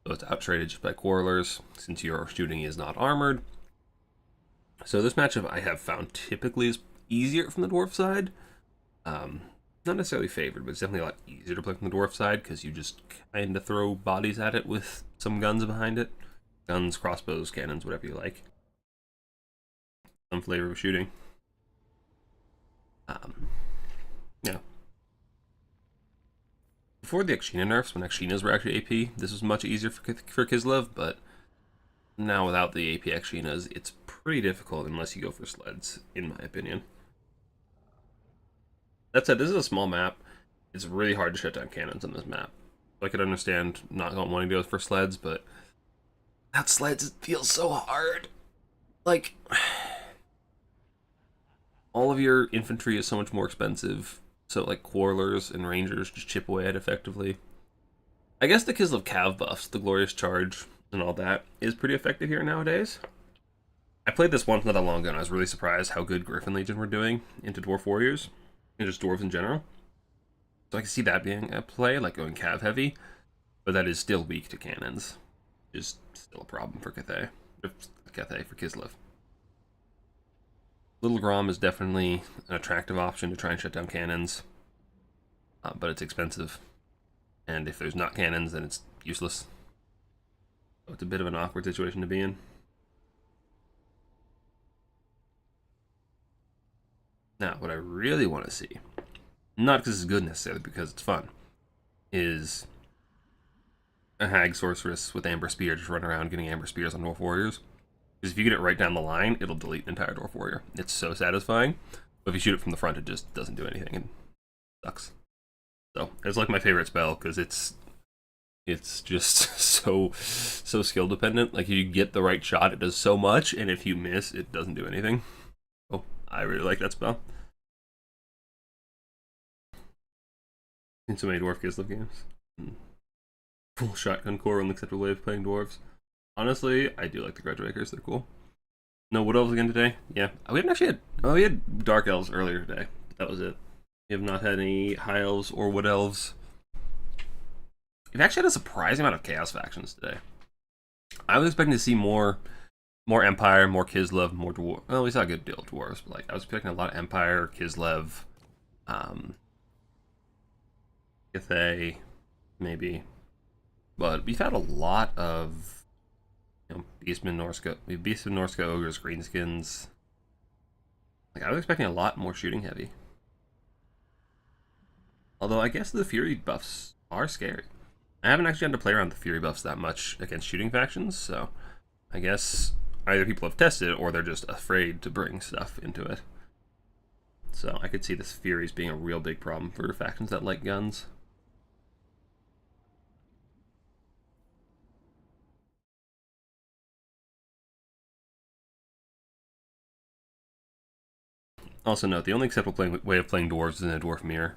so it's outtraded just by quarrelers, since your shooting is not armored. So this matchup I have found typically is easier from the dwarf side. Not necessarily favored, but it's definitely a lot easier to play from the dwarf side because you just kind of throw bodies at it with some guns behind it. Guns, crossbows, cannons, whatever you like. Some flavor of shooting. Yeah. Before the Akshina nerfs, when Akshinas were actually AP, this was much easier for Kislev, but now without the AP Akshinas, it's pretty difficult unless you go for sleds, in my opinion. That said, this is a small map. It's really hard to shut down cannons on this map. I could understand not wanting to go for sleds, but that sleds feels so hard. Like, all of your infantry is so much more expensive, so like quarrelers and rangers just chip away at effectively. I guess the Kislev Cav buffs, the Glorious Charge and all that, is pretty effective here nowadays. I played this once not that long ago, and I was really surprised how good Griffin Legion were doing into Dwarf Warriors. And just dwarves in general. So I can see that being a play, like going cav heavy, but that is still weak to cannons. Just still a problem for Cathay. For Kislev. Little Grom is definitely an attractive option to try and shut down cannons, but it's expensive. And if there's not cannons, then it's useless. So it's a bit of an awkward situation to be in. Now, what I really want to see, not because it's good necessarily, because it's fun, is a Hag Sorceress with Amber Spear just run around getting Amber Spears on Dwarf Warriors. Because if you get it right down the line, it'll delete an entire Dwarf Warrior. It's so satisfying. But if you shoot it from the front, it just doesn't do anything and sucks. So, it's like my favorite spell, because it's just so skill dependent. Like, if you get the right shot, it does so much, and if you miss, it doesn't do anything. Oh, I really like that spell. In so many Dwarf Kislev games. Full shotgun core, only acceptable way of playing dwarves. Honestly, I do like the Grudgebreakers, they're cool. No Wood Elves again today? Yeah. We haven't actually had... Oh, we had Dark Elves earlier today. That was it. We have not had any High Elves or Wood Elves. We've actually had a surprising amount of Chaos factions today. I was expecting to see more Empire, more Kislev, more Dwarf. Well, we saw a good deal of Dwarves, but like I was expecting a lot of Empire, Kislev, Cathay, maybe. But we've had a lot of, Beastmen, Norska, Ogres, Greenskins. Like, I was expecting a lot more shooting heavy. Although I guess the Fury buffs are scary. I haven't actually had to play around the Fury buffs that much against shooting factions, so I guess either people have tested it or they're just afraid to bring stuff into it. So I could see this Furies being a real big problem for factions that like guns. Also note, the only acceptable way of playing dwarves is in a dwarf mirror.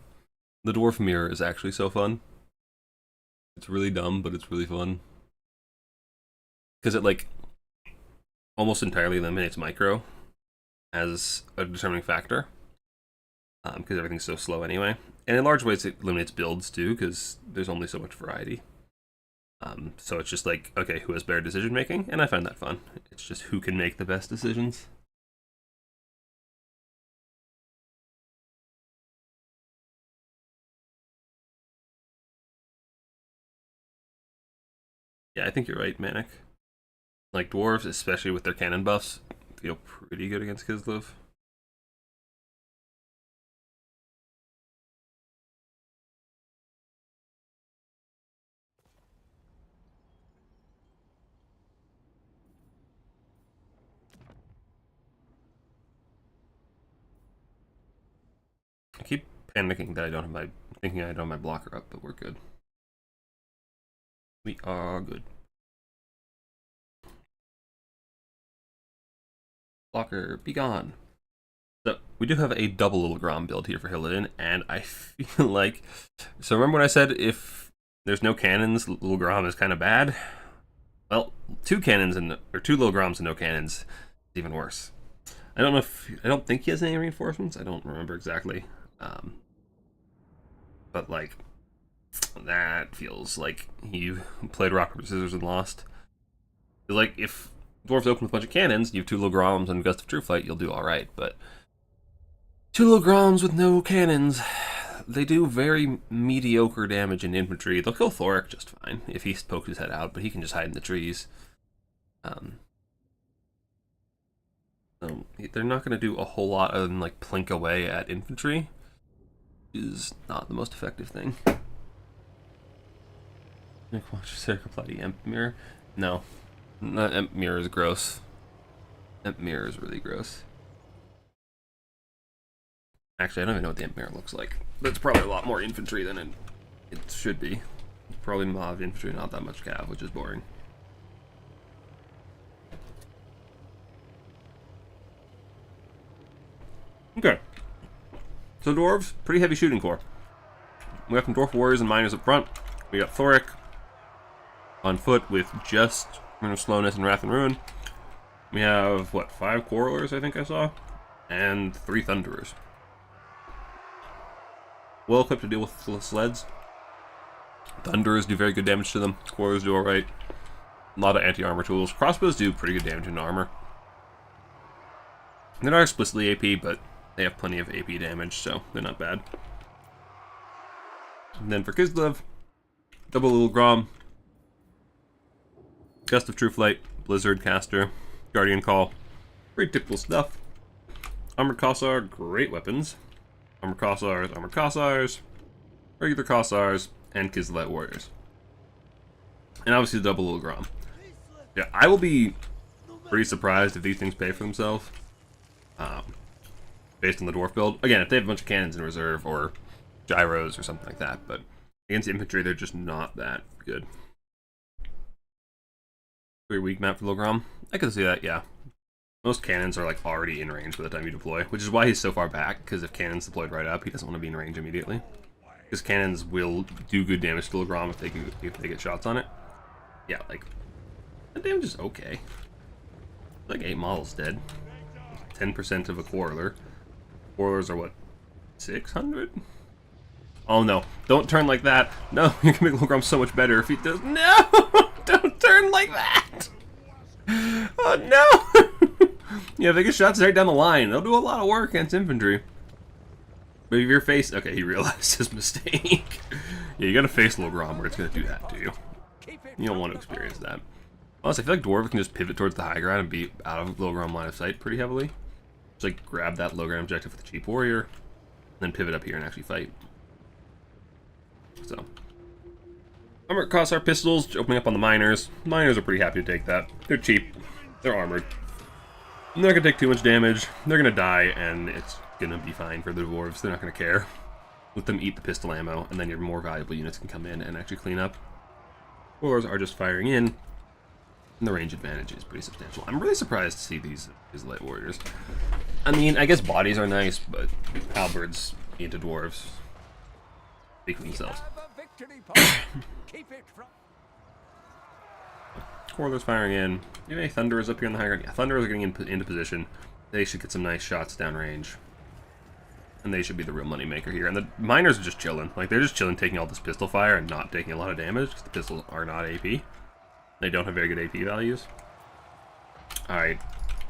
The dwarf mirror is actually so fun. It's really dumb, but it's really fun. Because it, like, almost entirely eliminates micro as a determining factor. Because everything's so slow anyway. And in large ways, it eliminates builds, too, because there's only so much variety. So it's just like, okay, who has better decision-making? And I find that fun. It's just who can make the best decisions. Yeah, I think you're right, Manic. Like, dwarves, especially with their cannon buffs, feel pretty good against Kislev. I keep panicking that I don't have my, thinking I don't have my blocker up, but we're good. We are good. Blocker, be gone. So, we do have a double Little Grom build here for Hillidan, and I feel like... So remember when I said if there's no cannons, Little Grom is kind of bad? Well, two cannons and or two Little Groms and no cannons is even worse. I don't know if... I don't think he has any reinforcements. I don't remember exactly. But, like, that feels like he played rock, paper, scissors and lost. Like, if dwarves open with a bunch of cannons, you have two Little Groms and Gust of True Flight, you'll do alright, but two Little Groms with no cannons, they do very mediocre damage in infantry. They'll kill Thoric just fine if he pokes his head out, but he can just hide in the trees. So they're not going to do a whole lot other than, like, plink away at infantry. Is not the most effective thing. Watch Sericoplotti Emp Mirror. No. Emp Mirror is gross. Emp Mirror is really gross. Actually, I don't even know what the Emp Mirror looks like. But it's probably a lot more infantry than it should be. Probably Mav infantry, not that much cav, which is boring. Okay. So dwarves, pretty heavy shooting core. We got some dwarf warriors and miners up front. We got Thoric on foot with just slowness and wrath and ruin. We have what, 5 quarrelers I think I saw, and 3 thunderers. Well equipped to deal with the sleds. Thunderers do very good damage to them. Quarrelers do alright. A lot of anti-armor tools. Crossbows do pretty good damage in armor. They're not explicitly AP, but they have plenty of AP damage, so they're not bad. And then for Kislev, double Little Grom, Gust of True Flight, Blizzard Caster, Guardian Call, pretty typical stuff. Armored Kossar, great weapons. Armored Kossars, regular Kossars, and Kislev Warriors. And obviously the double Little Grom. Yeah, I will be pretty surprised if these things pay for themselves. Based on the dwarf build. Again, if they have a bunch of cannons in reserve or gyros or something like that, but against infantry, they're just not that good. Very weak map for Little Grom. I can see that, yeah. Most cannons are like already in range by the time you deploy, which is why he's so far back, because if cannons deployed right up, he doesn't want to be in range immediately. Because cannons will do good damage to Little Grom if they get shots on it. Yeah, like, that damage is okay. Like 8 models dead. 10% of a quarreler. Quarrelers are what? 600? Oh no, don't turn like that. No, you're gonna make Little Grom so much better if he does. No! Don't turn like that! Oh no! Yeah, if they get shots right down the line, they'll do a lot of work against infantry. But if you're facing... Okay, he realized his mistake. Yeah, you gotta face Logrom where it's gonna do that to you. You don't want to experience that. Plus, I feel like Dwarf can just pivot towards the high ground and be out of Logrom line of sight pretty heavily. Just like grab that low ground objective with the cheap warrior, and then pivot up here and actually fight. So, armored Kossar pistols opening up on the miners. Miners are pretty happy to take that. They're cheap. They're armored. They're not gonna take too much damage. They're gonna die, and it's gonna be fine for the dwarves. They're not gonna care. Let them eat the pistol ammo, and then your more valuable units can come in and actually clean up. Warlords are just firing in, and the range advantage is pretty substantial. I'm really surprised to see these light warriors. I mean, I guess bodies are nice, but halberds into dwarves speak for themselves. Warlords firing in. Do you have any Thunderers up here on the high ground? Yeah, Thunderers are getting into position. They should get some nice shots downrange. And they should be the real money maker here. And the miners are just chilling. Like, they're just chilling, taking all this pistol fire and not taking a lot of damage, because the pistols are not AP. They don't have very good AP values. Alright.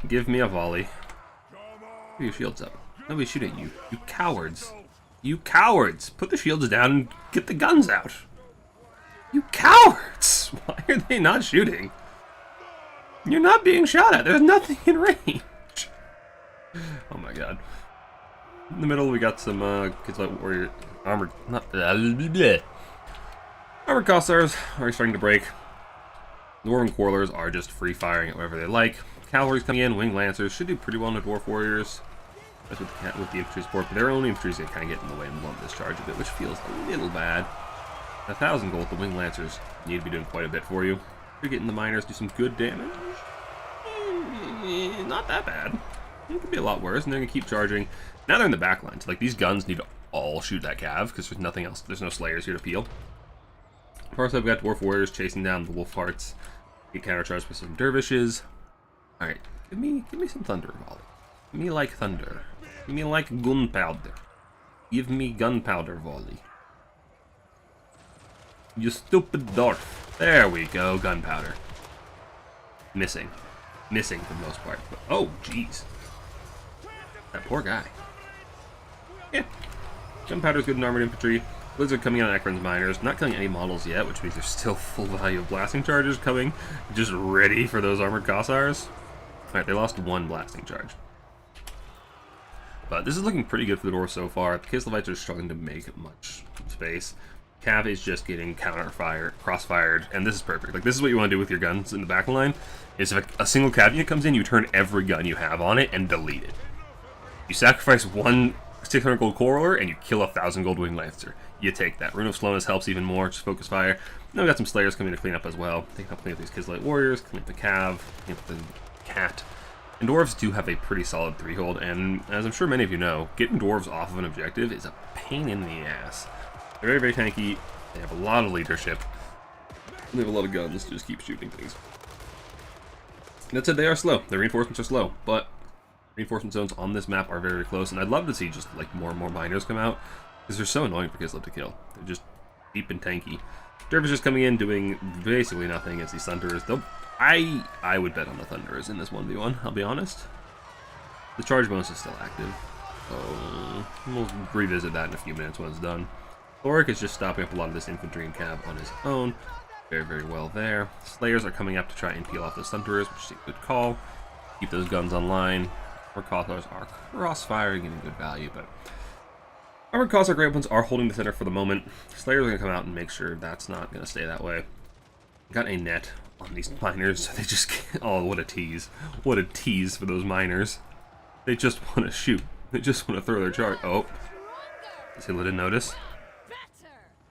Give me a volley. Put your shields up. Nobody shoot at you. You cowards. You cowards! Put the shields down and get the guns out. You cowards! Why are they not shooting? You're not being shot at. There's nothing in range. Oh my god. In the middle, we got some kids like warrior armored, not armored Kossars are starting to break. The Dwarven Quarrelers are just free firing at whatever they like. Cavalry's coming in. Winged Lancers should do pretty well in the Dwarf Warriors. That's with the infantry support, but their own infantry is kind of getting in the way and blunt this charge a bit, which feels a little bad. 1,000 gold, the Winged Lancers need to be doing quite a bit for you. You're getting the miners do some good damage. Not that bad. It could be a lot worse, and they're gonna keep charging. Now they're in the back line, so like these guns need to all shoot that cav because there's nothing else. There's no slayers here to peel. Far side, we got dwarf warriors chasing down the wolf hearts. Get countercharged with some dervishes. All right, give me some thunder volley. Give me like thunder. Give me like gunpowder. Give me gunpowder volley. You stupid dwarf. There we go, gunpowder. Missing for the most part. But, oh, jeez. That poor guy. Yeah. Gunpowder's good in armored infantry. Blizzard coming on Ekron's miners. Not killing any models yet, which means there's still full value of blasting charges coming. Just ready for those armored Kossars. Alright, they lost one blasting charge. But this is looking pretty good for the dwarves so far. The Kislevites are struggling to make much space. Cav is just getting cross-fired, and this is perfect. Like, this is what you want to do with your guns in the back line, is if a single cav unit comes in, you turn every gun you have on it and delete it. You sacrifice one 600 gold Quarreler, and you kill 1,000 gold Winged Lancer. You take that. Rune of Slowness helps even more, just focus fire. Then we got some Slayers coming to clean up as well. They can help clean up these Kislev Warriors, clean up the cav, clean up the cat. And dwarves do have a pretty solid 3-hold, and as I'm sure many of you know, getting dwarves off of an objective is a pain in the ass. They're very, very tanky. They have a lot of leadership. They have a lot of guns to just keep shooting things. That said, they are slow. Their reinforcements are slow, but reinforcement zones on this map are very, very close, and I'd love to see just like more and more miners come out, because they're so annoying for Kislev to kill. They're just deep and tanky. Dervishes coming in, doing basically nothing against these Thunderers. I would bet on the Thunderers in this 1v1, I'll be honest. The charge bonus is still active, so we'll revisit that in a few minutes when it's done. Thoric is just stopping up a lot of this infantry and cav on his own. Very, very well there. Slayers are coming up to try and peel off those Thunderers, which is a good call. Keep those guns online. Armored Kossars are cross-firing, getting good value, but Armored Kossar Great Weapons are holding the center for the moment. Slayers are going to come out and make sure that's not going to stay that way. Got a net on these miners, so they just can't... Oh, what a tease. What a tease for those miners. They just want to shoot. They just want to throw their charge. Oh. Zilla didn't notice.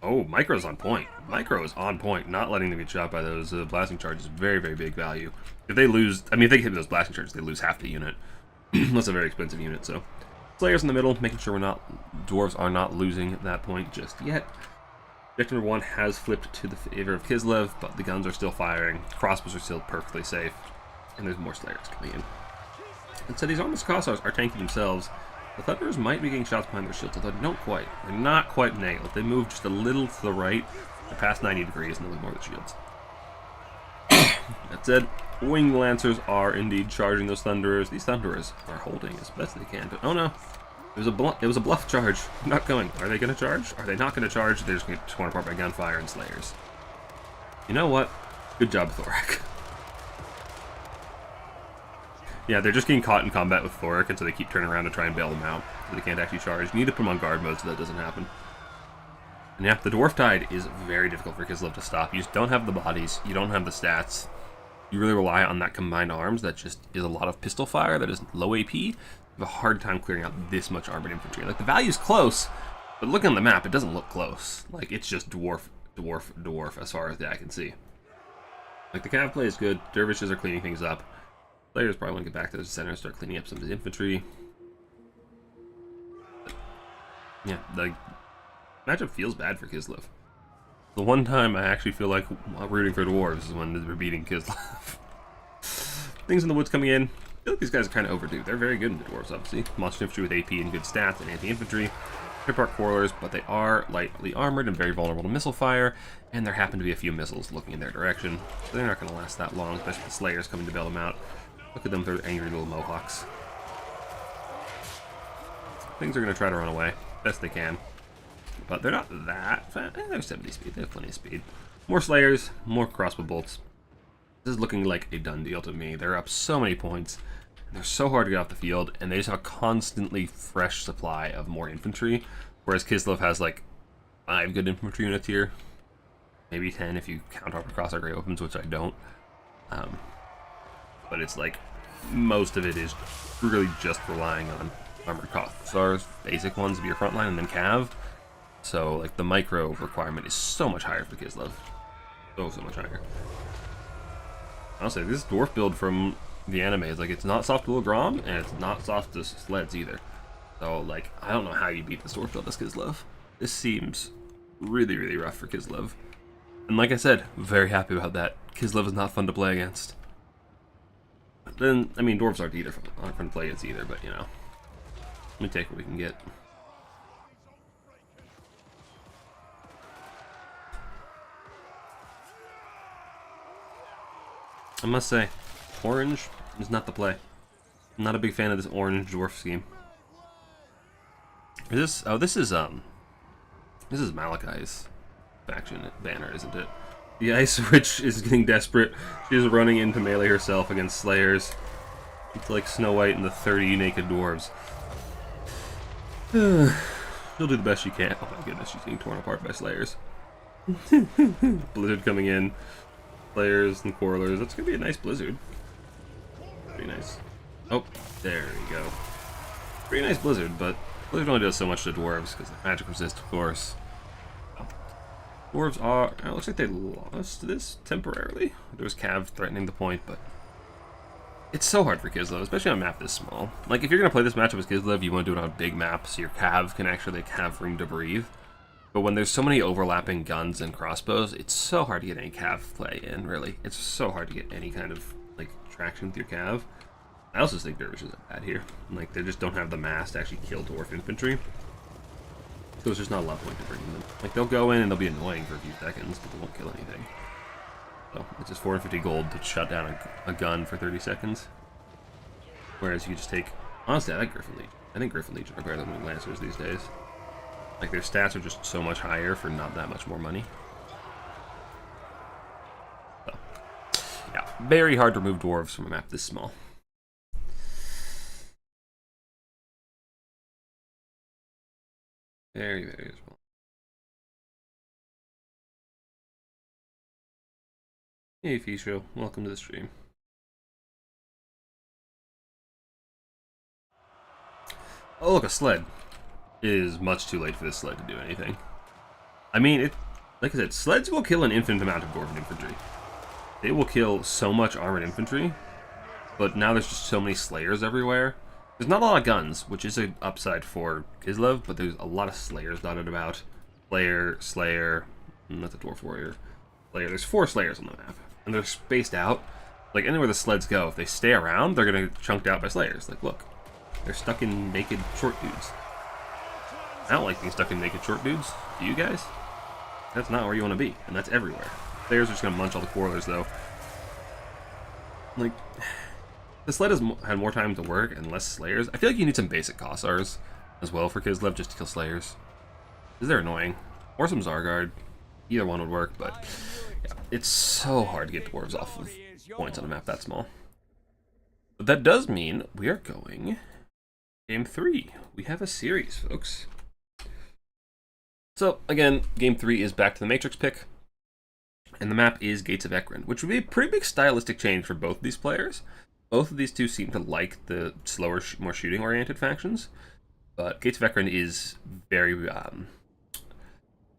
Oh, Micro's on point. Micro is on point, not letting them get shot by those blasting charges. Very, very big value. If they lose... I mean, if they hit those blasting charges, they lose half the unit. That's a very expensive unit, so... Slayers in the middle, making sure dwarves are not losing at that point just yet. Objective number 1 has flipped to the favor of Kislev, but the guns are still firing. Crossbows are still perfectly safe. And there's more Slayers coming in. And so these armored Kossars are tanky themselves. The Thunderers might be getting shots behind their shields, although don't quite. They're not quite nailed. They move just a little to the right. They're past 90 degrees and they'll ignore the shields. That said, Winged Lancers are indeed charging those Thunderers. These Thunderers are holding as best they can, but oh no. It was a bluff charge. I'm not going. Are they going to charge? Are they not going to charge? They're just going to get torn apart by gunfire and slayers. You know what? Good job, Thorak. Yeah, they're just getting caught in combat with Thorak, and so they keep turning around to try and bail them out. So they can't actually charge. You need to put them on guard mode so that doesn't happen. And yeah, the Dwarf Tide is very difficult for Kislev to stop. You just don't have the bodies. You don't have the stats. You really rely on that combined arms that just is a lot of pistol fire that is low AP. You have a hard time clearing out this much armored infantry. Like, the value's close, but looking on the map, it doesn't look close. Like, it's just dwarf as far as the eye can see. Like, the cav play is good. Dervishes are cleaning things up. Players probably want to get back to the center and start cleaning up some of his infantry. But, yeah, the matchup feels bad for Kislev. The one time I actually feel like rooting for dwarves is when they're beating Kislev. Things in the woods coming in. I feel like these guys are kind of overdue. They're very good in the dwarves, obviously. Monster infantry with AP and good stats and anti-infantry. They're part quarrelers, but they are lightly armored and very vulnerable to missile fire, and there happen to be a few missiles looking in their direction. So they're not going to last that long, especially the slayers coming to bail them out. Look at them, they're angry little mohawks. Things are going to try to run away, best they can. But they're not that fast. They're 70 speed, they have plenty of speed. More slayers, more crossbow bolts. This is looking like a done deal to me. They're up so many points. They're so hard to get off the field, and they just have a constantly fresh supply of more infantry, whereas Kislev has like 5 good infantry units here. Maybe 10 if you count Armored Cross Gray Opens, which I don't. But it's like, most of it is really just relying on Armored Crossars, basic ones to be your front line, and then Cav. So, like, the micro requirement is so much higher for Kislev. So much higher. Honestly, this dwarf build from the anime is like, it's not soft to Logrom, and it's not soft to sleds either. So, like, I don't know how you beat this dwarf build as Kislev. This seems really, really rough for Kislev. And like I said, very happy about that. Kislev is not fun to play against. But then, I mean, dwarves aren't fun to play against either, but, you know. Let me take what we can get. I must say, orange is not the play. I'm not a big fan of this orange dwarf scheme. Is this? Oh, this is Malachi's faction banner, isn't it? The Ice Witch is getting desperate. She is running into melee herself against slayers. It's like Snow White and the 30 naked dwarves. She'll do the best she can. Oh my goodness, she's getting torn apart by slayers. Blizzard coming in. Slayers and quarrelers. That's gonna be a nice blizzard. Pretty nice. Oh, there we go. Pretty nice blizzard, but blizzard only does so much to dwarves because the magic resist, of course. Dwarves are. It looks like they lost this temporarily. There was Cav threatening the point, but it's so hard for Kislev, especially on a map this small. Like, if you're gonna play this matchup as Kislev, you want to do it on a big map so your Cav can actually have room to breathe. But when there's so many overlapping guns and crossbows, it's so hard to get any Cav play in, really. It's so hard to get any kind of, like, traction with your Cav. I also think Dervishes are bad here. Like, they just don't have the mass to actually kill dwarf infantry. So there's just not a lot of point to bringing them. Like, they'll go in and they'll be annoying for a few seconds, but they won't kill anything. So, it's just 450 gold to shut down a gun for 30 seconds. Whereas you just take... Honestly, I like Griffin Legion. I think Griffin Legion are better than Lancers these days. Like, their stats are just so much higher for not that much more money. So, yeah, very hard to remove dwarves from a map this small. Very, very small. Hey, Fisho, welcome to the stream. Oh, look, a sled. It is much too late for this sled to do anything. I mean, like I said, sleds will kill an infinite amount of dwarven infantry. They will kill so much armored infantry, but now there's just so many slayers everywhere. There's not a lot of guns, which is an upside for Kislev, but there's a lot of slayers dotted about. Slayer, not the dwarf warrior. Slayer. There's 4 slayers on the map, and they're spaced out. Like, anywhere the sleds go, if they stay around, they're gonna get chunked out by slayers. Like, look, they're stuck in naked short dudes. I don't like being stuck in naked short dudes. Do you guys? That's not where you want to be, and that's everywhere. Slayers are just going to munch all the quarrelers, though. Like, the sled has had more time to work and less slayers. I feel like you need some basic Kossars. as well for Kislev, just to kill Slayers. Because they're annoying. Or some Zargard. Either one would work, but yeah, it's so hard to get dwarves off of points on a map that small. But that does mean we are going Game 3. We have a series, folks. So, again, Game 3 is back to the Matrix pick. And the map is Gates of Ekron, which would be a pretty big stylistic change for both of these players. Both of these two seem to like the slower, more shooting-oriented factions. But Gates of Ekron is very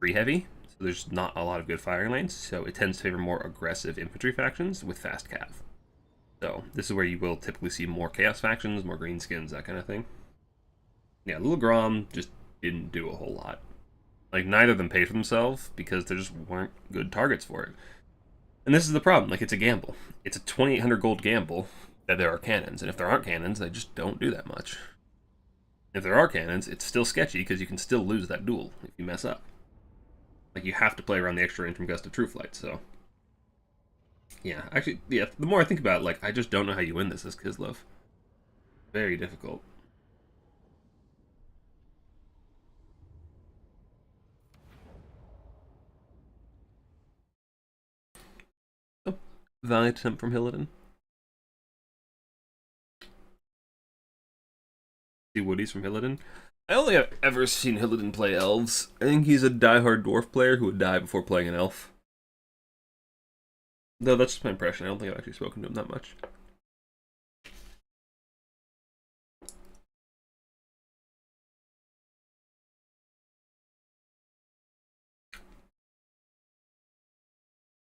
free-heavy, so there's not a lot of good firing lanes, so it tends to favor more aggressive infantry factions with fast cav. So this is where you will typically see more chaos factions, more greenskins, that kind of thing. Yeah, Little Grom just didn't do a whole lot. Like, neither of them paid for themselves because there just weren't good targets for it. And this is the problem. Like, it's a gamble. It's a 2,800 gold gamble that there are cannons. And if there aren't cannons, they just don't do that much. If there are cannons, it's still sketchy because you can still lose that duel if you mess up. Like, you have to play around the extra range from Gust of True Flight, so... Yeah, actually, yeah, the more I think about it, like, I just don't know how you win this as Kislev. Very difficult. Oh, valiant attempt from Hillidan. See Woodies from Hillidan. I only have ever seen Hillidan play elves. I think he's a diehard dwarf player who would die before playing an elf. Though that's just my impression. I don't think I've actually spoken to him that much.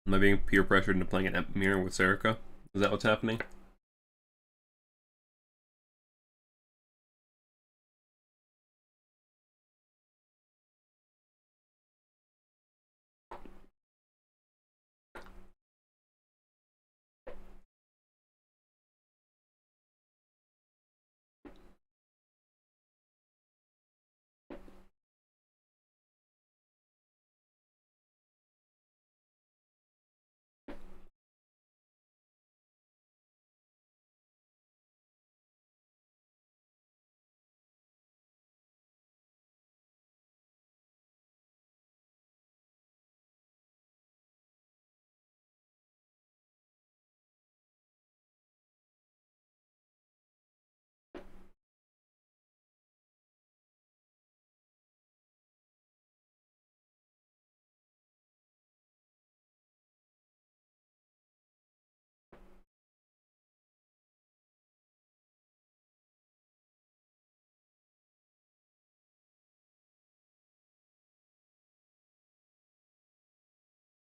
Am I being peer pressured into playing an Emir with Serica? Is that what's happening?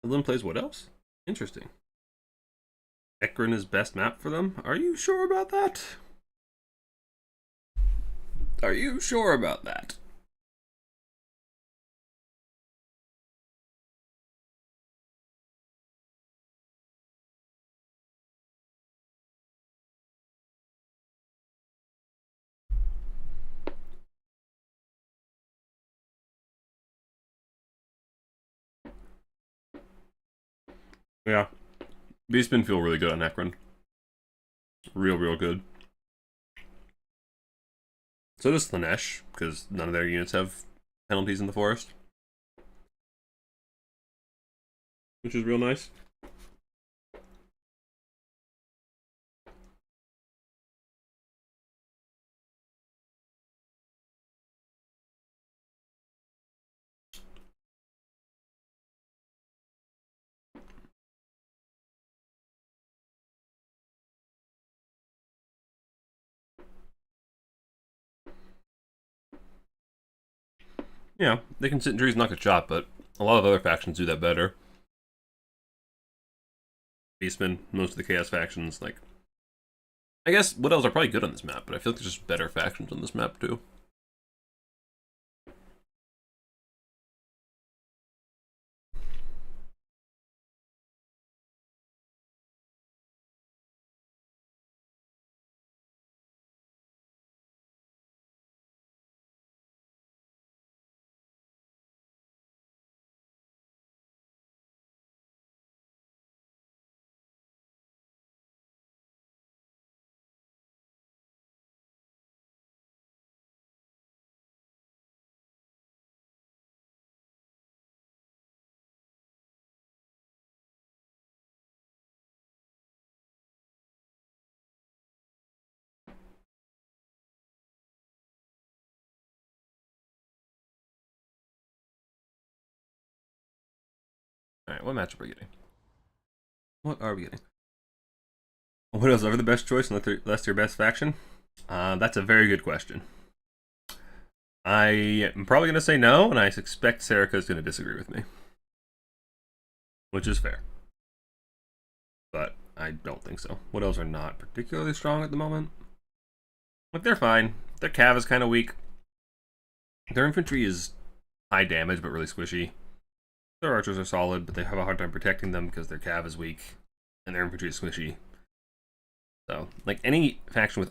Hillidan plays what else? Interesting. Ekron is best map for them? Are you sure about that? Are you sure about that? Yeah. Beastmen feel really good on Ekron. Real good. So does Slanesh, because none of their units have penalties in the forest. Which is real nice. Yeah, they can sit in trees and knock a shot, but a lot of other factions do that better. Beastmen, most of the Chaos factions, like... I guess Wood Elves are probably good on this map, but I feel like there's just better factions on this map, too. Alright, what matchup are we getting? What are we getting? What is ever the best choice unless your best faction? That's a very good question. I am probably going to say no, and I suspect Serica is going to disagree with me. Which is fair. But I don't think so. Wood Elves are not particularly strong at the moment. Like, they're fine. Their cav is kind of weak. Their infantry is high damage, but really squishy. Their archers are solid, but they have a hard time protecting them because their cav is weak, and their infantry is squishy. So, like, any faction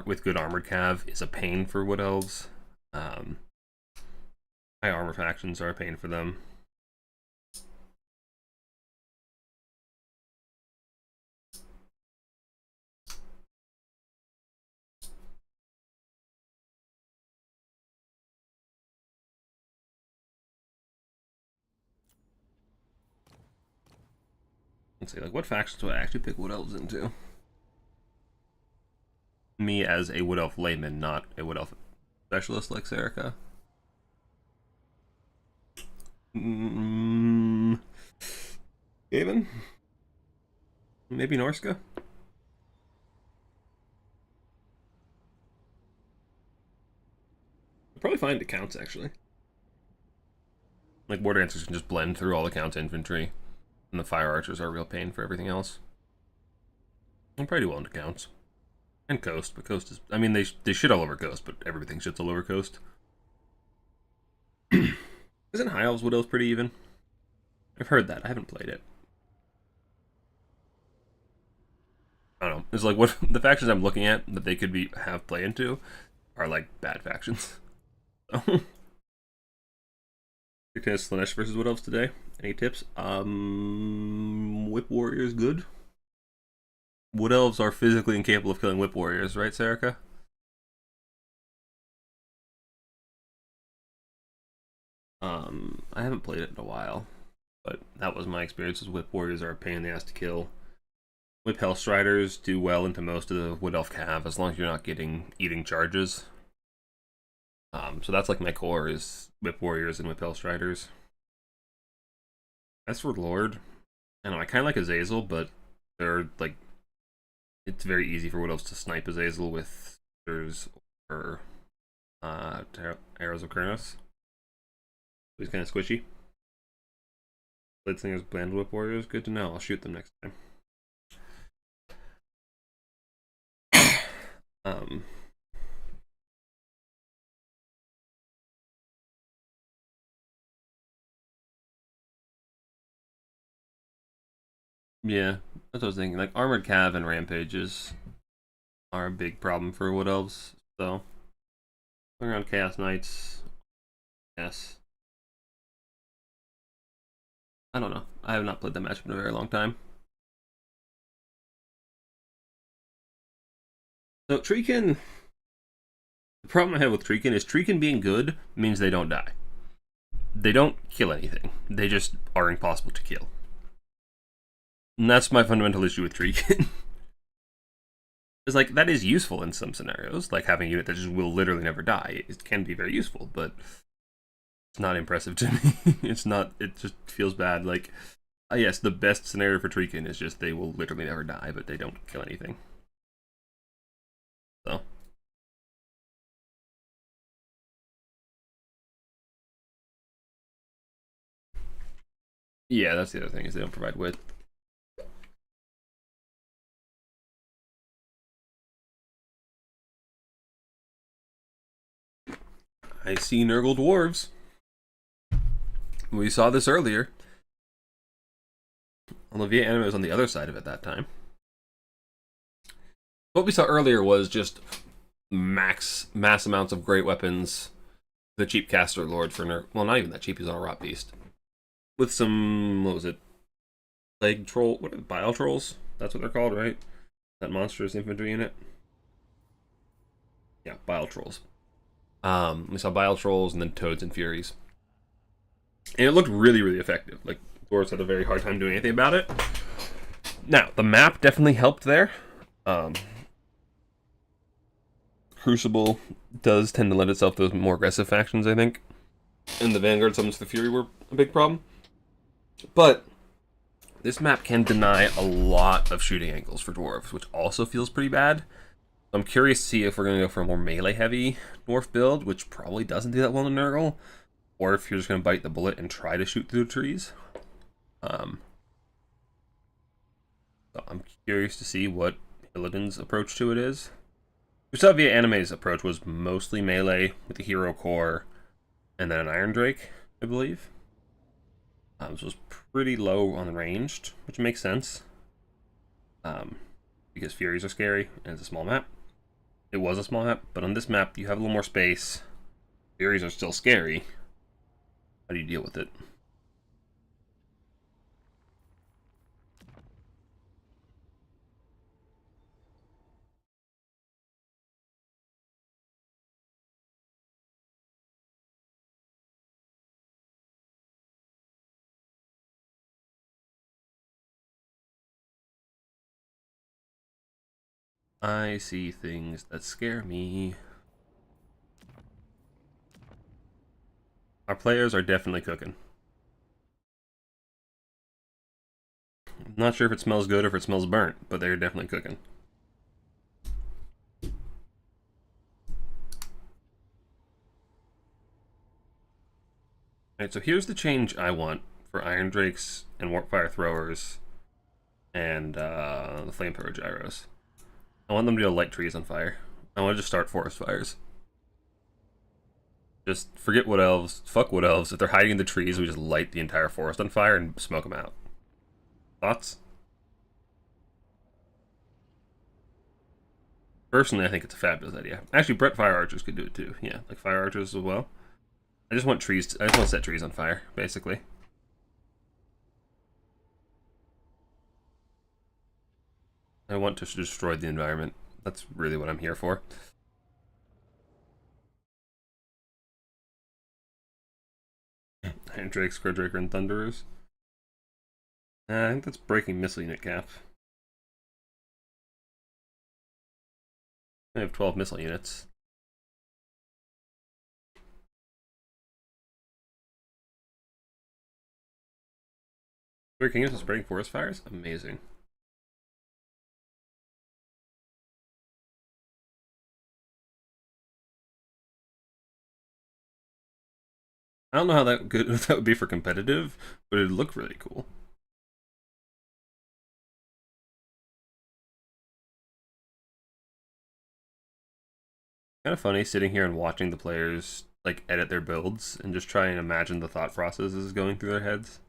with good armored cav is a pain for Wood Elves. High armor factions are a pain for them. Let's see, like, what factions would I actually pick Wood Elves into? Me as a Wood Elf layman, not a Wood Elf specialist like Serica. Haven? Maybe Norska? Probably find the counts, actually. Like, War Dancers can just blend through all the count infantry, and the Fire Archers are a real pain for everything else. I'm pretty well into counts. And Coast, but Coast is... I mean, they shit all over Coast, but everything shits all over Coast. Isn't High Elves Wood Elves pretty even? I've heard that. I haven't played it. I don't know. It's like, what the factions I'm looking at that they could have play into are, like, bad factions. So... Slanesh versus Wood Elves today. Any tips? Whip Warriors good. Wood Elves are physically incapable of killing Whip Warriors, right, Serica? I haven't played it in a while, but that was my experience. Whip Warriors are a pain in the ass to kill. Whip Hellstriders do well into most of the Wood Elf cav as long as you're not eating charges. So that's like my core is Whip Warriors and Whip Hellstriders. As for Lord, I don't know, I kind of like Azazel, but they're like, it's very easy for Wood Elves to snipe Azazel with spears or arrows of Kurnos. He's kind of squishy. Blade Slingers, Bland Whip Warriors, good to know. I'll shoot them next time. Yeah, that's what I was thinking. Like, Armored Cav and Rampages are a big problem for Wood Elves, so... Going around Chaos Knights... Yes. I don't know. I have not played that matchup in a very long time. So, Treekin... The problem I have with Treekin is Treekin being good means they don't die. They don't kill anything. They just are impossible to kill. And that's my fundamental issue with Treekin. It's like, that is useful in some scenarios, like having a unit that just will literally never die. It can be very useful, but it's not impressive to me. It's not, it just feels bad. Like, yes, the best scenario for Treekin is just they will literally never die, but they don't kill anything. So. Yeah, that's the other thing, is they don't provide width. I see Nurgle Dwarves. We saw this earlier. Olivia Anime was on the other side of it that time. What we saw earlier was just mass amounts of great weapons. The cheap caster lord for well, not even that cheap, he's on a rot beast. With some, what was it? Plague troll, what are the bile trolls? That's what they're called, right? That monstrous infantry unit. Yeah, bile trolls. We saw bile trolls and then toads and furies. And it looked really, really effective. Like, Dwarves had a very hard time doing anything about it. Now, the map definitely helped there. Crucible does tend to lend itself to those more aggressive factions, I think. And the Vanguard summons for the Fury were a big problem. But This map can deny a lot of shooting angles for dwarves, which also feels pretty bad. I'm curious to see if we're going to go for a more melee-heavy dwarf build, which probably doesn't do that well in Nurgle, or if you're just going to bite the bullet and try to shoot through the trees. So I'm curious to see what Illidan's approach to it is. Usavia Anime's approach was mostly melee with the hero core and then an Iron Drake, I believe. This was pretty low on the ranged, which makes sense. Because Furies are scary and it's a small map. It was a small map, but on this map you have a little more space. Furies are still scary. How do you deal with it? I see things that scare me. Our players are definitely cooking. I'm not sure if it smells good or if it smells burnt, but they're definitely cooking. Alright, so here's the change I want for Iron Drakes and Warpfire Throwers and the Flamethrower Gyros. I want them to light trees on fire. I want to just start forest fires. Just forget Wood Elves. Fuck Wood Elves. If they're hiding in the trees, we just light the entire forest on fire and smoke them out. Thoughts? Personally, I think it's a fabulous idea. Actually, Brett Fire Archers could do it too. Yeah, like Fire Archers as well. I just want trees. I just want to set trees on fire, basically. I want to destroy the environment. That's really what I'm here for. Iron Drakes, Squaredraker, and Thunderers. I think that's breaking missile unit cap. I have 12 missile units. Square Kingdoms is breaking forest fires? Amazing. I don't know how that good that would be for competitive, but it'd look really cool. Kind of funny sitting here and watching the players like edit their builds and just try and imagine the thought processes going through their heads.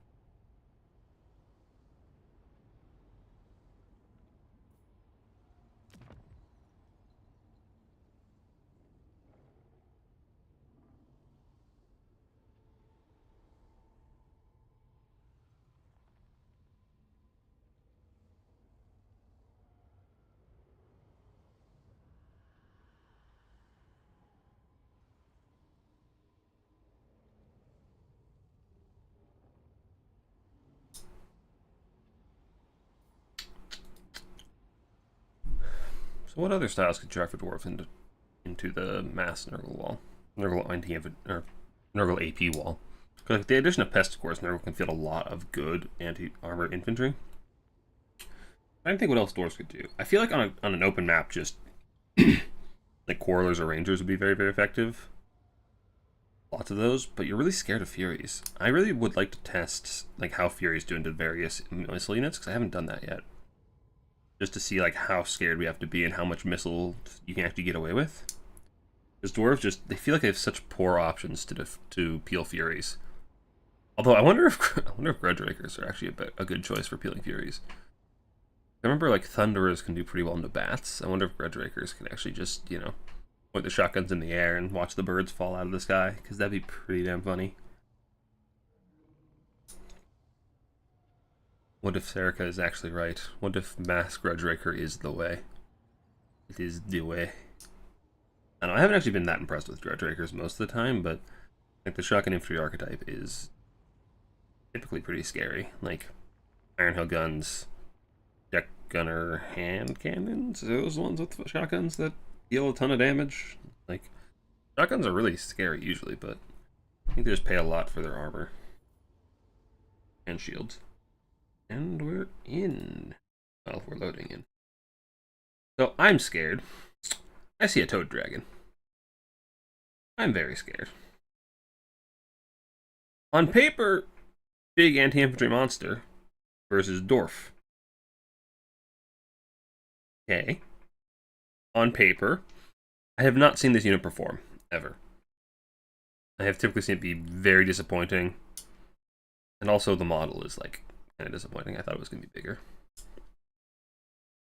So what other styles could drive a dwarf into the mass Nurgle wall? Nurgle or Nurgle AP wall. Because like the addition of Pest, of course, Nurgle can fit a lot of good anti-armor infantry. I don't think what else dwarves could do. I feel like on an open map, just like Quarrelers or Rangers would be very, very effective. Lots of those, but you're really scared of Furies. I really would like to test like how Furies do into various missile units, because I haven't done that yet. Just to see like how scared we have to be and how much missile you can actually get away with. Because dwarves just, they feel like they have such poor options to peel Furies. Although I wonder if Grudgerakers are actually a good choice for peeling Furies. I remember like Thunderers can do pretty well into bats. I wonder if Grudgerakers can actually just, you know, point the shotguns in the air and watch the birds fall out of the sky, because that'd be pretty damn funny. What if Serica is actually right? What if Mass Grudgeraker is the way? It is the way. I don't know, I haven't actually been that impressed with Grudgerakers most of the time, but like the shotgun infantry archetype is typically pretty scary. Like Ironhill guns, Deck Gunner hand cannons, those ones with shotguns that deal a ton of damage. Like shotguns are really scary usually, but I think they just pay a lot for their armor and shields. And we're in. Well, we're loading in. So I'm scared. I see a toad dragon. I'm very scared. On paper, big anti-infantry monster versus dwarf. Okay. On paper, I have not seen this unit perform, ever. I have typically seen it be very disappointing. And also the model is like kind of disappointing. I thought it was going to be bigger.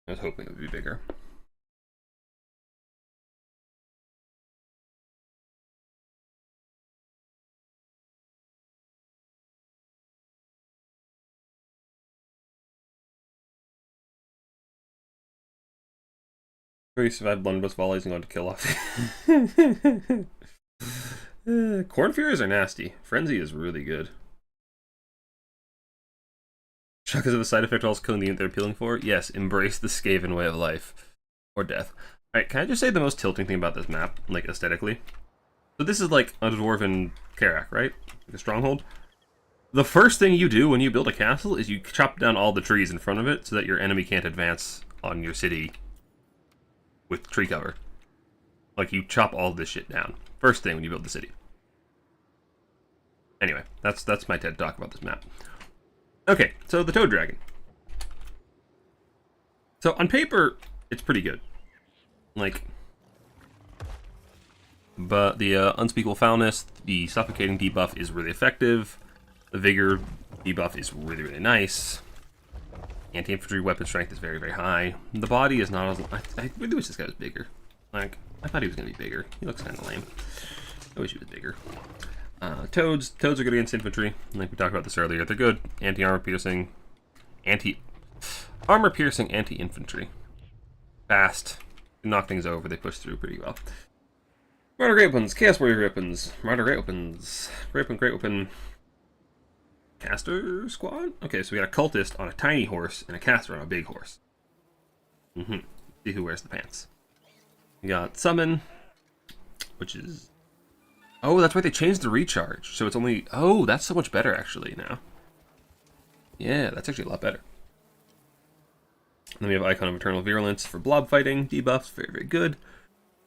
I was hoping it would be bigger. He survived blunderbuss volleys and going to kill off. Corn Furies are nasty. Frenzy is really good. Shock is the side effect also killing the unit they're appealing for? Yes, embrace the Skaven way of life. Or death. Alright, can I just say the most tilting thing about this map, like aesthetically? So this is like a dwarven Karak, right? Like a stronghold. The first thing you do when you build a castle is you chop down all the trees in front of it so that your enemy can't advance on your city with tree cover. Like, you chop all this shit down. First thing when you build the city. Anyway, that's my TED Talk about this map. Okay, so the Toad Dragon. So, on paper, it's pretty good. Like, but the Unspeakable Foulness, the Suffocating debuff is really effective. The Vigor debuff is really, really nice. Anti-infantry weapon strength is very, very high. The body is not as... I really wish this guy was bigger. Like, I thought he was going to be bigger. He looks kind of lame. I wish he was bigger. Toads are good against infantry. Like we talked about this earlier. They're good anti-armor piercing. Armor piercing anti-infantry. Fast. Knock things over. They push through pretty well. Martyr Great Weapons. Chaos Warrior Great Weapons. Martyr Great Weapons. Great Weapon. Caster squad? Okay, so we got a cultist on a tiny horse and a caster on a big horse. See who wears the pants. We got summon, which is... Oh, that's right, they changed the recharge. So it's only... Oh, that's so much better, actually, now. Yeah, that's actually a lot better. And then we have Icon of Eternal Virulence for blob fighting. Debuffs, very, very good.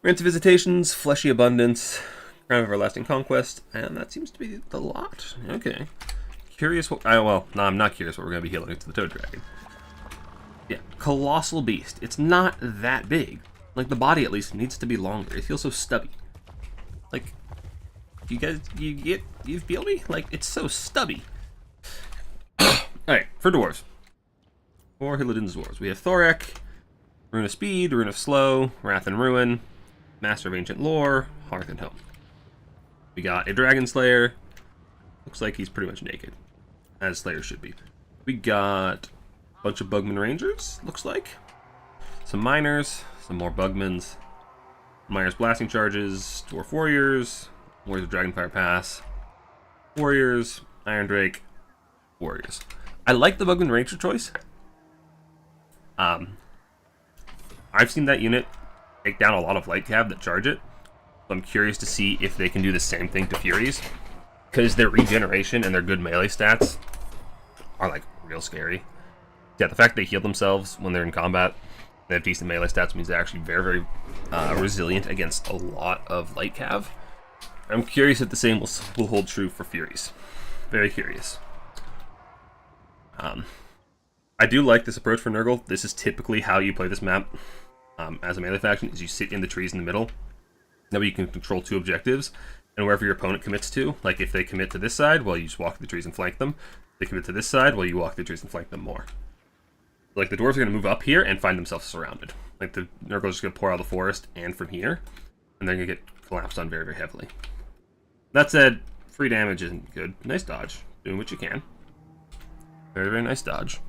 Rants of Visitations, Fleshy Abundance, Crown of Everlasting Conquest, and that seems to be the lot. Okay. Curious what... well, no, I'm not curious what we're going to be healing to the Toad Dragon. Yeah, Colossal Beast. It's not that big. Like, the body, at least, needs to be longer. It feels so stubby. Like, you guys, you feel me? Like, it's so stubby. Alright, for dwarves. For Hillidan's dwarves. We have Thorek, Rune of Speed, Rune of Slow, Wrath and Ruin, Master of Ancient Lore, Hearth and Home. We got a Dragon Slayer. Looks like he's pretty much naked. As Slayer should be. We got a bunch of Bugman Rangers, looks like. Some Miners, some more Bugmans. Miners Blasting Charges, Dwarf Warriors, Warriors of Dragonfire Pass, Warriors, Iron Drake, Warriors. I like the Bugman Ranger choice. I've seen that unit take down a lot of light cab that charge it. So I'm curious to see if they can do the same thing to Furies. Because their regeneration and their good melee stats are, like, real scary. Yeah, the fact they heal themselves when they're in combat, they have decent melee stats, means they're actually very, very resilient against a lot of light cav. I'm curious if the same will hold true for Furies. Very curious. I do like this approach for Nurgle. This is typically how you play this map as a melee faction, is you sit in the trees in the middle. That way you can control two objectives. And wherever your opponent commits to, like if they commit to this side, well, you just walk through the trees and flank them. If they commit to this side, well, you walk through the trees and flank them more. Like, the dwarves are going to move up here and find themselves surrounded. Like, the Nurgle's just going to pour out of the forest and from here, and they're going to get collapsed on very, very heavily. That said, free damage isn't good. Nice dodge. Doing what you can. Very, very nice dodge.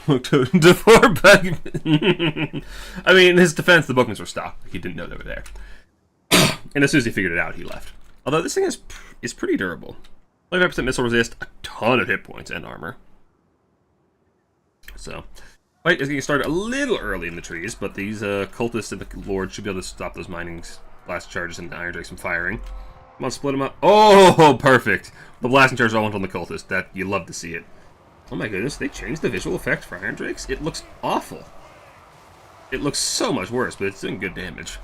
Before Bugman. I mean, in his defense, the Bugmans were stopped. He didn't know they were there. And as soon as he figured it out, he left. Although this thing is pretty durable. 25% missile resist, a ton of hit points and armor. So, fight is getting started a little early in the trees, but these cultists and the Lord should be able to stop those mining blast charges and Iron Drakes from firing. Come on, split him up. Oh, perfect. The blasting charge all went on the cultist. That, you love to see it. Oh my goodness, they changed the visual effect for Iron Drakes? It looks awful. It looks so much worse, but it's doing good damage.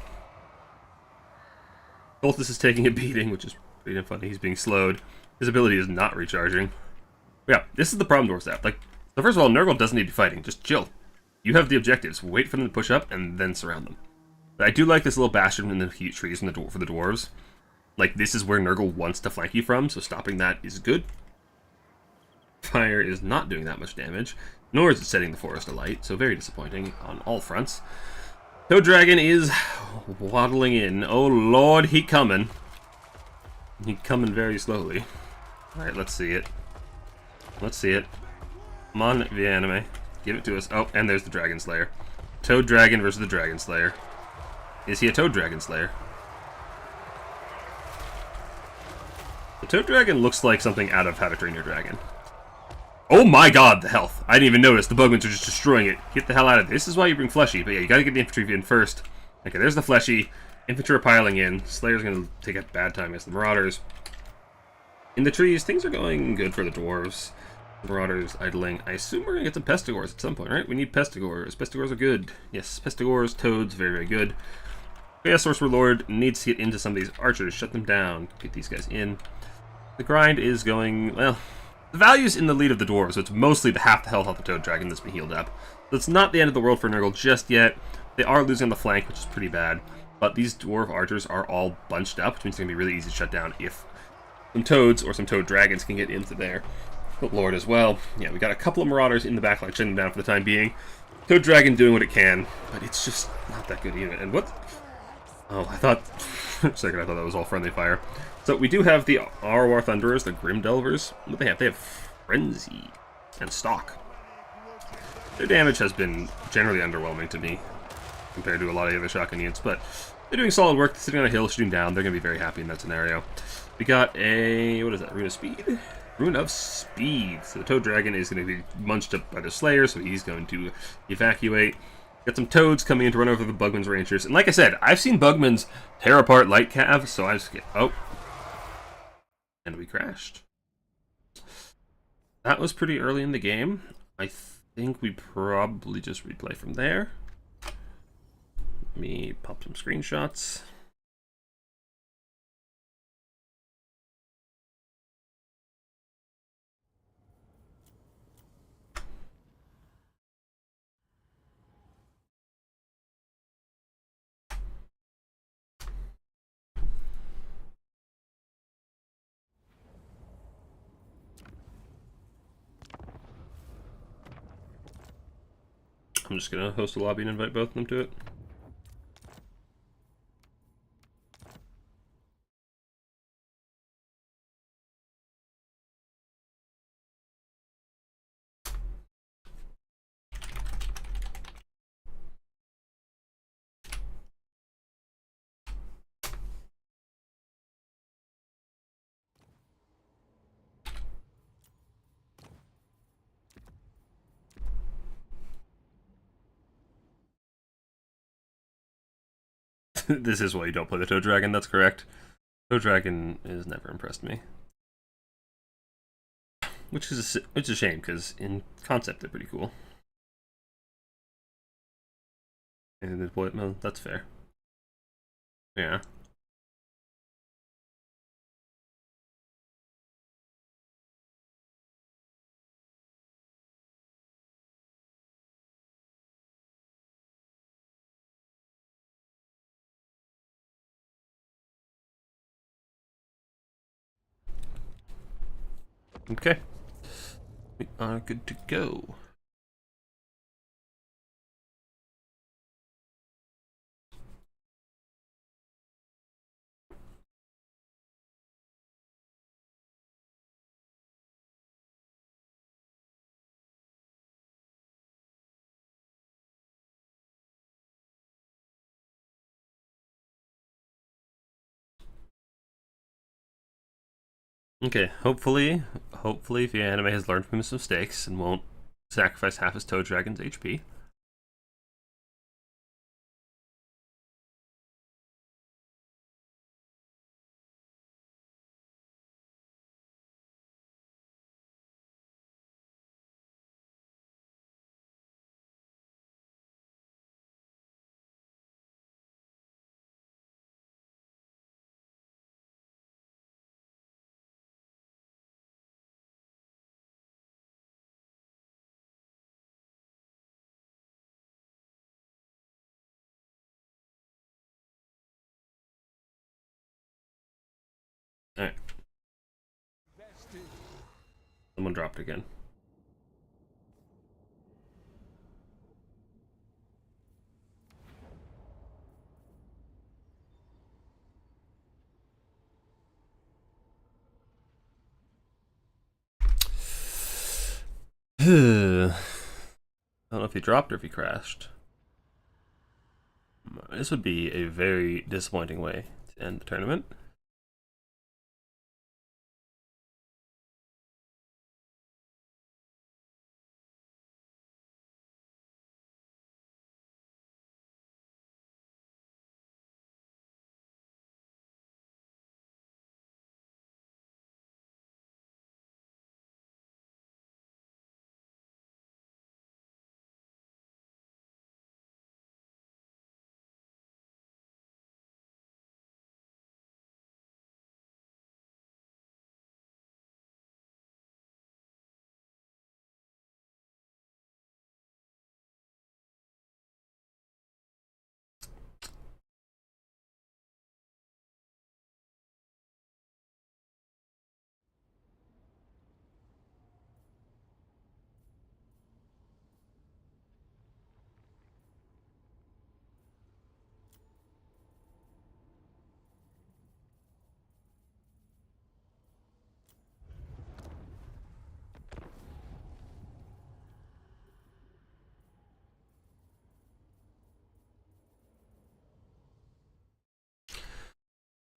Cultist is taking a beating, which is pretty funny. He's being slowed. His ability is not recharging. But yeah, this is the problem Dwarves have. Like, so first of all, Nurgle doesn't need to be fighting. Just chill. You have the objectives. Wait for them to push up, and then surround them. But I do like this little bastion in the huge trees for the Dwarves. Like, this is where Nurgle wants to flank you from, so stopping that is good. Fire is not doing that much damage, nor is it setting the forest alight, so very disappointing on all fronts. Toad Dragon is waddling in. Oh lord, he coming. He coming very slowly. Alright, let's see it. Let's see it. Come on, the anime. Give it to us. Oh, and there's the Dragon Slayer. Toad Dragon versus the Dragon Slayer. Is he a Toad Dragon Slayer? The Toad Dragon looks like something out of How to Train Your Dragon. Oh my god, the health. I didn't even notice. The Bugmans are just destroying it. Get the hell out of this. This is why you bring Fleshy. But yeah, you gotta get the infantry in first. Okay, there's the Fleshy. Infantry are piling in. Slayer's gonna take a bad time against the Marauders. In the trees, things are going good for the Dwarves. The Marauders idling. I assume we're gonna get some Pestigores at some point, right? We need Pestigores. Pestigores are good. Yes, Pestigores, Toads, very, very good. Yeah, Sorcerer Lord needs to get into some of these archers. Shut them down. Get these guys in. The grind is going, well... The value's in the lead of the Dwarves, so it's mostly the half the health of the Toad Dragon that's been healed up. So it's not the end of the world for Nurgle just yet. They are losing on the flank, which is pretty bad. But these Dwarf archers are all bunched up, which means it's going to be really easy to shut down if some Toads or some Toad Dragons can get into there. But Lord as well. Yeah, we got a couple of Marauders in the back line, shutting them down for the time being. Toad Dragon doing what it can, but it's just not that good either. And what... Oh, I thought... for a second, I thought that was all friendly fire. So we do have the Arwar Thunderers, the Grim Delvers. What do they have? They have Frenzy and Stalk. Their damage has been generally underwhelming to me compared to a lot of the other shotgun units, but they're doing solid work. They're sitting on a hill, shooting down. They're going to be very happy in that scenario. We got a... what is that? Rune of Speed? Rune of Speed. So the Toad Dragon is going to be munched up by the Slayer, so he's going to evacuate. Got some Toads coming in to run over the Bugman's Rangers. And like I said, I've seen Bugman's tear apart Light Cav, so I just get... Oh. And we crashed. That was pretty early in the game. I think we probably just replay from there. Let me pop some screenshots. I'm just going to host a lobby and invite both of them to it. This is why you don't play the Toad Dragon, that's correct. Toad Dragon has never impressed me. Which is a shame, because in concept they're pretty cool. And deploy, well, that's fair. Yeah. Okay. We are good to go. Okay, hopefully the anime has learned from his mistakes and won't sacrifice half his Toad Dragon's HP. Someone dropped again. I don't know if he dropped or if he crashed. This would be a very disappointing way to end the tournament.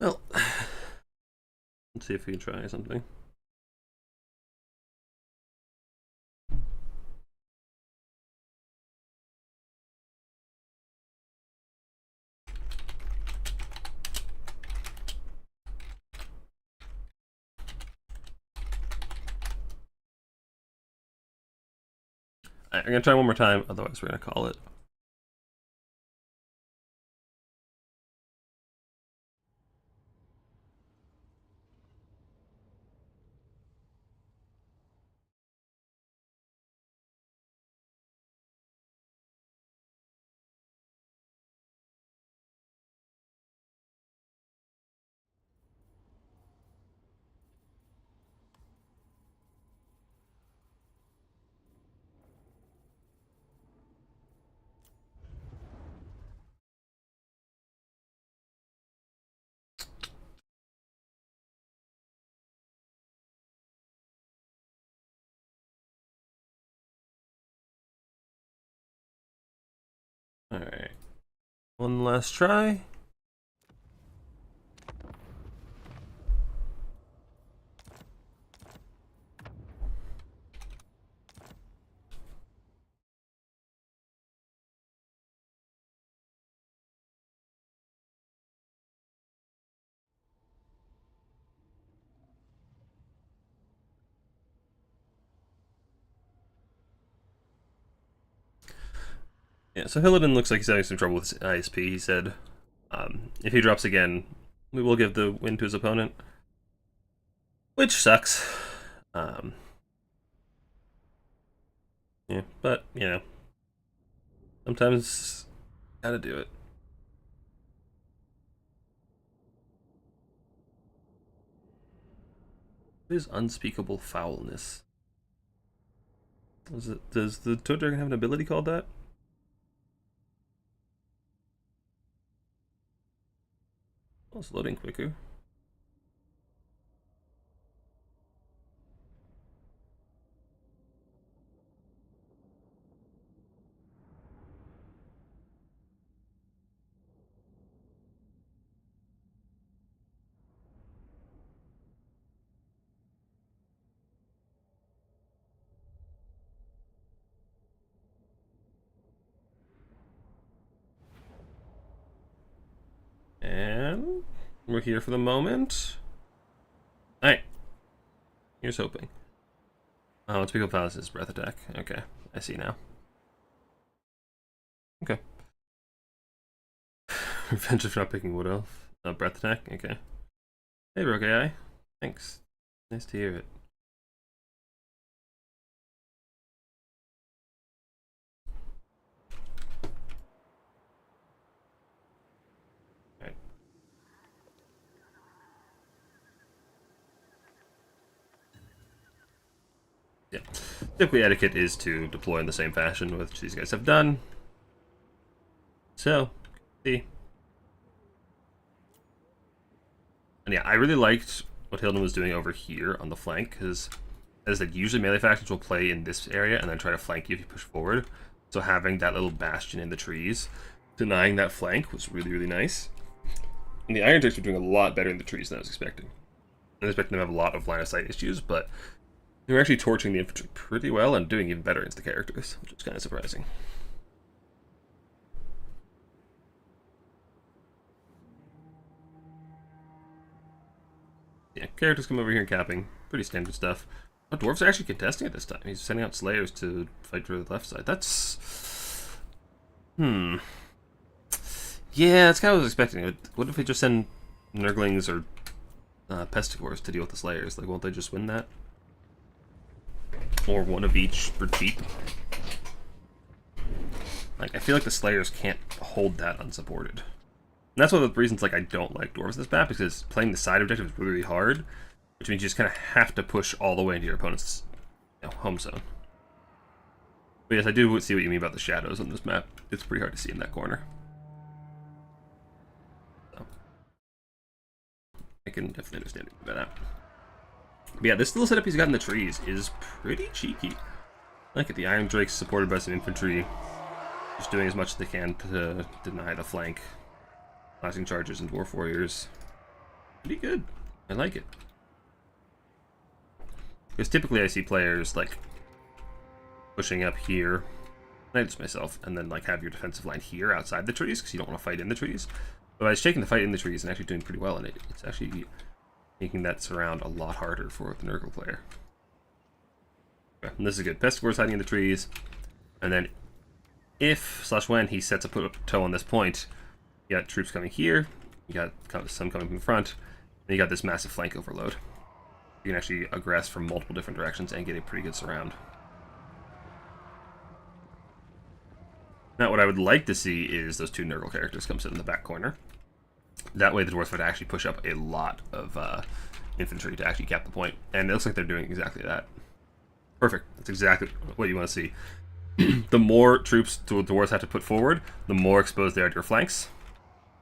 Well, let's see if we can try something. I'm gonna try one more time, otherwise we're gonna call it. Alright. One last try. Yeah, so Hillidan looks like he's having some trouble with his ISP. He said if he drops again, we will give the win to his opponent. Which sucks. Yeah, but, you know, sometimes gotta do it. What is unspeakable foulness? Does the Toad Dragon have an ability called that? Oh, it's loading quicker. And we're here for the moment. Alright. Here's hoping. Oh, unspeakable foulness is breath attack. Okay, I see now. Okay. Revenge of not picking Wood Elf. Breath attack? Okay. Hey, Rogue AI. Thanks. Nice to hear it. Alright. Yeah. Typically, etiquette is to deploy in the same fashion, which these guys have done. So, see. And yeah, I really liked what Hilden was doing over here on the flank, because as I said, usually melee factions will play in this area and then try to flank you if you push forward. So having that little bastion in the trees, denying that flank, was really, really nice. And the Iron Drakes were doing a lot better in the trees than I was expecting. I was expecting them to have a lot of line of sight issues, but they were actually torching the infantry pretty well and doing even better against the characters, which is kind of surprising. Yeah, characters come over here and capping. Pretty standard stuff. Oh, Dwarves are actually contesting it this time. He's sending out Slayers to fight for the left side. That's... Yeah, that's kind of what I was expecting. What if they just send Nurglings or Pestigors to deal with the Slayers? Like, won't they just win that? Or one of each for cheap? Like, I feel like the Slayers can't hold that unsupported. And that's one of the reasons like I don't like Dwarves this map, because playing the side objective is really, really hard, which means you just kind of have to push all the way into your opponent's home zone. But yes, I do see what you mean about the shadows on this map. It's pretty hard to see in that corner. So, I can definitely understand it about that. But yeah, this little setup he's got in the trees is pretty cheeky. I like it. The Iron Drake's supported by some infantry, just doing as much as they can to deny the flank. Blasting chargers and Dwarf Warriors. Pretty good. I like it. Because typically I see players like pushing up here. I just myself, and then like have your defensive line here outside the trees because you don't want to fight in the trees. But I was taking the fight in the trees and actually doing pretty well in it. It's actually making that surround a lot harder for the Nurgle player. Okay, and this is good. Pestigor's hiding in the trees, and then if/when he sets a toe on this point, you got troops coming here, you got some coming from the front, and you got this massive flank overload. You can actually aggress from multiple different directions and get a pretty good surround. Now, what I would like to see is those two Nurgle characters come sit in the back corner. That way the Dwarves would actually push up a lot of infantry to actually cap the point, and it looks like they're doing exactly that. Perfect. That's exactly what you want to see. The more troops the Dwarves have to put forward, the more exposed they are to your flanks.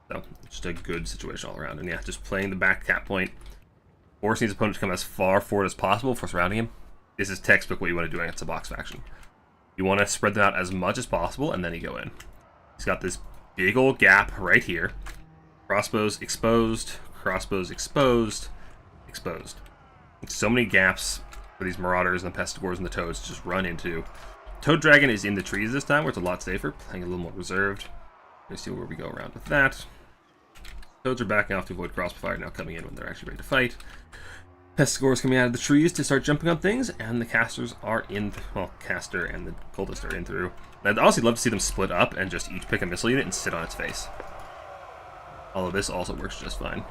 So, just a good situation all around. And yeah, just playing the back cap point, forcing his opponent to come as far forward as possible for surrounding him. This is textbook what you want to do against a box faction. You want to spread them out as much as possible, and then you go in. He's got this big old gap right here. Crossbows exposed, crossbows exposed, exposed. So many gaps for these Marauders and the Pestigors and the Toads to just run into. Toad Dragon is in the trees this time, where it's a lot safer, playing a little more reserved. Let's see where we go around with that. Toads are backing off to avoid crossfire, now coming in when they're actually ready to fight. Pestigors coming out of the trees to start jumping on things, and the casters are in. Well, caster and the cultist are in through. I'd honestly love to see them split up and just each pick a missile unit and sit on its face. Although this also works just fine.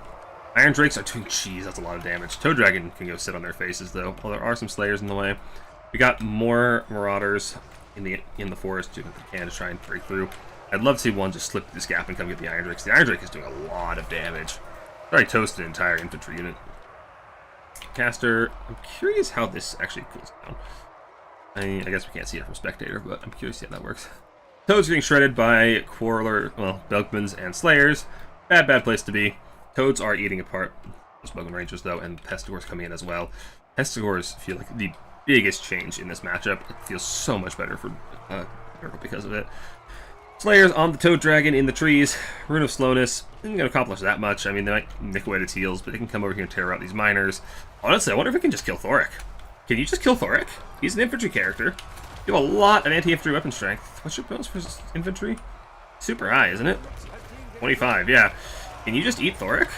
Iron Drakes are doing cheese, that's a lot of damage. Toad Dragon can go sit on their faces though. Well, there are some Slayers in the way. We got more Marauders in the forest doing what they can to try and break through. I'd love to see one just slip through this gap and come get the Iron Drakes. The Iron Drake is doing a lot of damage. Already toasted an entire infantry unit. Caster, I'm curious how this actually cools down. I guess we can't see it from Spectator, but I'm curious to see how that works. Toads getting shredded by Quarreler, well, Belkmans and Slayers. Bad place to be. Toads are eating apart those Bugman Rangers, though, and Pestigors coming in as well. Pestigors feel like the biggest change in this matchup. It feels so much better for Nurgle because of it. Slayers on the Toad Dragon in the trees. Rune of Slowness isn't going to accomplish that much. I mean, they might nick away its heals, but they can come over here and tear out these miners. Honestly, I wonder if we can just kill Thoric. Can you just kill Thoric? He's an infantry character. You have a lot of anti-infantry weapon strength. What's your bonus for infantry? Super high, isn't it? 25, yeah. Can you just eat Thoric?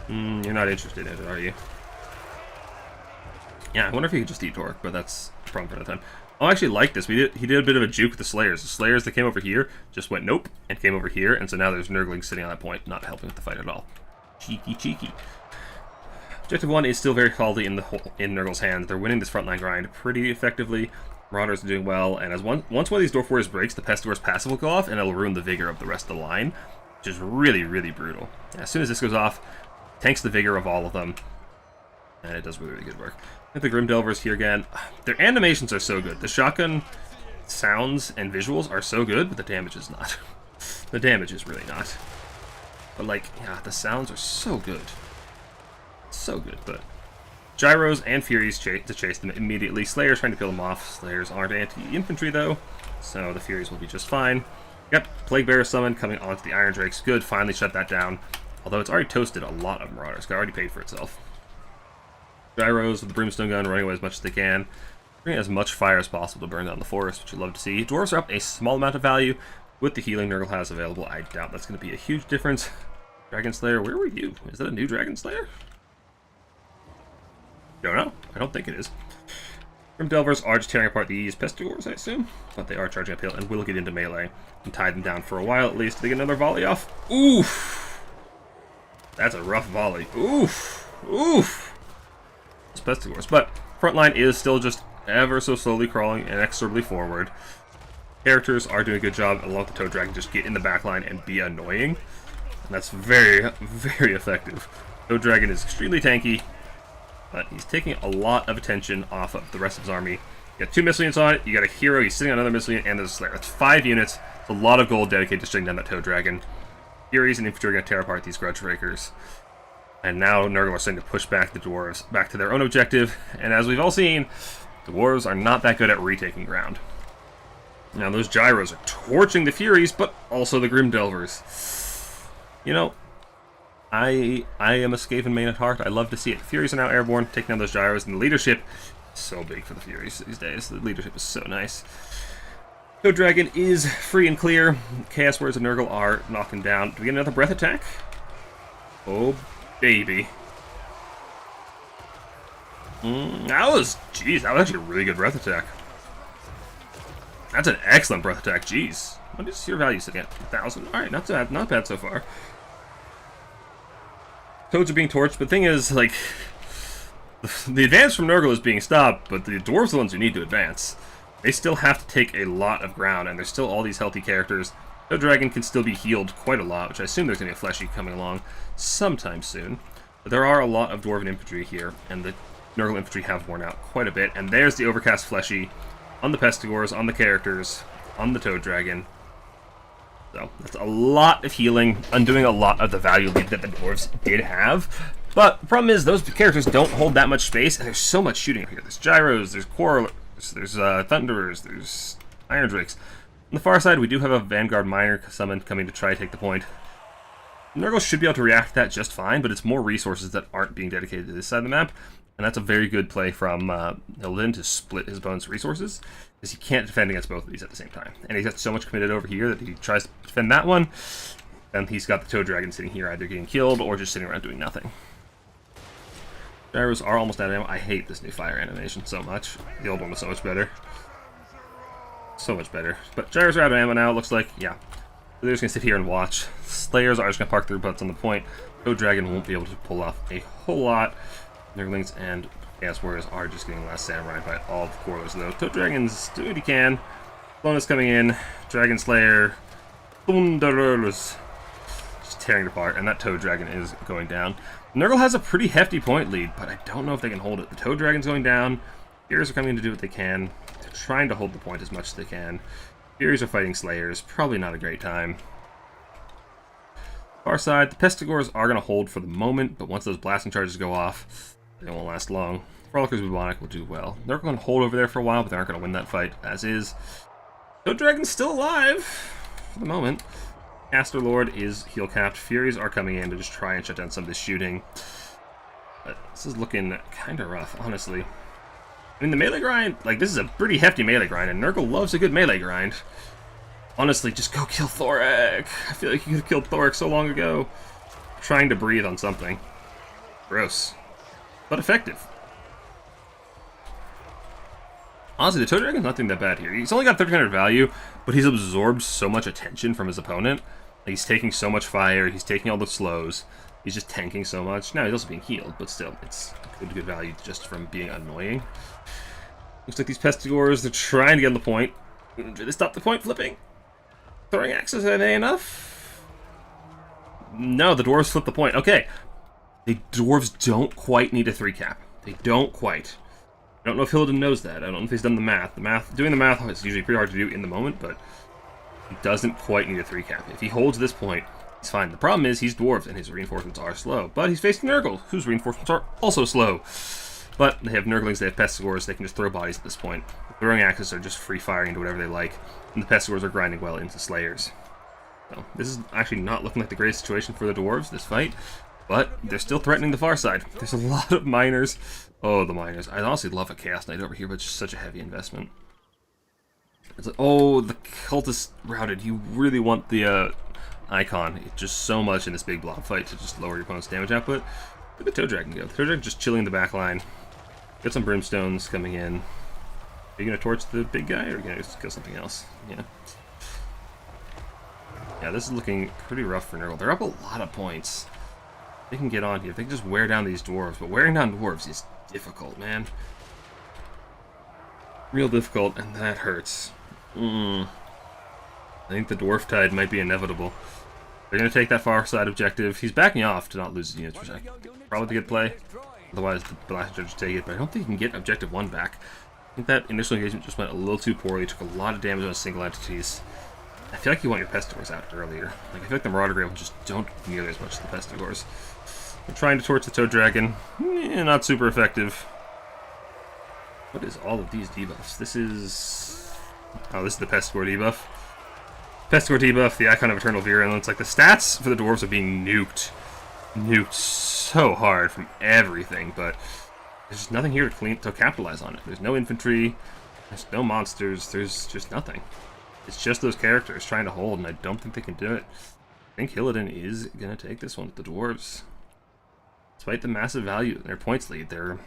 You're not interested in it, are you? Yeah, I wonder if he could just eat Thoric, but that's a problem for another time. I actually like this. He did a bit of a juke with the Slayers. The Slayers that came over here just went nope and came over here, and so now there's Nurglings sitting on that point, not helping with the fight at all. Cheeky, cheeky. Objective 1 is still very solidly in Nurgle's hands. They're winning this frontline grind pretty effectively. Marauders are doing well, and as once one of these Dwarf Warriors breaks, the Pestigor's passive will go off, and it'll ruin the vigor of the rest of the line, which is really, really brutal. And as soon as this goes off, tanks the vigor of all of them, and it does really, really good work. At the Grim Delvers here again. Their animations are so good. The shotgun sounds and visuals are so good, but the damage is not. The damage is really not. But like, yeah, the sounds are so good. So good, but gyros and furies to chase them immediately. Slayers trying to kill them off. Slayers aren't anti-infantry though, so the furies will be just fine. Yep, Plague Bearer summon coming onto the Iron Drakes. Good, finally shut that down. Although it's already toasted a lot of Marauders. It already paid for itself. Gyros with the Brimstone Gun running away as much as they can. Bringing as much fire as possible to burn down the forest, which you'd love to see. Dwarves are up a small amount of value with the healing Nurgle has available. I doubt that's going to be a huge difference. Dragon Slayer, where were you? Is that a new Dragon Slayer? Don't know. I don't think it is. Grim Delvers are just tearing apart these Pestigores, I assume. But they are charging uphill and will get into melee and tie them down for a while at least. Did they get another volley off? Oof! That's a rough volley. Oof! Oof! It's Pestigores. But front line is still just ever so slowly crawling inexorably forward. Characters are doing a good job along with the Toad Dragon. Just get in the back line and be annoying. And that's very, very effective. Toad Dragon is extremely tanky, but he's taking a lot of attention off of the rest of his army. You got 2 missile units on it, you got a hero, he's sitting on another missile unit, and there's a Slayer. That's 5 units. It's a lot of gold dedicated to shutting down that Toad Dragon. Furies and infantry are going to tear apart these Grudge Breakers. And now Nurgle are starting to push back the Dwarves back to their own objective. And as we've all seen, the Dwarves are not that good at retaking ground. Now those Gyros are torching the Furies, but also the Grim Delvers. You know, I am a Skaven main at heart. I love to see it. Furies are now airborne, taking down those Gyros, and the leadership is so big for the Furies these days. The leadership is so nice. Toad Dragon is free and clear. Chaos Words and Nurgle are knocking down. Do we get another breath attack? Oh, baby. That was actually a really good breath attack. That's an excellent breath attack. Jeez. What is your value sitting at? 1,000. Alright, not bad. Not bad so far. Toads are being torched, but the thing is, like, the advance from Nurgle is being stopped, but the Dwarves are the ones who need to advance. They still have to take a lot of ground, and there's still all these healthy characters. Toad Dragon can still be healed quite a lot, which I assume there's going to be a Fleshy coming along sometime soon. But there are a lot of Dwarven infantry here, and the Nurgle infantry have worn out quite a bit. And there's the Overcast Fleshy on the Pestigores, on the characters, on the Toad Dragon. So that's a lot of healing, undoing a lot of the value lead that the Dwarves did have. But the problem is those characters don't hold that much space, and there's so much shooting here. There's Gyros, there's Quarrelers, there's Thunderers, there's Iron Drakes. On the far side, we do have a Vanguard Miner summon coming to try to take the point. Nurgle should be able to react to that just fine, but it's more resources that aren't being dedicated to this side of the map. And that's a very good play from Hilden to split his opponent's resources, because he can't defend against both of these at the same time. And he's got so much committed over here that he tries to defend that one, and he's got the Toad Dragon sitting here either getting killed or just sitting around doing nothing. Gyros are almost out of ammo. I hate this new fire animation so much. The old one was so much better. So much better. But Gyros are out of ammo now, it looks like. Yeah. So they're just going to sit here and watch. Slayers are just going to park their butts on the point. Toad Dragon won't be able to pull off a whole lot. Nurglings and Chaos Warriors are just getting Last Samurai by all the Quarrelers, though. Toad Dragon's doing what he can. Bonus coming in. Dragon Slayer. Thunderers. Just tearing it apart, and that Toad Dragon is going down. Nurgle has a pretty hefty point lead, but I don't know if they can hold it. The Toad Dragon's going down. Furies are coming in to do what they can. They're trying to hold the point as much as they can. Furies are fighting Slayers. Probably not a great time. Far side, the Pestigores are going to hold for the moment, but once those blasting charges go off, they won't last long. Frolickers Bubonic will do well. They're going to hold over there for a while, but they aren't going to win that fight, as is. Toad Dragon's still alive for the moment. Caster Lord is heal capped. Furies are coming in to just try and shut down some of this shooting. But this is looking kind of rough, honestly. I mean, the melee grind, like, this is a pretty hefty melee grind, and Nurgle loves a good melee grind. Honestly, just go kill Thorek. I feel like you could have killed Thorek so long ago. Trying to breathe on something. Gross. But effective. Honestly, the Toad Dragon's not doing that bad here. He's only got 1,300 value, but he's absorbed so much attention from his opponent. He's taking so much fire, he's taking all the slows, he's just tanking so much. Now he's also being healed, but still, it's good value just from being annoying. Looks like these Pestigores, they're trying to get on the point. Did they stop the point flipping? Throwing axes, are they enough? No, the Dwarves flip the point. Okay. The Dwarves don't quite need a 3-cap. They don't quite. I don't know if Hilden knows that. I don't know if he's done the math. Doing the math is usually pretty hard to do in the moment, but he doesn't quite need a 3 cap. If he holds this point, he's fine. The problem is he's dwarves and his reinforcements are slow. But he's facing Nurgle, whose reinforcements are also slow. But they have Nurglings, they have Pestigors, they can just throw bodies at this point. The throwing axes are just free firing into whatever they like, and the Pestigors are grinding well into Slayers. So this is actually not looking like the greatest situation for the dwarves, this fight. But they're still threatening the far side. There's a lot of miners. Oh, the miners. I honestly love a Chaos Knight over here, but it's just such a heavy investment. It's like, oh, the cultist routed. You really want the icon. It's just so much in this big blob fight to just lower your opponent's damage output. Where'd the Toe Dragon go? The Toe Dragon just chilling in the back line. Got some Brimstones coming in. Are you going to torch the big guy, or are you going to kill something else? Yeah. Yeah, this is looking pretty rough for Nurgle. They're up a lot of points. They can get on here. They can just wear down these dwarves, but wearing down dwarves is difficult, man. Real difficult, and that hurts. I think the dwarf tide might be inevitable. They're going to take that far side objective. He's backing off to not lose his units, which I probably a good play. Otherwise, the Blast Judge take it, but I don't think he can get objective 1 back. I think that initial engagement just went a little too poorly. Took a lot of damage on single entities. I feel like you want your Pestigors out earlier. Like, I feel like the Marauder Gravel just don't nearly as much as the Pestigors. We're trying to torch the Toe Dragon. Not super effective. What is all of these debuffs? This is... oh, this is the Pestigor debuff. Pestigor debuff, the Icon of Eternal Virulence. Like, the stats for the dwarves are being nuked. Nuked so hard from everything, but there's just nothing here to capitalize on it. There's no infantry, there's no monsters, there's just nothing. It's just those characters trying to hold, and I don't think they can do it. I think Hillidan is going to take this one with the dwarves. Despite the massive value in their points lead, their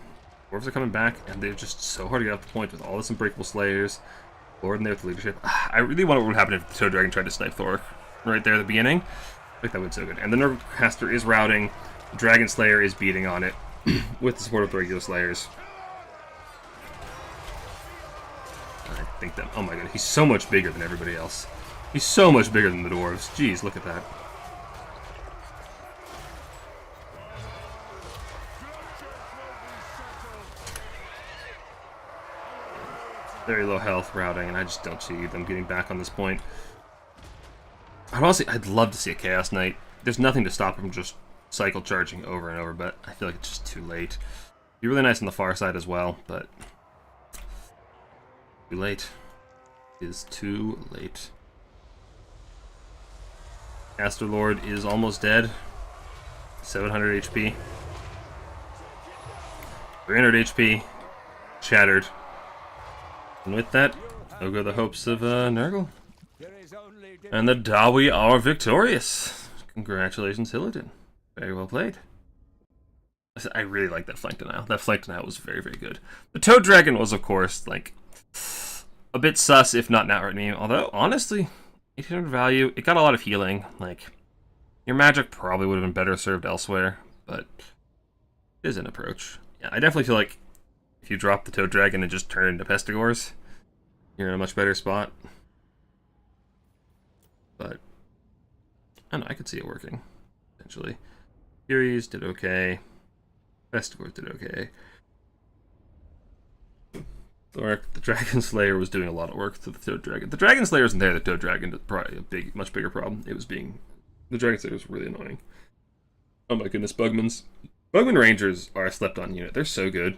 dwarves are coming back, and they're just so hard to get off the point with all this Unbreakable Slayers. Lord in there with the leadership. I really wonder what would happen if the Toe Dragon tried to snipe Thor right there at the beginning. I think that would be so good. And the Nurgle is routing. The Dragon Slayer is beating on it with the support of the regular Slayers. I think that... oh my god, he's so much bigger than everybody else. He's so much bigger than the dwarves. Jeez, look at that. Very low health routing, and I just don't see them getting back on this point. I'd love to see a Chaos Knight. There's nothing to stop him just cycle charging over and over, but I feel like it's just too late. Be really nice on the far side as well, but too late. It is too late. Caster Lord is almost dead. 700 HP. 300 HP. Shattered. And with that, so go the hopes of Nurgle. And the Dawi are victorious. Congratulations, Hillidan. Very well played. I really like that flank denial. That flank denial was very, very good. The Toe Dragon was, of course, like, a bit sus, if not an outright meme. Although, honestly, 800 value, it got a lot of healing. Like, your magic probably would have been better served elsewhere, but it is an approach. Yeah, I definitely feel like if you drop the Toe Dragon and just turn into Pestigors, you're in a much better spot. But I don't know, I could see it working, potentially. Furies did okay. Pestigors did okay. The Dragon Slayer was doing a lot of work to the Toe Dragon. The Dragon Slayer isn't there, the Toe Dragon is probably a much bigger problem. It was being... the Dragon Slayer was really annoying. Oh my goodness, Bugmans. Bugman Rangers are a slept-on unit. They're so good.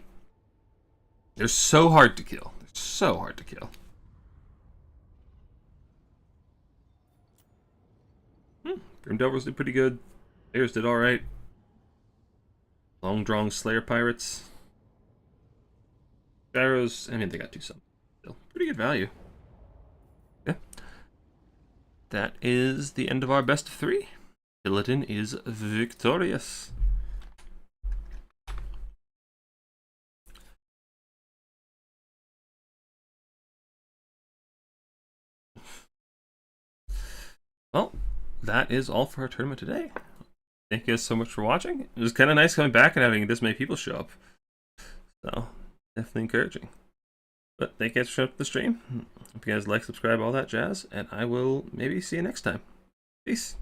They're so hard to kill. They're so hard to kill. Grim Devils did pretty good. Slayers did alright. Long Drawn Slayer Pirates. Sparrows, I mean, they got 2 something. Still, pretty good value. Yeah. That is the end of our best of 3. Hillidan is victorious. Well, that is all for our tournament today. Thank you guys so much for watching. It was kind of nice coming back and having this many people show up. So, definitely encouraging. But thank you guys for showing up to the stream. Hope you guys like, subscribe, all that jazz. And I will maybe see you next time. Peace.